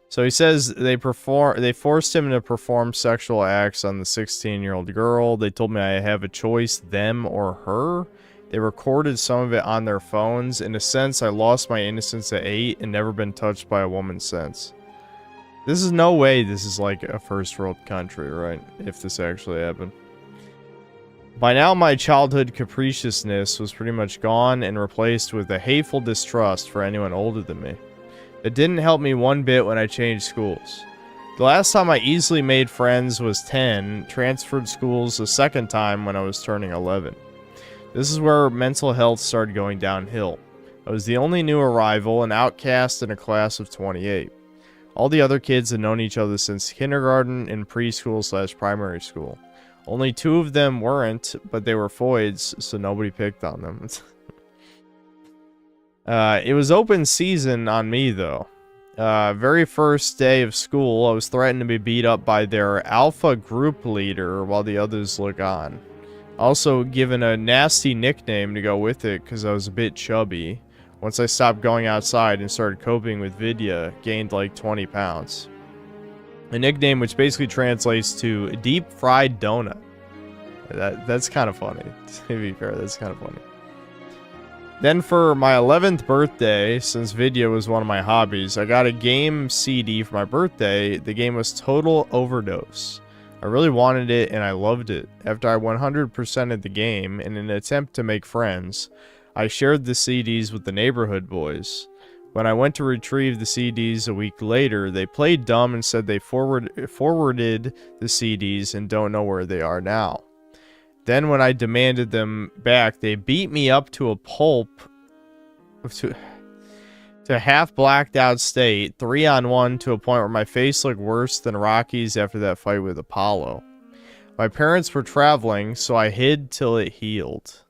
So he says they forced him to perform sexual acts on the 16-year-old girl. They told me I have a choice, them or her. They recorded some of it on their phones. In a sense, I lost my innocence at 8 and never been touched by a woman since. This is no way this is like a first world country, right? If this actually happened. By now, my childhood capriciousness was pretty much gone and replaced with a hateful distrust for anyone older than me. It didn't help me one bit when I changed schools. The last time I easily made friends was 10, transferred schools the second time when I was turning 11. This is where mental health started going downhill. I was the only new arrival, an outcast in a class of 28. All the other kids had known each other since kindergarten and preschool/primary school. Only 2 of them weren't, but they were foids, so nobody picked on them. It was open season on me, though. Very first day of school, I was threatened to be beat up by their alpha group leader while the others look on. Also given a nasty nickname to go with it because I was a bit chubby. Once I stopped going outside and started coping with Vidya, gained like 20 pounds. A nickname which basically translates to deep fried donut. That's kind of funny. To be fair, that's kind of funny. Then for my 11th birthday, since video was one of my hobbies, I got a game CD for my birthday. The game was Total Overdose. I really wanted it and I loved it. After I 100%ed the game, in an attempt to make friends, I shared the CDs with the neighborhood boys. When I went to retrieve the CDs a week later, they played dumb and said they forwarded the CDs and don't know where they are now. Then when I demanded them back, they beat me up to a pulp, to half blacked out state, 3-on-1 to a point where my face looked worse than Rocky's after that fight with Apollo. My parents were traveling, so I hid till it healed.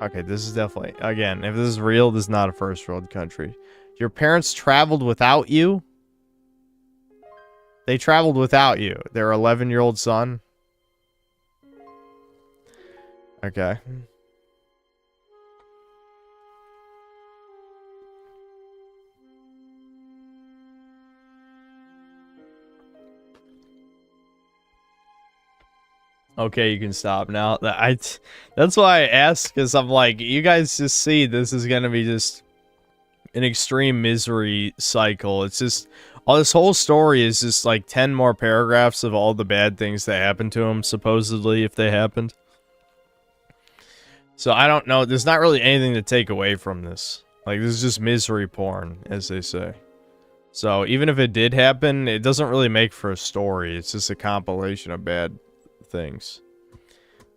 Okay, this is definitely, again, if this is real, this is not a first world country. Your parents traveled without you? They traveled without you. Their 11-year-old son? Okay. Okay, you can stop now. That's why I asked, because I'm like, you guys just see this is gonna be just an extreme misery cycle. It's just, all this whole story is just like 10 more paragraphs of all the bad things that happened to him, supposedly, if they happened. So I don't know, there's not really anything to take away from this. Like, this is just misery porn, as they say. So even if it did happen, it doesn't really make for a story. It's just a compilation of bad things.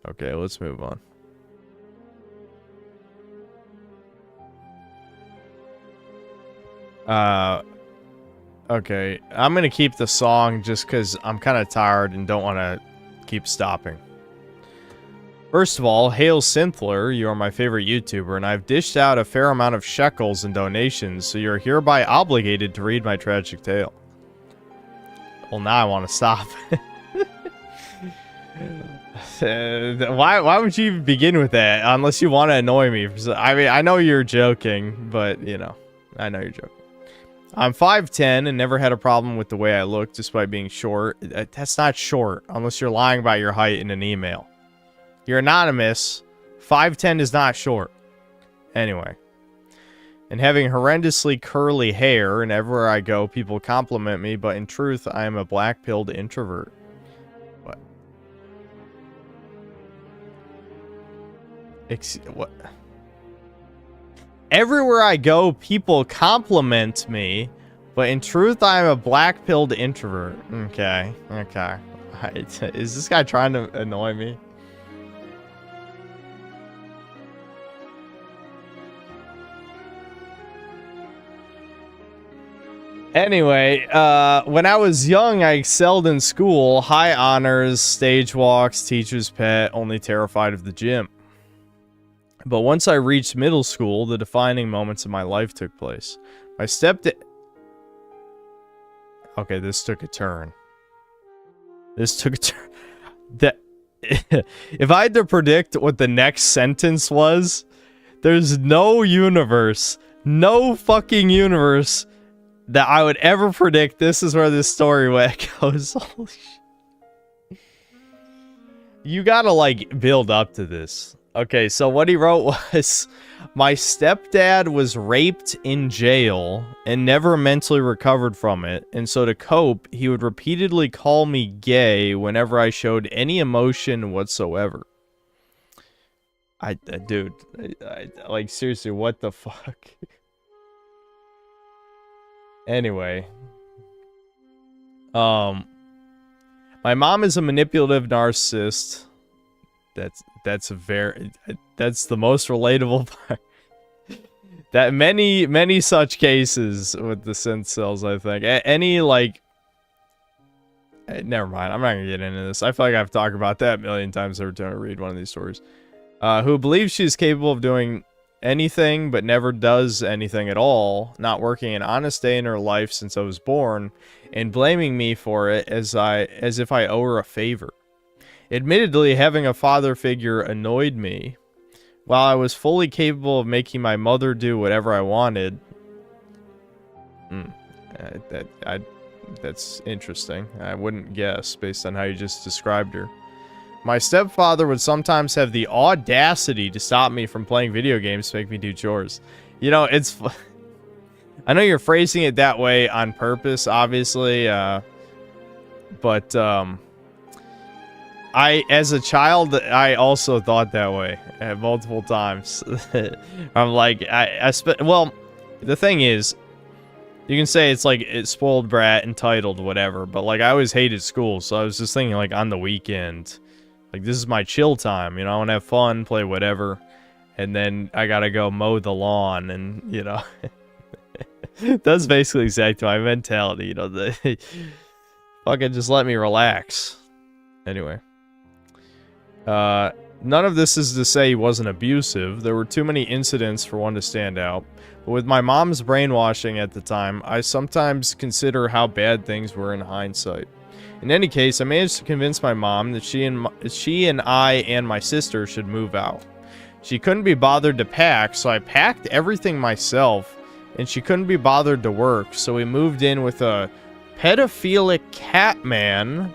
Okay, let's move on. Okay, I'm gonna keep the song just because I'm kind of tired and don't want to keep stopping. First of all, hail Synthler, you are my favorite YouTuber, and I've dished out a fair amount of shekels and donations, so you're hereby obligated to read my tragic tale. Well, now I want to stop. Why would you even begin with that, unless you want to annoy me? I mean, I know you're joking, but, you know, I know you're joking. I'm 5'10" and never had a problem with the way I look, despite being short. That's not short, unless you're lying about your height in an email. You're anonymous. 5'10" is not short. Anyway. And having horrendously curly hair, and everywhere I go, people compliment me, but in truth, I am a black-pilled introvert. What? What? Everywhere I go, people compliment me, but in truth, I am a black-pilled introvert. Okay. Okay. Is this guy trying to annoy me? Anyway, when I was young, I excelled in school. High honors, stage walks, teacher's pet, only terrified of the gym. But once I reached middle school, the defining moments of my life took place. My stepdad... Okay, this took a turn. This took a turn. If I had to predict what the next sentence was, there's no universe, no fucking universe that I would ever predict this is where this story goes. Holy shit. You gotta, like, build up to this. Okay, so what he wrote was, my stepdad was raped in jail and never mentally recovered from it, and so to cope, he would repeatedly call me gay whenever I showed any emotion whatsoever. Dude, like, seriously, what the fuck? Anyway. My mom is a manipulative narcissist. That's the most relatable part. That many such cases with the synth cells, I think. Any, like... never mind, I'm not gonna get into this. I feel like I've talked about that a million times every time I read one of these stories. Who believes she's capable of doing anything, but never does anything at all, not working an honest day in her life since I was born, and blaming me for it as if I owe her a favor. Admittedly, having a father figure annoyed me. While I was fully capable of making my mother do whatever I wanted... that's interesting. I wouldn't guess, based on how you just described her. My stepfather would sometimes have the audacity to stop me from playing video games to make me do chores. You know, it's... I know you're phrasing it that way on purpose, obviously, but, as a child, I also thought that way multiple times. I'm like, well, the thing is, you can say it's like it's spoiled brat, entitled, whatever, but like I always hated school, so I was just thinking like on the weekend, like this is my chill time, you know, I want to have fun, play whatever, and then I gotta go mow the lawn, and you know, that's basically exactly my mentality, you know, fucking just let me relax. Anyway. None of this is to say he wasn't abusive. There were too many incidents for one to stand out. But with my mom's brainwashing at the time, I sometimes consider how bad things were in hindsight. In any case, I managed to convince my mom that she and I and my sister should move out. She couldn't be bothered to pack, so I packed everything myself, and she couldn't be bothered to work, so we moved in with a pedophilic cat man.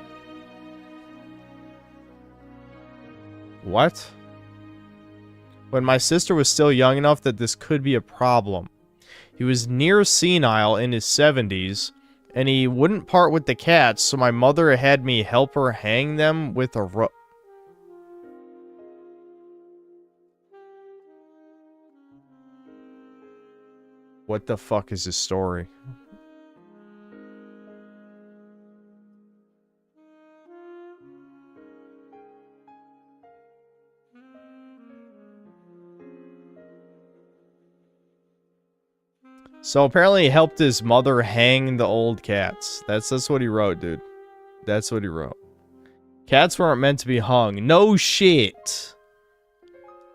What? When my sister was still young enough that this could be a problem. He was near senile in his 70s, and he wouldn't part with the cats, so my mother had me help her hang them with a rope. What the fuck is this story? So apparently he helped his mother hang the old cats. That's what he wrote, dude. That's what he wrote. Cats weren't meant to be hung. No shit.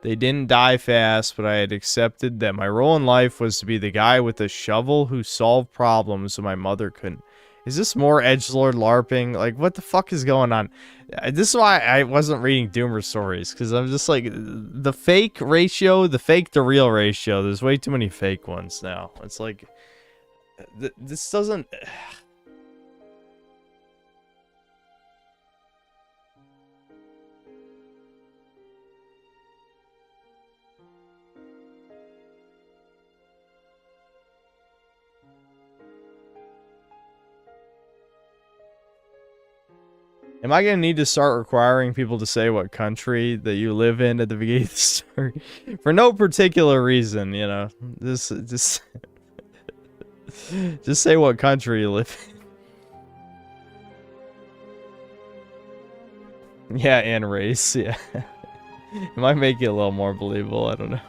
They didn't die fast, but I had accepted that my role in life was to be the guy with a shovel who solved problems so my mother couldn't. Is this more edgelord LARPing? Like, what the fuck is going on? This is why I wasn't reading Doomer stories, because I'm just like, the fake ratio, the fake to real ratio, there's way too many fake ones now. It's like, this doesn't... Am I gonna need to start requiring people to say what country that you live in at the beginning of the story? For no particular reason, you know. Just say what country you live in. Yeah, and race, yeah. It might make it a little more believable, I don't know.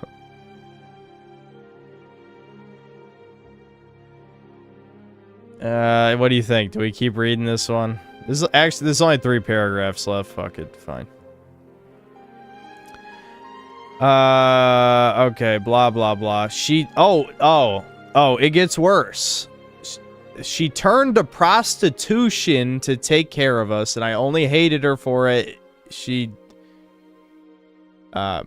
What do you think? Do we keep reading this one? There's only 3 paragraphs left. Fuck it, fine. Okay, blah, blah, blah. It gets worse. She turned to prostitution to take care of us, and I only hated her for it. A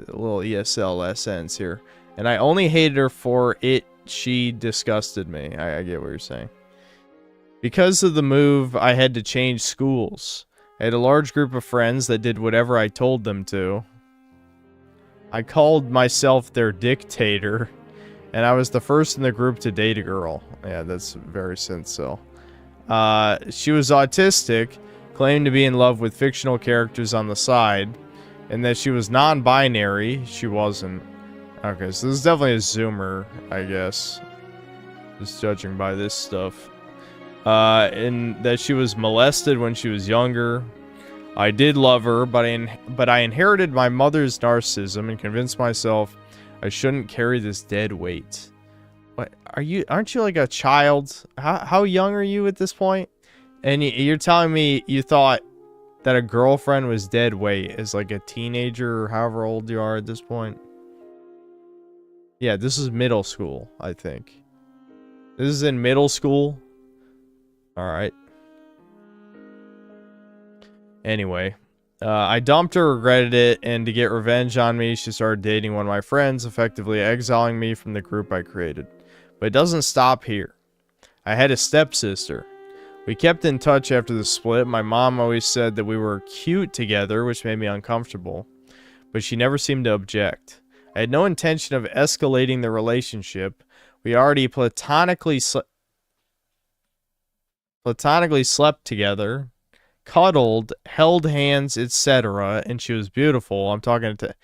little ESL sentence here. And I only hated her for it. She disgusted me. I get what you're saying. Because of the move, I had to change schools. I had a large group of friends that did whatever I told them to. I called myself their dictator, and I was the first in the group to date a girl. Yeah, that's very sincere. She was autistic, claimed to be in love with fictional characters on the side, and that she was non-binary. She wasn't. Okay, so this is definitely a zoomer, I guess. Just judging by this stuff. And that she was molested when she was younger. I did love her, but I inherited my mother's narcissism and convinced myself I shouldn't carry this dead weight. What aren't you like a child? How young are you at this point? And you're telling me you thought that a girlfriend was dead weight as like a teenager or however old you are at this point? Yeah, this is middle school, I think. This is in middle school. All right. Anyway, I dumped her, regretted it, and to get revenge on me, she started dating one of my friends, effectively exiling me from the group I created. But it doesn't stop here. I had a stepsister. We kept in touch after the split. My mom always said that we were cute together, which made me uncomfortable, but she never seemed to object. I had no intention of escalating the relationship. We already platonically slept together, cuddled, held hands, etc., and she was beautiful. I'm talking to...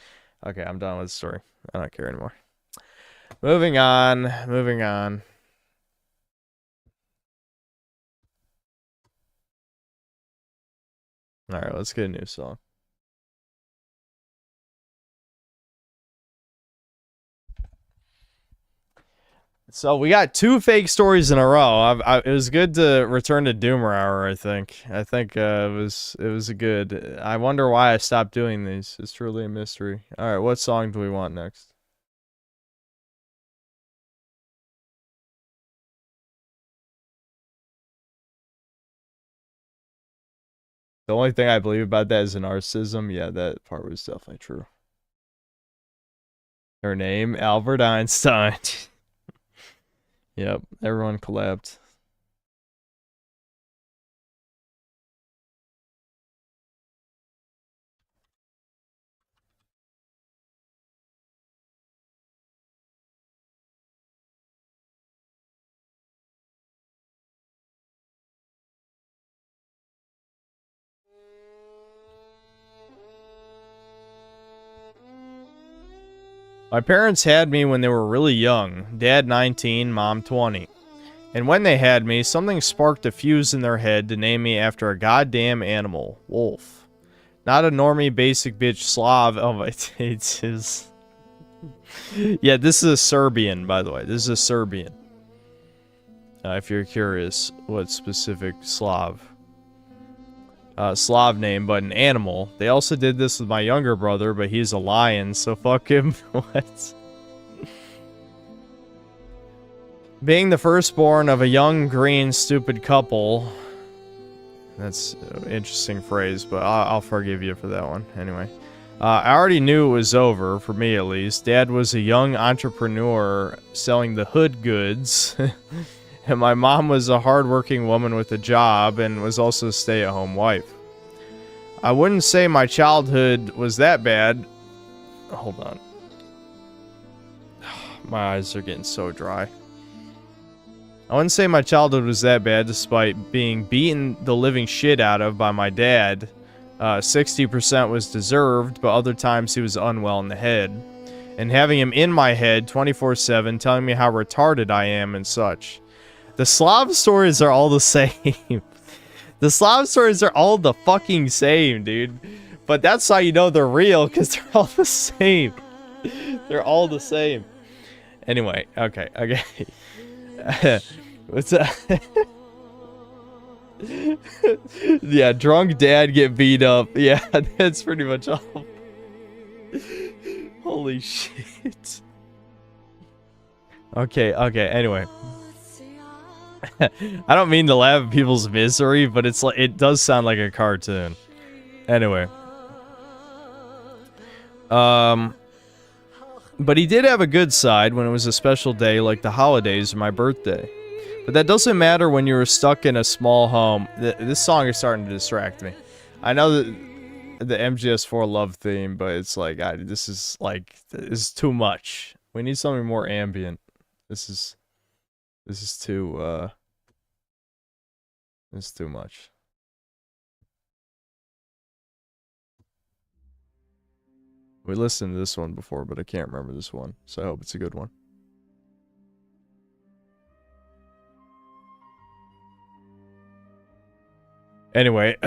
Okay, I'm done with the story. I don't care anymore. Moving on. Alright, let's get a new song. So we got 2 fake stories in a row. It was good to return to Doomer Hour, I think. It was good. I wonder why I stopped doing these. It's truly a mystery. Alright, what song do we want next? The only thing I believe about that is narcissism. Yeah, that part was definitely true. Her name, Albert Einstein. Yep, everyone collabed. My parents had me when they were really young. Dad 19, Mom 20. And when they had me, something sparked a fuse in their head to name me after a goddamn animal. Wolf. Not a normie basic bitch Slav. Oh, it's his... Yeah, this is a Serbian, by the way. This is a Serbian. If you're curious what specific Slav name, but an animal. They also did this with my younger brother, but he's a lion, so fuck him. What? Being the firstborn of a young, green, stupid couple. That's an interesting phrase, but I'll forgive you for that one. Anyway. I already knew it was over, for me at least. Dad was a young entrepreneur selling the hood goods. And my mom was a hardworking woman with a job and was also a stay-at-home wife. I wouldn't say my childhood was that bad. Hold on. My eyes are getting so dry. I wouldn't say my childhood was that bad despite being beaten the living shit out of by my dad. 60% was deserved, but other times he was unwell in the head. And having him in my head 24/7 telling me how retarded I am and such. The Slav stories are all the same. The Slav stories are all the fucking same, dude. But that's how you know they're real, because they're all the same. They're all the same. Anyway, okay. What's up? Yeah, drunk dad get beat up. Yeah, that's pretty much all. Holy shit. Okay, anyway. I don't mean to laugh at people's misery, but it's like it does sound like a cartoon. Anyway. But he did have a good side when it was a special day like the holidays or my birthday. But that doesn't matter when you were stuck in a small home. This song is starting to distract me. I know that the MGS4 love theme, but it's like, this is too much. We need something more ambient. This is too much. We listened to this one before, but I can't remember this one, so I hope it's a good one. Anyway.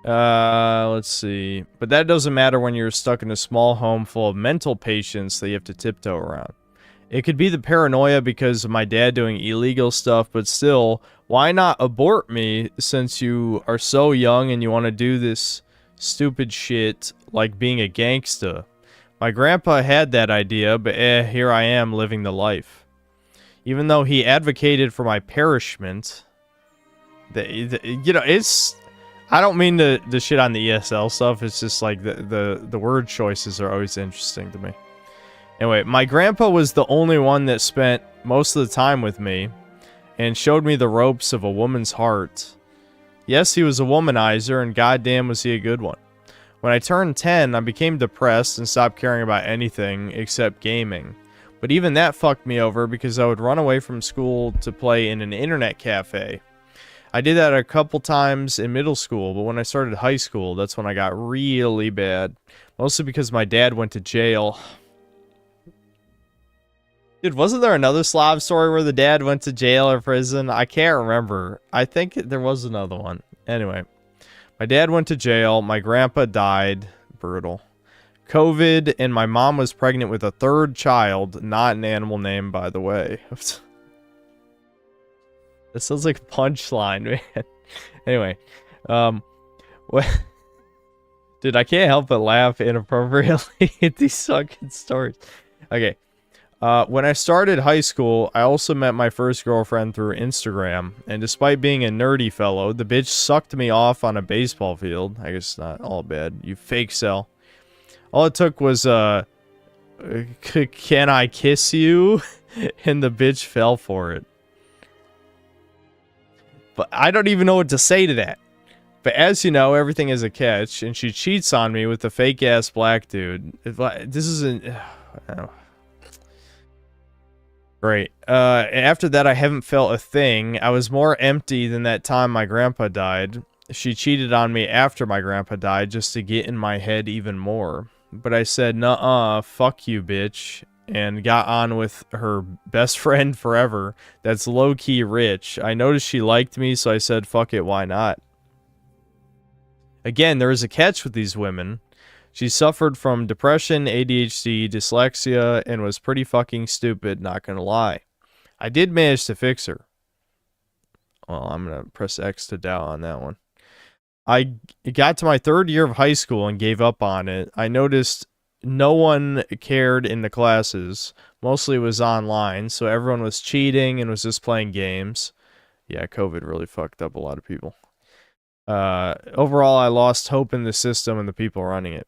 Let's see. But that doesn't matter when you're stuck in a small home full of mental patients that you have to tiptoe around. It could be the paranoia because of my dad doing illegal stuff, but still, why not abort me since you are so young and you want to do this stupid shit like being a gangsta? My grandpa had that idea, but here I am living the life. Even though he advocated for my perishment, you know, it's... I don't mean the shit on the ESL stuff, it's just like the word choices are always interesting to me. Anyway, my grandpa was the only one that spent most of the time with me and showed me the ropes of a woman's heart. Yes, he was a womanizer, and goddamn was he a good one. When I turned 10, I became depressed and stopped caring about anything except gaming. But even that fucked me over because I would run away from school to play in an internet cafe. I did that a couple times in middle school, but when I started high school, that's when I got really bad. Mostly because my dad went to jail. Dude, wasn't there another Slav story where the dad went to jail or prison? I can't remember. I think there was another one. Anyway, my dad went to jail. My grandpa died. Brutal. COVID, and my mom was pregnant with a third child. Not an animal name, by the way. That sounds like a punchline, man. Anyway, what? Dude, I can't help but laugh inappropriately at these fucking stories. Okay. When I started high school, I also met my first girlfriend through Instagram, and despite being a nerdy fellow, the bitch sucked me off on a baseball field. I guess not all bad. You fake sell. All it took was, can I kiss you? And the bitch fell for it. But I don't even know what to say to that. But as you know, everything is a catch, and she cheats on me with a fake-ass black dude. This isn't... Great. After that, I haven't felt a thing. I was more empty than that time my grandpa died. She cheated on me after my grandpa died just to get in my head even more. But I said, nuh-uh, fuck you, bitch, and got on with her best friend forever that's low-key rich. I noticed she liked me, so I said, fuck it, why not? Again, there is a catch with these women. She suffered from depression, ADHD, dyslexia, and was pretty fucking stupid, not gonna lie. I did manage to fix her. Well, I'm gonna press X to doubt on that one. I got to my third year of high school and gave up on it. I noticed no one cared in the classes. Mostly it was online, so everyone was cheating and was just playing games. Yeah, COVID really fucked up a lot of people. Overall, I lost hope in the system and the people running it.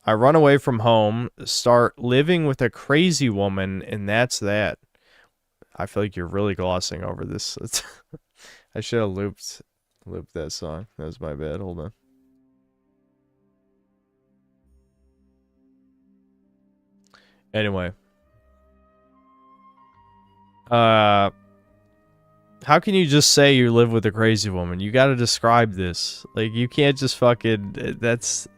I run away from home, start living with a crazy woman, and that's that. I feel like you're really glossing over this. I should have looped that song. That was my bad. Hold on. Anyway. How can you just say you live with a crazy woman? You gotta describe this. Like, you can't just fucking... That's...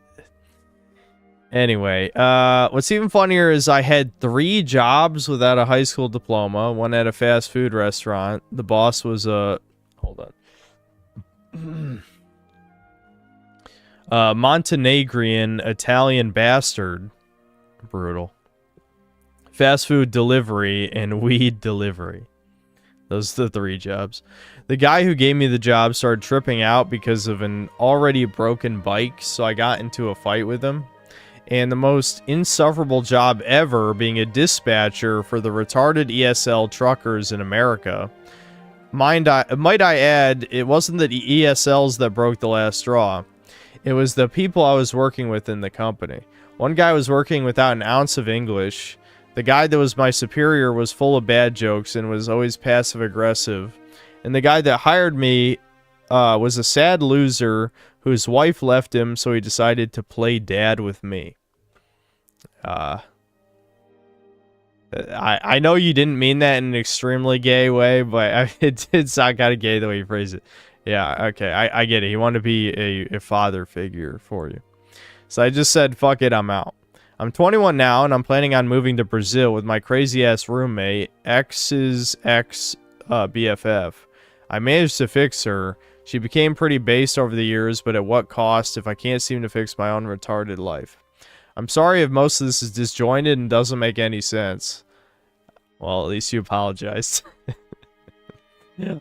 Anyway, what's even funnier is I had 3 jobs without a high school diploma. One at a fast food restaurant. The boss was a... Hold on. Montenegrin Italian bastard. Brutal. Fast food delivery and weed delivery. Those are the 3 jobs. The guy who gave me the job started tripping out because of an already broken bike, so I got into a fight with him. And the most insufferable job ever being a dispatcher for the retarded ESL truckers in America. Might I add, it wasn't the ESLs that broke the last straw. It was the people I was working with in the company. One guy was working without an ounce of English. The guy that was my superior was full of bad jokes and was always passive-aggressive. And the guy that hired me was a sad loser whose wife left him, so he decided to play dad with me. I know you didn't mean that in an extremely gay way, but it did sound kind of gay the way you phrased it. Yeah, okay, I get it. He wanted to be a father figure for you. So I just said, fuck it, I'm out. I'm 21 now, and I'm planning on moving to Brazil with my crazy-ass roommate, ex's ex, BFF. I managed to fix her. She became pretty based over the years, but at what cost if I can't seem to fix my own retarded life? I'm sorry if most of this is disjointed and doesn't make any sense. Well, at least you apologized.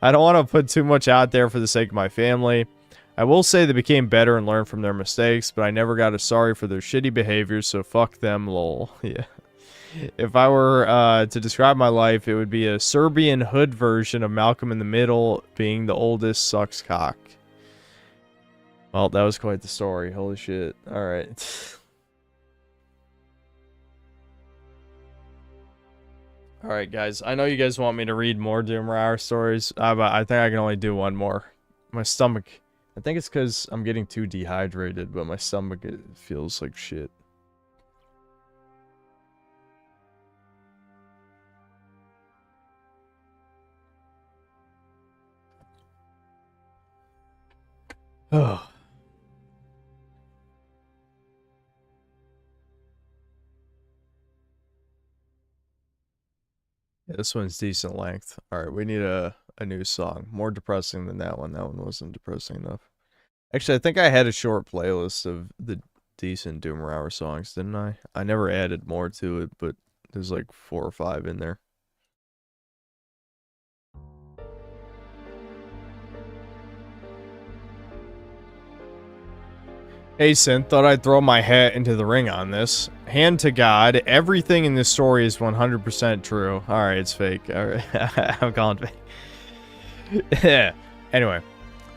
I don't want to put too much out there for the sake of my family. I will say they became better and learned from their mistakes, but I never got a sorry for their shitty behavior, so fuck them, lol. Yeah. If I were to describe my life, it would be a Serbian hood version of Malcolm in the Middle being the oldest sucks cock. Well, that was quite the story. Holy shit. Alright. Alright, guys. I know you guys want me to read more Doom Hour stories, but I think I can only do one more. My stomach... I think it's because I'm getting too dehydrated, but my stomach it feels like shit. Oh. Yeah, this one's decent length. Alright, we need a new song. More depressing than that one. That one wasn't depressing enough. Actually, I think I had a short playlist of the decent Doomer Hour songs, didn't I? I never added more to it, but there's like 4 or 5 in there. Hey, Synth, thought I'd throw my hat into the ring on this. Hand to God, everything in this story is 100% true. Alright, it's fake. Alright, I'm calling it fake. Anyway.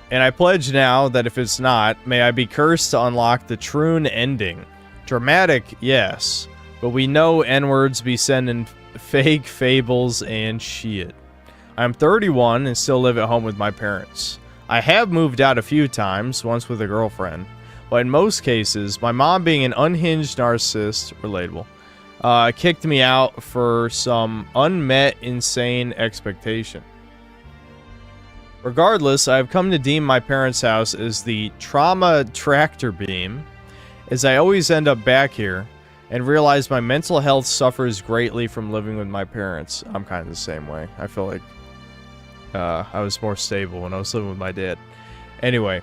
And I pledge now that if it's not, may I be cursed to unlock the Troon ending. Dramatic, yes. But we know N-words be sending fake fables and shit. I'm 31 and still live at home with my parents. I have moved out a few times, once with a girlfriend. But in most cases, my mom being an unhinged narcissist, relatable, kicked me out for some unmet insane expectation. Regardless, I have come to deem my parents' house as the trauma tractor beam, as I always end up back here, and realize my mental health suffers greatly from living with my parents. I'm kind of the same way. I feel like I was more stable when I was living with my dad. Anyway,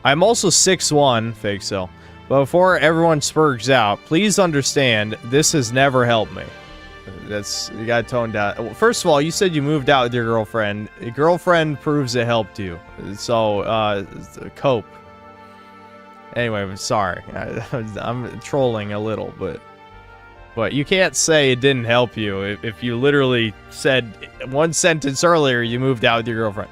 I'm also 6'1", fake cell. But before everyone spurgs out, please understand, this has never helped me. You gotta tone down. Well, first of all, you said you moved out with your girlfriend. A girlfriend proves it helped you. So, cope. Anyway, I'm sorry. I'm trolling a little, but you can't say it didn't help you if you literally said one sentence earlier you moved out with your girlfriend.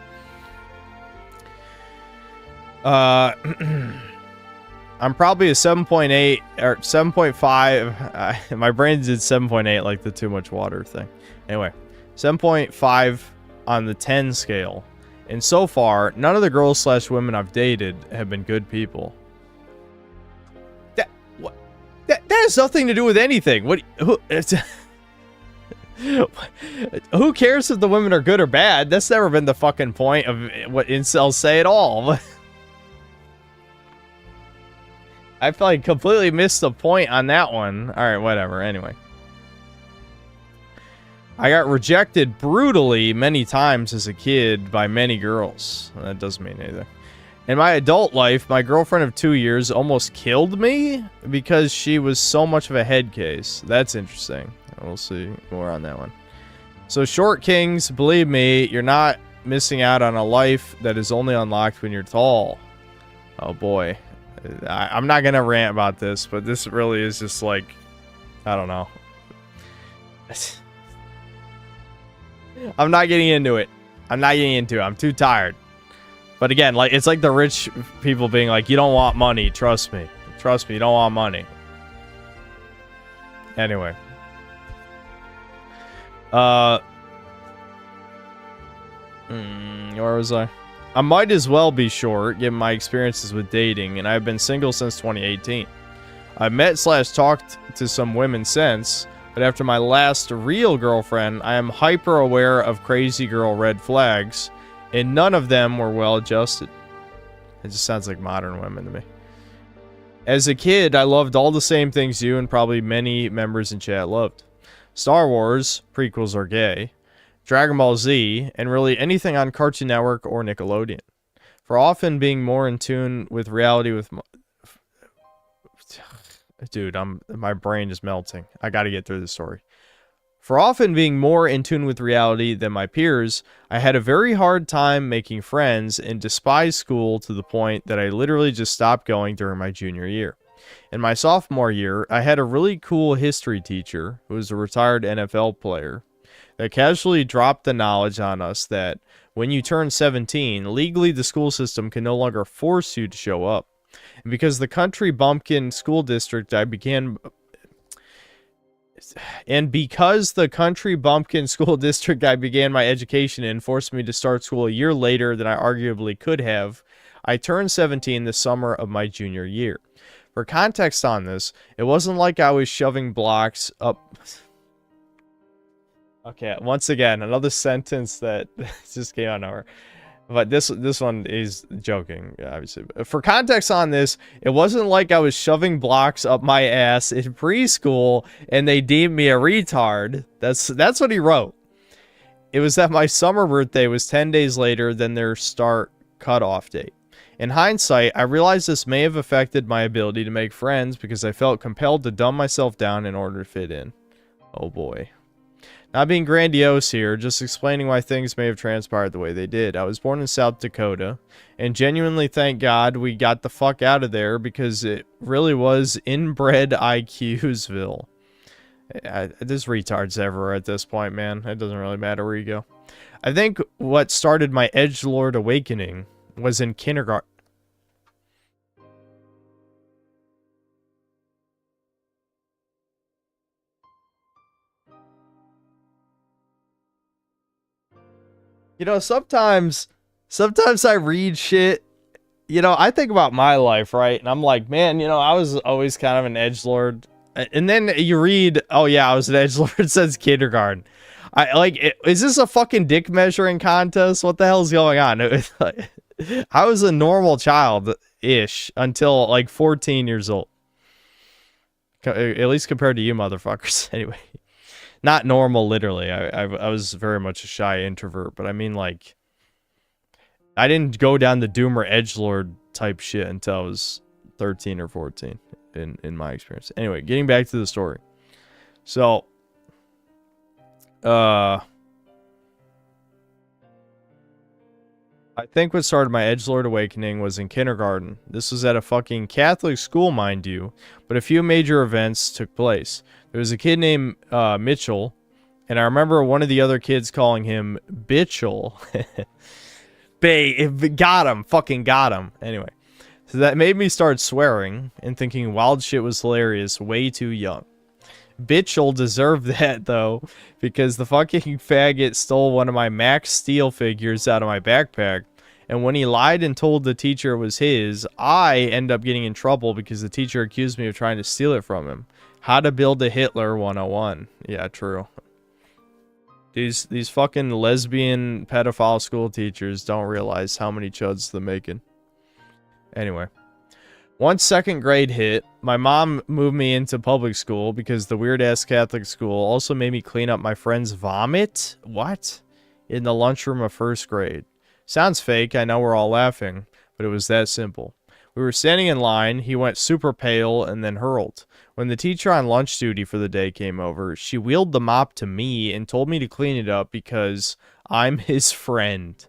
I'm probably a 7.8 or 7.5. My brain did 7.8 like the too much water thing. Anyway, 7.5 on the 10 scale. And so far, none of the girls / women I've dated have been good people. That has nothing to do with anything. Who cares if the women are good or bad? That's never been the fucking point of what incels say at all. I feel like completely missed the point on that one. Alright, whatever. Anyway. I got rejected brutally many times as a kid by many girls. That doesn't mean anything. In my adult life, my girlfriend of 2 years almost killed me because she was so much of a head case. That's interesting. We'll see more on that one. So, Short Kings, believe me, you're not missing out on a life that is only unlocked when you're tall. Oh boy. I'm not gonna rant about this, but this really is just like, I don't know. I'm not getting into it. I'm too tired. But again, like, it's like the rich people being like, you don't want money, trust me. Trust me, you don't want money. Anyway. Where was I? I might as well be short, given my experiences with dating, and I've been single since 2018. I've met / talked to some women since, but after my last real girlfriend, I am hyper aware of crazy girl red flags, and none of them were well adjusted. It just sounds like modern women to me. As a kid, I loved all the same things you and probably many members in chat loved. Star Wars, prequels are gay. Dragon Ball Z, and really anything on Cartoon Network or Nickelodeon. For often being more in tune with reality with dude, my brain is melting. I got to get through this story. For often being more in tune with reality than my peers, I had a very hard time making friends and despised school to the point that I literally just stopped going during my junior year. In my sophomore year, I had a really cool history teacher who was a retired NFL player that casually dropped the knowledge on us that when you turn 17, legally the school system can no longer force you to show up. And because the country bumpkin school district I began my education in forced me to start school a year later than I arguably could have, I turned 17 the summer of my junior year. For context on this, it wasn't like I was shoving blocks up. Okay, once again, another sentence that just came out of nowhere. But this one is joking, obviously. For context on this, it wasn't like I was shoving blocks up my ass in preschool and they deemed me a retard. That's what he wrote. It was that my summer birthday was 10 days later than their start cutoff date. In hindsight, I realized this may have affected my ability to make friends because I felt compelled to dumb myself down in order to fit in. Oh boy. Not being grandiose here, just explaining why things may have transpired the way they did. I was born in South Dakota, and genuinely thank God we got the fuck out of there because it really was inbred IQsville. There's retards everywhere at this point, man. It doesn't really matter where you go. I think what started my edgelord awakening was in kindergarten. You know, sometimes I read shit, you know, I think about my life, right? And I'm like, man, you know, I was always kind of an edgelord. And then you read, oh yeah, I was an edgelord since kindergarten. Is this a fucking dick measuring contest? What the hell's going on? I was a normal child-ish until like 14 years old. At least compared to you motherfuckers, anyway. Not normal, literally. I was very much a shy introvert, but I mean, like, I didn't go down the Doomer edgelord type shit until I was 13 or 14, in my experience. Anyway, getting back to the story. So, I think what started my edgelord awakening was in kindergarten. This was at a fucking Catholic school, mind you, but a few major events took place. There was a kid named Mitchell, and I remember one of the other kids calling him Bitchel. Got him. Fucking got him. Anyway, so that made me start swearing and thinking wild shit was hilarious way too young. Bitchel deserved that, though, because the fucking faggot stole one of my Max Steel figures out of my backpack, and when he lied and told the teacher it was his, I end up getting in trouble because the teacher accused me of trying to steal it from him. How to build a Hitler 101. Yeah, true. These fucking lesbian pedophile school teachers don't realize how many chuds they're making. Anyway. Once second grade hit, my mom moved me into public school because the weird-ass Catholic school also made me clean up my friend's vomit? What? In the lunchroom of first grade. Sounds fake, I know we're all laughing, but it was that simple. We were standing in line, he went super pale and then hurled. When the teacher on lunch duty for the day came over, she wheeled the mop to me and told me to clean it up because I'm his friend.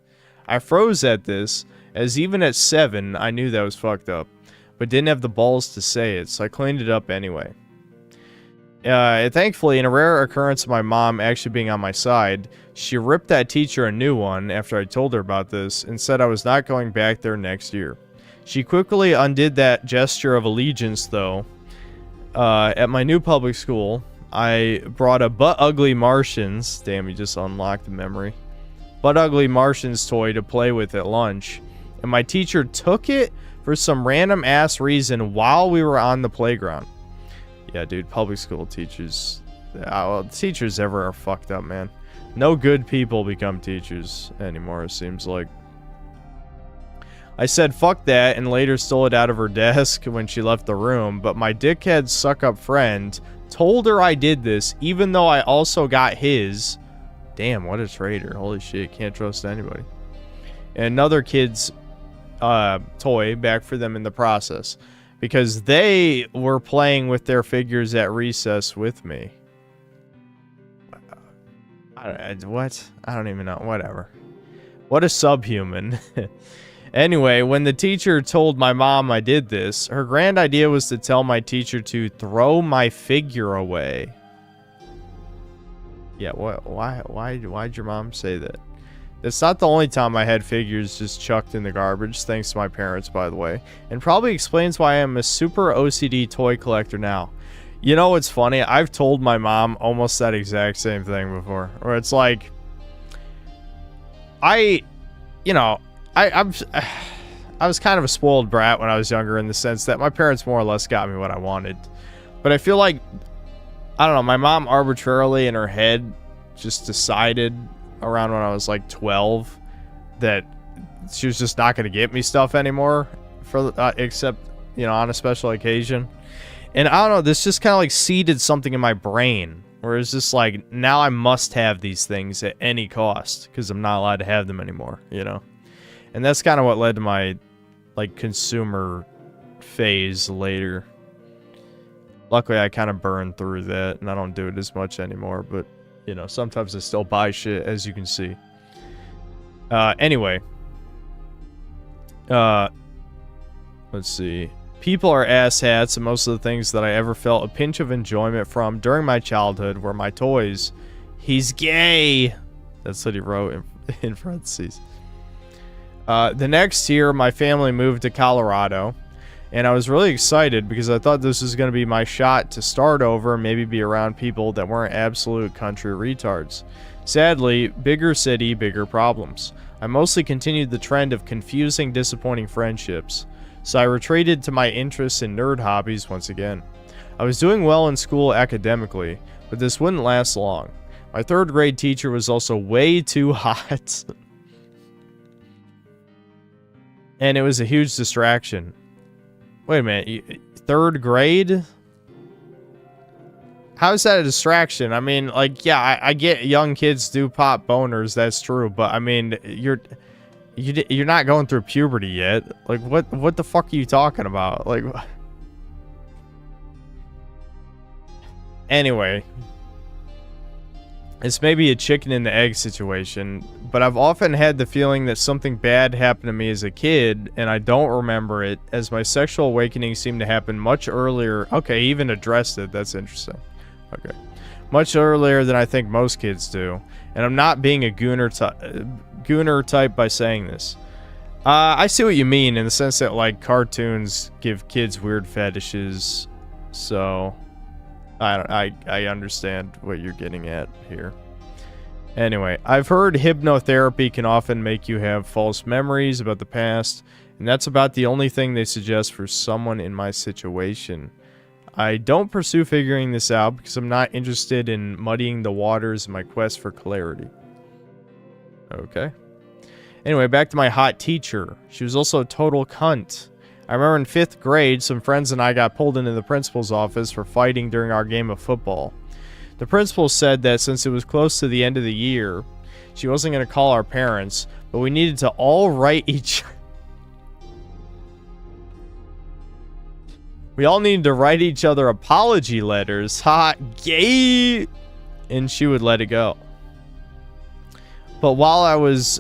I froze at this, as even at 7, I knew that was fucked up, but didn't have the balls to say it, so I cleaned it up anyway. Thankfully, in a rare occurrence of my mom actually being on my side, she ripped that teacher a new one after I told her about this and said I was not going back there next year. She quickly undid that gesture of allegiance, though. At my new public school, I brought a Butt Ugly Martians, damn, you just unlocked the memory, Butt Ugly Martians toy to play with at lunch, and my teacher took it for some random ass reason while we were on the playground. Yeah, dude, public school teachers, teachers ever are fucked up, man. No good people become teachers anymore, it seems like. I said fuck that and later stole it out of her desk when she left the room, but my dickhead suck-up friend told her I did this even though I also got his. Damn, what a traitor. Holy shit, can't trust anybody. And another kid's toy back for them in the process. Because they were playing with their figures at recess with me. What? I don't even know. Whatever. What a subhuman. Anyway, when the teacher told my mom I did this, her grand idea was to tell my teacher to throw my figure away. Yeah, what? Why'd your mom say that? It's not the only time I had figures just chucked in the garbage, thanks to my parents, by the way. And probably explains why I'm a super OCD toy collector now. You know what's funny? I've told my mom almost that exact same thing before. Where it's like... I was kind of a spoiled brat when I was younger in the sense that my parents more or less got me what I wanted. But I feel like, I don't know, my mom arbitrarily in her head just decided around when I was like 12 that she was just not going to get me stuff anymore for except, you know, on a special occasion. And I don't know, this just kind of like seeded something in my brain where it's just like, now I must have these things at any cost because I'm not allowed to have them anymore, you know? And that's kind of what led to my, like, consumer phase later. Luckily, I kind of burned through that, and I don't do it as much anymore, but, you know, sometimes I still buy shit, as you can see. Anyway. Let's see. People are asshats, and most of the things that I ever felt a pinch of enjoyment from during my childhood were my toys. He's gay! That's what he wrote in parentheses. The next year, my family moved to Colorado, and I was really excited because I thought this was going to be my shot to start over and maybe be around people that weren't absolute country retards. Sadly, bigger city, bigger problems. I mostly continued the trend of confusing, disappointing friendships, so I retreated to my interests in nerd hobbies once again. I was doing well in school academically, but this wouldn't last long. My third grade teacher was also way too hot. And it was a huge distraction. Wait a minute. Third grade? How is that a distraction? I mean, like, yeah, I get young kids do pop boners. That's true. But, I mean, you're not going through puberty yet. Like, what the fuck are you talking about? Like, anyway. It's maybe a chicken and the egg situation, but I've often had the feeling that something bad happened to me as a kid, and I don't remember it, as my sexual awakening seemed to happen much earlier. Okay, he even addressed it. That's interesting. Okay. Much earlier than I think most kids do, and I'm not being a gooner type by saying this. I see what you mean in the sense that, like, cartoons give kids weird fetishes, so... I understand what you're getting at here. Anyway, I've heard hypnotherapy can often make you have false memories about the past, and that's about the only thing they suggest for someone in my situation. I don't pursue figuring this out because I'm not interested in muddying the waters in my quest for clarity. Okay. Anyway, back to my hot teacher. She was also a total cunt. I remember in 5th grade, some friends and I got pulled into the principal's office for fighting during our game of football. The principal said that since it was close to the end of the year, she wasn't going to call our parents, but we needed to all write each... We all needed to write each other apology letters. Ha, gay! And she would let it go. But while I was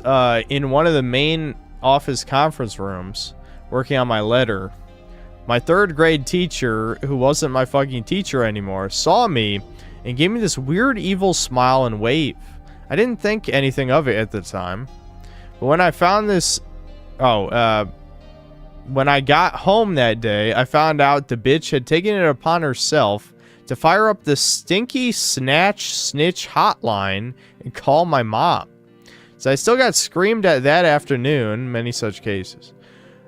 in one of the main office conference rooms... working on my letter, my 3rd grade teacher, who wasn't my fucking teacher anymore, saw me and gave me this weird evil smile and wave. I didn't think anything of it at the time, but when I found this, when I got home that day, I found out the bitch had taken it upon herself to fire up the stinky snatch snitch hotline and call my mom. So I still got screamed at that afternoon, many such cases.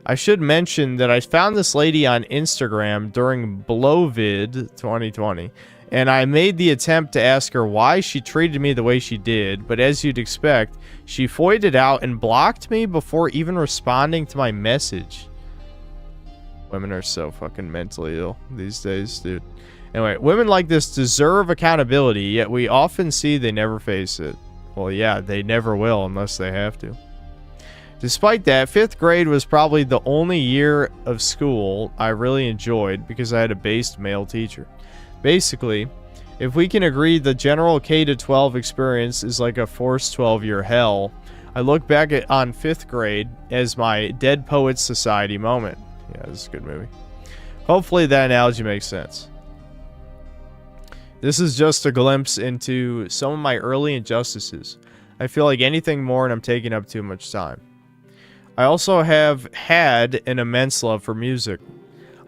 I should mention that I found this lady on Instagram during Blowvid 2020, and I made the attempt to ask her why she treated me the way she did, but as you'd expect, she foiled it out and blocked me before even responding to my message. Women are so fucking mentally ill these days, dude. Anyway, women like this deserve accountability, yet we often see they never face it. Well, yeah, they never will unless they have to. Despite that, 5th grade was probably the only year of school I really enjoyed because I had a based male teacher. Basically, if we can agree the general K-12 experience is like a forced 12-year hell, I look back on 5th grade as my Dead Poets Society moment. Yeah, this is a good movie. Hopefully that analogy makes sense. This is just a glimpse into some of my early injustices. I feel like anything more and I'm taking up too much time. I also have had an immense love for music.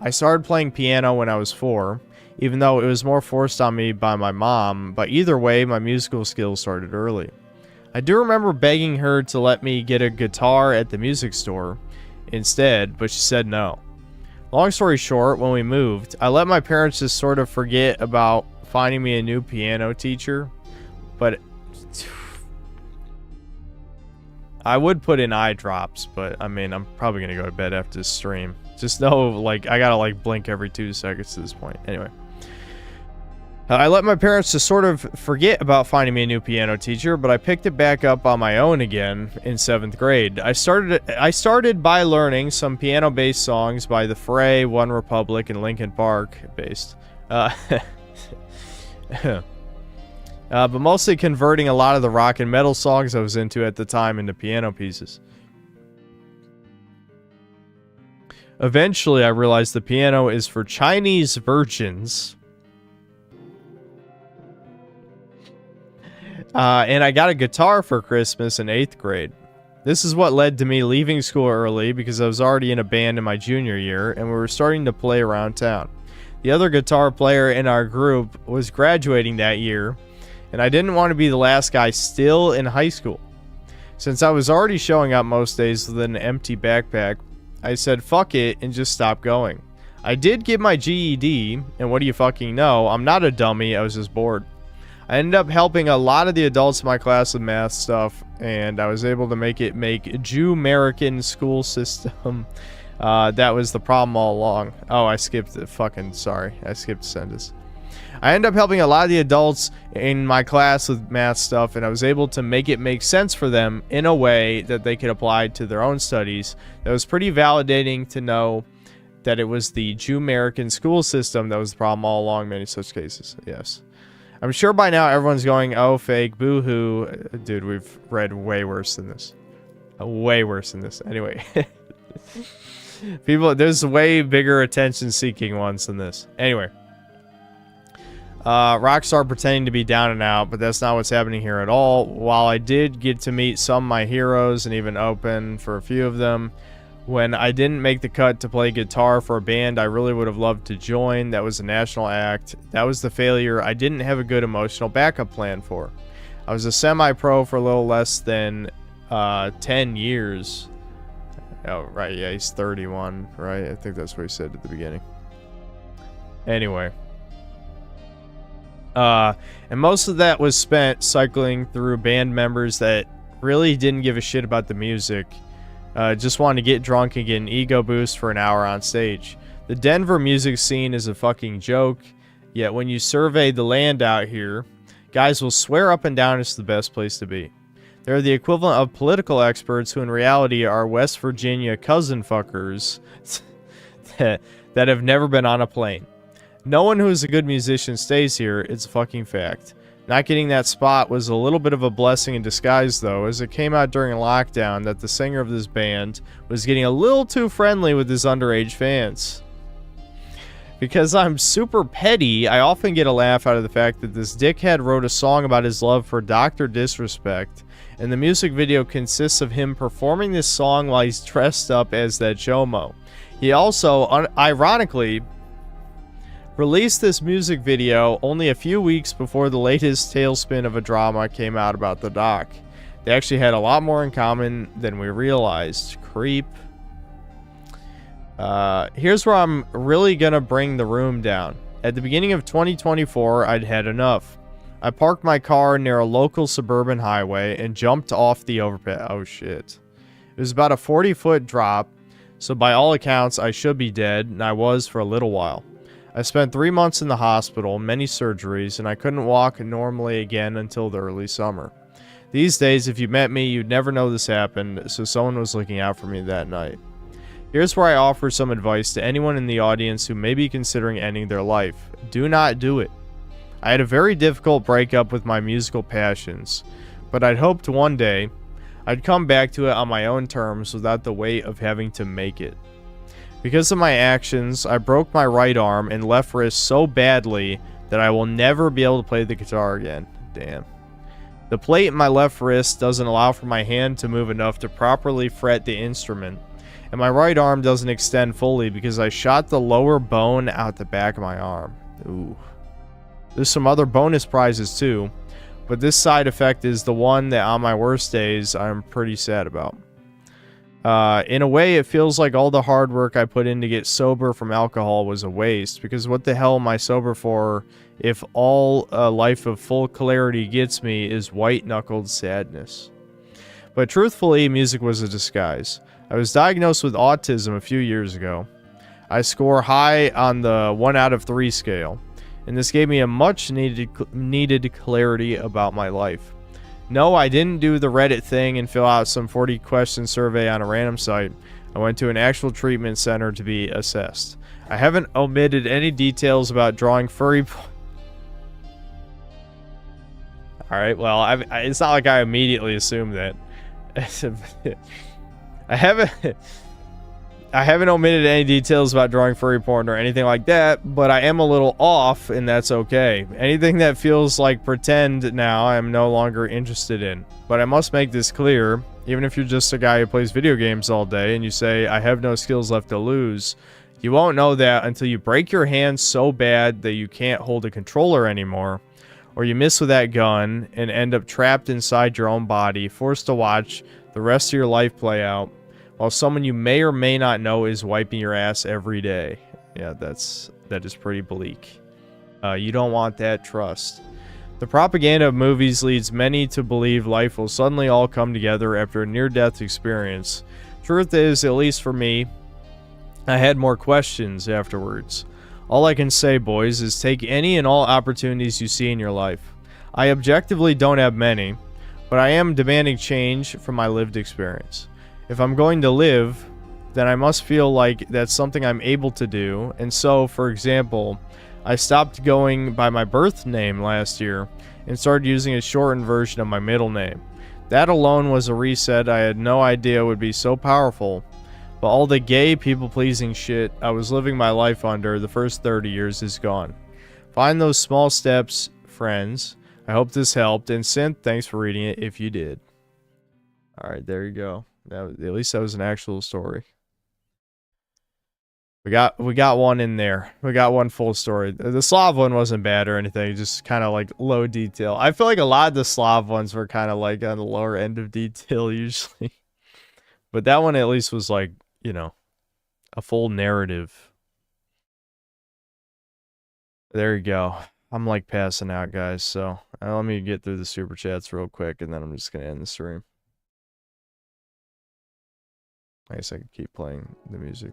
I started playing piano when I was 4, even though it was more forced on me by my mom, but either way, my musical skills started early. I do remember begging her to let me get a guitar at the music store instead, but she said no. Long story short, when we moved, I let my parents just sort of forget about finding me a new piano teacher, but I would put in eye drops, but I mean, I'm probably gonna go to bed after this stream. Just know, like, I gotta, like, blink every 2 seconds to this point. Anyway. I let my parents just sort of forget about finding me a new piano teacher, but I picked it back up on my own again in 7th grade. I started by learning some piano-based songs by The Fray, One Republic, and Linkin Park based. But mostly converting a lot of the rock and metal songs I was into at the time into piano pieces. Eventually, I realized the piano is for Chinese virgins. And I got a guitar for Christmas in 8th grade. This is what led to me leaving school early because I was already in a band in my junior year and we were starting to play around town. The other guitar player in our group was graduating that year, and I didn't want to be the last guy still in high school. Since I was already showing up most days with an empty backpack, I said fuck it and just stopped going. I did get my GED, and what do you fucking know, I'm not a dummy, I was just bored. I ended up helping a lot of the adults in my class with math stuff, and I was able to make Jew-American school system. That was the problem all along. Oh, I skipped it. Sorry. I skipped a sentence. I ended up helping a lot of the adults in my class with math stuff, and I was able to make it make sense for them in a way that they could apply to their own studies. That was pretty validating to know that it was the Jew-American school system that was the problem all along in many such cases. Yes. I'm sure by now everyone's going, oh, fake, boo-hoo. Dude, we've read way worse than this. Way worse than this. Anyway. There's way bigger attention-seeking ones than this. Anyway. Rockstar pretending to be down and out, but that's not what's happening here at all. While I did get to meet some of my heroes and even open for a few of them, when I didn't make the cut to play guitar for a band I really would have loved to join, that was a national act. That was the failure I didn't have a good emotional backup plan for. I was a semi-pro for a little less than 10 years. Oh, right, yeah, he's 31, right? I think that's what he said at the beginning. Anyway. And most of that was spent cycling through band members that really didn't give a shit about the music. Just wanted to get drunk and get an ego boost for an hour on stage. The Denver music scene is a fucking joke, yet when you survey the land out here, guys will swear up and down it's the best place to be. They're the equivalent of political experts who in reality are West Virginia cousin fuckers that have never been on a plane. No one who is a good musician stays here, it's a fucking fact. Not getting that spot was a little bit of a blessing in disguise, though, as it came out during lockdown that the singer of this band was getting a little too friendly with his underage fans. Because I'm super petty, I often get a laugh out of the fact that this dickhead wrote a song about his love for Dr. Disrespect, and the music video consists of him performing this song while he's dressed up as that Jomo. He also, ironically, released this music video only a few weeks before the latest tailspin of a drama came out about the doc. They actually had a lot more in common than we realized. Creep. Here's where I'm really gonna bring the room down. At the beginning of 2024, I'd had enough. I parked my car near a local suburban highway and jumped off the overpass. Oh shit. It was about a 40-foot drop, so by all accounts, I should be dead, and I was for a little while. I spent 3 months in the hospital, many surgeries, and I couldn't walk normally again until the early summer. These days, if you met me, you'd never know this happened, so someone was looking out for me that night. Here's where I offer some advice to anyone in the audience who may be considering ending their life. Do not do it. I had a very difficult breakup with my musical passions, but I'd hoped one day I'd come back to it on my own terms without the weight of having to make it. Because of my actions, I broke my right arm and left wrist so badly that I will never be able to play the guitar again. Damn. The plate in my left wrist doesn't allow for my hand to move enough to properly fret the instrument, and my right arm doesn't extend fully because I shot the lower bone out the back of my arm. Ooh. There's some other bonus prizes too, but this side effect is the one that on my worst days I'm pretty sad about. In a way, it feels like all the hard work I put in to get sober from alcohol was a waste, because what the hell am I sober for if all a life of full clarity gets me is white-knuckled sadness? But truthfully, music was a disguise. I was diagnosed with autism a few years ago. I score high on the 1 out of 3 scale, and this gave me a much needed clarity about my life. No, I didn't do the Reddit thing and fill out some 40-question survey on a random site. I went to an actual treatment center to be assessed. I haven't omitted any details about drawing furry... Alright, well, it's not like I immediately assumed that. I haven't omitted any details about drawing furry porn or anything like that, but I am a little off, and that's okay. Anything that feels like pretend now, I am no longer interested in. But I must make this clear, even if you're just a guy who plays video games all day and you say, I have no skills left to lose, you won't know that until you break your hand so bad that you can't hold a controller anymore, or you miss with that gun and end up trapped inside your own body, forced to watch the rest of your life play out, while someone you may or may not know is wiping your ass every day. Yeah, that is pretty bleak. You don't want that, trust. The propaganda of movies leads many to believe life will suddenly all come together after a near-death experience. Truth is, at least for me, I had more questions afterwards. All I can say, boys, is take any and all opportunities you see in your life. I objectively don't have many, but I am demanding change from my lived experience. If I'm going to live, then I must feel like that's something I'm able to do, and so, for example, I stopped going by my birth name last year and started using a shortened version of my middle name. That alone was a reset I had no idea would be so powerful, but all the gay people-pleasing shit I was living my life under the first 30 years is gone. Find those small steps, friends. I hope this helped, and Synth, thanks for reading it if you did. Alright, there you go. At least that was an actual story. We got one in there. We got one full story. The Slav one wasn't bad or anything, just kind of like low detail. I feel like a lot of the Slav ones were kind of like on the lower end of detail usually. But that one at least was like, you know, a full narrative. There you go. I'm like passing out, guys, so let me get through the super chats real quick and then I'm just going to end the stream. I guess I could keep playing the music.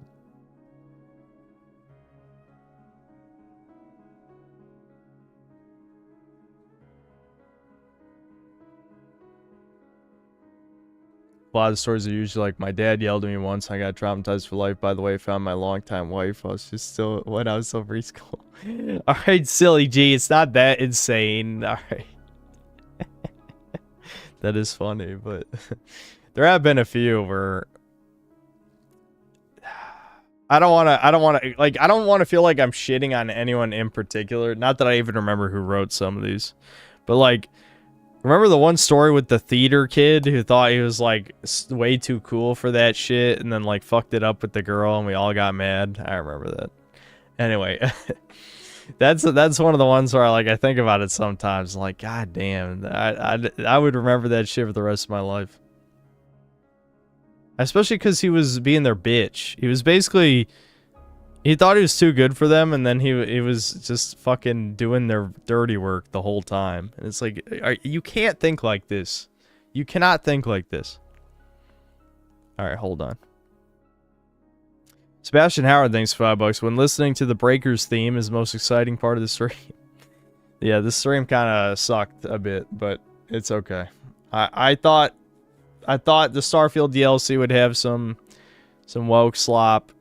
A lot of stories are usually like, my dad yelled at me once, I got traumatized for life. By the way, I found my longtime wife. I was just still, when I was still preschool. Alright, silly G, it's not that insane. Alright. That is funny, but there have been a few where I don't want to feel like I'm shitting on anyone in particular. Not that I even remember who wrote some of these. But like, remember the one story with the theater kid who thought he was like way too cool for that shit and then like fucked it up with the girl and we all got mad? I remember that. Anyway, that's one of the ones where I think about it sometimes. I'm like, god damn, I would remember that shit for the rest of my life. Especially because he was being their bitch. He was basically... He thought he was too good for them, and then he was just fucking doing their dirty work the whole time. And it's like, you can't think like this. You cannot think like this. Alright, hold on. Sebastian Howard, thanks for $5. When listening to the Breakers theme is the most exciting part of the stream. Yeah, this stream kind of sucked a bit, but it's okay. I thought the Starfield DLC would have some woke slop.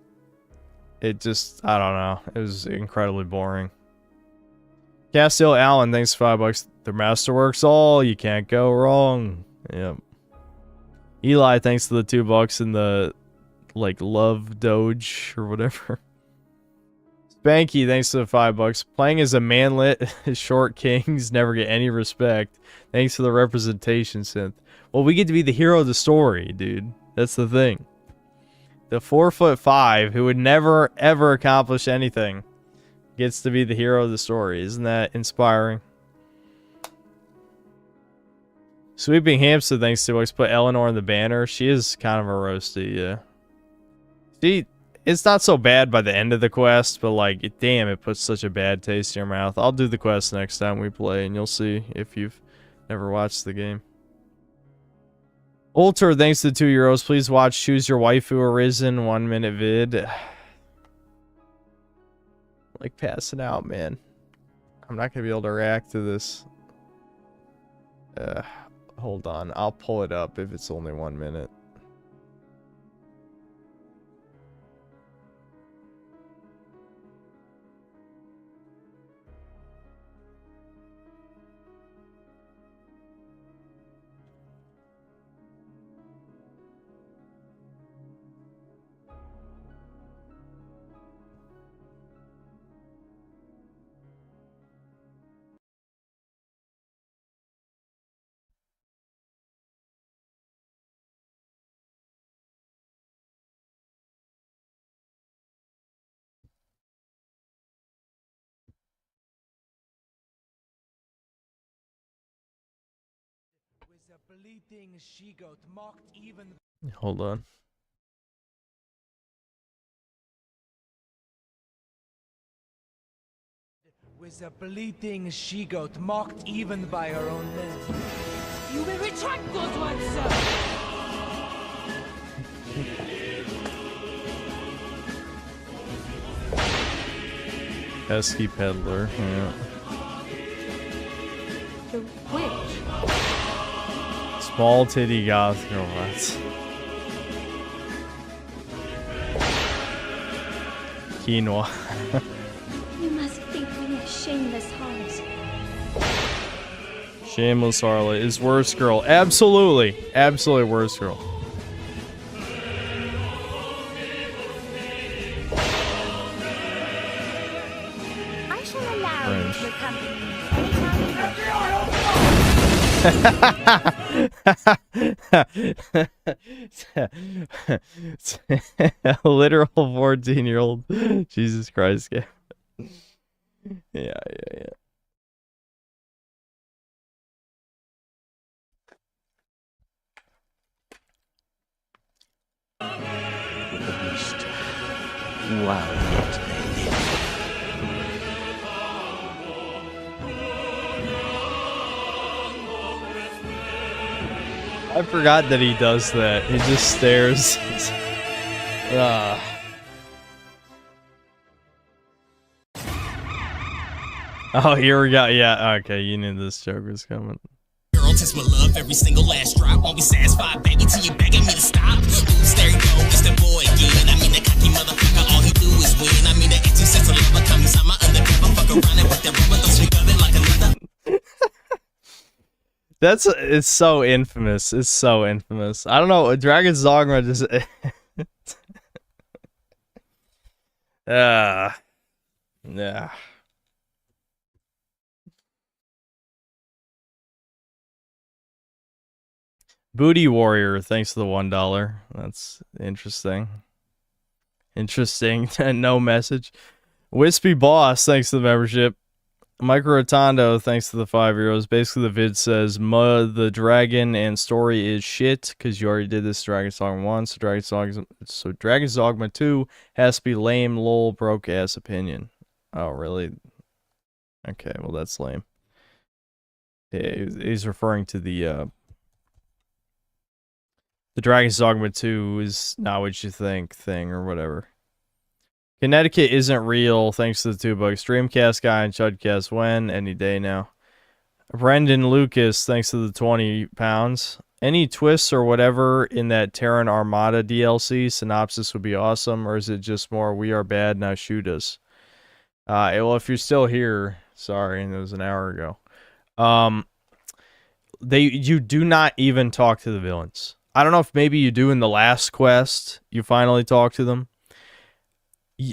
It just, I don't know. It was incredibly boring. Castiel Allen, thanks for $5. The Masterworks all, you can't go wrong. Yep. Eli, thanks to the $2 and the like love doge or whatever. Spanky, thanks to the $5. Playing as a manlet, short kings never get any respect. Thanks for the representation, Synth. Well, we get to be the hero of the story, dude. That's the thing. The 4'5" who would never ever accomplish anything gets to be the hero of the story. Isn't that inspiring? Sweeping Hamster, thanks to $2. Put Eleanor in the banner. She is kind of a roasty, yeah. See, it's not so bad by the end of the quest, but like, damn, it puts such a bad taste in your mouth. I'll do the quest next time we play, and you'll see if you've never watched the game. Ulter, thanks to the €2. Please watch Choose Your Waifu Arisen 1-minute vid. Like passing out, man. I'm not gonna be able to react to this. Hold on, I'll pull it up if it's only 1 minute. Hold on. With a bleeding she-goat mocked even by her own men. You will retract those words, sir! Pesky peddler, yeah. The witch? Small titty goth girl, that's... Quinoa. You must think me a shameless harlot. Shameless harlot is worst girl. Absolutely. Absolutely worst girl. I shall allow you to accompany me A literal 14-year-old. Jesus Christ. Yeah, yeah. With the beast. Wow, what they live. I forgot that he does that. He just stares. Oh, here we go. Yeah, okay, you knew this joke was coming. Girl, test my love every single last drop. Won't be satisfied, baby, till you begging me to stop. Oops, there you go, it's the boy again. I mean, the cocky motherfucker, all he do is win. I mean, the empty sense of love comes on my undercover. Fuck around and with that rubber, don't speak of it like another. It's so infamous. It's so infamous. I don't know. Dragon's Dogma just. Yeah. Booty Warrior, thanks to the $1. That's interesting. Interesting. No message. Wispy Boss, thanks to the membership. Micro Rotondo, thanks to the €5. Basically, the vid says, the dragon and story is shit, because you already did this Dragon's Dogma 1, so Dragon's Dogma 2 has to be lame, lol, broke-ass opinion. Oh, really? Okay, well, that's lame. Yeah, he's referring to the Dragon's Dogma 2 is not what you think thing, or whatever. Connecticut isn't real, thanks to the $2. Dreamcast guy and Chudcast when? Any day now. Brendan Lucas, thanks to the 20 pounds. Any twists or whatever in that Terran Armada DLC synopsis would be awesome, or is it just more we are bad, now shoot us? Well, if you're still here, sorry, it was an hour ago. You do not even talk to the villains. I don't know if maybe you do in the last quest. You finally talk to them.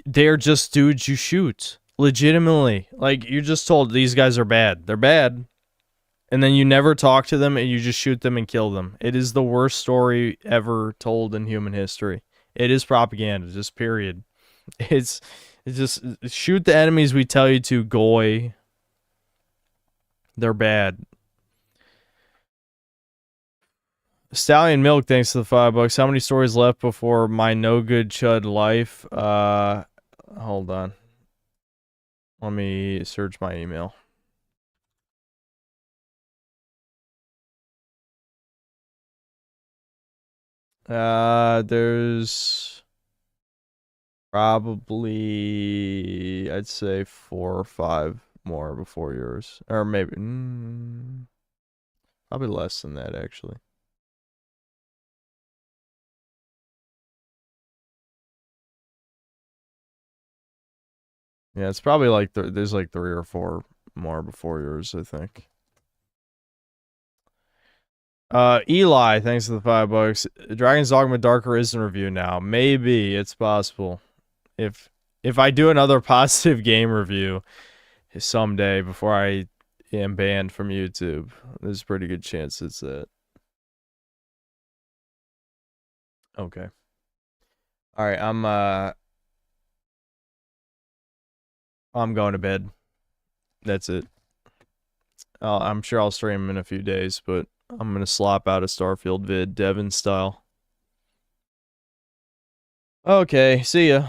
They're just dudes you shoot. Legitimately. Like, you're just told these guys are bad. They're bad. And then you never talk to them and you just shoot them and kill them. It is the worst story ever told in human history. It is propaganda, just period. It's just shoot the enemies we tell you to, goy. They're bad. Stallion Milk, thanks to the $5. How many stories left before my no good chud life? Hold on. Let me search my email. There's probably, I'd say 4 or 5 more before yours. Or maybe, probably less than that, actually. Yeah, it's probably like, there's like 3 or 4 more before yours, I think. Eli, thanks for the $5. Dragon's Dogma Dark Arisen review now. Maybe it's possible. If I do another positive game review someday before I am banned from YouTube, there's a pretty good chance it's that. Okay. All right, I'm going to bed. That's it. I'm sure I'll stream in a few days, but I'm gonna slop out a Starfield vid, Devin style. Okay, see ya.